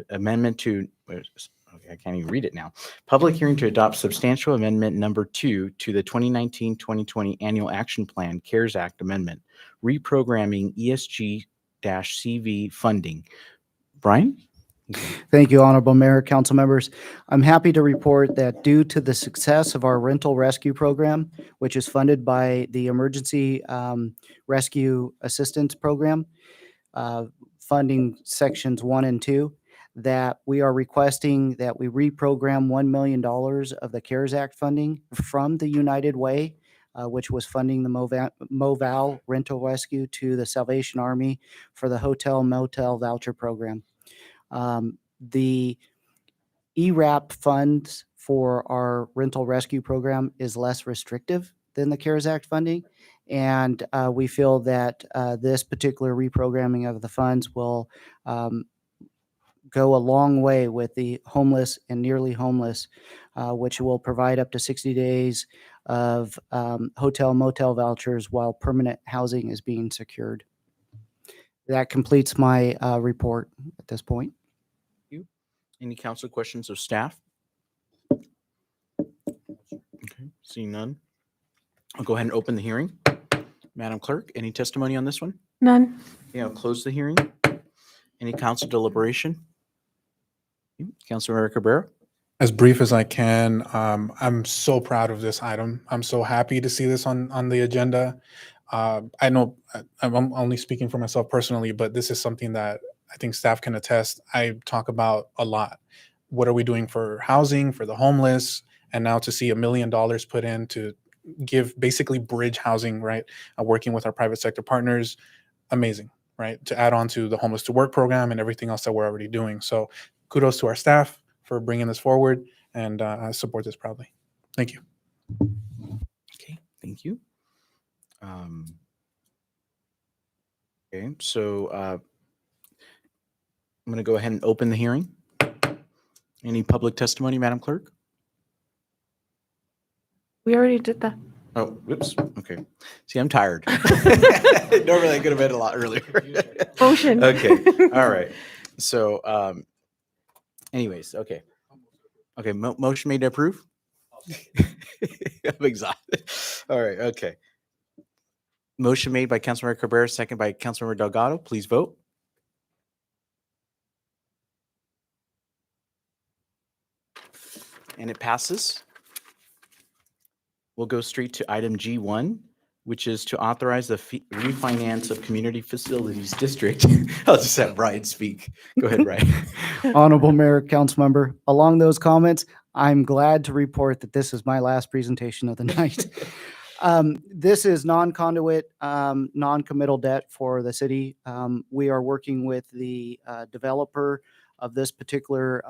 Amendment to, okay, I can't even read it now. Public hearing to adopt substantial amendment number 2 to the 2019-2020 Annual Action Plan CARES Act Amendment, reprogramming ESG-CV funding. Brian? Thank you, Honorable Mayor, council members. I'm happy to report that due to the success of our rental rescue program, which is funded by the Emergency Rescue Assistance Program, funding sections 1 and 2, that we are requesting that we reprogram $1 million of the CARES Act funding from the United Way, which was funding the MoVal rental rescue, to the Salvation Army for the hotel motel voucher program. The ERAP funds for our rental rescue program is less restrictive than the CARES Act funding. And we feel that this particular reprogramming of the funds will go a long way with the homeless and nearly homeless, which will provide up to 60 days of hotel motel vouchers while permanent housing is being secured. That completes my report at this point. Any council questions of staff? Okay, seeing none. I'll go ahead and open the hearing. Madam Clerk, any testimony on this one? None. Yeah, I'll close the hearing. Any council deliberation? Councilmember Cabrera? As brief as I can, I'm so proud of this item. I'm so happy to see this on the agenda. I know I'm only speaking for myself personally, but this is something that I think staff can attest. I talk about a lot. What are we doing for housing, for the homeless? And now to see $1 million put in to give basically bridge housing, right? Working with our private sector partners, amazing, right? To add on to the Homeless to Work program and everything else that we're already doing. So kudos to our staff for bringing this forward, and I support this proudly. Thank you. Okay, thank you. Okay, so I'm going to go ahead and open the hearing. Any public testimony, Madam Clerk? We already did that. Oh, whoops. Okay. See, I'm tired. Normally I could have been a lot earlier. Motion. Okay. All right. So, anyways, okay. Okay. Motion made to approve? I'm exhausted. All right. Okay. Motion made by Councilmember Cabrera, second by Councilmember Delgado. Please vote. And it passes. We'll go straight to item G1, which is to authorize the refinance of Community Facilities District. I'll just have Brian speak. Go ahead, Brian. Honorable Mayor, council member, along those comments, I'm glad to report that this is my last presentation of the night. This is non-conduit, non-committal debt for the city. We are working with the developer of this particular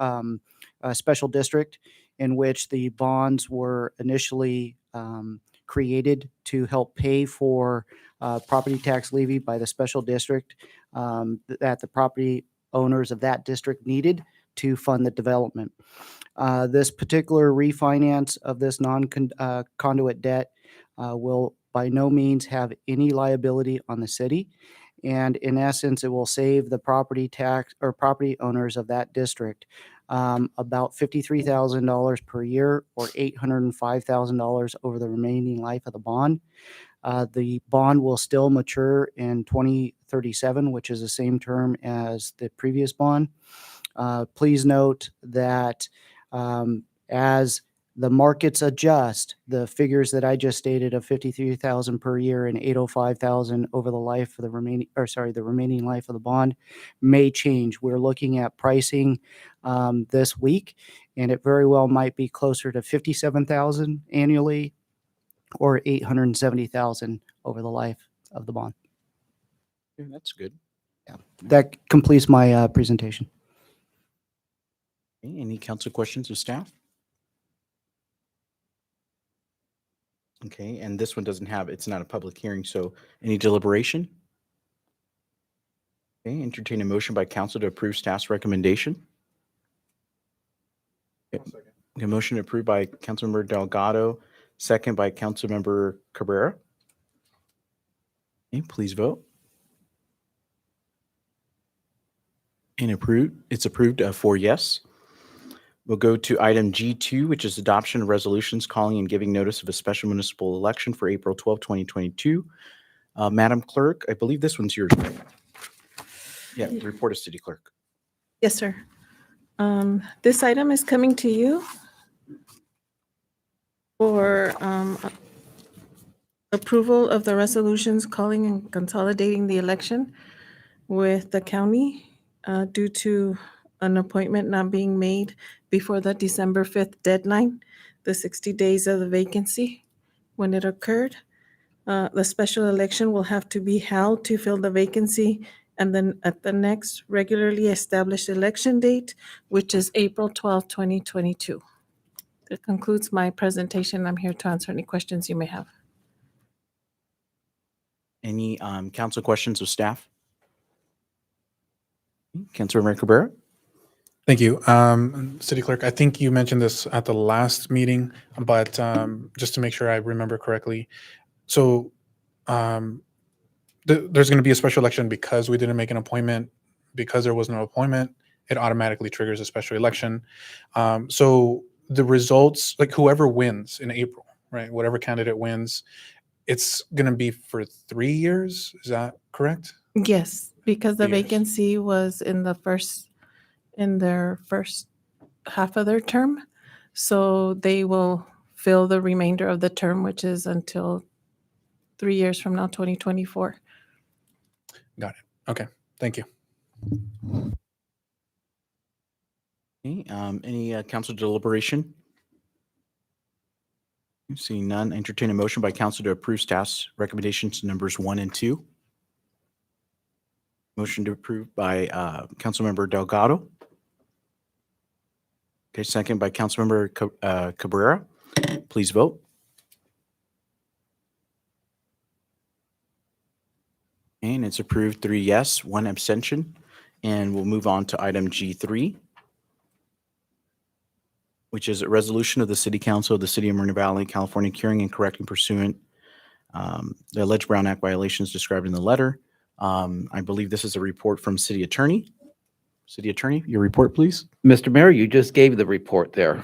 special district, in which the bonds were initially created to help pay for property tax levy by the special district that the property owners of that district needed to fund the development. This particular refinance of this non-conduit debt will by no means have any liability on the city. And in essence, it will save the property tax or property owners of that district about $53,000 per year, or $805,000 over the remaining life of the bond. The bond will still mature in 37, which is the same term as the previous bond. Please note that as the markets adjust, the figures that I just stated of 53,000 per year and 805,000 over the life of the remaining life of the bond may change. We're looking at pricing this week, and it very well might be closer to 57,000 annually or 870,000 over the life of the bond. Yeah, that's good. That completes my presentation. Okay, any council questions of staff? Okay, and this one doesn't have, it's not a public hearing, so any deliberation? Okay, entertain a motion by council to approve staff's recommendation. Okay, motion approved by Councilmember Delgado, second by Councilmember Cabrera. Okay, please vote. And it's approved 4 yes. We'll go to item G2, which is adoption of resolutions calling and giving notice of a special municipal election for April 12, 2022. Madam Clerk, I believe this one's yours. Right? Yeah, report of city clerk. Yes, sir. This item is coming to you for approval of the resolutions calling and consolidating the election with the county due to an appointment not being made before the December 5th deadline, the 60 days of the vacancy when it occurred. The special election will have to be held to fill the vacancy, and then at the next regularly established election date, which is April 12, 2022. That concludes my presentation. I'm here to answer any questions you may have. Any council questions of staff? Councilmember Cabrera? Thank you. City Clerk, I think you mentioned this at the last meeting, but just to make sure I remember correctly. So there's going to be a special election because we didn't make an appointment, because there was no appointment, it automatically triggers a special election. So the results, like whoever wins in April, right, whatever candidate wins, it's going to be for 3 years. Is that correct? Yes, because the 3 years. vacancy was in their first half of their term. So they will fill the remainder of the term, which is until 3 years from now, 2024. Got it. Okay. Thank you. Okay, any council deliberation? Seeing none, entertain a motion by council to approve staff's recommendations numbers 1 and 2. Motion to approve by Councilmember Delgado. Okay, second by Councilmember Cabrera. Please vote. And it's approved 3 yes, 1 abstention. And we'll move on to item G3, which is a resolution of the City Council of the City of Moreno Valley, California, curing and correcting pursuant the alleged Brown Act violations described in the letter. I believe this is a report from City Attorney. City Attorney, your report, please. Mr. Mayor, you just gave the report there.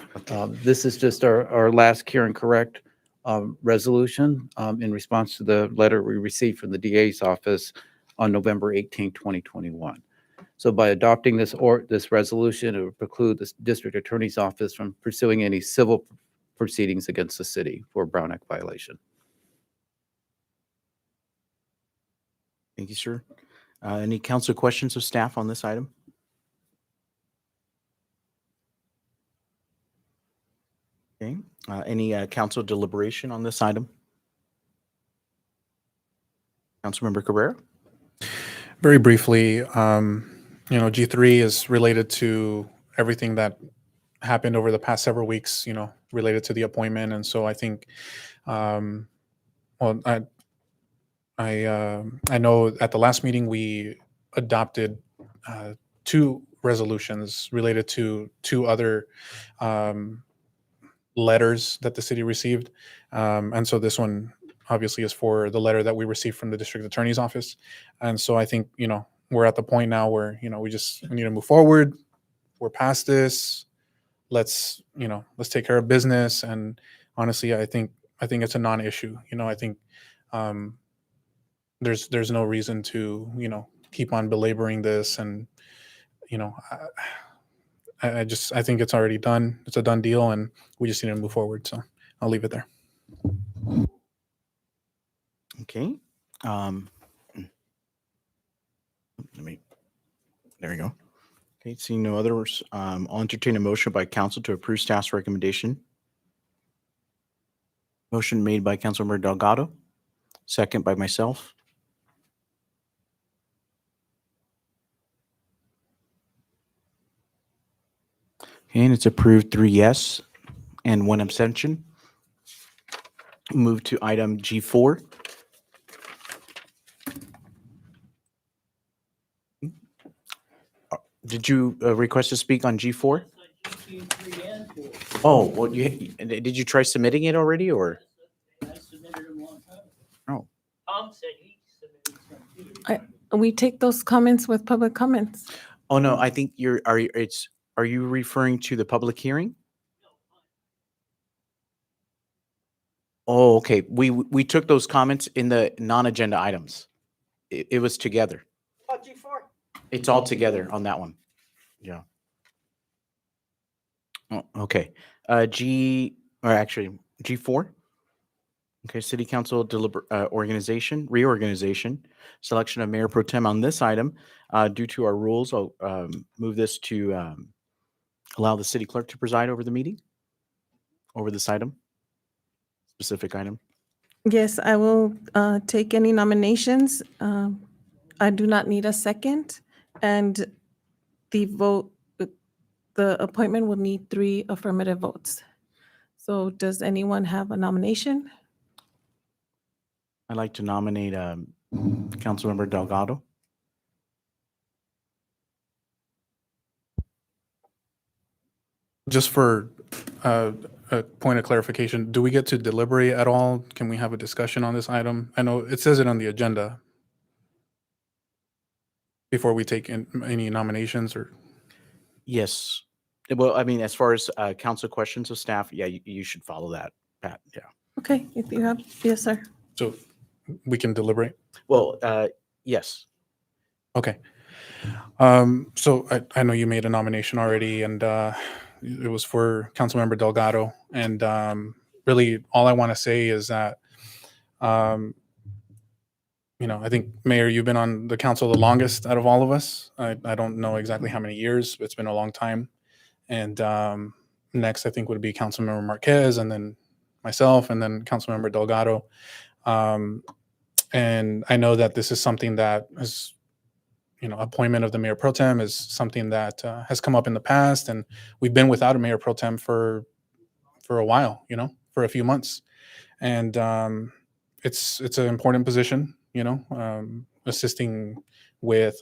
This is just our last cure and correct resolution in response to the letter we received from the DA's office on November 18, 2021. So by adopting this resolution, it would preclude the district attorney's office from pursuing any civil proceedings against the city for a Brown Act violation. Thank you, sir. Any council questions of staff on this item? Okay. Any council deliberation on this item? Councilmember Cabrera? Very briefly, G3 is related to everything that happened over the past several weeks, related to the appointment. And so I think, I know at the last meeting we adopted 2 resolutions related to 2 other letters that the city received. And so this one obviously is for the letter that we received from the district attorney's office. And so I think, we're at the point now where, we need to move forward. We're past this. Let's take care of business. And honestly, I think it's a non-issue. I think there's no reason to, keep on belaboring this. And, I think it's already done. It's a done deal, and we just need to move forward. So I'll leave it there. Okay. There we go. Okay, seeing no others, I'll entertain a motion by council to approve staff's recommendation. Motion made by Councilmember Delgado, second by myself. And it's approved 3 yes and 1 abstention. Move to item G4. Did you request to speak on G4? Oh, well, did you try submitting it already, or? Oh, Tom said he submitted some too. We take those comments with public comments. oh no, I think are you referring to the public hearing? Oh, okay. We took those comments in the non-agenda items. It was together. Oh, G4. It's all together on that one. Yeah. Oh, okay. G4. Okay, City Council reorganization, selection of Mayor Pro Tem on this item. Due to our rules, I'll move this to allow the city clerk to preside over the meeting, over this item, specific item. Yes, I will take any nominations. I do not need a second, and the appointment will need 3 affirmative votes. So does anyone have a nomination? I'd like to nominate Councilmember Delgado. Just for a point of clarification, do we get to deliberate at all? Can we have a discussion on this item? I know it says it on the agenda. Before we take in any nominations, or? Yes. Well, I mean, as far as council questions of staff, yeah, you should follow that, Pat. Yeah. Okay, if you have, yes, sir. So we can deliberate? Well, yes. Okay. So I know you made a nomination already, and it was for Councilmember Delgado. And really, all I want to say is that, I think, Mayor, you've been on the council the longest out of all of us. I don't know exactly how many years, but it's been a long time. And next, I think, would be Councilmember Marquez, and then myself, and then Councilmember Delgado. And I know that this is something that is, appointment of the Mayor Pro Tem is something that has come up in the past, and we've been without a Mayor Pro Tem for a while, for a few months. And it's an important position, assisting with,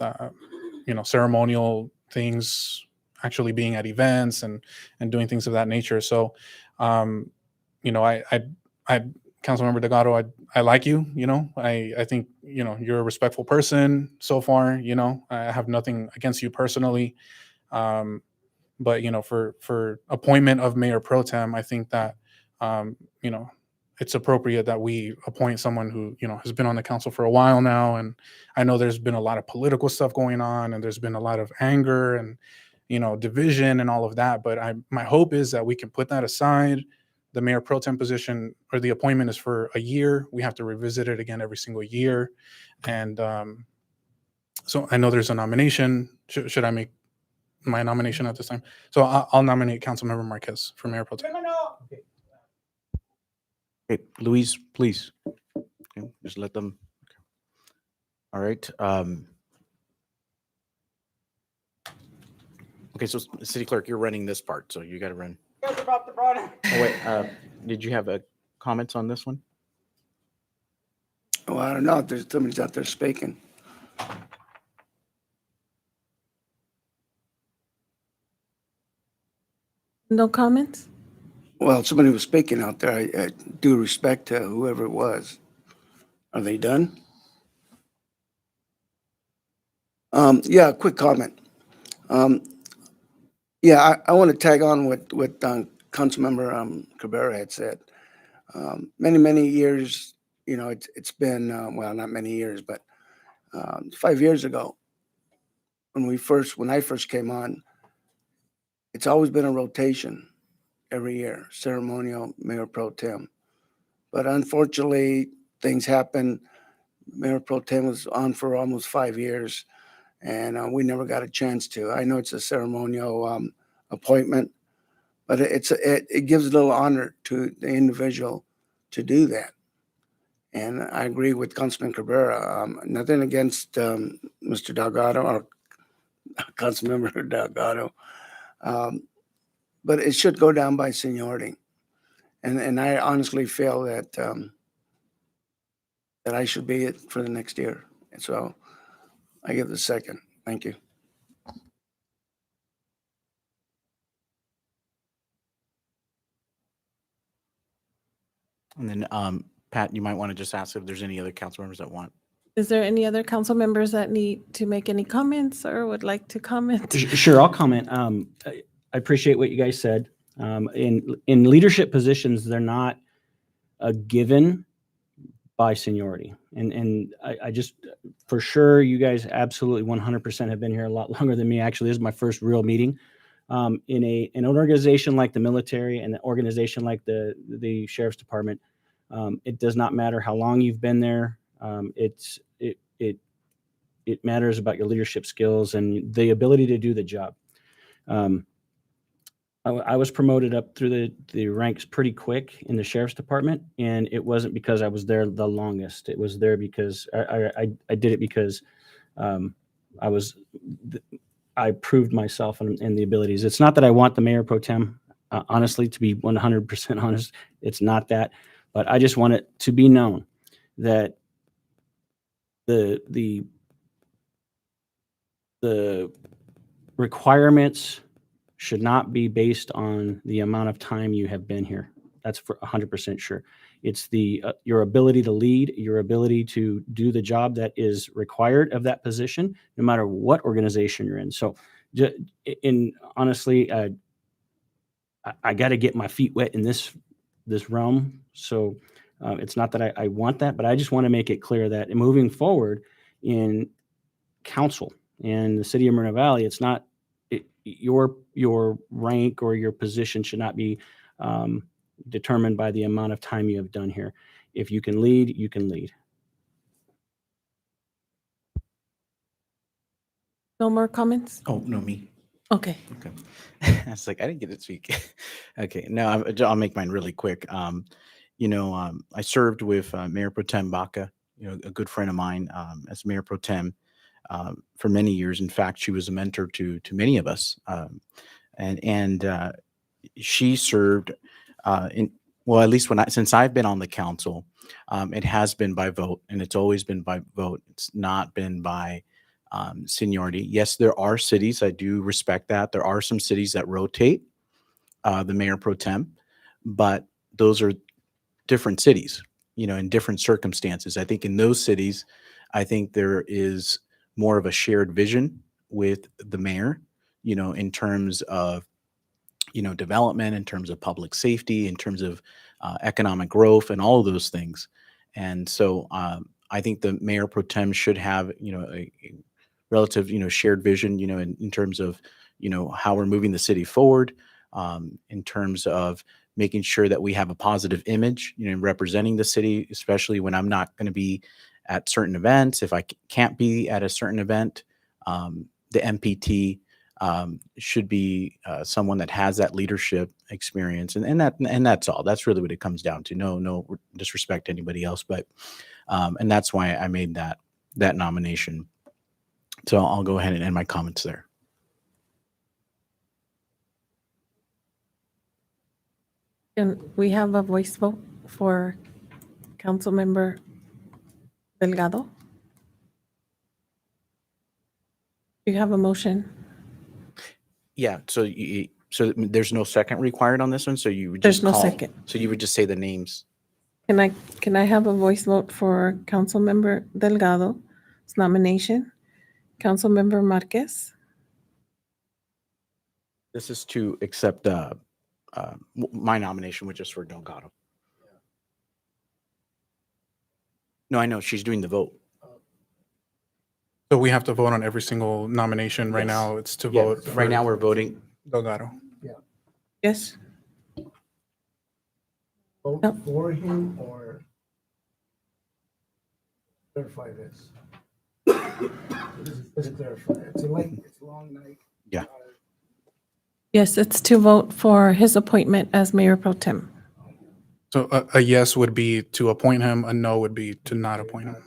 ceremonial things, actually being at events and doing things of that nature. So, Councilmember Delgado, I like you, I think, you're a respectful person so far, I have nothing against you personally. But, for appointment of Mayor Pro Tem, I think that, it's appropriate that we appoint someone who, has been on the council for a while now. And I know there's been a lot of political stuff going on, and there's been a lot of anger and, division and all of that. But my hope is that we can put that aside. The Mayor Pro Tem position, or the appointment, is for a year. We have to revisit it again every single year. And so I know there's a nomination. Should I make my nomination at this time? So I'll nominate Councilmember Marquez for Mayor Pro Tem. Okay, Luis, please. Okay, just let them. Okay. All right. Okay, so City Clerk, you're running this part, so you got to run. Oh, wait, did you have comments on this one? Well, I don't know if there's somebody's out there speaking. No comments? Well, somebody was speaking out there. I due respect to whoever it was. Are they done? Yeah, quick comment. Yeah, I want to tag on what Councilmember Cabrera had said. Many years you know, it's been, well, not many years, but 5 years ago, when I first came on, it's always been a rotation every year, ceremonial mayor pro tem. But unfortunately, things happen. Mayor pro tem was on for almost 5 years, and we never got a chance to. I know it's a ceremonial appointment, but it gives a little honor to the individual to do that. And I agree with Councilman Cabrera. Nothing against Mr. Delgado or Councilmember Delgado, but it should go down by seniority. And I honestly feel that that I should be it for the next year. And so I give the second. Thank you. And then, Pat, you might want to just ask if there's any other council members that want. Is there any other council members that need to make any comments or would like to comment? Sure, I'll comment. I appreciate what you guys said. In leadership positions, they're not a given by seniority. And I just, for sure, you guys absolutely 100% have been here a lot longer than me. Actually, this is my first real meeting. In an organization like the military and an organization like the sheriff's department, it does not matter how long you've been there. It matters about your leadership skills and the ability to do the job. I was promoted up through the ranks pretty quick in the sheriff's department, and it wasn't because I was there the longest. It was there because I did it because I proved myself and the abilities. It's not that I want the mayor pro tem, honestly, to be 100% honest. It's not that, but I just want it to be known that the requirements should not be based on the amount of time you have been here. That's for 100% sure. It's your ability to lead, your ability to do the job that is required of that position, no matter what organization you're in. So, honestly, I got to get my feet wet in this realm. So it's not that I want that, but I just want to make it clear that moving forward in council and the city of Moreno Valley, it's not your rank or your position should not be determined by the amount of time you have done here. If you can lead, you can lead. No more comments? Oh, no, me. Okay. Okay. I was like, I didn't get to speak. Okay. No, I'll make mine really quick. I served with Mayor Pro Tem Baca, a good friend of mine, as Mayor Pro Tem for many years. In fact, she was a mentor to many of us. And she served at least since I've been on the council, it has been by vote, and it's always been by vote. It's not been by seniority. Yes, there are cities, I do respect that. There are some cities that rotate the mayor pro tem, but those are different cities, in different circumstances. I think in those cities, I think there is more of a shared vision with the mayor, in terms of, development, in terms of public safety, in terms of economic growth and all of those things. And so I think the mayor pro tem should have, a relative, shared vision, in terms of, how we're moving the city forward, in terms of making sure that we have a positive image, representing the city, especially when I'm not going to be at certain events. If I can't be at a certain event, the MPT should be someone that has that leadership experience, and that's all. That's really what it comes down to. No disrespect to anybody else, but and that's why I made that nomination. So I'll go ahead and end my comments there. And we have a voice vote for Councilmember Delgado. You have a motion. Yeah. So there's no second required on this one. So you would just There's no call. second. So you would just say the names. Can I have a voice vote for Councilmember Delgado's nomination? Councilmember Marquez? This is to accept my nomination, which is for Delgado. No, I know, she's doing the vote. So we have to vote on every single nomination. Right Yes. now, it's to Yeah, vote. right now we're voting. Delgado. Yes. Vote Yep. for him or clarify this? Doesn't clarify. It's a late, it's a long night. Yeah. Yes, it's to vote for his appointment as Mayor Pro Tem. So a yes would be to appoint him, a no would be to not appoint him.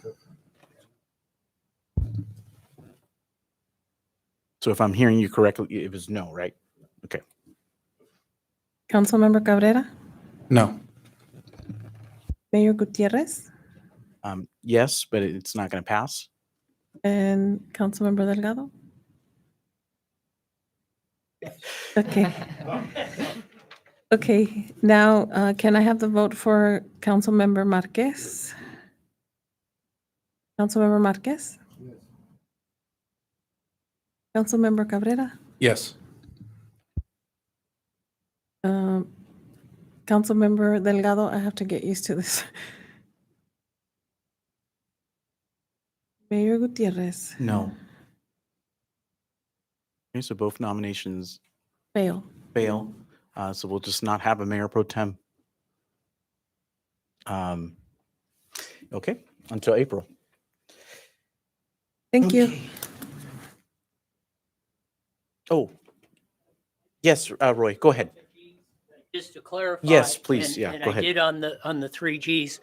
So if I'm hearing you correctly, it was no, right? Okay. Councilmember Cabrera, No. Mayor Gutierrez, Yes, but it's not going to pass. and Councilmember Delgado. Okay. Okay, now, can I have the vote for Councilmember Marquez? Councilmember Marquez? Councilmember Cabrera? Yes. Councilmember Delgado, I have to get used to this. Mayor Gutierrez? No. Okay, so both nominations Fail. fail. So we'll just not have a mayor pro tem. Okay, until April. Thank you. Oh, yes, Roy, go ahead. Just to clarify. Yes, please, and- yeah, and go I ahead. did on the 3Gs.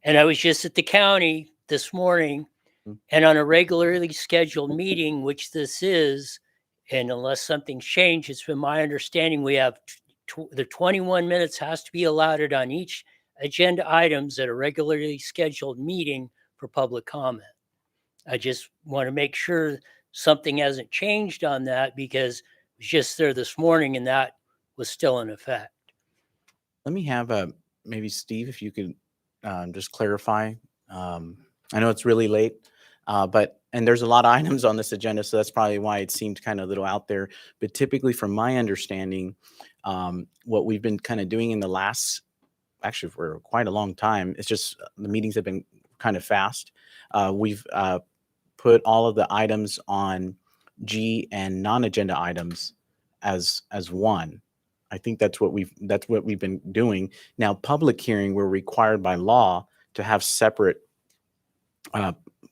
And I was just at the county this morning Mm. and on a regularly scheduled meeting, which this is, and unless something's changed, it's been my understanding we have the 21 minutes has to be allotted on each agenda items at a regularly scheduled meeting for public comment. I just want to make sure something hasn't changed on that because it was just there this morning and that was still in effect. Let me have maybe Steve, if you could just clarify. I know it's really late, and there's a lot of items on this agenda, so that's probably why it seemed kind of a little out there. But typically, from my understanding, what we've been kind of doing in the last, actually for quite a long time, it's just the meetings have been kind of fast. We've put all of the items on G and non-agenda items as one. I think that's what we've been doing. Now, public hearing, we're required by law to have separate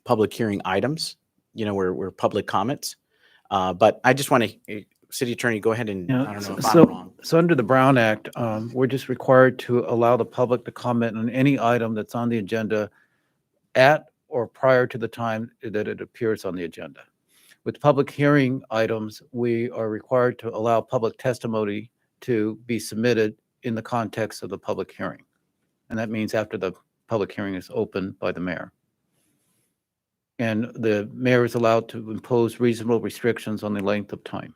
public hearing items, where public comments. But I just want to, City Attorney, go ahead and, I don't know if I'm wrong. So under the Brown Act, we're just required to allow the public to comment on any item that's on the agenda at or prior to the time that it appears on the agenda. With public hearing items, we are required to allow public testimony to be submitted in the context of the public hearing. And that means after the public hearing is opened by the mayor. And the mayor is allowed to impose reasonable restrictions on the length of time.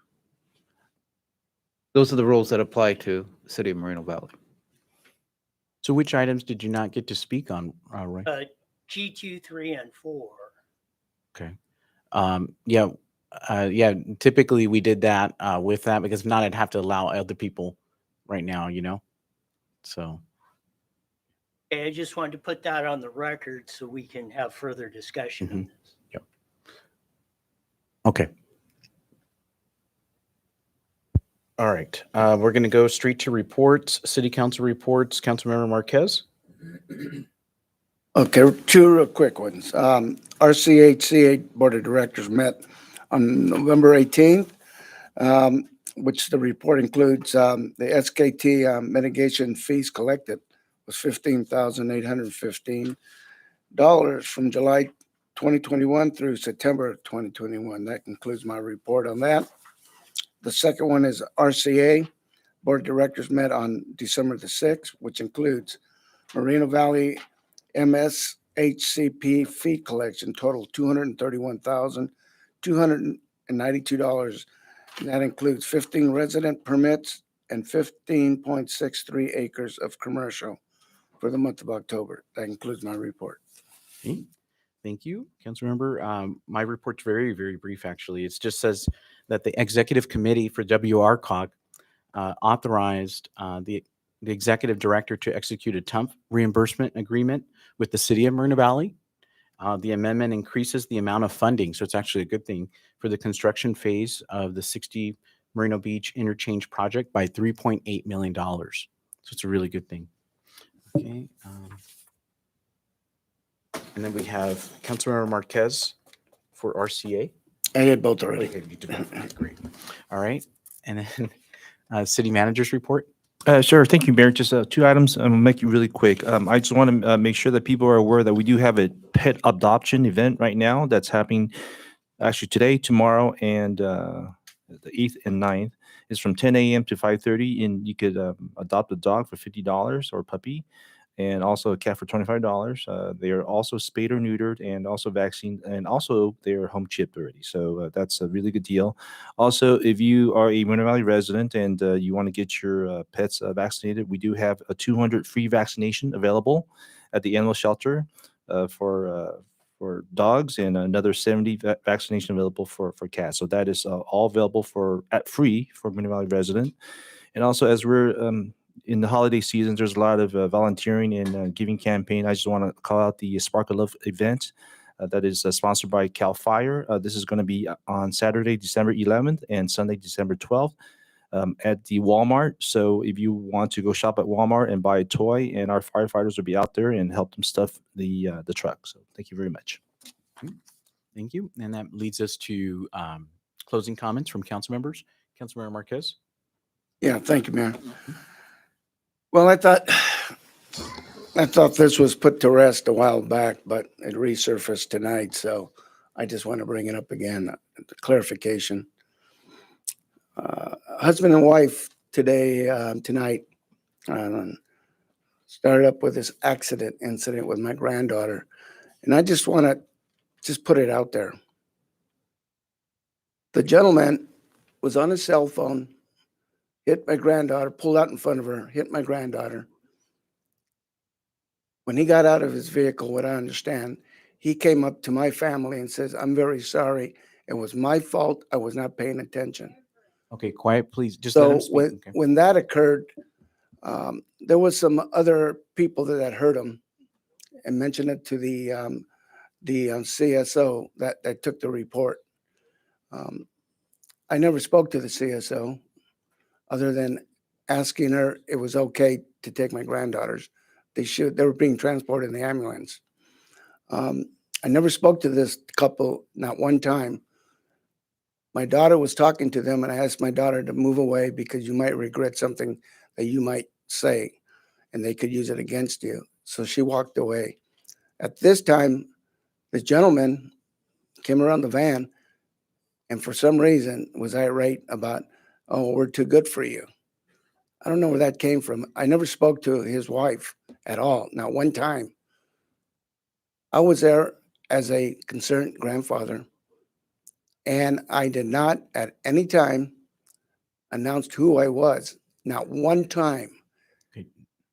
Those are the rules that apply to the city of Moreno Valley. So which items did you not get to speak on, Roy? G2, 3, and 4. Okay. Yeah, typically we did that with that, because if not, I'd have to allow other people right now, so. Okay, I just wanted to put that on the record so we can have further discussion on this. Yep. Okay. All right, we're going to go straight to reports, city council reports. Councilmember Marquez. Okay, two real quick ones. RCHCA Board of Directors met on November 18th, which the report includes the SKT mitigation fees collected was $15,815 from July 2021 through September 2021. That concludes my report on that. The second one is RCA Board of Directors met on December the 6th, which includes Moreno Valley MSHCP fee collection total $231,292. And that includes 15 resident permits and 15.63 acres of commercial for the month of October. That concludes my report. Okay. Thank you, Councilmember. My report's very, very brief, actually. It just says that the Executive Committee for WRCOG authorized the executive director to execute a TUMP reimbursement agreement with the city of Moreno Valley The amendment increases the amount of funding, so it's actually a good thing, for the construction phase of the 60 Merino Beach interchange project by $3.8 million. So it's a really good thing. Okay. And then we have Councilmember Marquez for RCA. I did both already. Okay, you did both. Okay, great. All right. And then city manager's report. Sure. Thank you, Mayor. Just two items. I'm gonna make it really quick. I just want to make sure that people are aware that we do have a pet adoption event right now that's happening actually today, tomorrow, and the 8th and 9th. It's from 10 a.m. to 5:30, and you could adopt a dog for $50 or a puppy, and also a cat for $25. They are also spayed or neutered and also vaccinated, and also they're home chipped already. So that's a really good deal. Also, if you are a Moreno Valley resident and you want to get your pets vaccinated, we do have a 200 free vaccination available at the animal shelter for dogs, and another 70 vaccination available for cats. So that is all available at free for Moreno Valley resident. And also, as we're in the holiday season, there's a lot of volunteering and giving campaign. I just want to call out the Spark of Love event that is sponsored by Cal Fire. This is going to be on Saturday, December 11th and Sunday, December 12th at the Walmart. So if you want to go shop at Walmart and buy a toy, and our firefighters will be out there and help them stuff the truck. So thank you very much. Thank you. And that leads us to closing comments from council members. Councilmember Marquez. Yeah, thank you, Mayor. Well, I thought this was put to rest a while back, but it resurfaced tonight, so I just want to bring it up again, clarification. Husband and wife tonight started up with this incident with my granddaughter, and I just want to put it out there. The gentleman was on his cell phone, hit my granddaughter, pulled out in front of her, hit my granddaughter. When he got out of his vehicle, what I understand, he came up to my family and says, "I'm very sorry. It was my fault. I was not paying attention." Okay, quiet, please. Just let So him speak. Okay. when that occurred, there was some other people that had heard him and mentioned it to the CSO that took the report. I never spoke to the CSO other than asking her it was okay to take my granddaughters. They were being transported in the ambulance. I never spoke to this couple, not one time. My daughter was talking to them, and I asked my daughter to move away because you might regret something that you might say, and they could use it against you. So she walked away. At this time, the gentleman came around the van and for some reason was irate about, "Oh, we're too good for you." I don't know where that came from. I never spoke to his wife at all, not one time. I was there as a concerned grandfather, and I did not at any time announce who I was, not one time. Okay.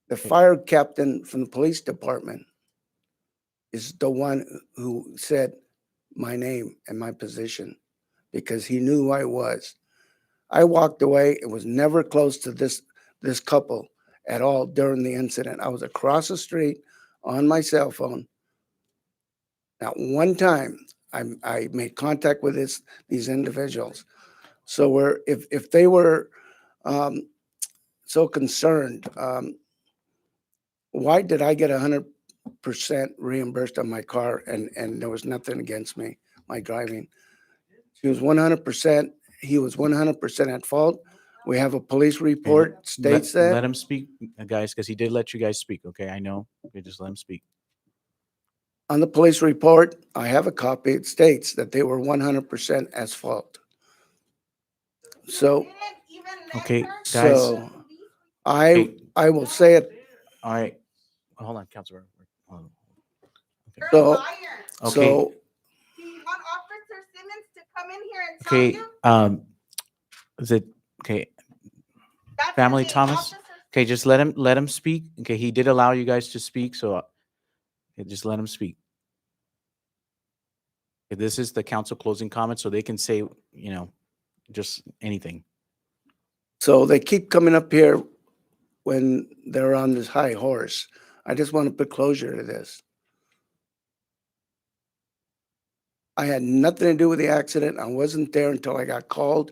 The fire captain from the police department is the one who said my name and my position because he knew who I was. I walked away. It was never close to this couple at all during the incident. I was across the street on my cell phone. Not one time I made contact with these individuals. So if they were so concerned, why did I get 100% reimbursed on my car and there was nothing against me, my driving? He was 100%. He was 100% at fault. We have a police report states that. Let him speak, guys, because he did let you guys speak. Okay, I know. Okay, just let him speak. On the police report, I have a copy. It states that they were 100% at fault. So, Okay, guys. so I will say it. All right. Hold on, Councilor. Hold on. Okay. So, Okay. Okay. Is it okay? Family Thomas. Okay, just let him speak. Okay, he did allow you guys to speak, so okay, just let him speak. Okay, this is the council closing comment, so they can say, just anything. So they keep coming up here when they're on this high horse. I just want to put closure to this. I had nothing to do with the accident. I wasn't there until I got called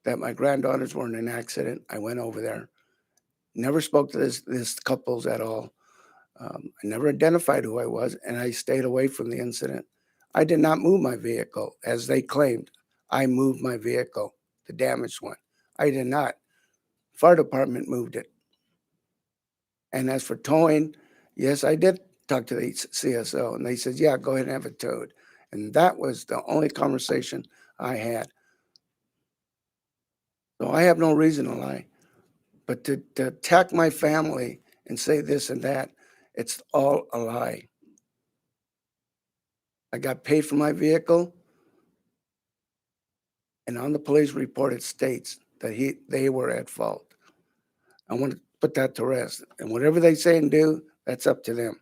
that my granddaughters were in an accident. I went over there. Never spoke to this couples at all. I never identified who I was, and I stayed away from the incident. I did not move my vehicle, as they claimed. I moved my vehicle, the damaged one. I did not. Fire department moved it. And as for towing, yes, I did talk to the CSO, and they said, yeah, go ahead and have it towed. And that was the only conversation I had. So I have no reason to lie. But to attack my family and say this and that, it's all a lie. I got paid for my vehicle, and on the police report, it states that they were at fault. I want to put that to rest. And whatever they say and do, that's up to them.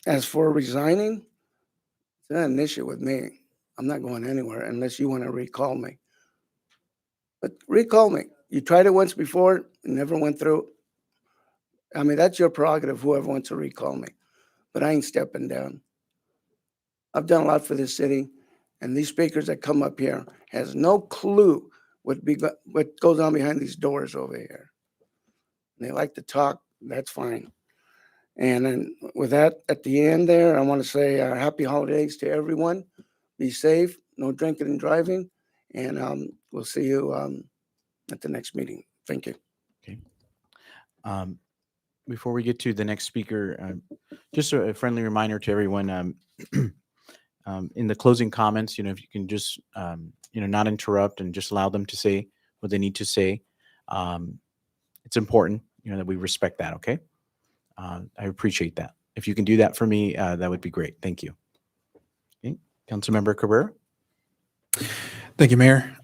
As for resigning, it's not an issue with me. I'm not going anywhere unless you want to recall me. But recall me. You tried it once before, it never went through. I mean, that's your prerogative, whoever wants to recall me. But I ain't stepping down. I've done a lot for this city, and these speakers that come up here has no clue what goes on behind these doors over here. And they like to talk, that's fine. And then with that, at the end there, I want to say happy holidays to everyone. Be safe, no drinking and driving, and we'll see you at the next meeting. Thank you. Okay. Before we get to the next speaker, just a friendly reminder to everyone, in the closing comments, if you can just, not interrupt and just allow them to say what they need to say. It's important, that we respect that, okay? I appreciate that. If you can do that for me, that would be great. Thank you. Okay. Councilmember Cabrera. Thank you, Mayor.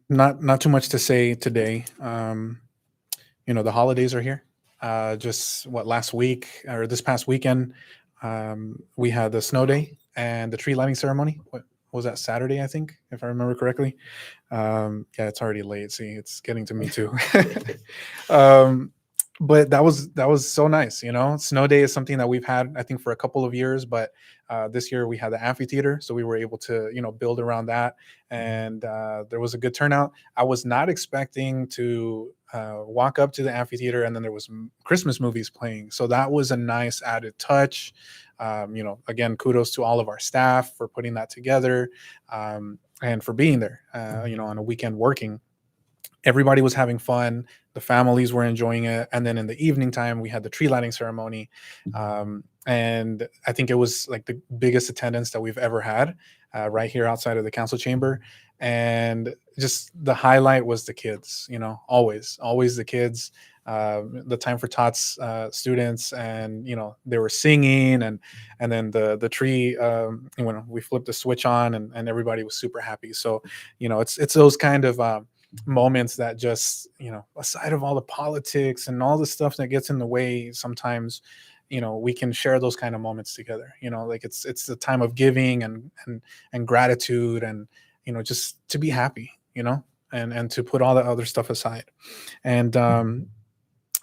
Not too much to say today. The holidays are here. Just last week or this past weekend, we had the snow day and the tree lighting ceremony. What was that, Saturday, I think, if I remember correctly? Yeah, it's already late. See, it's getting to me too. But that was so nice. Snow day is something that we've had, I think, for a couple of years, but this year we had the amphitheater, so we were able to build around that, and there was a good turnout. I was not expecting to walk up to the amphitheater and then there was Christmas movies playing, so that was a nice added touch. Again, kudos to all of our staff for putting that together, and for being there on a weekend working. Everybody was having fun. The families were enjoying it. And then in the evening time, we had the tree lighting ceremony. And I think it was like the biggest attendance that we've ever had right here outside of the council chamber. And just the highlight was the kids, always the kids, the Time for Tots students, and, they were singing, and then the tree, when we flipped the switch on, and everybody was super happy. So, it's those kind of moments that just, aside of all the politics and all the stuff that gets in the way, sometimes, we can share those kind of moments together. Like it's the time of giving and gratitude, and just to be happy, and to put all the other stuff aside. And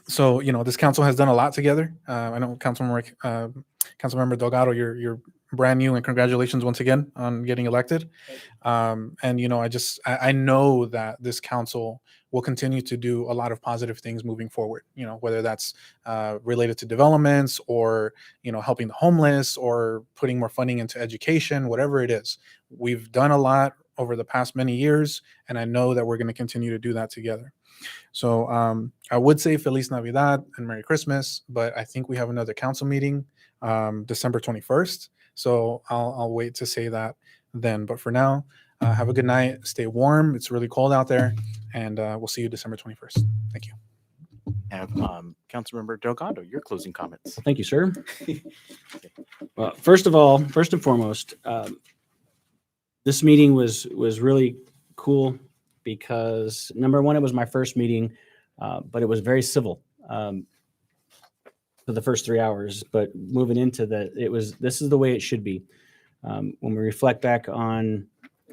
so this council has done a lot together. I know Councilmember Delgado, you're brand new, and congratulations once again on getting elected. And I know that this council will continue to do a lot of positive things moving forward, whether that's related to developments, or helping the homeless, or putting more funding into education, whatever it is. We've done a lot over the past many years, and I know that we're going to continue to do that together. So I would say Feliz Navidad and Merry Christmas, but I think we have another council meeting December 21st. So I'll wait to say that then. But for now, have a good night. Stay warm. It's really cold out there. And we'll see you December 21st. Thank you. Have Councilmember Delgado, your closing comments. Thank you, sir. Well, first and foremost, this meeting was really cool because, number one, it was my first meeting, but it was very civil for the first 3 hours. But moving into this is the way it should be. When we reflect back on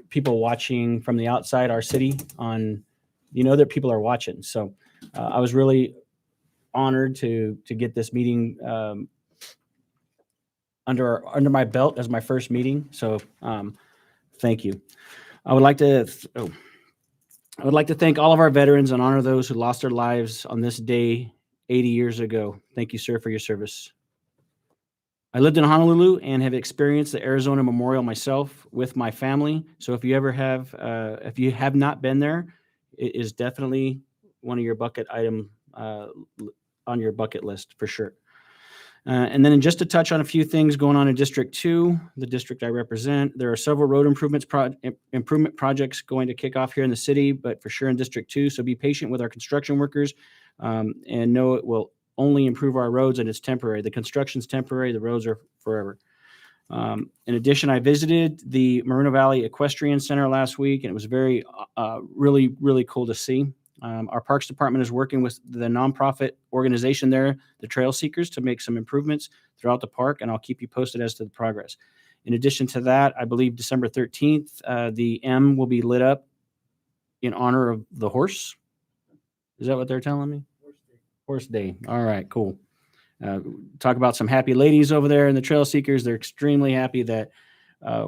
people watching from the outside our city, that people are watching. So I was really honored to get this meeting under my belt as my first meeting. So thank you. I would like to thank all of our veterans and honor those who lost their lives on this day 80 years ago. Thank you, sir, for your service. I lived in Honolulu and have experienced the Arizona Memorial myself with my family. So if you have not been there, it is definitely one of your bucket item on your bucket list for sure. And then just to touch on a few things going on in District 2, the district I represent, there are several road improvement projects going to kick off here in the city, but for sure in District 2. So be patient with our construction workers and know it will only improve our roads, and it's temporary. The construction's temporary, the roads are forever. In addition, I visited the Moreno Valley Equestrian Center last week, and it was very, really, really cool to see. Our Parks Department is working with the nonprofit organization there, the Trail Seekers, to make some improvements throughout the park, and I'll keep you posted as to the progress. In addition to that, I believe December 13th, the M will be lit up in honor of the horse. Is that what they're telling me? Horse Day. All right, cool. Talk about some happy ladies over there in the Trail Seekers. They're extremely happy that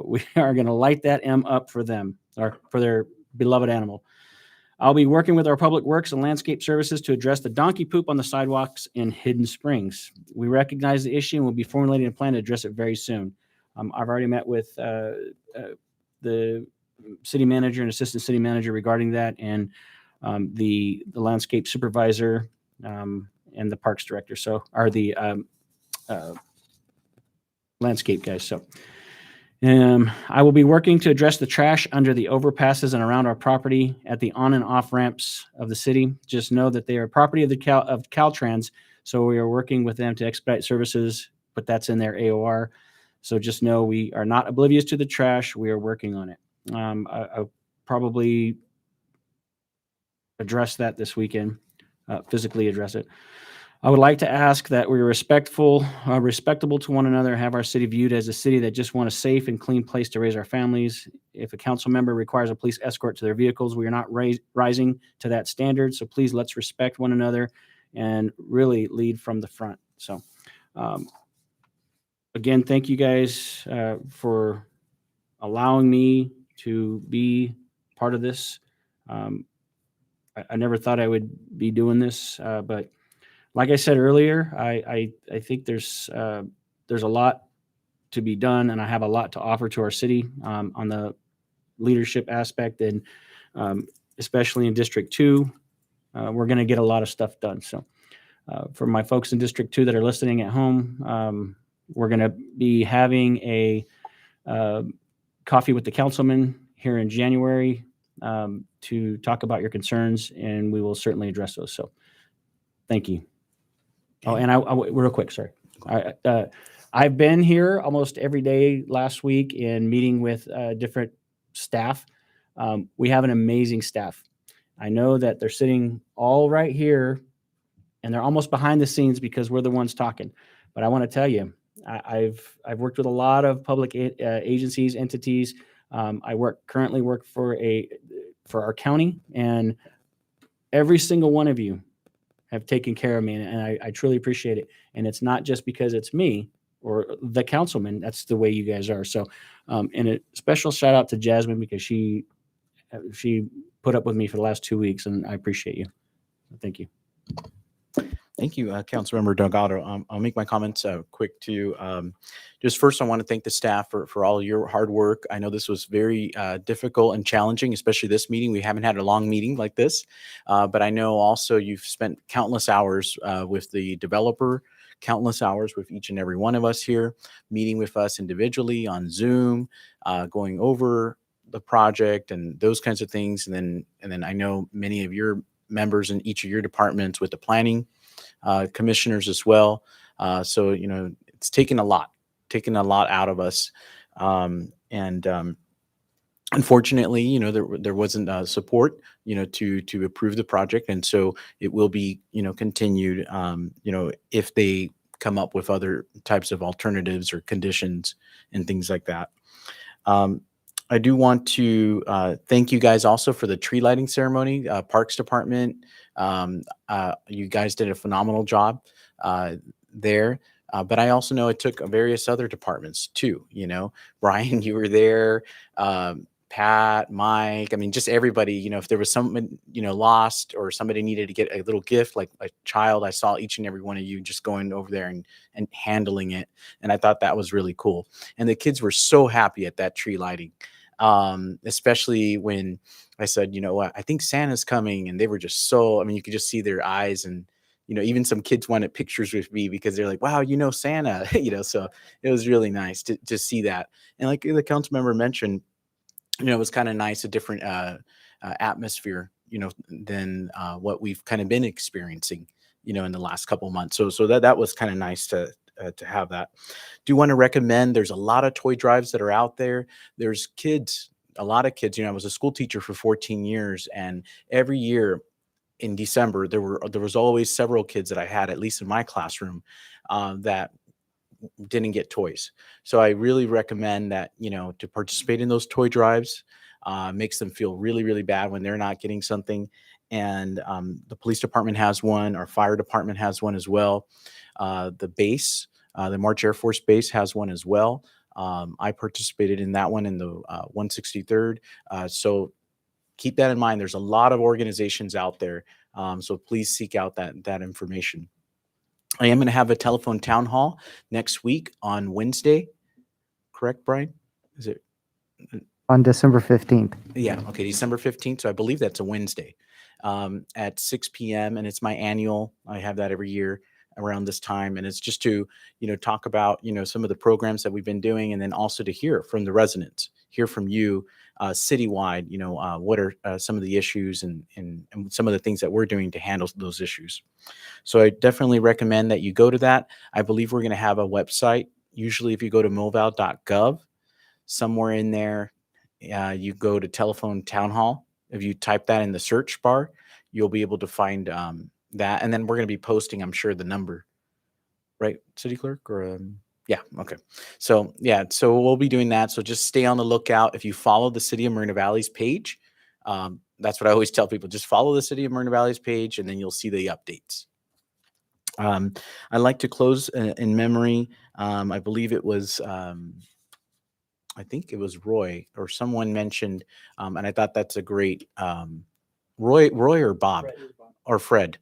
we are going to light that M up for them, or for their beloved animal. I'll be working with our Public Works and Landscape Services to address the donkey poop on the sidewalks in Hidden Springs. We recognize the issue and will be formulating a plan to address it very soon. I've already met with the city manager and assistant city manager regarding that, and the landscape supervisor and the parks director, are the landscape guys. So I will be working to address the trash under the overpasses and around our property at the on and off ramps of the city. Just know that they are property of the Caltrans, so we are working with them to expedite services, but that's in their AOR. So just know we are not oblivious to the trash. We are working on it. I'll probably address that this weekend, physically address it. I would like to ask that we are respectable to one another, have our city viewed as a city that just want a safe and clean place to raise our families. If a council member requires a police escort to their vehicles, we are not rising to that standard. So please, let's respect one another and really lead from the front. So again, thank you guys for allowing me to be part of this. I never thought I would be doing this, but like I said earlier, I think there's a lot to be done, and I have a lot to offer to our city on the leadership aspect, and especially in District 2, we're going to get a lot of stuff done. So for my folks in District 2 that are listening at home, we're going to be having a coffee with the councilman here in January to talk about your concerns, and we will certainly address those. So thank you. Oh, and I real quick, sorry. I've been here almost every day last week in meeting with different staff. We have an amazing staff. I know that they're sitting all right here, and they're almost behind the scenes because we're the ones talking. But I want to tell you, I've worked with a lot of public agencies, entities. I currently work for our county, and every single one of you have taken care of me, and I truly appreciate it. And it's not just because it's me or the councilman. That's the way you guys are. So, and a special shout out to Jasmine, because she put up with me for the last 2 weeks, and I appreciate you. Thank you. Thank you, Councilmember Delgado. I'll make my comments quick too. Just first, I want to thank the staff for all your hard work. I know this was very difficult and challenging, especially this meeting. We haven't had a long meeting like this, but I know also you've spent countless hours with the developer, countless hours with each and every one of us here, meeting with us individually on Zoom, going over the project and those kinds of things. And then I know many of your members in each of your departments with the planning commissioners as well. So, it's taken a lot out of us. Unfortunately, there wasn't support, to approve the project. And so it will be, continued, if they come up with other types of alternatives or conditions and things like that. I do want to thank you guys also for the tree lighting ceremony. Parks Department, you guys did a phenomenal job there. But I also know it took various other departments too. Brian, you were there. Pat, Mike, I mean, just everybody, if there was someone, lost or somebody needed to get a little gift, like a child, I saw each and every one of you just going over there and handling it. And I thought that was really cool. And the kids were so happy at that tree lighting, especially when I said, you know what, I think Santa's coming. And they were just so, I mean, you could just see their eyes. And, even some kids wanted pictures with me because they're like, wow, Santa, so it was really nice to see that. And like the council member mentioned, it was kind of nice, a different atmosphere, than what we've kind of been experiencing, in the last couple of months. So that was kind of nice to have that. Do want to recommend, there's a lot of toy drives that are out there. There's kids, a lot of kids, I was a school teacher for 14 years, and every year in December, there was always several kids that I had, at least in my classroom, that didn't get toys. So I really recommend that, to participate in those toy drives. Makes them feel really, really bad when they're not getting something. And the police department has one, our fire department has one as well. The base, the March Air Force Base has one as well. I participated in that one in the 163rd. So keep that in mind. There's a lot of organizations out there. So please seek out that information. I am going to have a telephone town hall next week on Wednesday. Correct, Brian? Is it? On December 15th. Yeah. Okay. December 15th. So I believe that's a Wednesday at 6 p.m. And it's my annual. I have that every year around this time. And it's just to, talk about, some of the programs that we've been doing, and then also to hear from the residents, hear from you citywide, what are some of the issues and some of the things that we're doing to handle those issues. So I definitely recommend that you go to that. I believe we're going to have a website. Usually if you go to moval.gov, somewhere in there, you go to telephone town hall. If you type that in the search bar, you'll be able to find that. And then we're going to be posting, I'm sure, the number, right, city clerk? Or yeah, okay. So yeah, so we'll be doing that. So just stay on the lookout. If you follow the City of Moreno Valley's page, that's what I always tell people, just follow the City of Moreno Valley's page, and then you'll see the updates. I'd like to close in memory. I believe it was, I think it was Roy or someone mentioned, and I thought that's a great, Roy or Bob or Fred.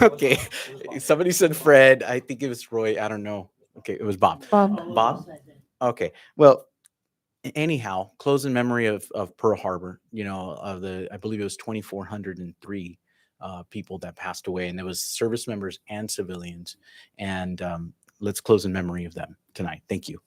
Okay. Somebody said Fred. I think it was Roy. I don't know. Okay. It was Bob. Bob? Okay. Well, anyhow, close in memory of Pearl Harbor, of I believe it was 2,403 people that passed away, and there was service members and civilians. And let's close in memory of them tonight. Thank you.